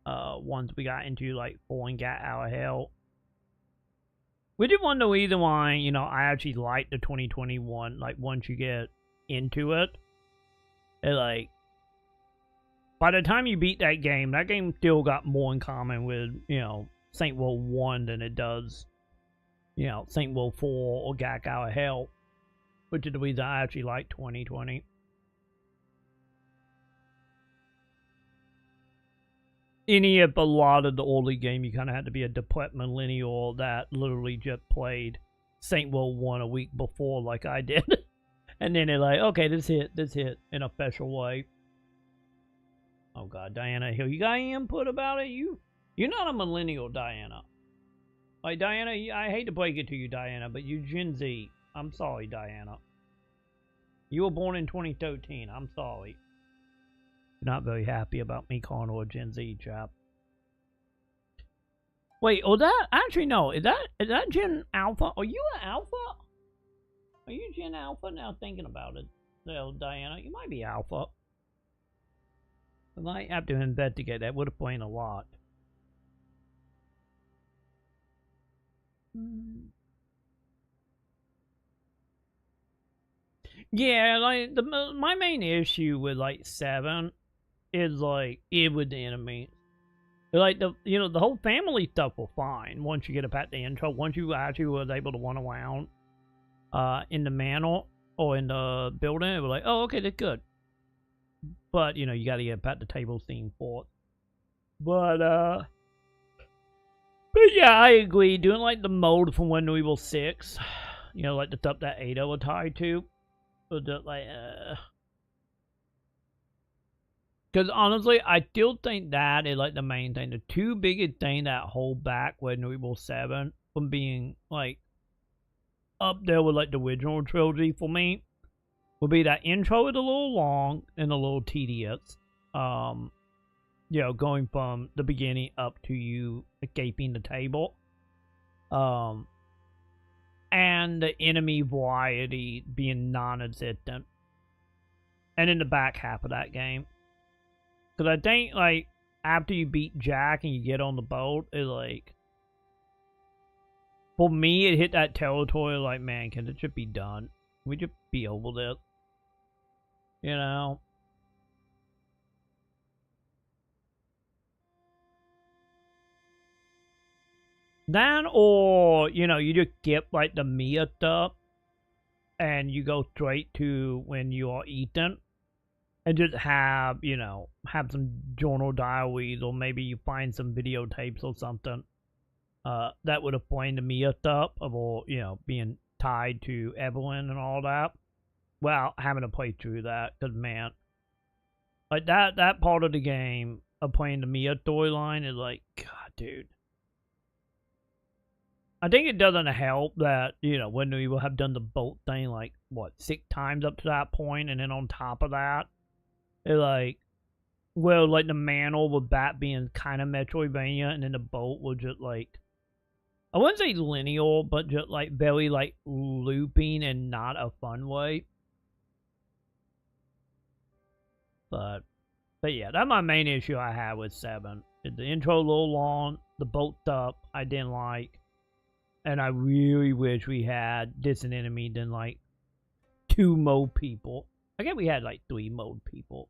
Once we got into, like, 4 and Got Out of Hell. Which is one of the reasons why, you know, I actually like the 2021, like, once you get into it. It, like, by the time you beat that game still got more in common with, you know, Saint Woe 1 than it does, you know, Saint Woe 4 or Gak Out of Hell, which is the reason I actually like 2020. Any of a lot of the early game, you kind of had to be a depressed millennial that literally just played Saint Woe 1 a week before, like I did. And then they're like, okay, this hit in a special way. Oh God, Diana Hill, you got any input about it? You're not a millennial, Diana. Like, Diana, I hate to break it to you, Diana, but you Gen Z. I'm sorry, Diana. You were born in 2013. I'm sorry. You're not very happy about me calling her a Gen Z, chap. Wait, oh, that... Actually, no. Is that Gen Alpha? Are you an Alpha? Are you Gen Alpha? Now thinking about it. So, Diana, you might be Alpha. I might have to investigate that. Would explain a lot. Yeah, like my main issue with like 7 is like it with the enemy. Like, the whole family stuff was fine once you get up at the intro. Once you actually was able to run around in the manor or in the building, it was like, oh, okay, that's good. But, you got to get up at the table scene for it. But yeah, I agree. Doing, like, the mode from Resident Evil 6, like the stuff that Ada was tied to, was just like, Because honestly, I still think that is like the main thing. The two biggest things that hold back Resident Evil 7 from being like up there with like the original trilogy for me would be that intro is a little long and a little tedious. Going from the beginning up to you escaping the table. And the enemy variety being non-existent. And in the back half of that game. Because I think, like, after you beat Jack and you get on the boat, it's like... For me, it hit that territory like, man, can it just be done? Can we just be over this? Then, or, you just skip, like, the Mia stuff. And you go straight to when you are Ethan. And just have, have some journal diaries, or maybe you find some videotapes or something that would explain the Mia stuff, or, being tied to Evelyn and all that. Well, having to play through that, because, man, like, that part of the game of playing the Mia storyline is like, God, dude. I think it doesn't help that, when we will have done the boat thing, like, 6 times up to that point, and then on top of that, it's like, well, like the manor with that being kind of Metroidvania, and then the boat was just like, I wouldn't say linear, but just like very like looping and not a fun way. But yeah, that's my main issue I have with 7. The intro a little long, the boat stuff I didn't like, and I really wish we had this an enemy than like 2 mode people. I guess we had like 3 mode people.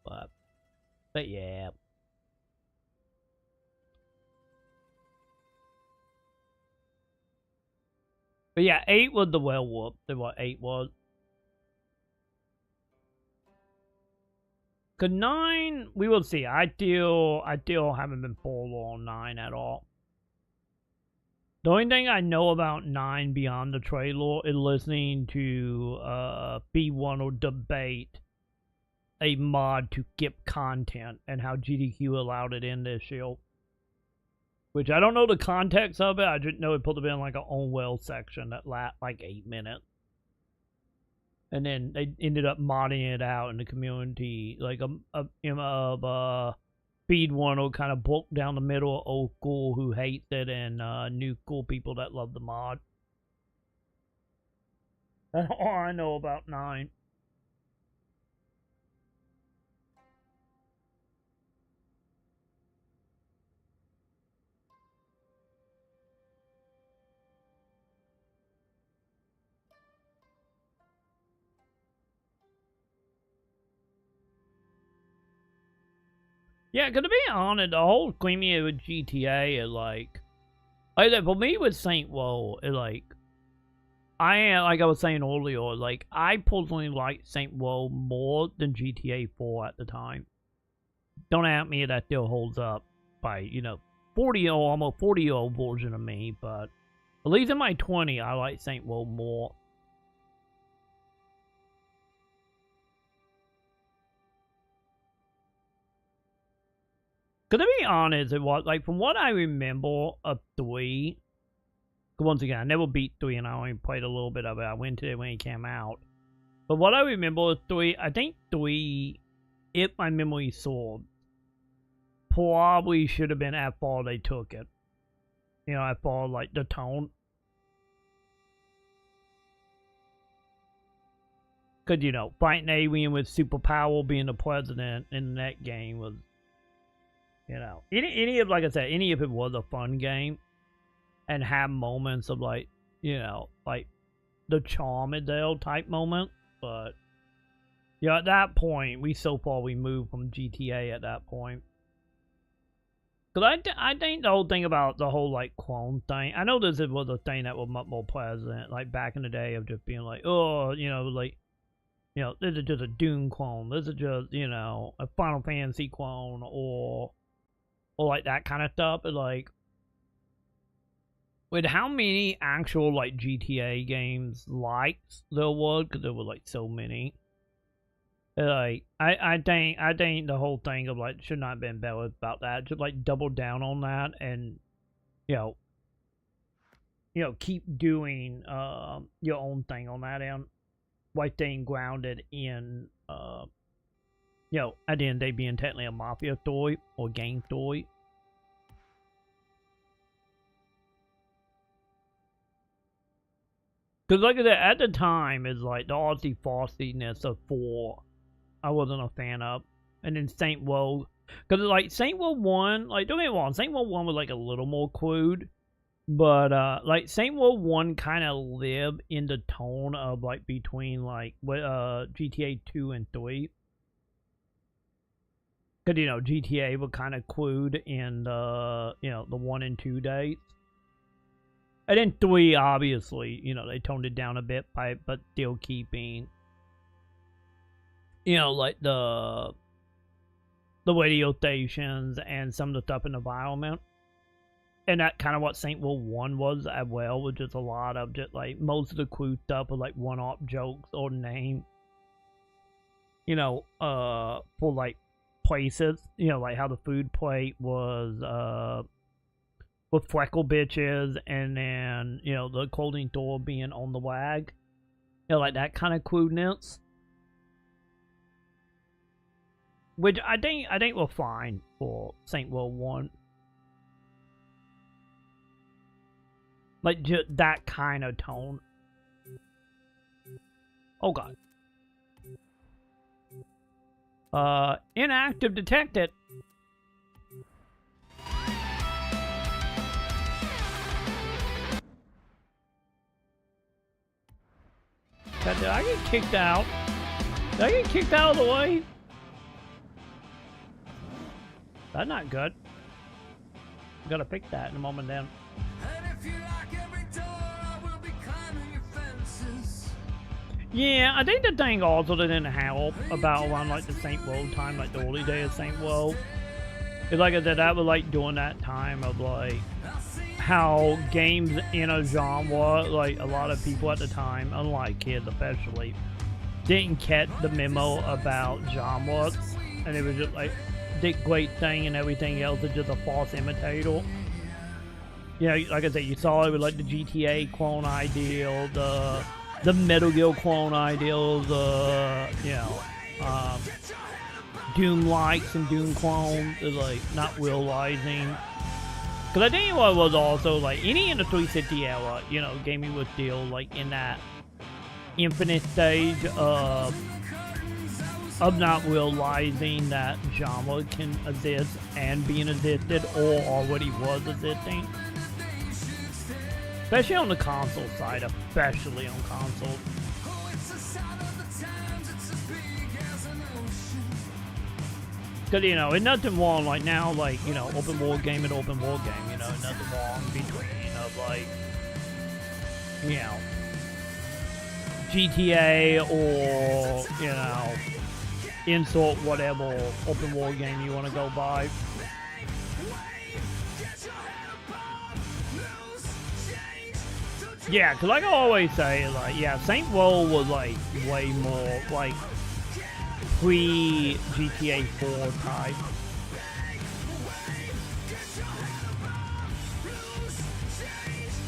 But yeah. But yeah, 8 was the werewolf. That's what 8 was. Cause 9, we will see. I still haven't been full on 9 at all. The only thing I know about 9 beyond the trailer is listening to B1 debate a mod to skip content and how GDQ allowed it in this year. Which I don't know the context of it. I just know it put it in like an own well section that lasted like 8 minutes. And then they ended up modding it out in the community. Like Speed 1 will kind of broke down the middle of old school who hates it and new cool people that love the mod. That's all I know about 9. Yeah, because to be honest, the whole screaming with GTA is like for me with Saint Row, it's like, like I was saying earlier, like, I personally like Saint Row more than GTA 4 at the time. Don't at me, that still holds up by, 40-year-old, almost 40-year-old version of me, but at least in my 20s, I like Saint Row more. Because to be honest, it was, like, from what I remember of 3, once again, I never beat 3 and I only played a little bit of it. I went to it when it came out. But what I remember of 3, I think 3, if my memory serves, probably should have been at far they took it. At far, like, the tone. Because, fighting alien with superpower being the president in that game was, any of, like I said, any of it was a fun game and have moments of like, like the charm Adele type moment, but Yeah, at that point, we so far removed from GTA at that point. Because I think the whole thing about the whole, like, clone thing, I know this was a thing that was much more present, like, back in the day of just being like, oh, you know, like, you know, this is just a Doom clone, this is just, you know, a Final Fantasy clone, or like, that kind of stuff. But, like, with how many actual, like, GTA games likes there was, because there were, like, so many, like, I think the whole thing of, like, should not have been better about that. Just, like, double down on that and, you know, keep doing your own thing on that end, while staying grounded in, you know, at the end of the day being technically a Mafia story or game story. Because, like I said, at the time, is like the artsy farciness of 4, I wasn't a fan of. And then Saint Woe, because like Saint Woe 1, like don't get me wrong, Saint Woe 1 was like a little more crude. But, like, Saint Woe 1 kind of lived in the tone of, like, between, like, GTA 2 and 3. Because, you know, GTA was kind of crude in the, you know, the 1 and 2 days. And then 3, obviously, you know, they toned it down a bit, but still keeping, you know, like, the radio stations and some of the stuff in the environment. And that kind of what Saint Woe 1 was as well, with just a lot of just like most of the crew stuff with like one-off jokes or name, you know, for like places, you know, like how the food plate was with freckle bitches, and then, you know, the clothing store being on the wag, you know, like that kind of crudeness, which I think we're fine for Saint Woe 1. Like, just that kind of tone. Oh, God. Inactive detected. God, did I get kicked out? Did I get kicked out of the way? That's not good. Gotta fix that in a moment then. Yeah, I think the thing also that didn't help about around like the Saint Woe time, like the early day of Saint Woe, is like I said, that was like during that time of like how games in a genre, like a lot of people at the time, unlike kids especially, didn't catch the memo about genres, and it was just like this great thing and everything else is just a false imitator. Yeah, you know, like I said, you saw it with like the GTA clone ideal, the Metal Gear clone ideals, you know, Doom likes and Doom clones is like not realizing. Because I think what was also like any in the 360 era, you know, gaming was still like in that infinite stage of not realizing that genre can exist and being existed or already was existing. Especially on the console side, especially on console. Because, you know, it's nothing wrong, like, now, like, you know, open world game and open world game, you know, nothing wrong between, of, like, you know, GTA or, you know, insert whatever open world game you want to go buy. Yeah, because like I always say, like, yeah, Saint Woe was, like, way more, like, pre-GTA 4 type.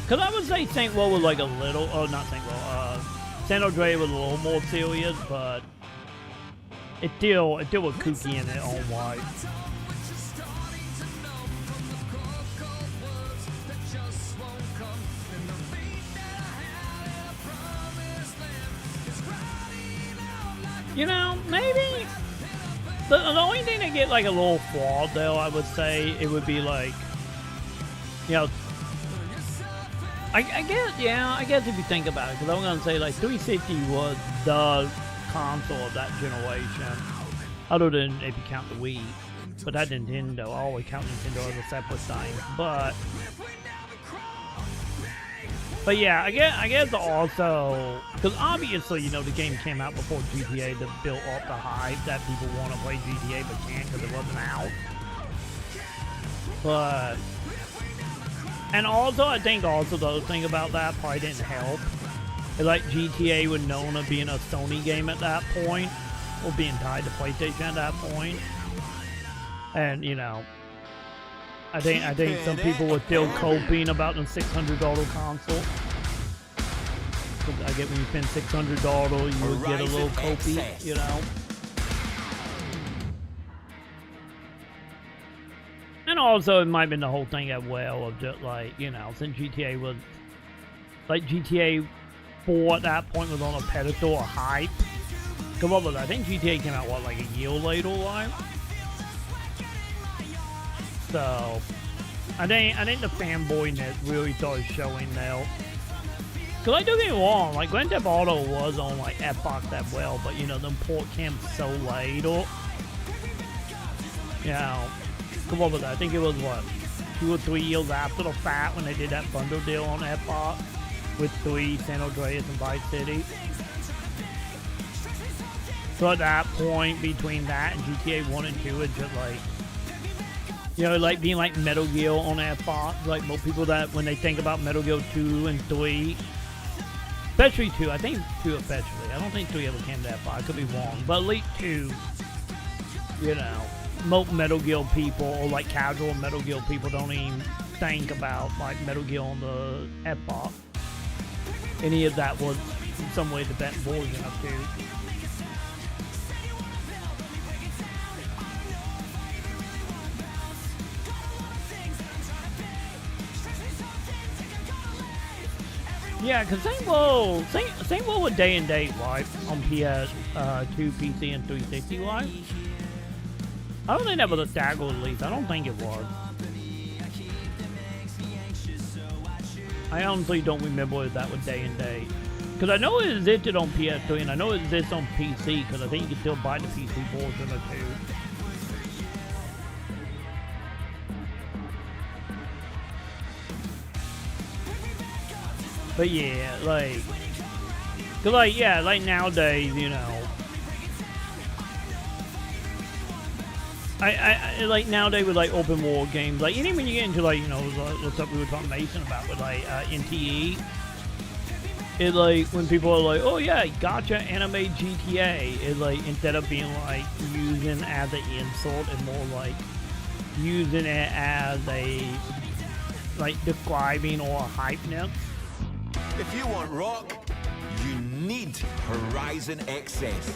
Because I would say Saint Woe was, like, a little, oh, not Saint Woe, San Andreas was a little more serious, but it still was kooky in its own way. You know, maybe the only thing that get like a little flawed though, I would say, it would be like, you know, I guess if you think about it, because I'm gonna say like 360 was the console of that generation, other than if you count the Wii. But that Nintendo, I always count Nintendo as a separate thing. But yeah, I guess also, because obviously, you know, the game came out before GTA to build up the hype that people want to play GTA but can't because it wasn't out. But, and also, I think also the other thing about that probably didn't help. Is like GTA was known as being a Sony game at that point, or being tied to PlayStation at that point. And, you know, I think some people were still coping about the $600 console. I get when you spend $600, you would get a little copy, you know. And also, it might have been the whole thing as well of just like, you know, since GTA was, like GTA 4 at that point was on a pedestal of hype. Come on with that. I think GTA came out, what, like a year later, right? So, I think the fanboyness really started showing now. Cause like, don't get me wrong, like Grand Theft Auto was on like Xbox that well, but you know, the port came so late, or you know, come on with that. I think it was what, 2 or 3 years after the fact when they did that bundle deal on Xbox with 3 San Andreas and Vice City. So at that point, between that and GTA 1 and 2, it's just like, you know, like being like Metal Gear on Xbox. Like most people that when they think about Metal Gear 2 and 3, especially 2, I think 2 especially. I don't think 3 ever came to Xbox. I could be wrong, but at least 2. You know, most Metal Gear people or like casual Metal Gear people don't even think about like Metal Gear on the Xbox. Any of that was in some way the best version of 2. Yeah, because same world with Day and Date, right? On PS2, PC, and 360, right? I don't think that was a stagger release. I don't think it was. I honestly don't remember if that was Day and Date. Because I know it existed on PS3, and I know it exists on PC, because I think you can still buy the PC version or 2. But yeah, like, cause like, yeah, like nowadays, you know, I like nowadays with like open world games, like even when you get into like, you know, what's up we were talking Mason about with like NTE, it like when people are like, oh yeah, gotcha anime GTA, it like instead of being like using as an insult and more like using it as a like describing or a hypeness. If you want rock, you need Horizon XS.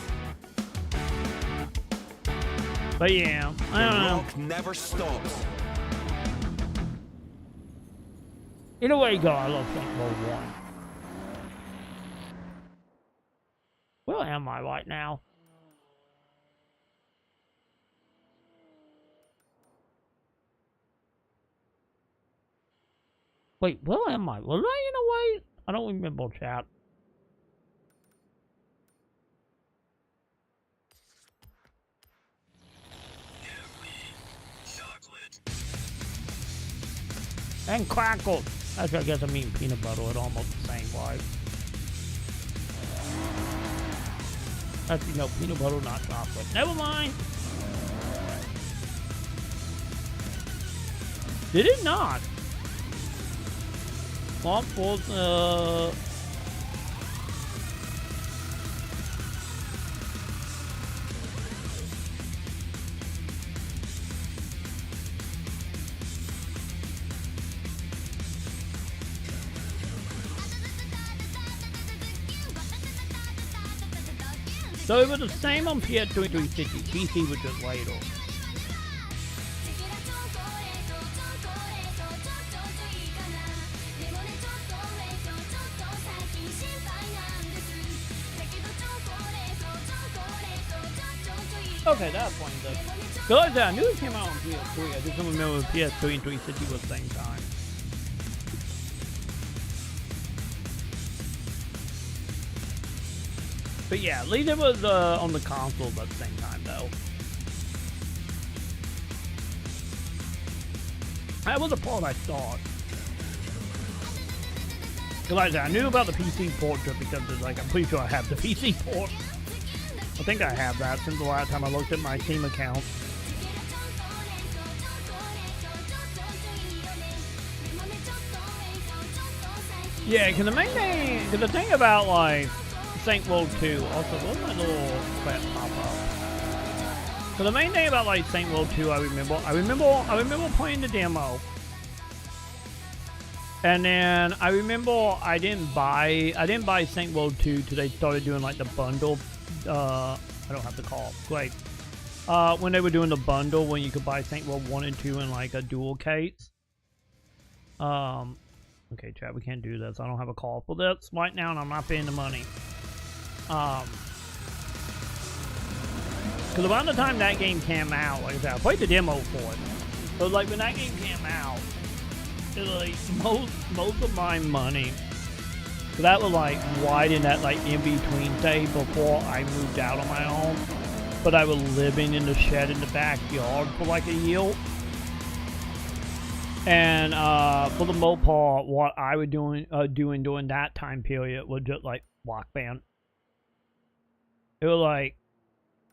But yeah, I don't know. Rock never stops. Either way you go, I love Saints Row 1. Where am I right now? Wait, where am I? Was I in a way? I don't remember, chat. And crackles. Actually, I guess I mean peanut butter. It's almost the same, right? Actually, no, peanut butter, not chocolate. Never mind. Did it not? Forza. So it was the same on PS3 360. PC was just later. Okay, that's fine then. Because I knew it came out on PS3. I just don't remember if PS3 and 360 was the same time. But yeah, at least it was on the consoles at the same time, though. That was a part I thought. Because like I said, I knew about the PC port because it's like, I'm pretty sure I have the PC port. I think I have that since the last time I looked at my Steam account. Yeah, because the main thing, because the thing about like Saints Row 2, also, what's my little crap pop up? So the main thing about like Saints Row 2, I remember playing the demo, and then I remember I didn't buy Saints Row 2 till they started doing like the bundle. I don't have the call. Great. When they were doing the bundle, when you could buy Saints Row 1 and 2 in like a dual case. Okay, chat, we can't do this. I don't have a call for this right now, and I'm not paying the money. Because around the time that game came out, like I said, I played the demo for it. But like when that game came out, it was like most of my money. So that was like right in that like in between day before I moved out on my own. But I was living in the shed in the backyard for like a year. And for the most part, what I was doing during that time period was just like Rock Band. It was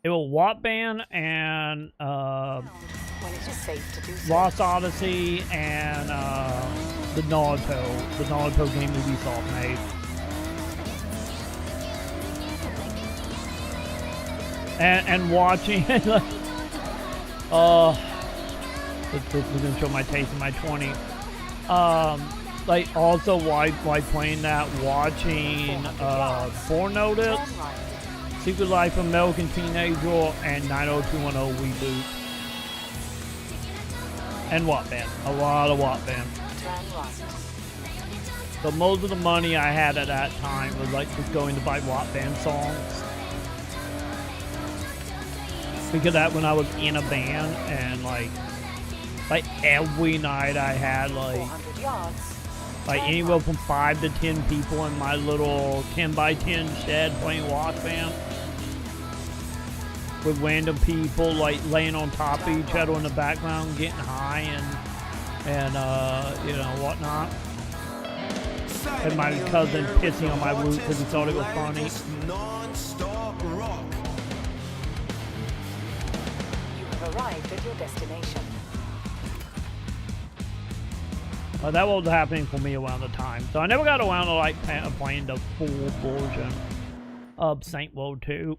Rock Band and Lost Odyssey and the Naruto game Ubisoft made. And watching like we're gonna show my taste in my 20s. Like also while playing that, watching Born Notice, Secret Life of American Teenager, and 90210 reboot. And Watt Band. A lot of Watt Band. So most of the money I had at that time was like just going to buy Watt Band songs. Because that when I was in a band and like every night I had like anywhere from 5 to 10 people in my little 10x10 shed playing Rock Band. With random people like laying on top of each other in the background, getting high and you know, whatnot. And my cousin pissing on my roof because he thought it was funny. Non-stop rock. You have arrived at your destination. That was happening for me around the time. So I never got around to like playing the full version of Saints Row 2.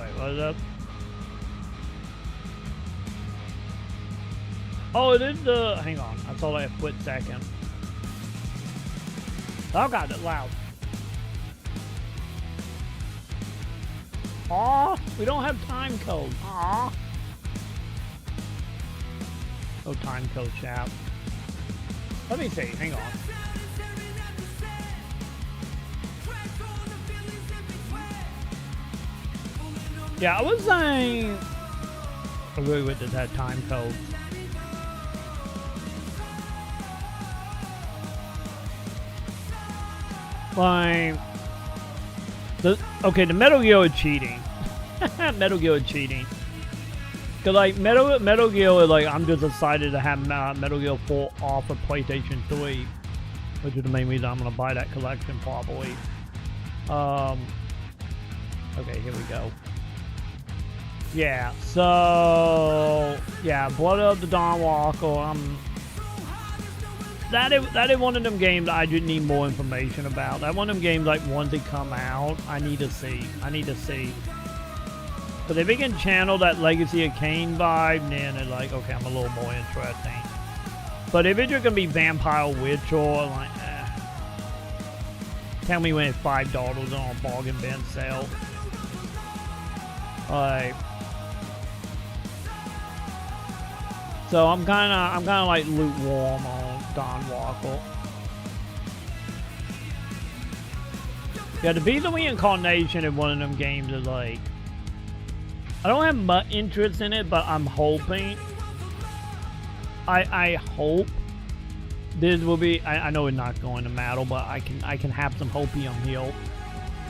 Wait, what is that? Oh, it is the... Hang on. I saw that a split second. Oh god, it's loud. Aw, we don't have time code. Aw. No time code, chap. Let me see, hang on. Yeah, I was saying... I really wish it had time code. Like... Okay, the Metal Gear is cheating. Metal Gear is cheating. Cause like Metal Gear is like, I'm just excited to have Metal Gear 4 off of PlayStation 3, which is the main reason I'm gonna buy that collection probably. Okay, here we go. Yeah, so yeah, Blood of the Dawn Walker. That is one of them games I just need more information about. That one of them games, like, once they come out, I need to see. But if they can channel that Legacy of Kain vibe, then it's like, okay, I'm a little more interesting. But if it's just gonna be Vampire Witcher, like, tell me when it's $5 on a bargain bin sale. Like, so I'm kind of like lukewarm on Dawn Walker. Yeah, to be the reincarnation in one of them games is like, I don't have much interest in it, but I'm hoping. I hope this will be. I know it's not going to matter, but I can have some hopium here.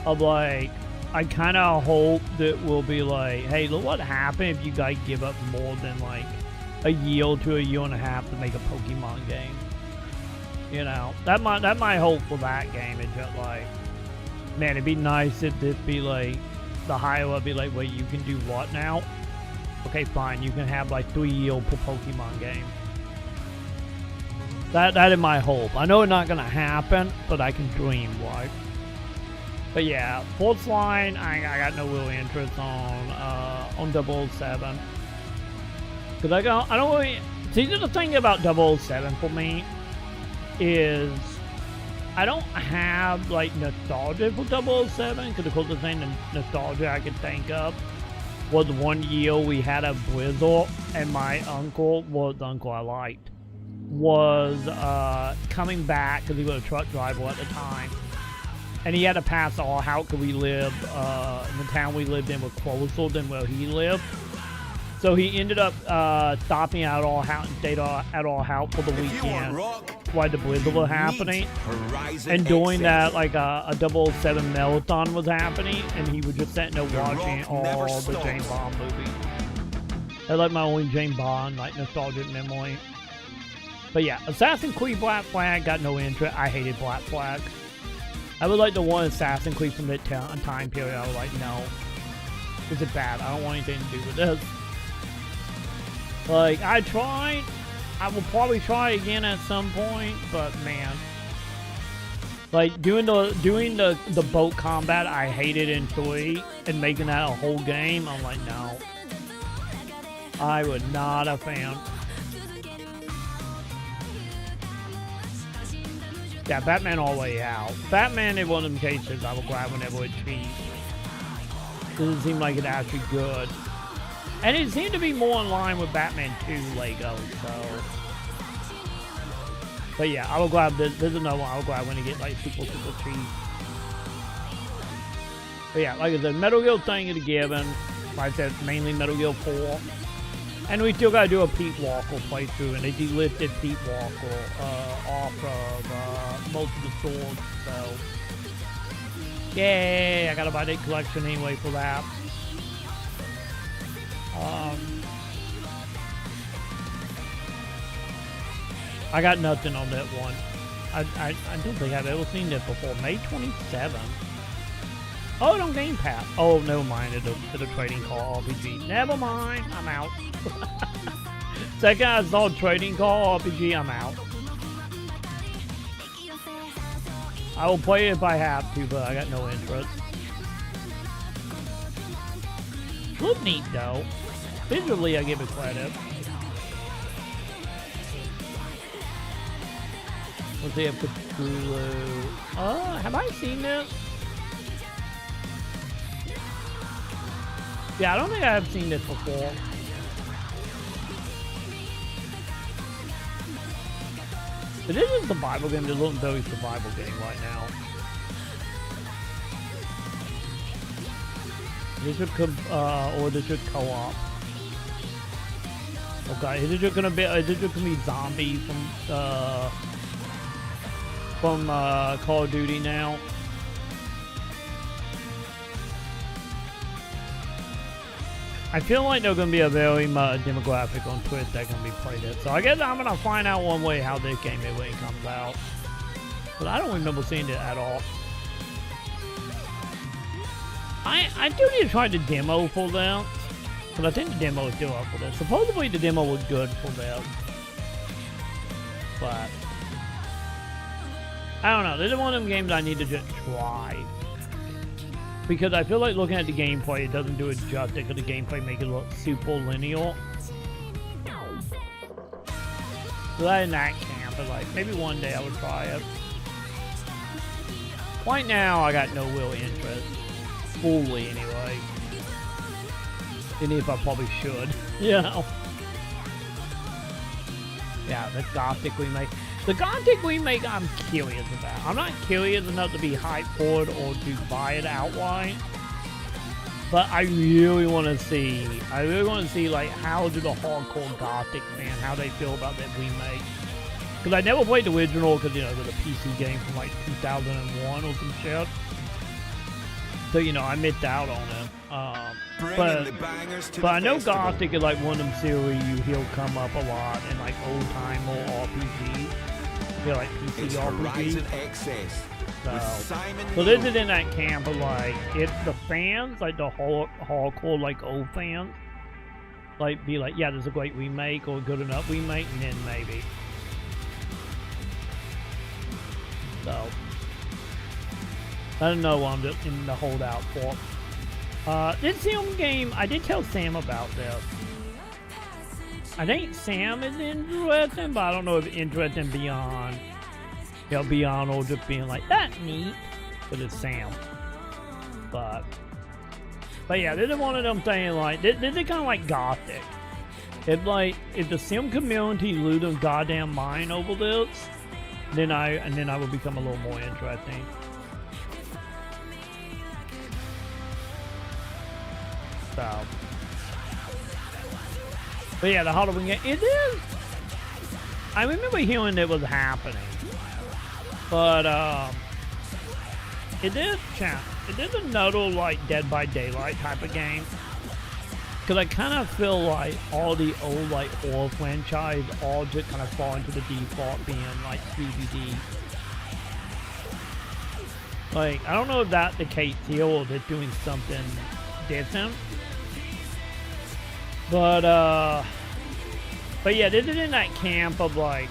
Of like, I kind of hope that we'll be like, hey, look what happened if you guys give up more than like a year to a year and a half to make a Pokemon game. You know, that my hope for that game is just like, man, it'd be nice if this be like, the higher up be like, wait, you can do what now? Okay, fine, you can have like 3 years per Pokemon game. That is my hope. I know it's not gonna happen, but I can dream, right? But yeah, Forza line, I got no real interest on 007. Cause I don't really see the thing about 007 for me is I don't have like nostalgia for 007 because the closest thing to nostalgia I could think of was 1 year we had a blizzard and my uncle was the uncle I liked was coming back because he was a truck driver at the time and he had to pass our house because we lived in the town we lived in was closer than where he lived. So he ended up stopping at our house and stayed at our house for the weekend while the blizzard was happening. And during that, like a 007 marathon was happening, and he was just sitting there watching all the James Bond movies. That's like my only James Bond, like nostalgic memory. But yeah, Assassin's Creed Black Flag got no interest. I hated Black Flag. I would like the one Assassin's Creed from that time period. I was like, no, this is bad. I don't want anything to do with this. Like, I tried. I will probably try again at some point, but man. Like, doing the boat combat, I hated in 3, and making that a whole game, I'm like, no. I was not a fan. Yeah, Batman all the way out. Batman is one of them cases I will grab whenever it's cheap. Doesn't seem like it's actually good. And it seemed to be more in line with Batman 2 Lego, so. But yeah, I will grab this. There's another one I will grab when it gets like super cheap. But yeah, like I said, Metal Gear thing is given. Like I said, mainly Metal Gear 4. And we still gotta do a Pete Walker playthrough, and they delisted Pete Walker off of most of the stores, so. Yay, I gotta buy that collection anyway for that. I got nothing on that one. I don't think I've ever seen this before. May 27th. Oh, it's on Game Pass. Oh, never mind. It's a trading card RPG. Never mind. I'm out. Second I saw trading card RPG, I'm out. I will play it if I have to, but I got no interest. Look neat though. Visually, I give it credit. Let's see if Cthulhu. Have I seen this? Yeah, I don't think I have seen this before. But this is a survival game. This looks very survival game right now. This should or this should co-op. Okay, is it just gonna be zombies from Call of Duty now? I feel like there's gonna be a very demographic on Twitch that's gonna be played it. So I guess I'm gonna find out one way how this game is when it comes out. But I don't remember seeing it at all. I do need to try the demo for them. But I think the demo is still up for this. Supposedly the demo was good for them. But I don't know. This is one of them games I need to just try. Because I feel like looking at the gameplay, it doesn't do it justice, because the gameplay makes it look super linear. So that in that camp, but like, maybe one day I would try it. Right now, I got no real interest. Fully, anyway. Even if I probably should, you know. Yeah, the Gothic remake. The Gothic remake I'm curious about. I'm not curious enough to be hyped for it or to buy it outright. But I really want to see, like, how do the hardcore Gothic fan, how they feel about that remake. Because I never played the original, because, you know, it was a PC game from, like, 2001 or some shit. So, you know, I missed out on it. But I know Gothic is, like, one of them series he'll come up a lot in, like, old-time or RPGs. They're, like, PC RPGs. So this is in that camp of, like, if the fans, like the hardcore, like, old fans, like, be like, yeah, there's a great remake or good enough remake, and then maybe. So, I don't know what I'm just in the holdout for. This film game, I did tell Sam about this. I think Sam is interested, but I don't know if interested beyond. You know, beyond or just being like, that's neat. But it's Sam. But yeah, this is one of them saying like, this is kind of like Gothic. It's like, if the sim community lose their goddamn mind over this, then I will become a little more interesting. So. But yeah, the Halloween game, it is. I remember hearing it was happening. But, it is another, like, Dead by Daylight type of game. Because I kind of feel like all the old, like, horror franchise all just kind of fall into the default being, like, 3D. Like, I don't know if that's the case here or they're doing something different. But yeah, this is in that camp of, like,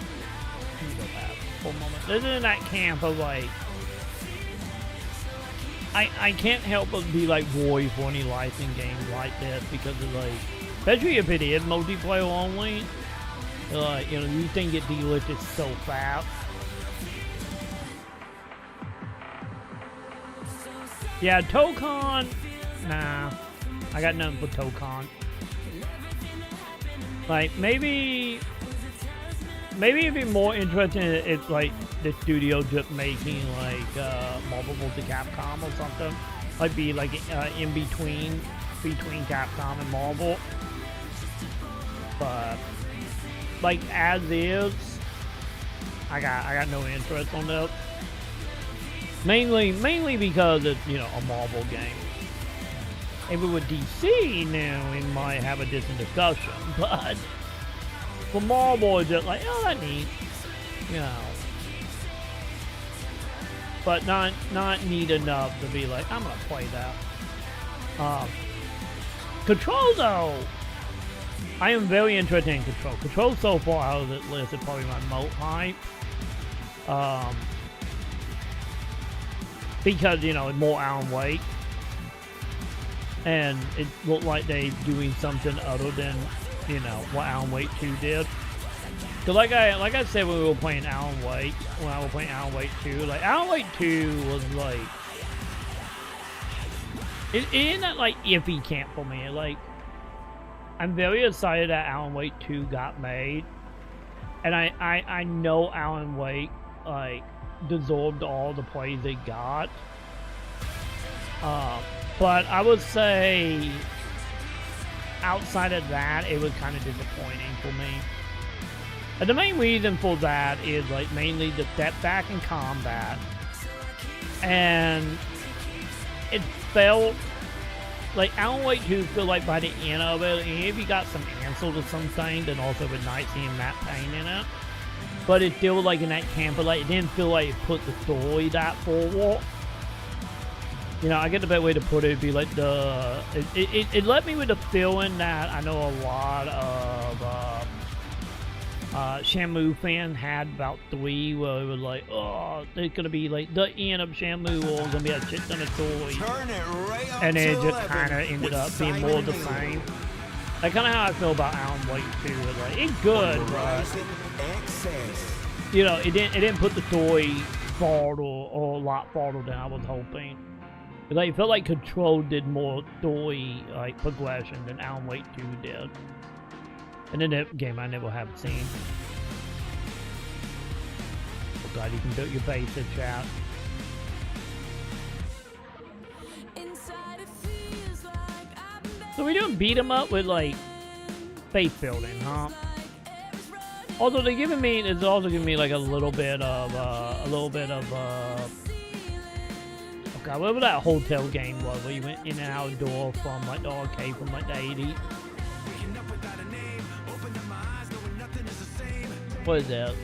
for a moment. This is in that camp of, like, I can't help but be like worried for any licensing games like this because of, like, especially if it is multiplayer only, like, you know, you think it delicious so fast. Yeah, Tocon, nah, I got nothing for Tocon. Like, maybe it'd be more interesting if, like, the studio just making, like, Marvel vs. Capcom or something. Like, be, like, in between Capcom and Marvel. But, like, as is, I got no interest on that. Mainly because it's, you know, a Marvel game. If it were DC, now we might have a different discussion, but for Marvel, it's just like, oh, that's neat, you know. But not neat enough to be like, I'm gonna play that. Control, though, I am very interested in Control. Control so far out of this list is probably my most hype. Because, you know, it's more Alan Wake. And it looked like they doing something other than, you know, what Alan Wake 2 did. So like I said when we were playing Alan Wake, when I was playing Alan Wake 2, like Alan Wake 2 was like, it in that like iffy camp for me. Like, I'm very excited that Alan Wake 2 got made, and I know Alan Wake like deserved all the praise they got. But I would say, outside of that, it was kind of disappointing for me. And the main reason for that is, like, mainly the step back in combat. And it felt like Alan Wake 2 feel like by the end of it, if you got some answers or something, then also it was nice seeing Matt Payne in it. But it still, like, in that camp, but, like, it didn't feel like it put the story that forward. You know, I get the better way to put it, it'd be like it left me with the feeling that I know a lot of Shamu fans had about 3, where it was like, oh, it's gonna be like the end of Shamu, or it's gonna be a shit ton of story. And then it just kind of ended up being more of the same. That's kind of how I feel about Alan Wake 2. It's like, it's good, but, you know, it didn't put the story farther or a lot farther than I was hoping. Like, it felt like Control did more story, like, progression than Alan Wake 2 did. And then that game I never have seen. Oh god, you can build your base in chat. So we doing beat 'em up with like faith building, huh? Although they're giving me, it's also giving me like a little bit of okay, whatever that hotel game was where you went in and out the door from like the arcade from like the 80s. What is that?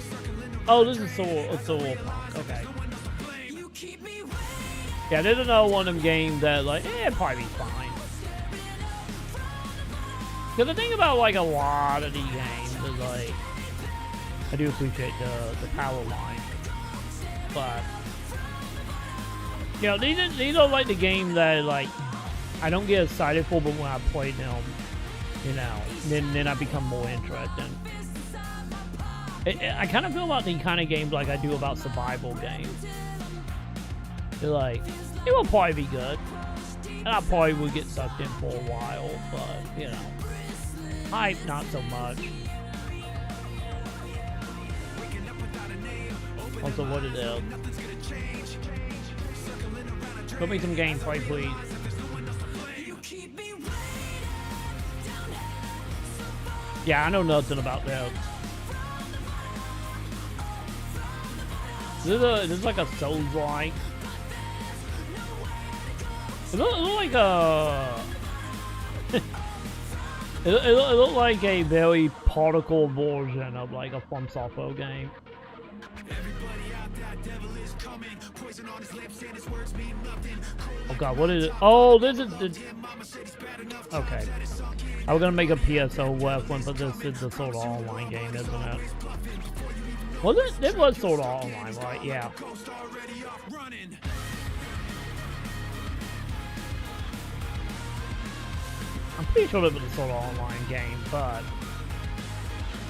Oh, this is Soul Punk. Okay. Yeah, there's another one of them games that like, it'd probably be fine. Because the thing about like a lot of these games is like, I do appreciate the power line, but you know, these are like the games that like I don't get excited for, but when I play them, you know, then I become more interested. I kind of feel about the kind of games like I do about survival games. They're like, it will probably be good, and I probably will get sucked in for a while, but you know, hype not so much. Also, what is it? Put me some gameplay, please. Yeah, I know nothing about that. This is like a Souls-like. It look like a. it look like a very particle version of like a From Software game. Oh god, what is it? Oh, this is the... Okay. I was gonna make a PSO reference, but this is the Sword Art Online game, isn't it? Was it? It was Sword Art Online, right? Yeah. I'm pretty sure it was a Sword Art Online game, but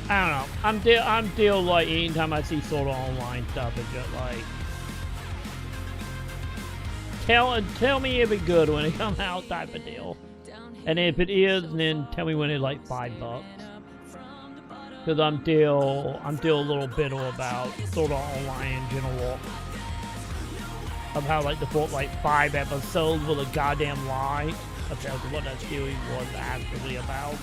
I don't know. I'm still like, anytime I see Sword Art Online stuff, it's just like, tell me if it's good when it comes out, type of deal. And if it is, then tell me when it's like $5. Because I'm still a little bitter about Sword Art Online in general. Of how like the first like 5 episodes were a goddamn lie about what that series was actually about.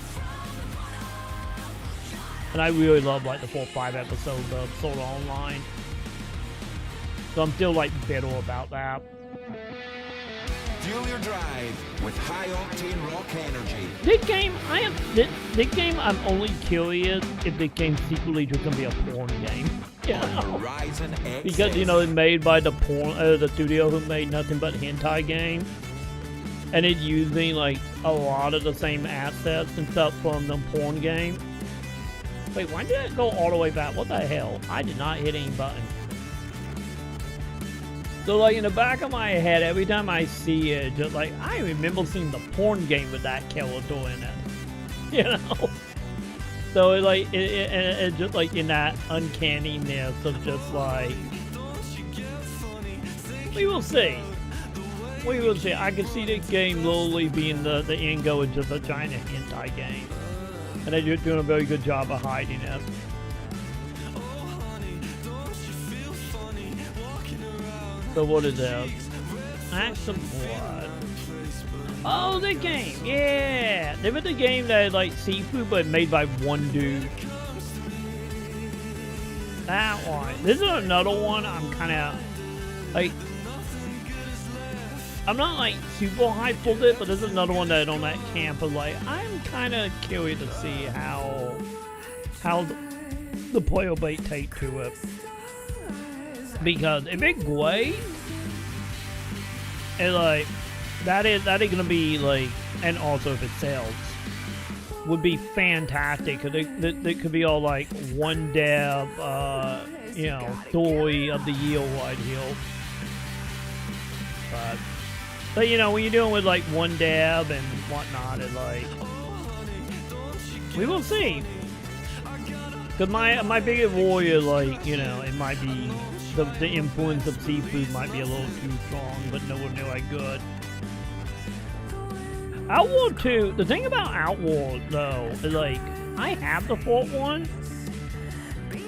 And I really love like the 4 or 5 episodes of Sword Art Online. So I'm still like bitter about that. Fuel your drive with high-octane rock energy. This game, I'm only curious if the game secretly just gonna be a porn game. Yeah. Because you know it's made by the studio who made nothing but hentai games, and it using like a lot of the same assets and stuff from the porn game. Wait, why did it go all the way back? What the hell? I did not hit any button. So like in the back of my head, every time I see it, just like I remember seeing the porn game with that character in it, you know. So it like it just like in that uncanniness of just like, we will see. We will see. I can see this game literally being the end goal of just a giant hentai game, and they're doing a very good job of hiding it. So what is that? Action Blood. Oh, the game! Yeah! They made the game that is like seafood but made by one dude. That one. This is another one I'm kind of like, I'm not like super hyped for it, but this is another one that on that camp of like, I'm kind of curious to see how the player may take to it. Because if it's great, and like that is gonna be like, and also if it sells, would be fantastic. Cause they could be all like one dev, you know, story of the year right here. But you know, when you're dealing with like one dev and whatnot, it's like, we will see. Cause my biggest worry is like, you know, it might be. The influence of seafood might be a little too strong, but nowhere near like good. Outworld 2, the thing about Outworld though, is like, I have the fourth one,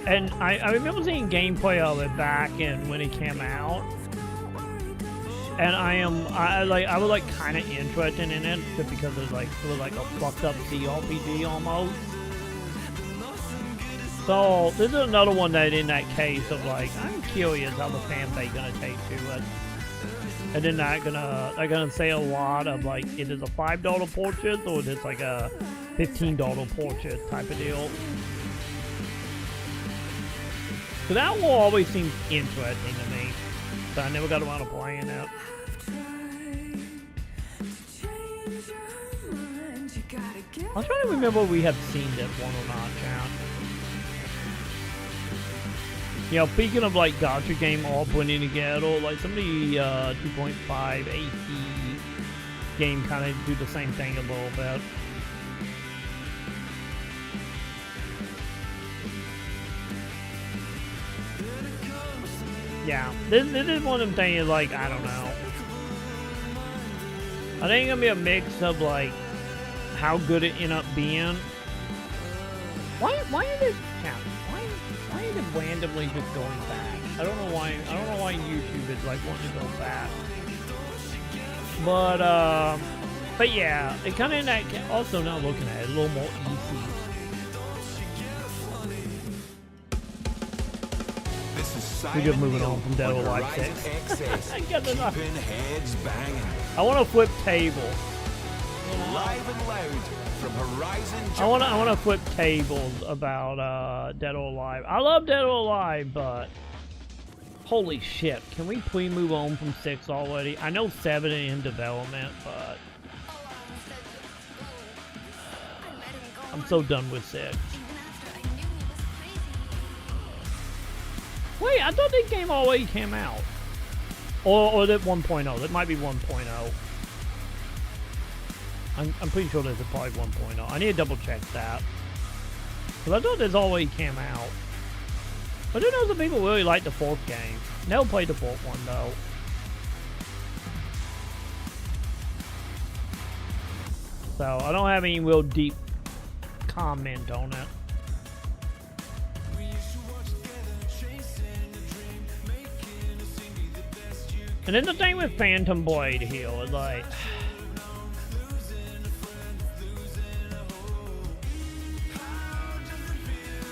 and I remember seeing gameplay of it back in when it came out, and I was like kind of interested in it just because it was like a fucked up CRPG almost. So this is another one that in that case of like I'm curious how the fan base gonna take to it, and then they're gonna say a lot of like it is a $5 purchase or it is like a $15 purchase type of deal. So that will always seem interesting to me. So I never got around to playing it. I'm trying to remember if we have seen this one or not, chat. You know, speaking of like gacha game all putting together, like some of the 2.5 AC game kind of do the same thing a little bit. Yeah, this is one of them things like, I don't know. I think it's gonna be a mix of like how good it end up being. Why is it count? Why is it randomly just going back? I don't know why YouTube is like wanting to go back. But yeah, it kind of in that. Also, now looking at it, a little more easy. We're just moving on from Dead or Alive 6. I want to flip tables. Live and loud from Horizon. I want to flip tables about Dead or Alive. I love Dead or Alive, but holy shit! Can we please move on from 6 already? I know 7 is in development, but I'm so done with 6. Wait, I thought this game already came out. Or that 1.0. That might be 1.0. I'm pretty sure there's probably 1.0. I need to double check that. Because I thought this already came out. But I know some people really like the 4th game. Never played the 4th one though. So I don't have any real deep comment on it. And then the thing with Phantom Blade here is like,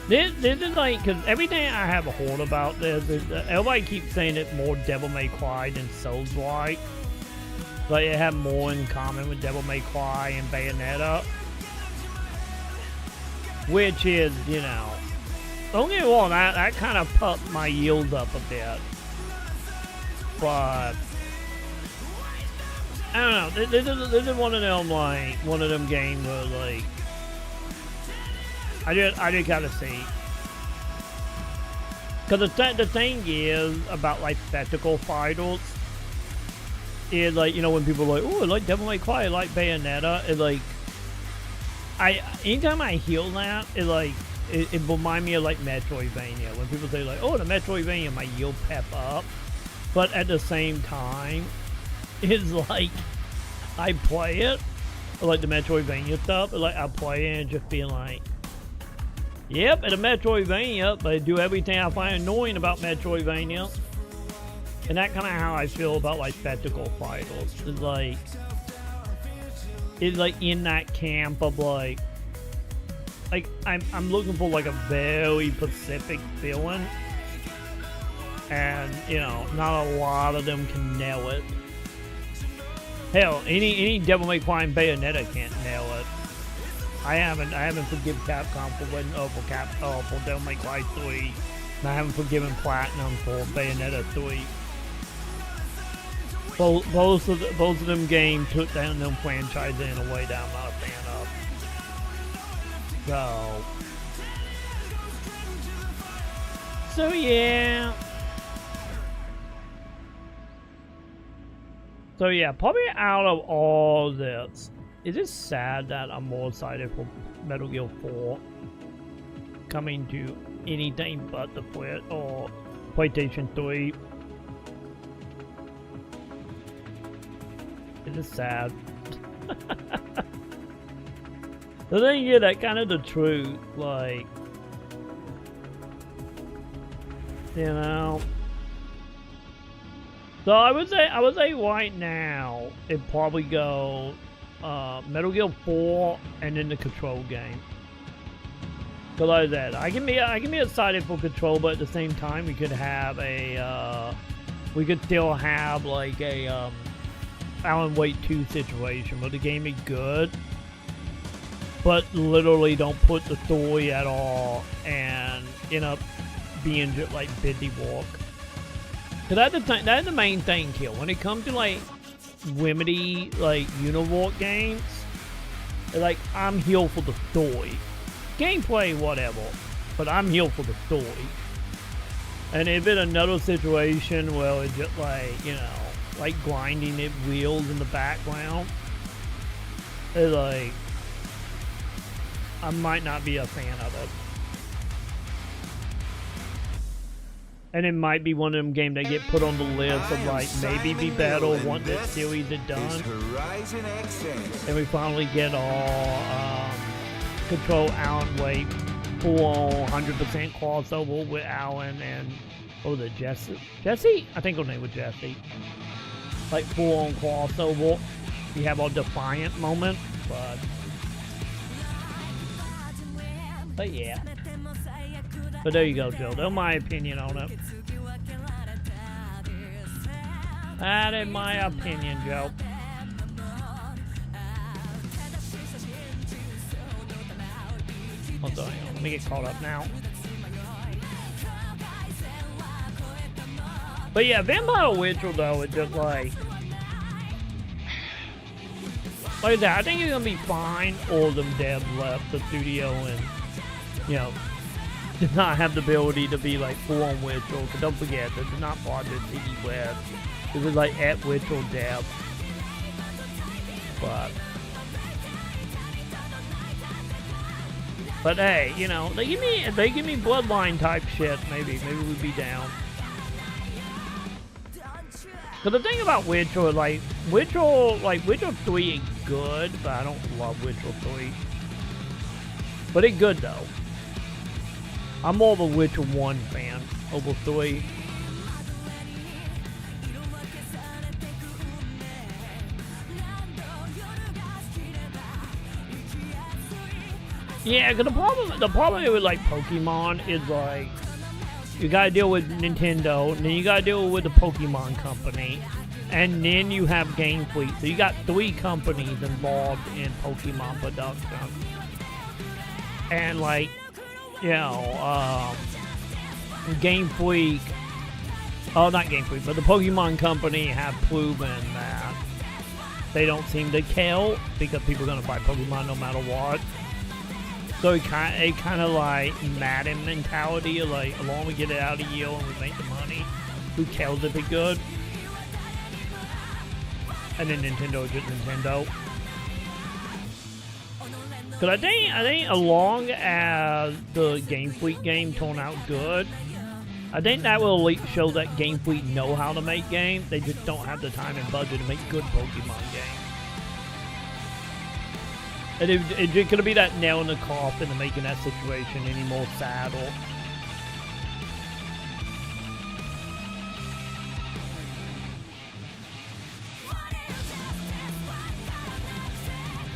this is like, because everything I have heard about this is everybody keeps saying it's more Devil May Cry than Souls-like. Like it had more in common with Devil May Cry and Bayonetta, which is, you know, don't get me wrong, that kind of pumped my yield up a bit. But I don't know. This is one of them games where like I just gotta see. Cause the thing is about like spectacle fighters is like, you know, when people are like, oh, I like Devil May Cry, I like Bayonetta, it's like anytime I hear that, it like it reminds me of like Metroidvania. When people say like, oh, the Metroidvania, my yield pep up. But at the same time, it's like, I play it, like the Metroidvania stuff, like I play it and just feel like, yep, it's a Metroidvania, but I do everything I find annoying about Metroidvania. And that's kind of how I feel about like spectacle fighters. It's like in that camp of like I'm looking for like a very specific feeling. And, you know, not a lot of them can nail it. Hell, any Devil May Cry and Bayonetta can't nail it. I haven't forgiven Capcom for Devil May Cry 3. And I haven't forgiven Platinum for Bayonetta 3. Both of them games took down them franchises in a way that I'm not a fan of. So yeah. So yeah, probably out of all this, it is sad that I'm more excited for Metal Gear 4 coming to anything but the Switch or PlayStation 3. It is sad. The thing is, that kind of the truth, like, you know. So I would say right now it'd probably go Metal Gear 4 and then the Control game. So like that, I can be excited for Control, but at the same time we could have we could still have like a Alan Wake 2 situation where the game is good, but literally don't put the story at all and end up being just like busy walk. So that's the main thing, Kill. When it comes to like Remedy, like Univork games, like I'm here for the story. Gameplay, whatever, but I'm here for the story. And if it's another situation where it's just like, you know, like grinding it wheels in the background, it's like, I might not be a fan of it. And it might be one of them games that get put on the list of like, maybe be better once this series is done. And we finally get all, Control Alan Wake full 100% crossover with Alan and what was it, Jesse? I think her name was Jesse. Like full on crossover. We have our Defiant moment, but yeah. But there you go, Joe. That's my opinion on it. That is my opinion, Joe. Hold on, let me get caught up now. But yeah, Vampire Witcher though, it's just like I said, I think it's gonna be fine. All of them devs left the studio and, you know, did not have the ability to be like full on Witcher. But don't forget, this is not Project CD West. This is like at Witcher dev. But hey, you know, if they give me Bloodline type shit, maybe we'd be down. But the thing about Witcher, like Witcher 3 is good, but I don't love Witcher 3. But it's good though. I'm more of a Witcher 1 fan over 3. Yeah, cause the problem with like Pokemon is like you gotta deal with Nintendo, and then you gotta deal with the Pokemon company, and then you have Game Freak. So you got 3 companies involved in Pokemon production, and like, you know, Game Freak. Oh, not Game Freak, but the Pokemon company have proven that they don't seem to care because people are gonna buy Pokemon no matter what. So it kind of like Madden mentality, like as long as we get it out of you and we make the money, who cares if it's good? And then Nintendo is just Nintendo. Cause I think as long as the Game Freak game turn out good, I think that will at least show that Game Freak know how to make games. They just don't have the time and budget to make good Pokemon games. And it's just gonna be that nail in the coffin to making that situation any more sad or.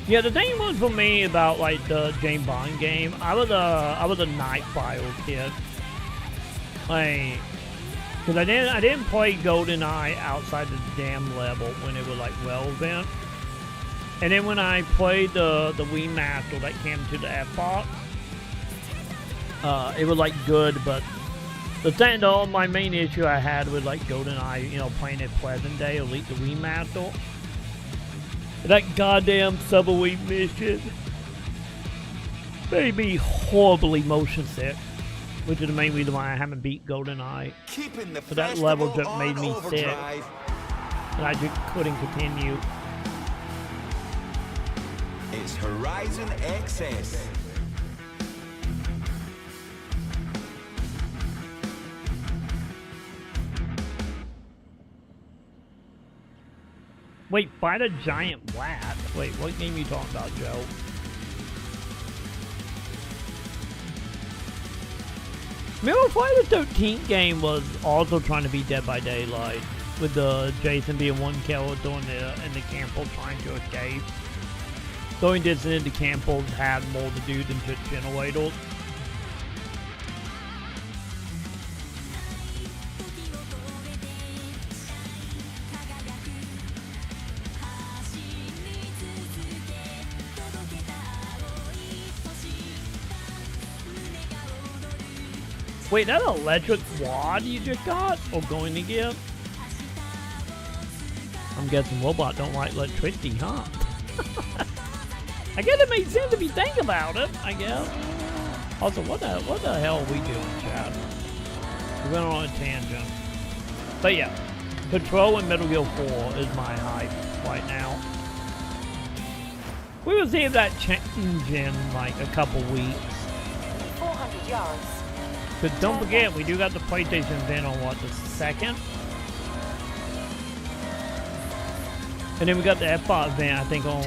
Yeah, the thing was for me about like the James Bond game, I was a Night File kid. Like, cause I didn't play GoldenEye outside the damn level when it was like relevant. And then when I played the Wii Master that came to the Xbox, it was like good, but my main issue I had with like GoldenEye, you know, playing it present day, Elite the Wii Master, that goddamn subway mission made me horribly motion sick, which is the main reason why I haven't beat GoldenEye. But that level just made me sick, and I just couldn't continue. It's Horizon XS. Wait, fight a giant rat? Wait, what game are you talking about, Joe? Remember Friday the 13th game was also trying to be Dead by Daylight. with the Jason being one character and the Campbell trying to escape. The only difference the Campbells had more to do than just generators. Wait, that electric wad you just got? Or going to get? I'm guessing robot don't like electricity, huh? I guess it makes sense if you think about it, I guess. Also, what the hell are we doing, Chad? We went on a tangent. But yeah, Control and Metal Gear 4 is my hype right now. We will see if that changes in like a couple weeks. 400 yards. But don't forget, we do got the PlayStation event on what, the 2nd? And then we got the Xbox event, I think, on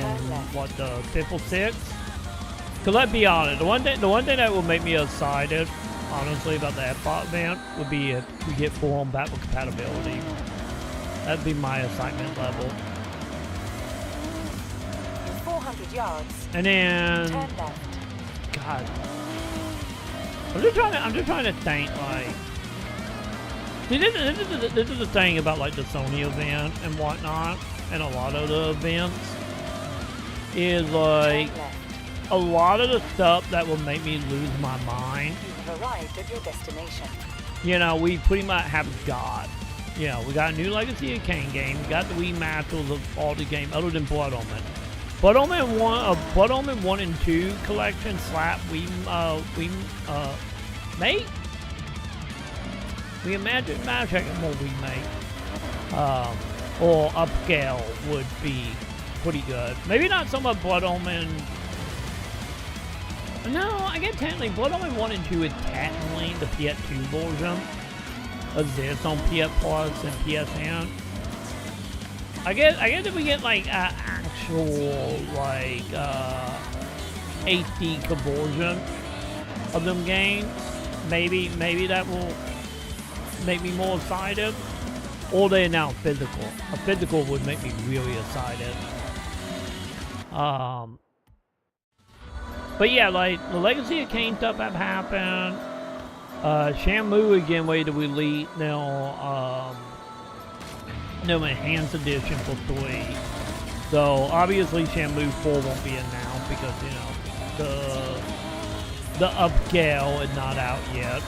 what, the 5th or 6th? Cause let's be honest, the one thing that will make me excited, honestly, about the Xbox event would be if we get full-on backward compatibility. That'd be my excitement level. 400 yards. And then, Turn left. God, I'm just trying to think, like, see, this is the thing about like the Sony event and whatnot, and a lot of the events is like a lot of the stuff that will make me lose my mind. You have arrived at your destination. You know, we pretty much have got. You know, we got a new Legacy of Kain game. We got the remasters of all the games other than Blood Omen. Blood Omen 1 and 2 collection slap mate. We imagine more remake. Or upscale would be pretty good. Maybe not so much Blood Omen. No, I guess technically Blood Omen 1 and 2 is technically the PS2 version of this on PS Plus and PSN. I guess if we get like actual like HD conversion of them games, maybe that will make me more excited. Or they announce physical. A physical would make me really excited. But yeah, like the Legacy of Kain stuff have happened. Shamu again way to release now enhanced edition for 3. So obviously Shamu 4 won't be announced because you know the upscale is not out yet.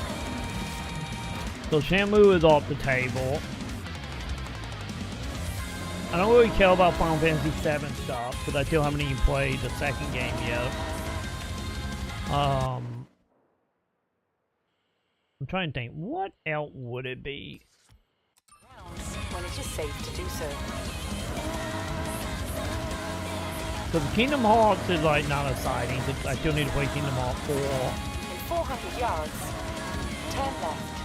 So Shamu is off the table. I don't really care about Final Fantasy 7 stuff because I still haven't even played the second game yet. I'm trying to think, what else would it be? When it is safe to do so. Because Kingdom Hearts is like not exciting. I still need to play Kingdom Hearts 4. In 400 yards, turn left.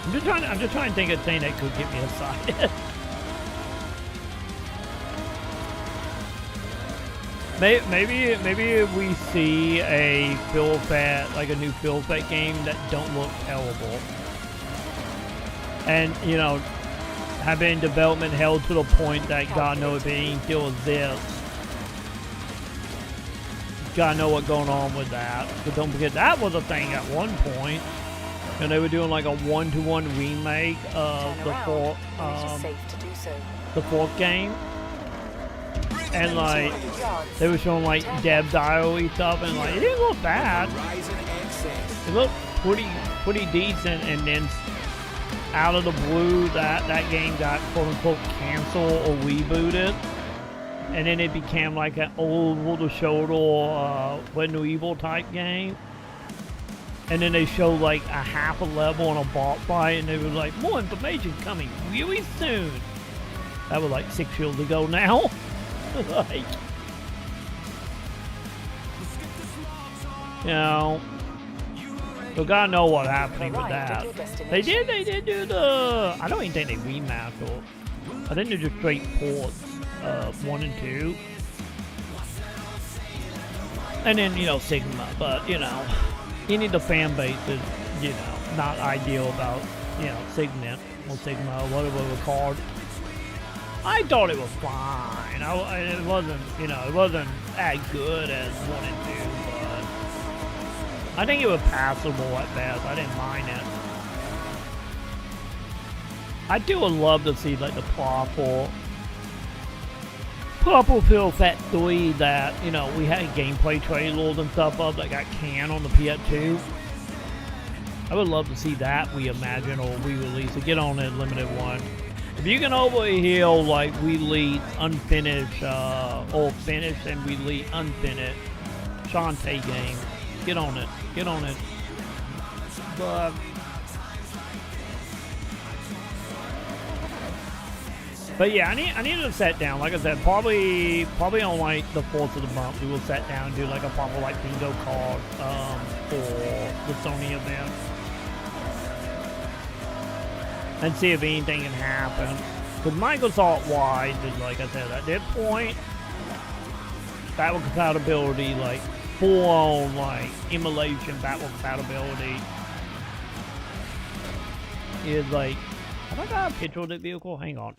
I'm just trying to think of a thing that could get me excited. Maybe if we see a Phil Fat, like a new Phil Fat game that don't look terrible, and you know, have been in development held to the point that God knows if it ain't still exists. Gotta know what's going on with that. But don't forget that was a thing at one point. And they were doing like a 1-to-1 remake of the fourth game. And like they were showing like dev diary stuff and like it didn't look bad. It looked pretty decent, and then out of the blue that game got quote unquote canceled or rebooted. And then it became like an old over-the-shoulder Resident Evil type game. And then they showed like a half a level on a boss fight, and they were like, more information coming really soon. That was like 6 years ago now. Like, you know, so gotta know what's happening with that. They did do the, I don't even think they remastered. I think they're just straight ports of 1 and 2. And then, you know, Sigma, but, you know, any of the fan bases, you know, not ideal about, you know, Signet or Sigma or whatever it was called. I thought it was fine. It wasn't, you know, it wasn't as good as 1 and 2, but I think it was passable at best. I didn't mind it. I do would love to see like the Purple Pill Factory that, you know, we had gameplay trailers and stuff of that got canned on the PS2. I would love to see that reimagine or re-release or get on a limited one. If you can overhaul like release unfinished or finished and release unfinished Shantae game, get on it. Get on it. But yeah, I need to sit down. Like I said, probably on like the 4th of the month, we will sit down and do like a proper like bingo card for the Sony event, and see if anything can happen. Because Microsoft wide, like I said, at that point, backward compatibility, like full on like emulation backward compatibility is like. Have I got a picture of the vehicle? Hang on.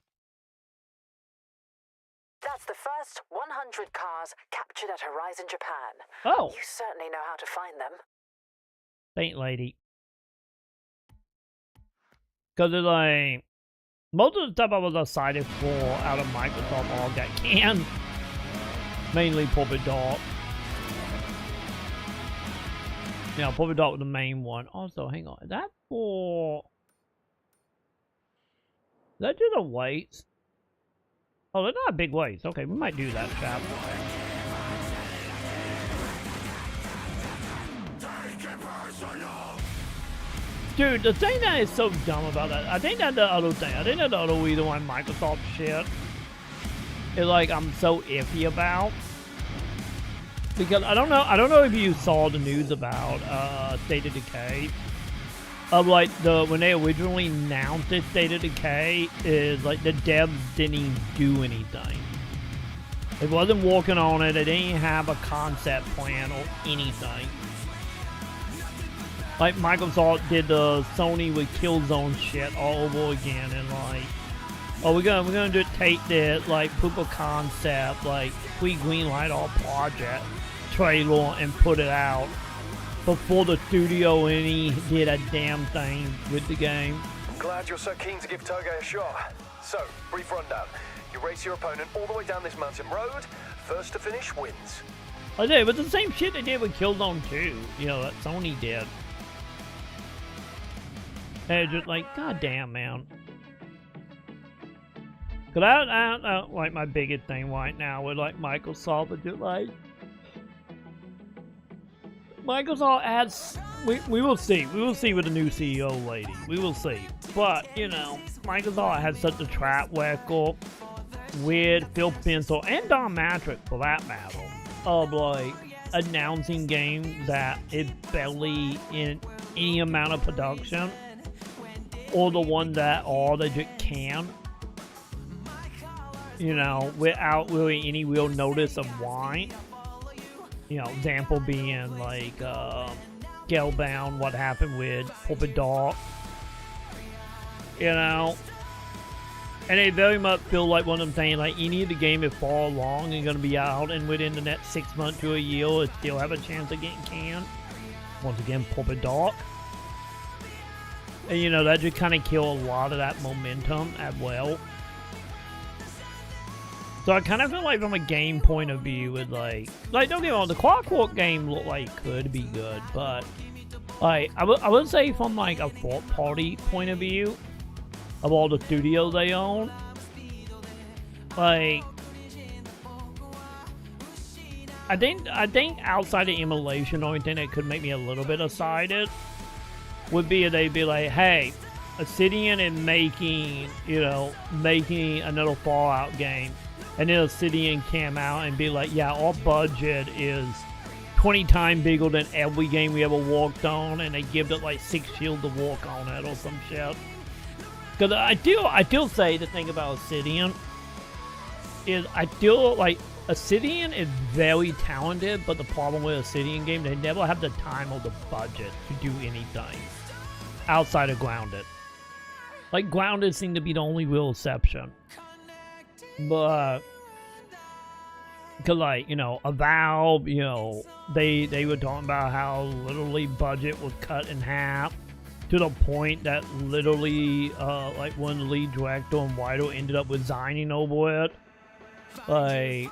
That's the first 100 cars captured at Horizon Japan. Oh. You certainly know how to find them. Thank lady. Because it's like, most of the stuff I was excited for out of Microsoft all got canned. Mainly Puppet Dog. Yeah, Puppet Dog was the main one. Also, hang on. Is that for... Is that just a weights? Oh, they're not big weights. Okay, we might do that chapter. Dude, the thing that is so dumb about that, I think that's the other thing. I think that's the other reason why Microsoft shit is like I'm so iffy about. Because I don't know if you saw the news about State of Decay. Of like when they originally announced it, State of Decay is like the devs didn't even do anything. It wasn't working on it. They didn't have a concept plan or anything. Like Microsoft did the Sony with Killzone shit all over again, and like, oh, we're gonna take this like proof of concept, like free green light all project trailer and put it out before the studio any did a damn thing with the game. I'm glad you're so keen to give Toge a shot. So, brief rundown. You race your opponent all the way down this mountain road. First to finish wins. I did, but the same shit they did with Killzone 2, you know, that Sony did. And just like, goddamn, man. Cause I like my biggest thing right now with like Microsoft is just like, Microsoft adds, we will see with the new CEO lady, we will see. But, you know, Microsoft has such a track record with Phil Spencer and Don Matrick, for that matter, of like announcing games that is barely in any amount of production, or the one that they just can, you know, without really any real notice of why. You know, example being like Scalebound, what happened with Puppet Dog, you know, and they very much feel like one of them saying like any of the game is far along and going to be out, and within the next 6 months to a year, it still have a chance of getting canned. Once again, Puppet Dog, and you know that just kind of kill a lot of that momentum as well. So I kind of feel like from a game point of view, with like don't get me wrong, the Clockwork game looked like it could be good, but like I would say from like a fourth party point of view of all the studios they own, like I think outside of emulation, the only thing that could make me a little bit excited would be if they'd be like, hey, Obsidian is making another Fallout game. And then Obsidian came out and be like, yeah, our budget is 20 times bigger than every game we ever worked on, and they give it like 6 years to work on it or some shit. Because I still say the thing about Obsidian is I feel like Obsidian is very talented, but the problem with Obsidian game, they never have the time or the budget to do anything. outside of Grounded. Like, Grounded seemed to be the only real exception. But, cause like, you know, Avowed, you know, they were talking about how literally budget was cut in half to the point that literally, like, one of the lead director and writer ended up resigning over it. Like,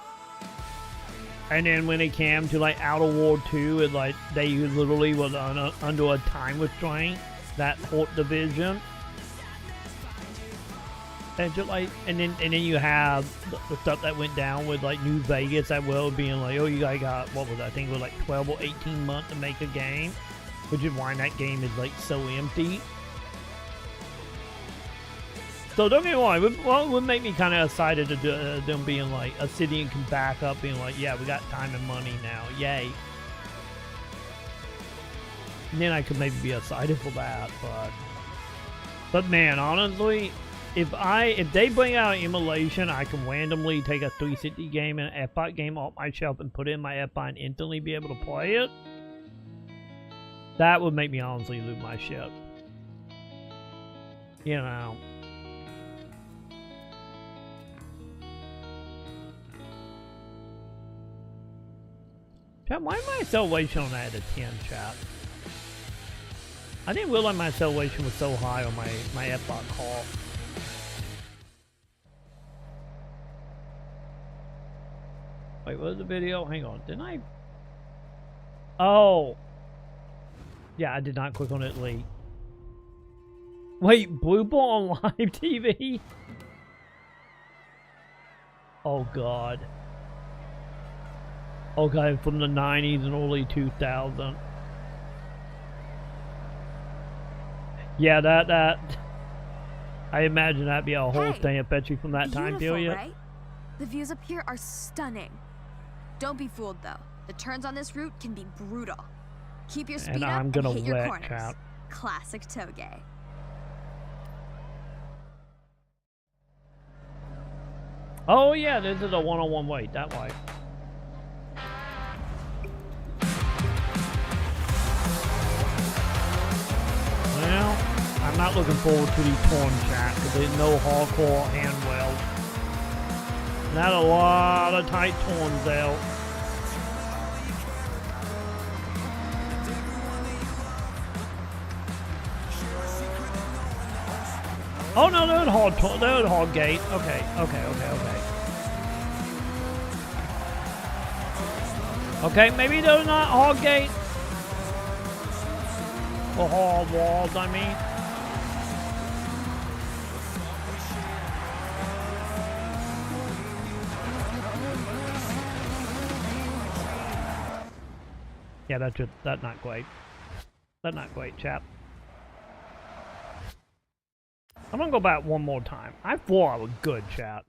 and then when it came to like Outer World 2, it like they literally was under a time restraint, that whole division. And just like, and then you have the stuff that went down with like New Vegas that well being like, oh, you guys got, what was it? I think it was like 12 or 18 months to make a game, which is why that game is like so empty. So don't get me wrong, it would make me kind of excited to them being like, Obsidian can back up being like, yeah, we got time and money now, yay. And then I could maybe be excited for that, but man, honestly, if they bring out an emulation, I can randomly take a 360 game and an F-Bot game off my shelf and put it in my F-Bot and instantly be able to play it. That would make me honestly lose my shit. You know. Chat, why my acceleration on that at 10, chat? I didn't realize my acceleration was so high on my F-Bot call. Wait, what was the video? Hang on, didn't I? Oh. Yeah, I did not click on it late. Wait, Blue Ball on live TV? Oh god. Okay, from the 90s and early 2000s. Yeah, that I imagine that'd be a whole thing, especially from that time period. Right? The views up here are stunning. Don't be fooled though. The turns on this route can be brutal. Keep your speed up and hit your corners. Out. Classic Toge. Oh yeah, this is a one-on-one wait, that way. Well, I'm not looking forward to these torn chat because there's no hardcore handweld. Not a lot of tight torns out. Oh no, they're at hard gate. Okay. Okay, maybe they're not hard gate. Or hard walls, I mean. Yeah, that's not great. That's not great, chap. I'm gonna go back one more time. I thought I was good, chat.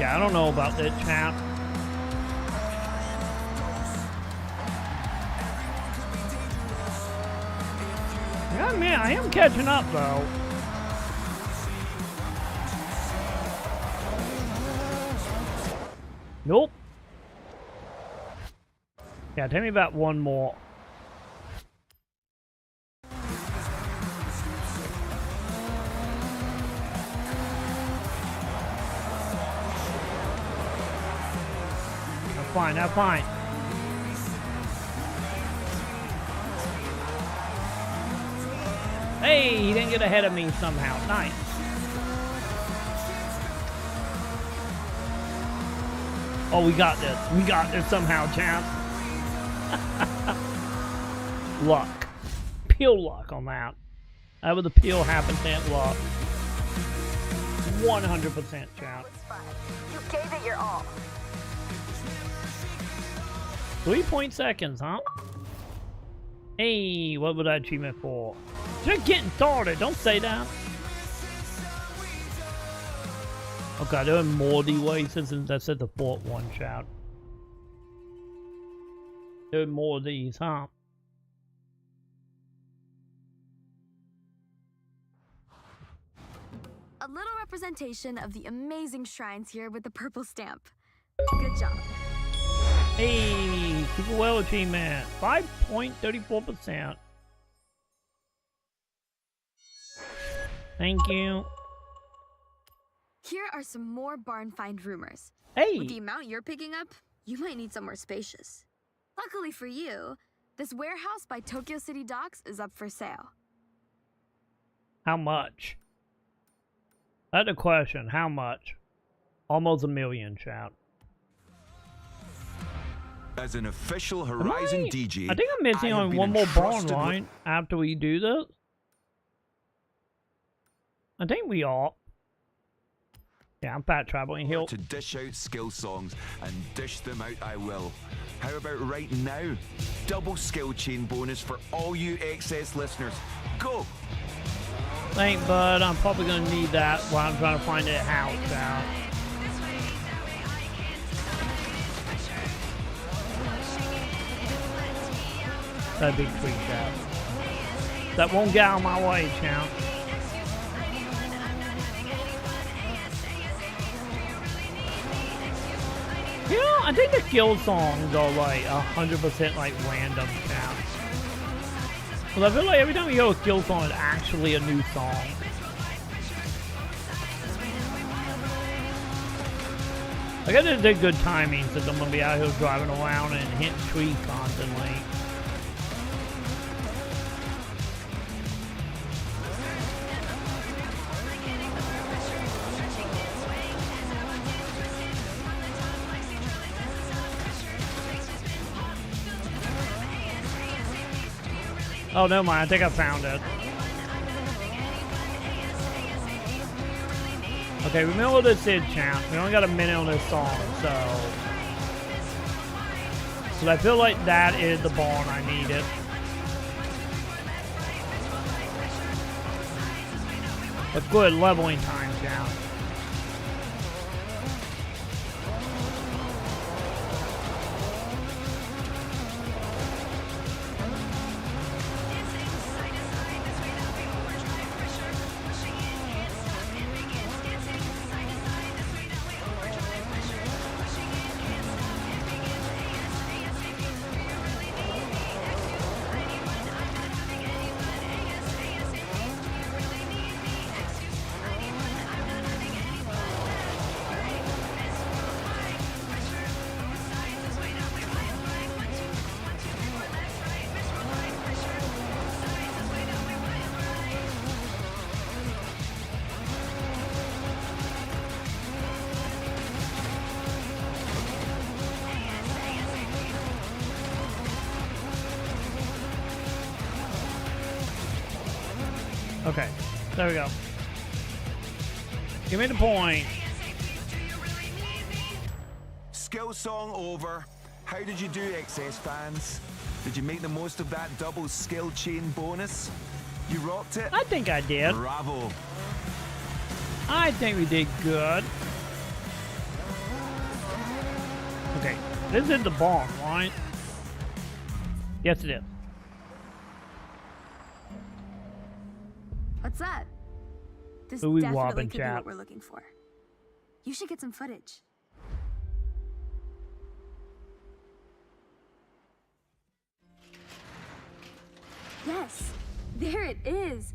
Yeah, I don't know about that, chap. Yeah, man, I am catching up, though. Nope. Yeah, tell me about one more. Fine, now fine. Hey, he didn't get ahead of me somehow. Nice. Oh, we got this. We got this somehow, champ. Luck. Pure luck on that. That was the pure happenstance luck. 100% champ. You gave it your all. 3 seconds, huh? Hey, what was that achievement for? Just getting started, don't say that. Okay, there are more D-ways since that's at the fourth one shot. There are more of these, huh? A little representation of the amazing shrines here with the purple stamp. Good job. Hey, super well achievement. 5.34%. Thank you. Here are some more barn find rumors. Hey! With the amount you're picking up, you might need somewhere spacious. Luckily for you, this warehouse by Tokyo City Docks is up for sale. How much? That's a question. How much? Almost $1 million, shout. As an official Horizon DJ, I think I'm missing on one more barn, right? After we do this? I think we are. Yeah, I'm fat traveling hill. To dish out skill songs, and dish them out I will. How about right now? Double skill chain bonus for all you XS listeners. Go! Thanks, bud. I'm probably gonna need that while I'm trying to find it out now. That big tree shout. That won't get out of my way, champ. You know, I think the skill songs are like 100% like random now. Because I feel like every time you hear a skill song, it's actually a new song. I guess it's a good timing since I'm gonna be out here driving around and hitting trees constantly. Oh, never mind. I think I found it. Okay, remember what this is, champ. We only got a minute on this song, so... I feel like that is the barn I needed. But good leveling time, champ. Okay, there we go. Give me the point. Skill song over. How did you do, XS fans? Did you make the most of that double skill chain bonus? You rocked it? I think I did. Bravo. I think we did good. Okay, this is the barn, right? Yes, it is. What's that? This Ooey definitely wobbin' could be chap. what we're looking for. You should get some footage. Yes, there it is.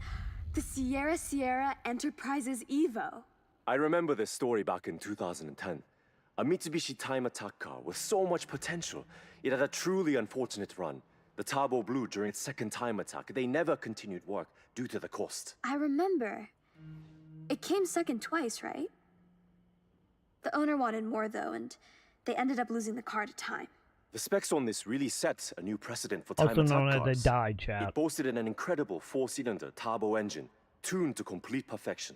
The Sierra Enterprises Evo. I remember this story back in 2010. A Mitsubishi time attack car with so much potential. It had a truly unfortunate run. The turbo blew during its second time attack. They never continued work due to the cost. I remember. It came second twice, right? The owner wanted more, though, and they ended up losing the car to time. The specs on this really set a new precedent for time Also known attack as cars. the die chat. It boasted an incredible 4-cylinder turbo engine, tuned to complete perfection.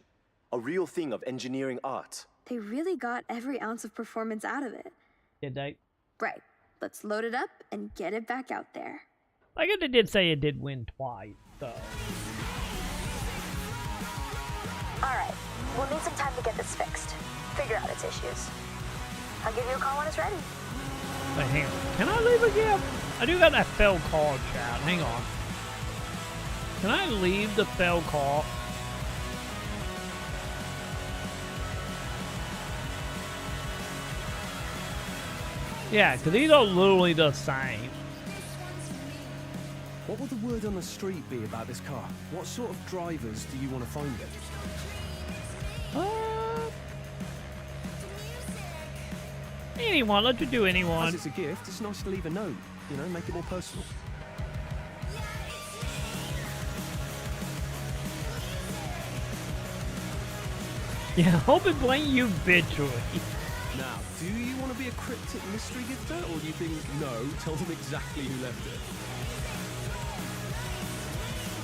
A real thing of engineering art. They really got every ounce of performance out of it. Did they? Right. Let's load it up and get it back out there. I guess they did say it did win twice, so. Alright, we'll need some time to get this fixed. Figure figure out its issues. I'll give you a call when it's ready. Wait, hang on. Can I leave a gift? I do got that fell call, chat. Hang on. Can I leave the fell call? Yeah, because these are literally the same. What will the word on the street be about this car? What sort of drivers do you want to find it? Anyone, let you do anyone. As it's a gift, it's nice to leave a note. You know, make it more personal. Yeah, hope it blame you, bitch. Now, do you want to be a cryptic mystery gifter, or do you think, no, tell them exactly who left it?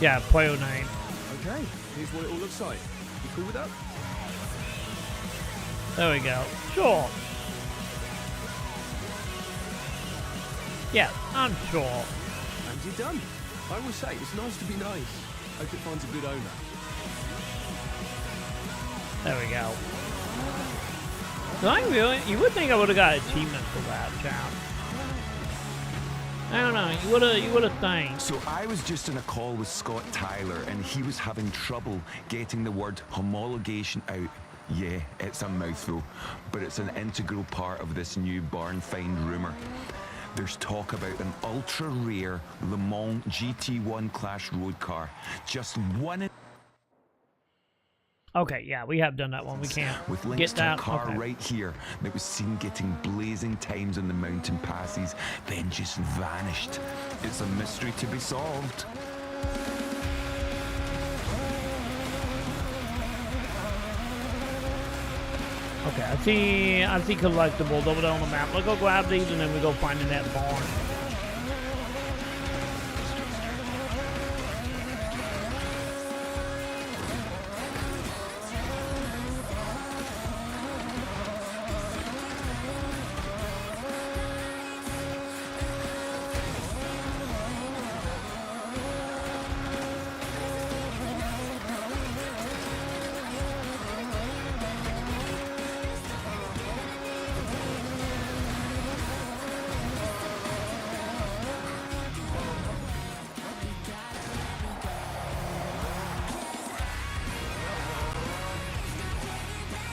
Yeah, player name. Okay, here's what it all looks like. You cool with that? There we go. Sure. Yeah, I'm sure. And you're done. I always say, it's nice to be nice. Hope it finds a good owner. There we go. So I really, you would think I would have got achievement for that, child. I don't know. You would have think. So I was just on a call with Scott Tyler, and he was having trouble getting the word homologation out. Yeah, it's a mouthful, but it's an integral part of this new barn find rumor. There's talk about an ultra-rare Le Mans GT1 Clash road car. Just one. Okay, yeah, we have done that one. We can't with links get to that. a car Okay. right here that was seen getting blazing times on the mountain passes, then just vanished. It's a mystery to be solved. Okay, I see collectibles over there on the map. Let's go grab these and then we go find in that barn.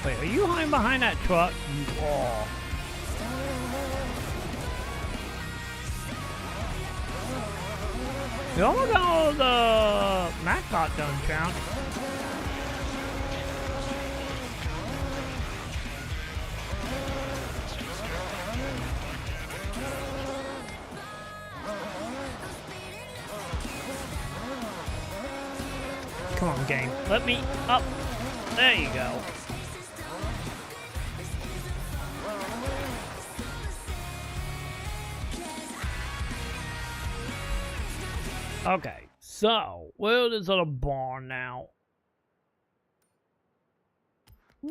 Wait, are you hiding behind that truck? You are. You almost got all the Maconn done, Count. Come on, game. Let me up. There you go. Okay, so where is the barn now? At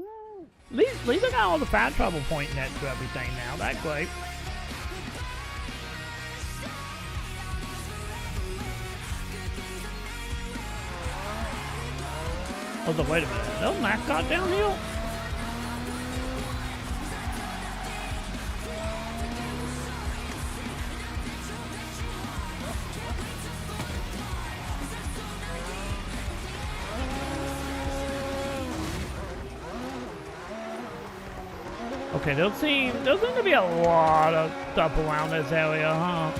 least I got all the fast travel pointing at to everything now. That's great. Oh, so wait a minute. Those mascot downhill? Okay, there'll seem to be a lot of stuff around this area, huh?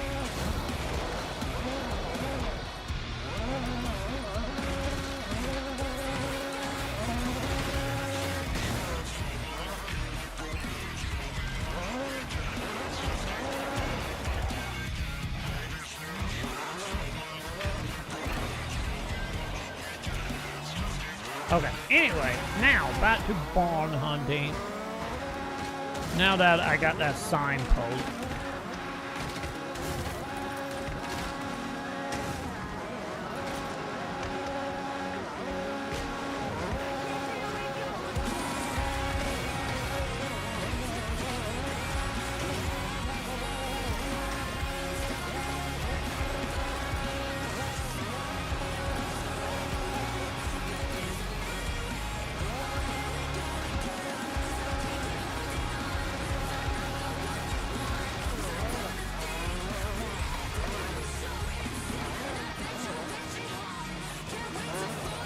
Okay, anyway, now back to barn hunting. Now that I got that signpost.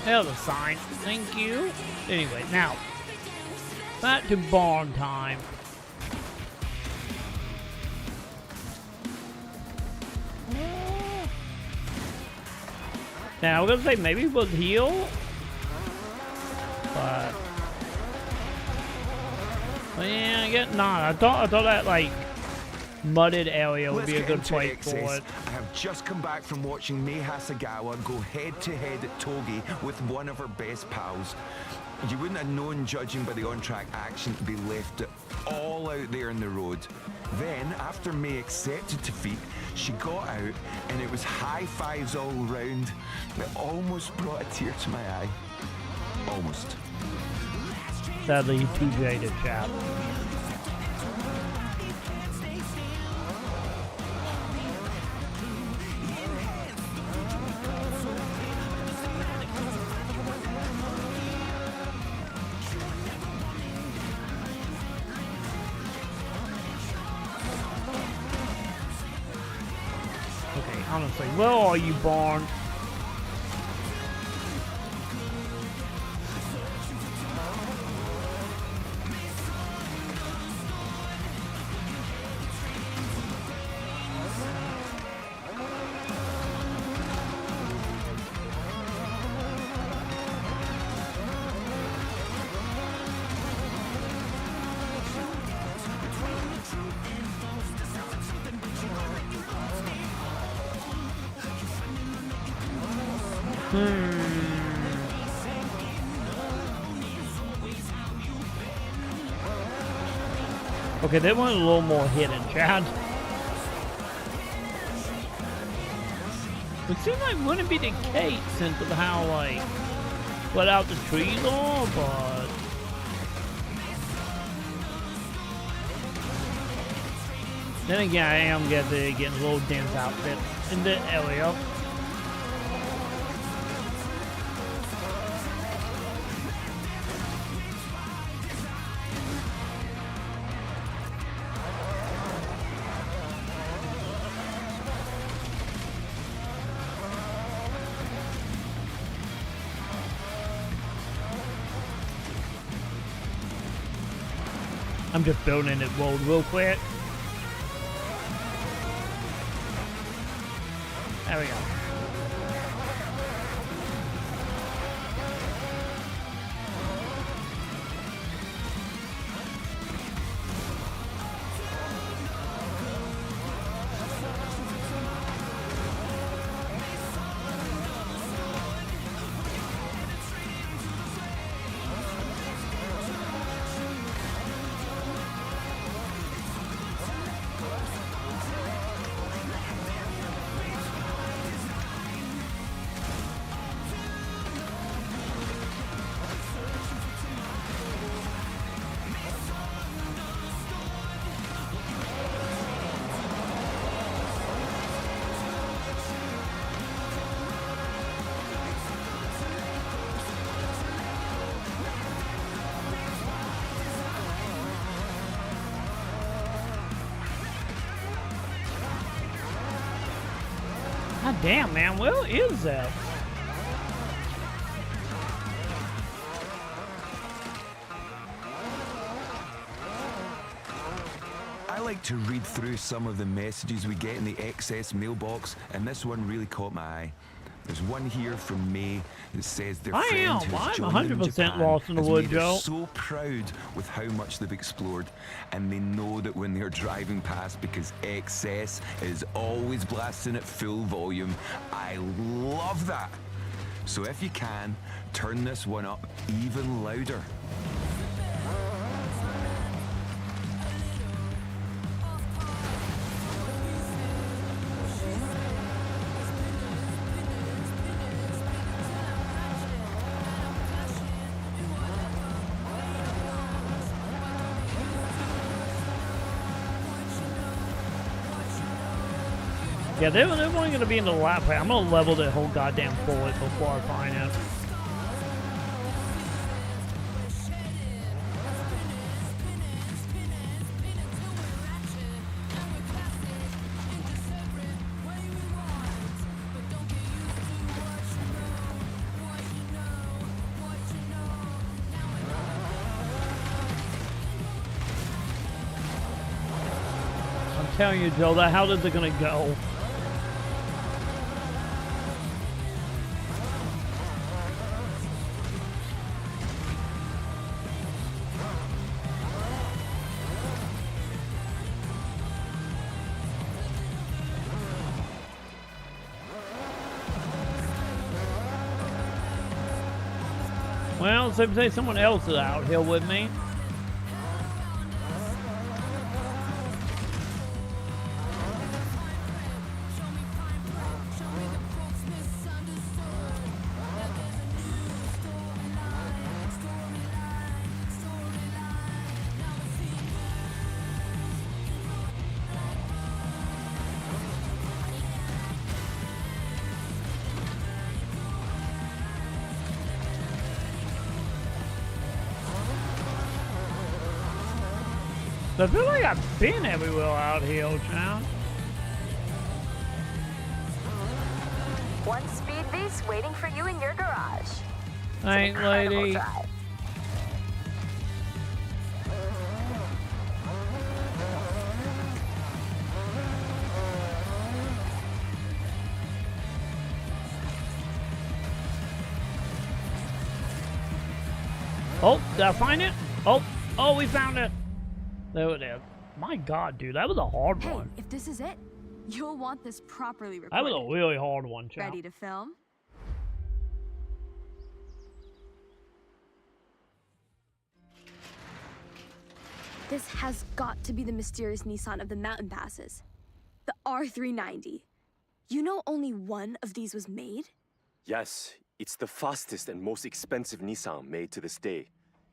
There's a sign. Thank you. Anyway, now back to barn time. Now, I was gonna say maybe we'll heal, but yeah, I get not. I thought that like mudded area would be a good place for it. I have just come back from watching Mei Hasagawa go head-to-head at Togi with one of her best pals. You wouldn't have known, judging by the on-track action, to be left it all out there in the road. Then, after Mei accepted defeat, she got out, and it was high fives all round. It almost brought a tear to my eye. Almost. Sadly, you too jaded, chap. Honestly, where are you, Barn? Okay, they want a little more hidden, Chad. It seems like wouldn't be the case since of how like let out the trees are, but then again, I am getting a little dense outfit in the area. I'm just building it world real quick. There we go. God damn, man, where is that? I like to read through some of the messages we get in the XS mailbox, and this one really caught my eye. There's one here from May that says their friend who's joined them in 100% Japan lost in the has wood, made her Joe. so proud with how much they've explored, and they know that when they're driving past, because XS is always blasting at full volume. I love that. So if you can, turn this one up even louder. Yeah, they're only going to be in the lap. I'm going to level the whole goddamn bullet before I find it. telling you, Joe, that how is it gonna go? Well, so say someone else is out here with me. I feel like I've been everywhere out here, old town. One speed beast waiting for you in your garage. Thanks, lady. Drive. Oh, did I find it? Oh, we found it. There it is. My God, dude, that was a hard one. If this is it, you'll want this properly recorded. That was a really hard one, chap. Ready to film? This has got to be the mysterious Nissan of the mountain passes. The R390. You know only one of these was made? Yes, it's the fastest and most expensive Nissan made to this day.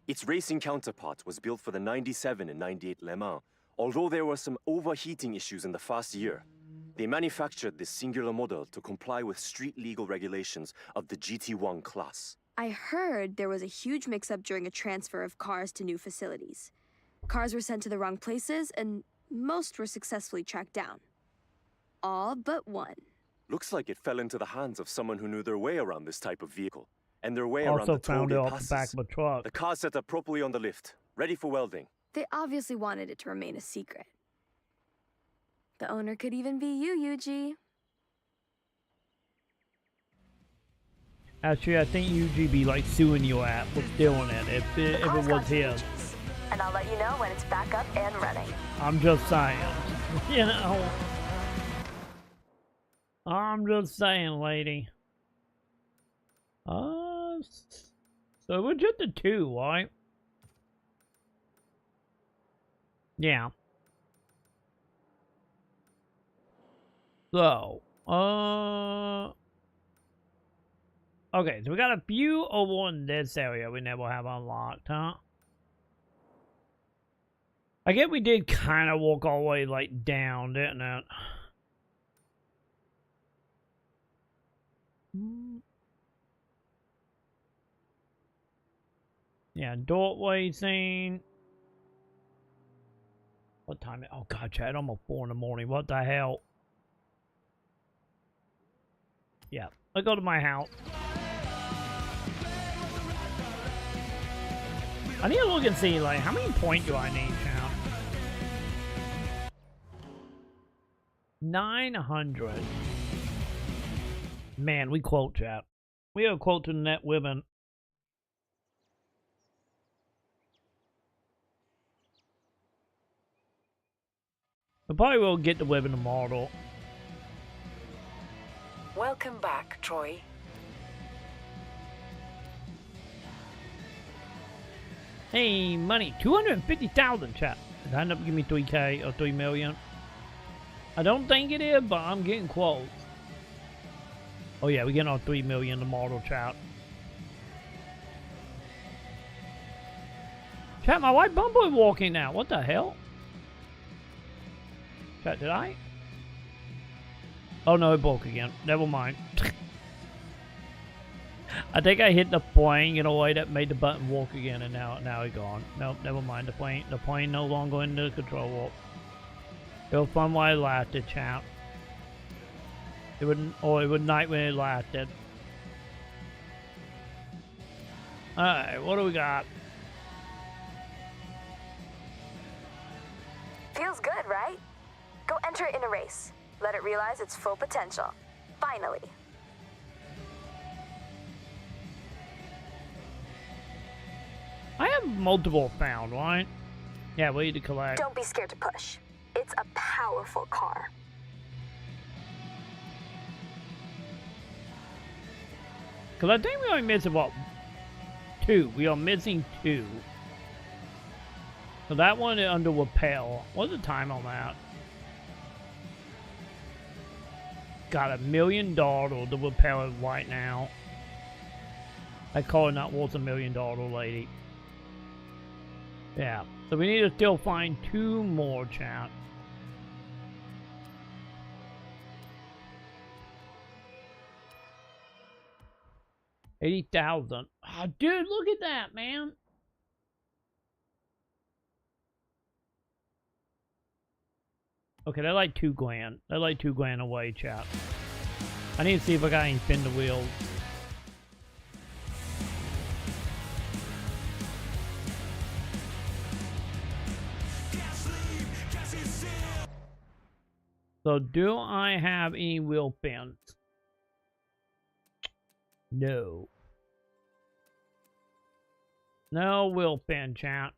Its racing counterpart was built for the 97 and 98 Le Mans, although there were some overheating issues in the first year. They manufactured this singular model to comply with street legal regulations of the GT1 class. I heard there was a huge mix-up during a transfer of cars to new facilities. Cars were sent to the wrong places, and most were successfully tracked down. All but one. Looks like it fell into the hands of someone who knew their way around this type of vehicle. And their way Also around the found it toll off passes. the back of a truck. The car set up properly on the lift, ready for welding. They obviously wanted it to remain a secret. The owner could even be you, Yuji. Actually, I think UG be like suing your app for stealing it if it was his. And I'll let you know when it's back up and running. I'm just saying. You know. I'm just saying, lady. So we're just the two, right? Yeah. So, okay, so we got a few over in this area we never have unlocked, huh? I guess we did kind of walk all the way, like, down, didn't it? Yeah, doorway scene. What time? Oh, God, Chad, almost 4 in the morning. What the hell? Yeah, I'll go to my house. I need to look and see, like, how many points do I need, Chad? 900. Man, we quote, chat. We have a quote to the net women. We probably will get the women tomorrow. Welcome back, Troy. Hey, money. 250,000, chat. Did I end up giving me 3K or 3 million? I don't think it is, but I'm getting close. Oh yeah, we're getting our 3 million tomorrow, chat. Chat, my white bumper is walking now. What the hell? Chat, did I? Oh no, it broke again. Never mind. I think I hit the plane in a way that made the button walk again, and now it's gone. Nope, never mind. The plane no longer in the control walk. It was fun while it lasted, chat. It would night when it lasted. Alright, what do we got? Feels good, right? Go enter it in a race. Let it realize its full potential. Finally. I have multiple found, right? Yeah, we need to collect. Don't be scared to push. It's a powerful car. Because I think we only missing, what, 2. We are missing 2. So that one is under rappel. What's the time on that? Got $1 million to rappel it right now. I call it not worth $1 million, lady. Yeah. So we need to still find 2 more, chat. $80,000. Oh, dude, look at that, man. Okay, they're like $2,000. They're like $2,000 away, chat. I need to see if I got any spin the wheels. So, do I have any wheel spins? No. No wheel spin, chat.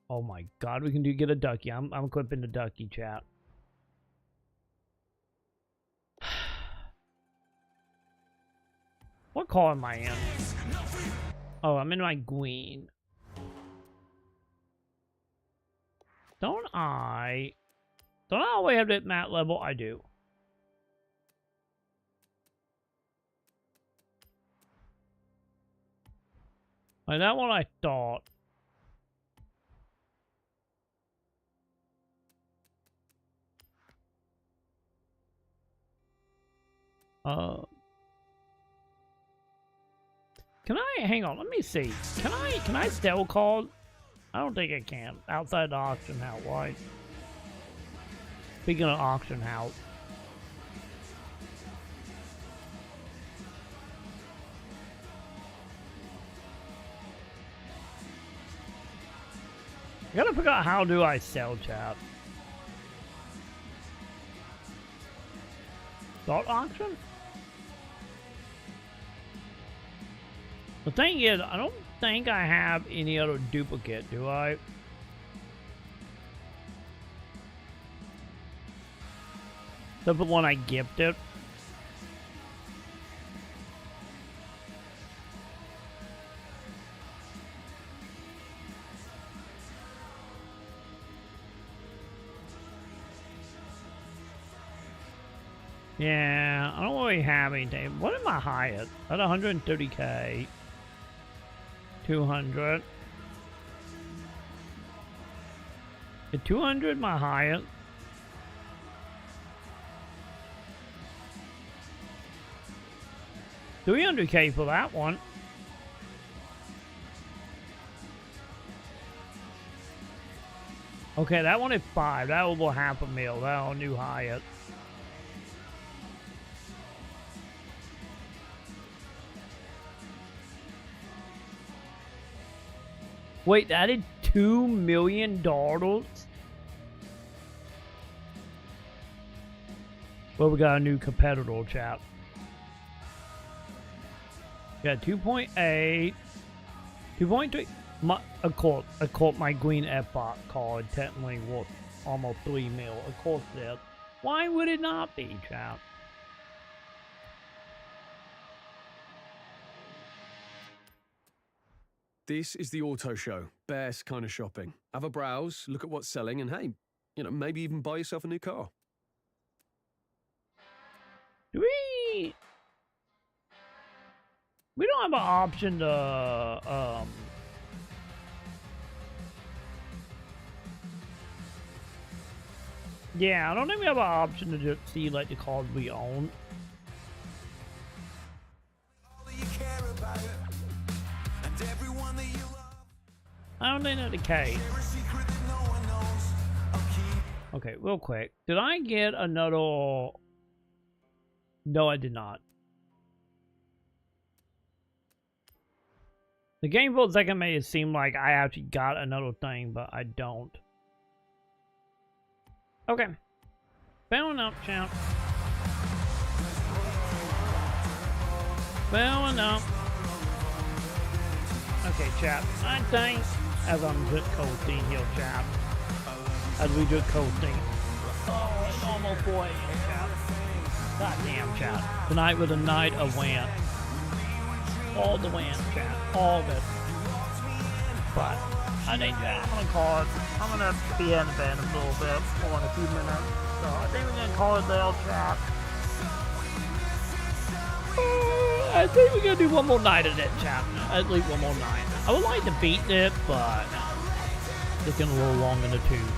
Oh my god, we can get a ducky. I'm equipping the ducky, chat. What car am I in? Oh, I'm in my green. Don't I always have that mat level? I do. Like that one I thought. Can I hang on? Let me see. Can I sell cars? I don't think I can. Outside the auction house, right? Speaking of auction house. I gotta figure out how do I sell, chat. Start auction? The thing is, I don't think I have any other duplicate, do I? Except for one I gifted. Yeah, I don't really have anything. What am I highest? At 130k. 200. At 200, my highest. $300k for that one. Okay, that one is 5. That will be $500,000. That will new highest. Wait, that is $2 million? Well, we got a new competitor, chat. Yeah, 2.8, 2.3. Of course, my green F-Bot card technically worth almost $3 million. Of course it is. Why would it not be, chat? This is the auto show. Best kind of shopping. Have a browse, look at what's selling, and hey, you know, maybe even buy yourself a new car. We don't have an option to yeah, I don't think we have an option to just see like the cars we own. I don't think that's the case. Okay, real quick. Did I get another? No, I did not. The game for a second made it seem like I actually got another thing, but I don't. Okay. Bowing up, champ. Bowing up. Okay, chap. I think, as I'm just coasting here, chap. As we just coasting. Oh, it's almost 4 a.m., chap. Goddamn, chap. Tonight was a night of win. All the win, chap. All of it. But I think that I'm gonna call it. I'm gonna be in the bed a little bit more in a few minutes. So I think we're gonna call it there, chap. I think we're gonna do one more night of it, chap. At least one more night. I would like to beat it, but it's getting a little long in the tooth.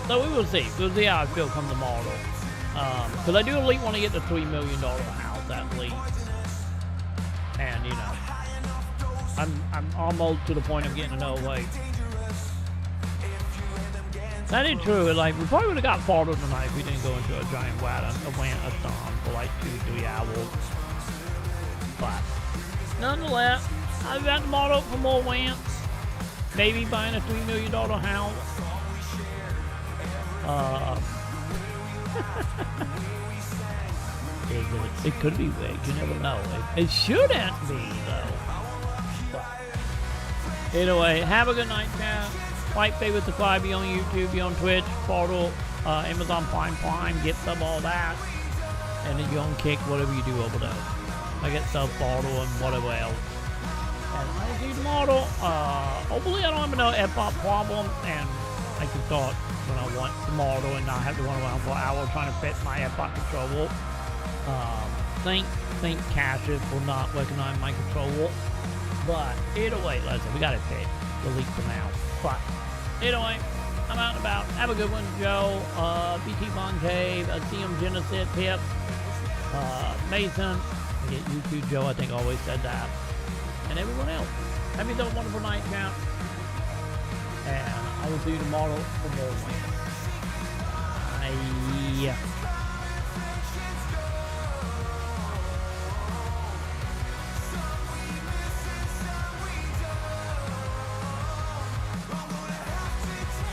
So we will see. We'll see how I feel come tomorrow. Because I do at least want to get the $3 million house at least. And you know, I'm almost to the point of getting another way. That is true. Like, we probably would have got Forza tonight if we didn't go into a giant want for like 2-3 hours. But nonetheless, I've got tomorrow for more wants. Maybe buying a $3 million house. It could be big. You never know. It shouldn't be though. But anyway, have a good night, chat. Like, favorite, subscribe, be on YouTube, be on Twitch, Portal, Amazon Prime, get sub, all that. And then you're on Kick, whatever you do over there. I get sub, Portal, and whatever else. And I'll see you tomorrow. Hopefully I don't have no F-Pop problem, and I can start when I want tomorrow and not have to run around for hours trying to fit my F-Pop controller. Think caches will not recognize my controller. But either way, listen, we got it fixed. Delete for now. But anyway, I'm out and about. Have a good one, Joe. BT Bond Cave, CM Genesis, Pip, Mason. I get YouTube Joe, I think I always said that. And everyone else. Have yourself a wonderful night, champ. And I will see you tomorrow for more wins. Bye.